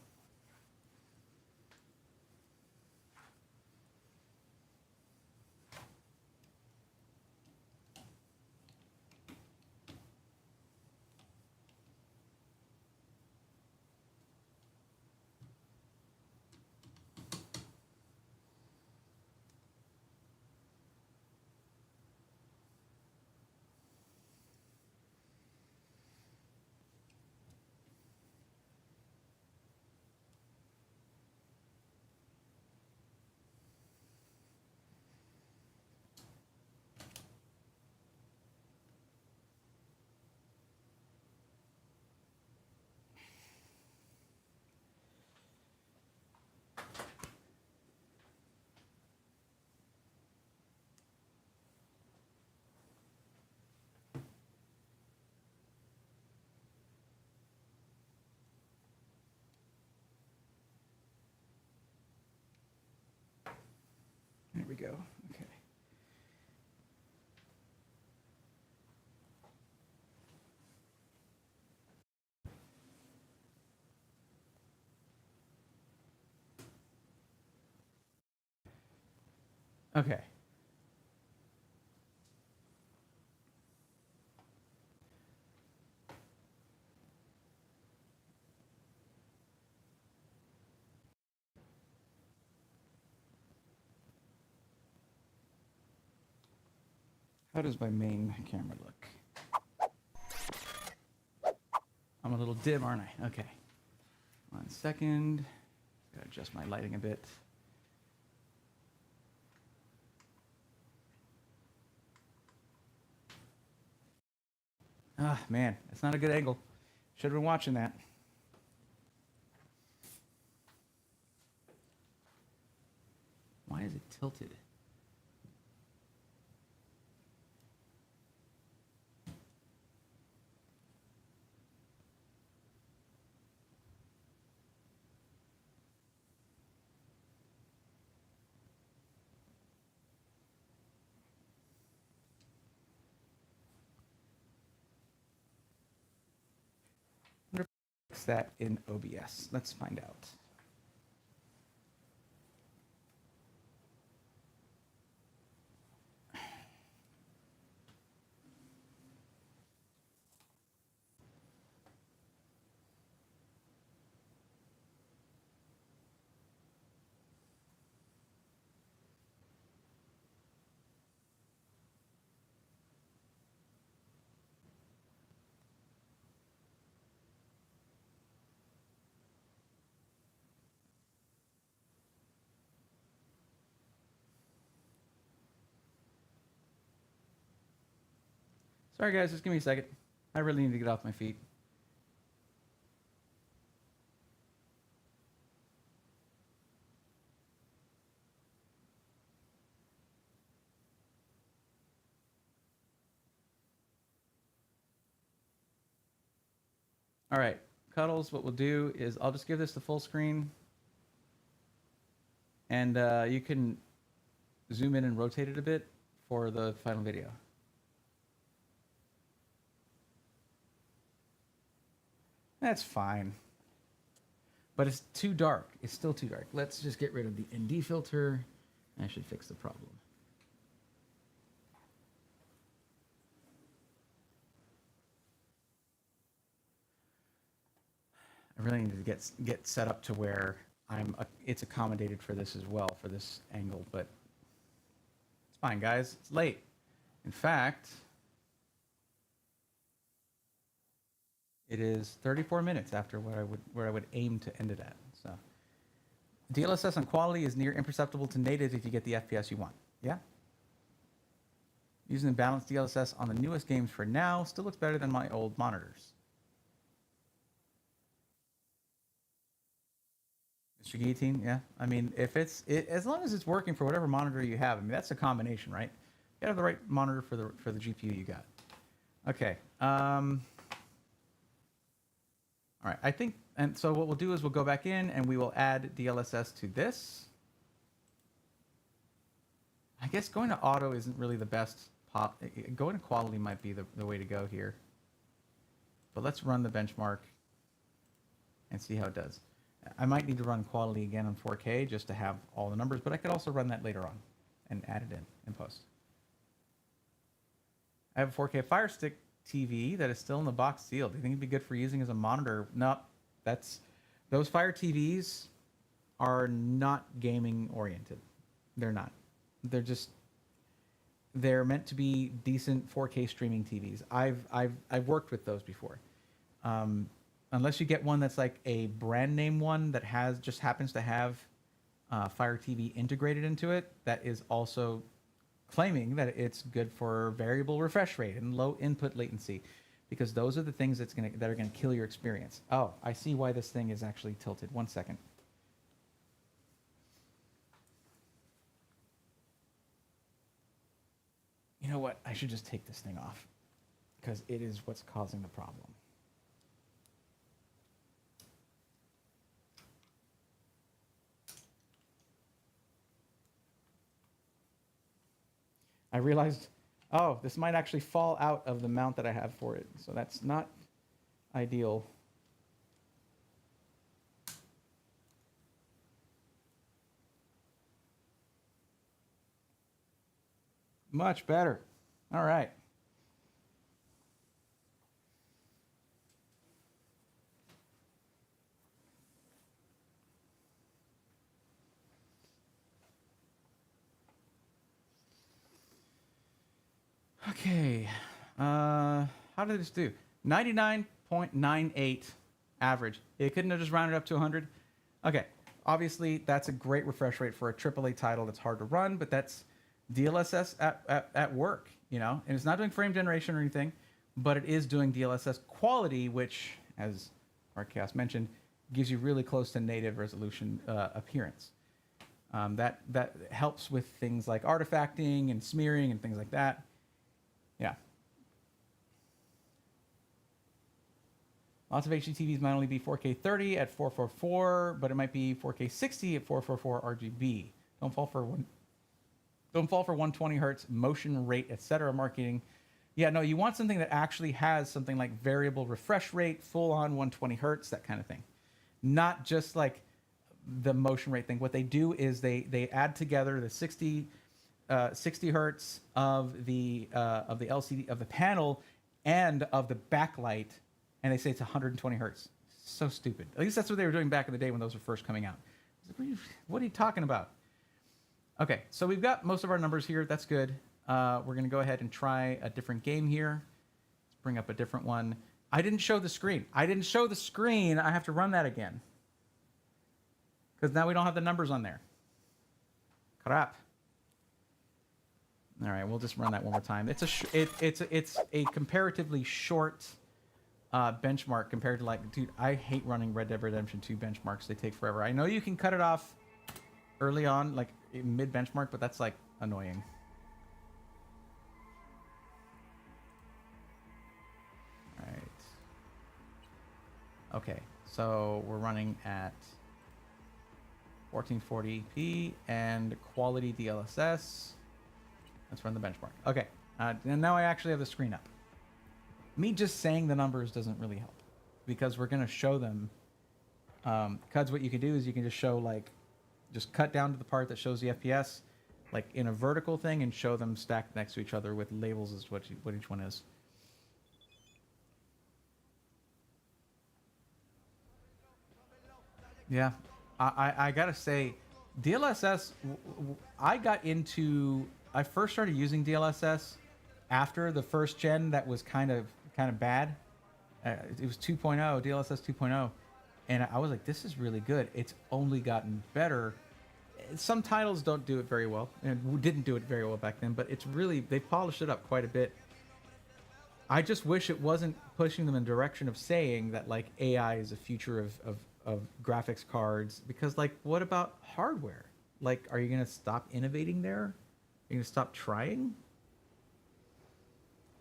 [SPEAKER 1] There we go. Okay. Okay. How does my main camera look? I'm a little dim, aren't I? Okay. 1 second. Gotta adjust my lighting a bit. Ah, man, it's not a good angle. Should have been watching that. Why is it tilted? fix that in OBS? Let's find out. Sorry, guys, just give me a second. I really need to get off my feet. All right, Cuddles, what we'll do is I'll just give this the full screen. And you can zoom in and rotate it a bit for the final video. That's fine. But it's too dark. It's still too dark. Let's just get rid of the ND filter. That should fix the problem. I really need to get set up to where it's accommodated for this as well, for this angle, but it's fine, guys. It's late. In fact, it is 34 minutes after where I would aim to end it at. So DLSS on quality is near imperceptible to native if you get the FPS you want. Yeah. Using the balanced DLSS on the newest games for now still looks better than my old monitors. Mr. Guillotine, yeah. I mean, if as long as it's working for whatever monitor you have, I mean, that's a combination, right? You gotta have the right monitor for the GPU you got. Okay. All right, I think, and so what we'll do is we'll go back in and we will add DLSS to this. I guess going to auto isn't really the best. Going to quality might be the way to go here. But let's run the benchmark and see how it does. I might need to run quality again on 4K just to have all the numbers, but I could also run that later on and add it in post. I have a 4K Fire Stick TV that is still in the box sealed. Do you think it'd be good for using as a monitor? No, those Fire TVs are not gaming oriented. They're not. They're meant to be decent 4K streaming TVs. I've worked with those before. Unless you get one that's like a brand name one that just happens to have Fire TV integrated into it, that is also claiming that it's good for variable refresh rate and low input latency, because those are the things that are gonna kill your experience. Oh, I see why this thing is actually tilted. 1 second. You know what? I should just take this thing off because it is what's causing the problem. I realized, oh, this might actually fall out of the mount that I have for it. So that's not ideal. Much better. All right. Okay, how did this do? 99.98 average. It couldn't have just rounded up to 100. Okay, obviously that's a great refresh rate for a AAA title that's hard to run, but that's DLSS at work, you know? And it's not doing frame generation or anything, but it is doing DLSS quality, which, as RTX mentioned, gives you really close to native resolution appearance. That helps with things like artifacting and smearing and things like that. Yeah. Lots of HDTVs might only be 4K 30 at 444, but it might be 4K 60 at 444 RGB. Don't fall for 120 hertz motion rate, etc. marketing Yeah, no, you want something that actually has something like variable refresh rate, full on 120 hertz, that kind of thing. Not just like the motion rate thing. What they do is they add together the 60 hertz of the LCD of the panel and of the backlight, and they say it's 120 hertz. So stupid. At least that's what they were doing back in the day when those were first coming out. What are you talking about? Okay, so we've got most of our numbers here. That's good. We're going to go ahead and try a different game here. Let's bring up a different one. I didn't show the screen. I have to run that again. Because now we don't have the numbers on there. Crap. All right, we'll just run that one more time. It's a comparatively short benchmark compared to, like, dude, I hate running Red Dead Redemption 2 benchmarks. They take forever. I know you can cut it off early on, like mid benchmark, but that's like annoying. All right. Okay, so we're running at 1440p and quality DLSS. Let's run the benchmark. Okay, and now I actually have the screen up. Me just saying the numbers doesn't really help because we're going to show them. Because what you can do is you can just show, like, just cut down to the part that shows the FPS, like in a vertical thing, and show them stacked next to each other with labels as what each one is. Yeah, I gotta say, DLSS. I first started using DLSS after the first gen that was kind of bad. It was 2.0, DLSS 2.0, and I was like, this is really good. It's only gotten better. Some titles don't do it very well, and didn't do it very well back then, but it's really, they polished it up quite a bit. I just wish it wasn't pushing them in the direction of saying that, like, AI is the future of graphics cards, because, like, what about hardware? Like, are you going to stop innovating there? Are you going to stop trying?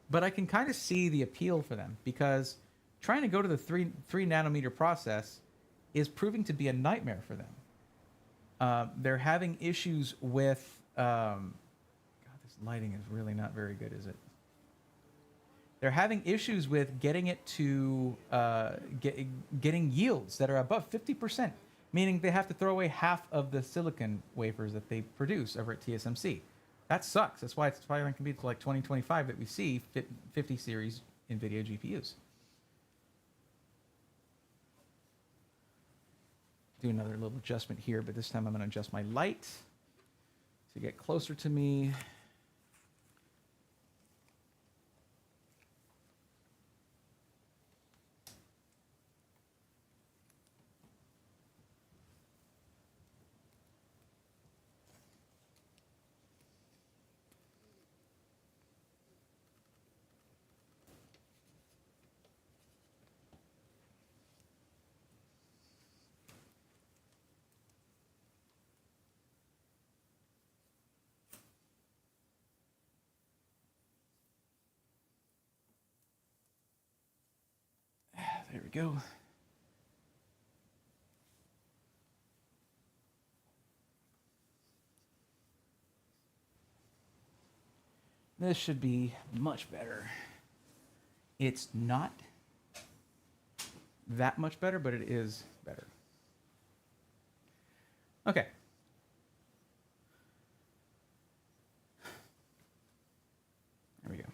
[SPEAKER 1] But I can kind of see the appeal for them, because trying to go to the 3 nanometer process is proving to be a nightmare for them. They're having issues with... God, this lighting is really not very good, is it? They're having issues with getting it to... getting yields that are above 50%, meaning they have to throw away half of the silicon wafers that they produce over at TSMC. That sucks. That's why it's probably going to be to like 2025 that we see 50 series NVIDIA GPUs. Do another little adjustment here, but this time I'm going to adjust my light to get closer to me. There we go. This should be much better. It's not that much better, but it is better. Okay. There we go.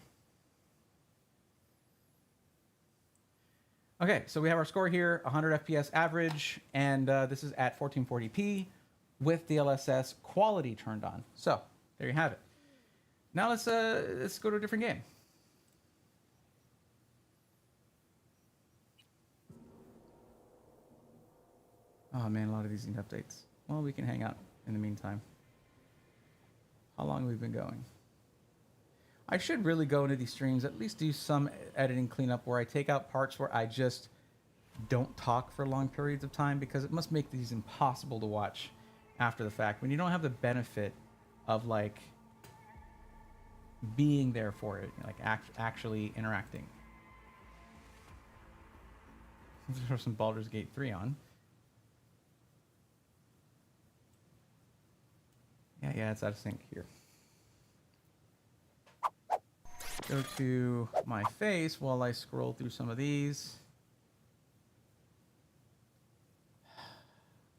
[SPEAKER 1] Okay, so we have our score here, 100 FPS average, and this is at 1440p with DLSS quality turned on. So there you have it. Now let's go to a different game. Oh man, a lot of these need updates. Well, we can hang out in the meantime. How long have we been going? I should really go into these streams, at least do some editing cleanup where I take out parts where I just don't talk for long periods of time, because it must make these impossible to watch after the fact when you don't have the benefit of, like, being there for it, like actually interacting. Let's throw some Baldur's Gate 3 on. Yeah, it's out of sync here. go to my face while I scroll through some of these.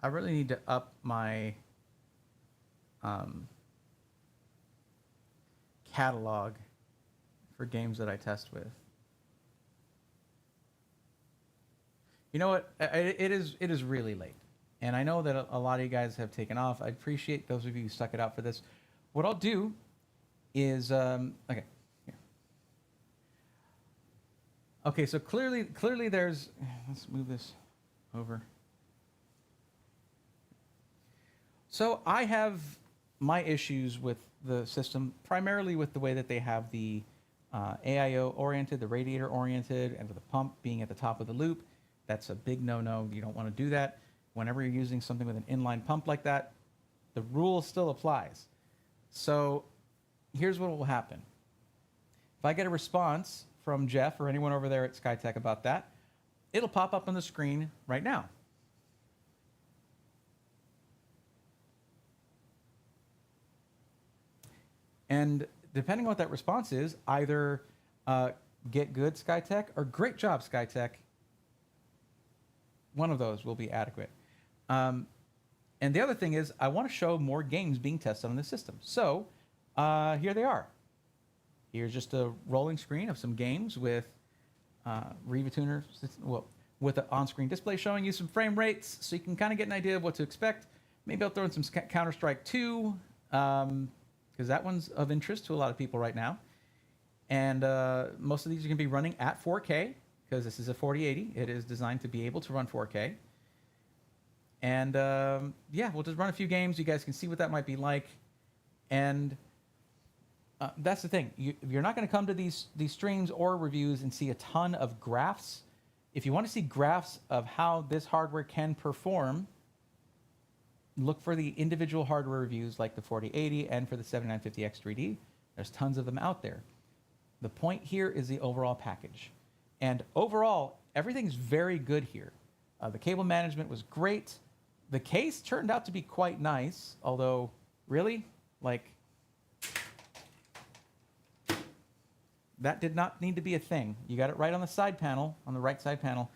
[SPEAKER 1] I really need to up my catalog for games that I test with. You know what? It is really late, and I know that a lot of you guys have taken off. I appreciate those of you who stuck it out for this. What I'll do is okay. Here. Okay, so clearly there's. Let's move this over. So I have my issues with the system, primarily with the way that they have the AIO oriented, the radiator oriented, and with the pump being at the top of the loop. That's a big no-no. You don't want to do that. Whenever you're using something with an inline pump like that, the rule still applies. So here's what will happen. If I get a response from Jeff or anyone over there at Skytech about that, it'll pop up on the screen right now. And depending on what that response is, either get good Skytech or great job Skytech. One of those will be adequate. And the other thing is I want to show more games being tested on the system. So here they are. Here's just a rolling screen of some games with Riva Tuner, well, with an on-screen display showing you some frame rates so you can kind of get an idea of what to expect. Maybe I'll throw in some Counter-Strike 2. Because that one's of interest to a lot of people right now. And most of these are going to be running at 4K, because this is a 4080. It is designed to be able to run 4K. And yeah, we'll just run a few games. You guys can see what that might be like. And that's the thing. You're not going to come to these streams or reviews and see a ton of graphs. If you want to see graphs of how this hardware can perform, look for the individual hardware reviews like the 4080 and for the 7950X 3D. There's tons of them out there. The point here is the overall package. And overall, everything's very good here. The cable management was great. The case turned out to be quite nice, although, really, like, that did not need to be a thing. You got it right on the side panel, on the right side panel.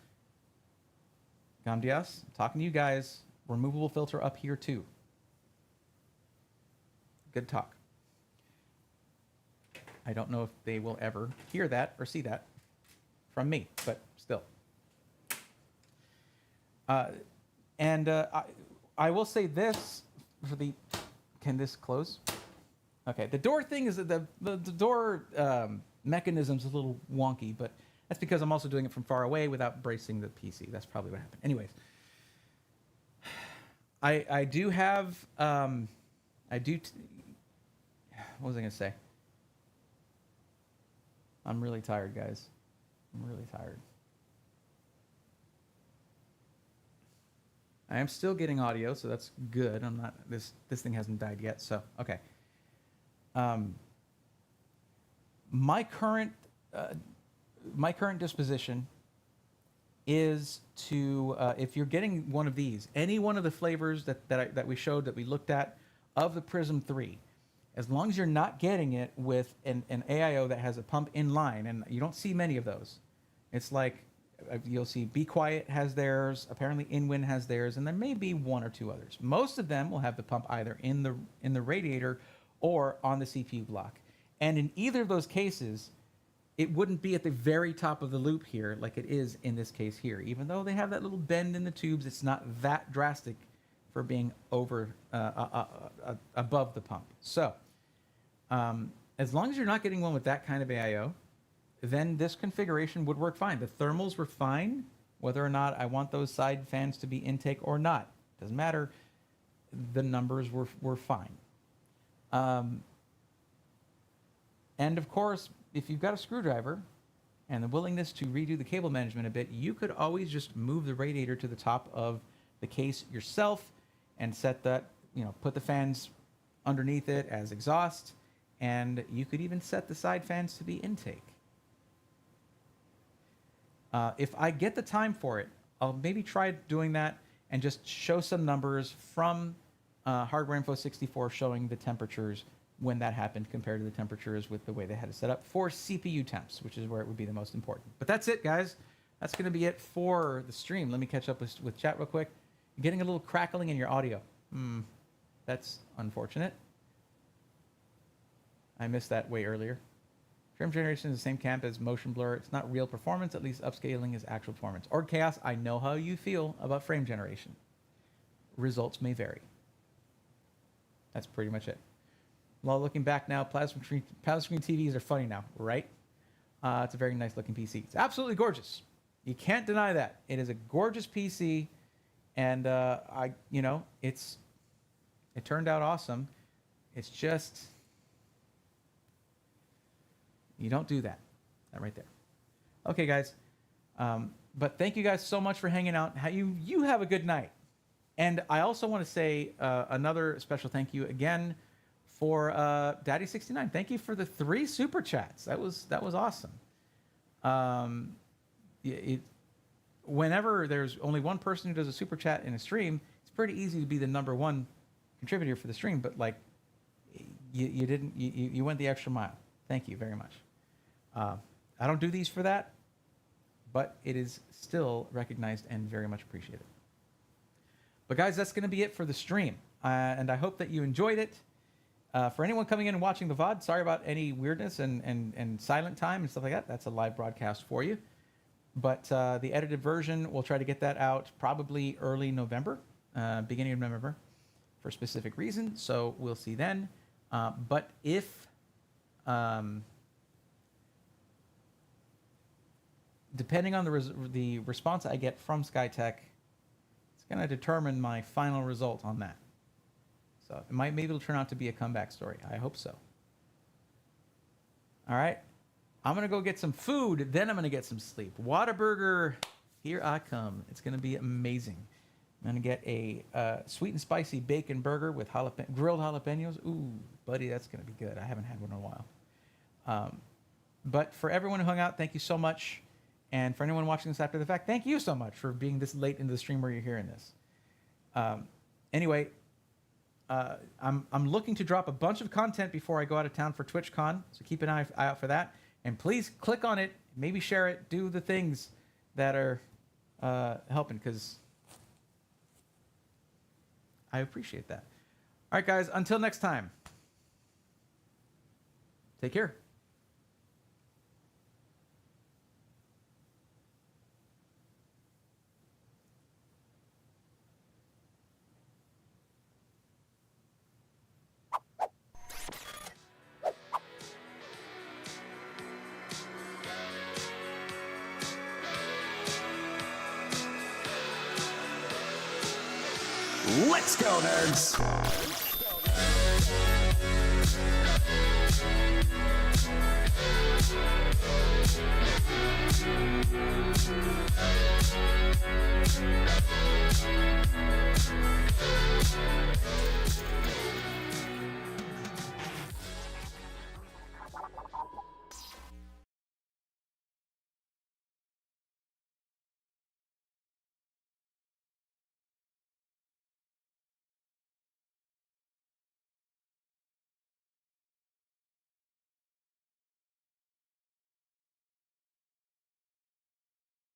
[SPEAKER 1] Gamdias, I'm talking to you guys. Removable filter up here too. Good talk. I don't know if they will ever hear that or see that from me, but still. I will say this for the. Can this close? Okay. The door thing is that the door mechanism's a little wonky, but that's because I'm also doing it from far away without bracing the PC. That's probably what happened. Anyways. I do have, what was I going to say? I'm really tired, guys. I'm really tired. I am still getting audio, so that's good. I'm not, this thing hasn't died yet, so, okay. My current disposition is to, if you're getting one of these, any one of the flavors that we showed, that we looked at, of the Prism 3, as long as you're not getting it with an AIO that has a pump in line, and you don't see many of those. It's like, you'll see Be Quiet has theirs, apparently InWin has theirs, and there may be one or two others. Most of them will have the pump either in the radiator or on the CPU block. And in either of those cases, it wouldn't be at the very top of the loop here like it is in this case here. Even though they have that little bend in the tubes, it's not that drastic for being over above the pump. So as long as you're not getting one with that kind of AIO, then this configuration would work fine. The thermals were fine, whether or not I want those side fans to be intake or not. Doesn't matter. The numbers were fine. And of course, if you've got a screwdriver and the willingness to redo the cable management a bit, you could always just move the radiator to the top of the case yourself and set that, put the fans underneath it as exhaust, and you could even set the side fans to be intake. If I get the time for it, I'll maybe try doing that and just show some numbers from Hardware Info 64 showing the temperatures when that happened compared to the temperatures with the way they had it set up for CPU temps, which is where it would be the most important. But that's it, guys. That's going to be it for the stream. Let me catch up with chat real quick. You're getting a little crackling in your audio. That's unfortunate. I missed that way earlier. Frame generation is the same camp as motion blur. It's not real performance. At least upscaling is actual performance. Org Chaos, I know how you feel about frame generation. Results may vary. That's pretty much it. Well, looking back now, plasma screen TVs are funny now, right? It's a very nice looking PC. It's absolutely gorgeous. You can't deny that. It is a gorgeous PC, and it turned out awesome. It's just, you don't do that. That right there. Okay, guys. But thank you guys so much for hanging out. You have a good night. And I also want to say another special thank you again for Daddy69. Thank you for the 3 super chats. That was awesome. Whenever there's only one person who does a super chat in a stream, it's pretty easy to be the #1 contributor for the stream. But like, you went the extra mile. Thank you very much. I don't do these for that, but it is still recognized and very much appreciated. But guys, that's going to be it for the stream. And I hope that you enjoyed it. For anyone coming in and watching the VOD, sorry about any weirdness and silent time and stuff like that. That's a live broadcast for you. But the edited version, we'll try to get that out probably early November, beginning of November, for a specific reason. So we'll see then. But if... depending on the response I get from Skytech, it's going to determine my final result on that. So maybe it'll turn out to be a comeback story. I hope so. All right. I'm going to go get some food, then I'm going to get some sleep. Whataburger, here I come. It's going to be amazing. I'm going to get a sweet and spicy bacon burger with grilled jalapenos. Ooh, buddy, that's going to be good. I haven't had one in a while. But for everyone who hung out, thank you so much. And for anyone watching this after the fact, thank you so much for being this late into the stream where you're hearing this. Anyway, I'm looking to drop a bunch of content before I go out of town for TwitchCon, so keep an eye out for that. And please click on it, maybe share it, do the things that are helping, because I appreciate that. All right, guys, until next time, take care.
[SPEAKER 3] Let's go, nerds!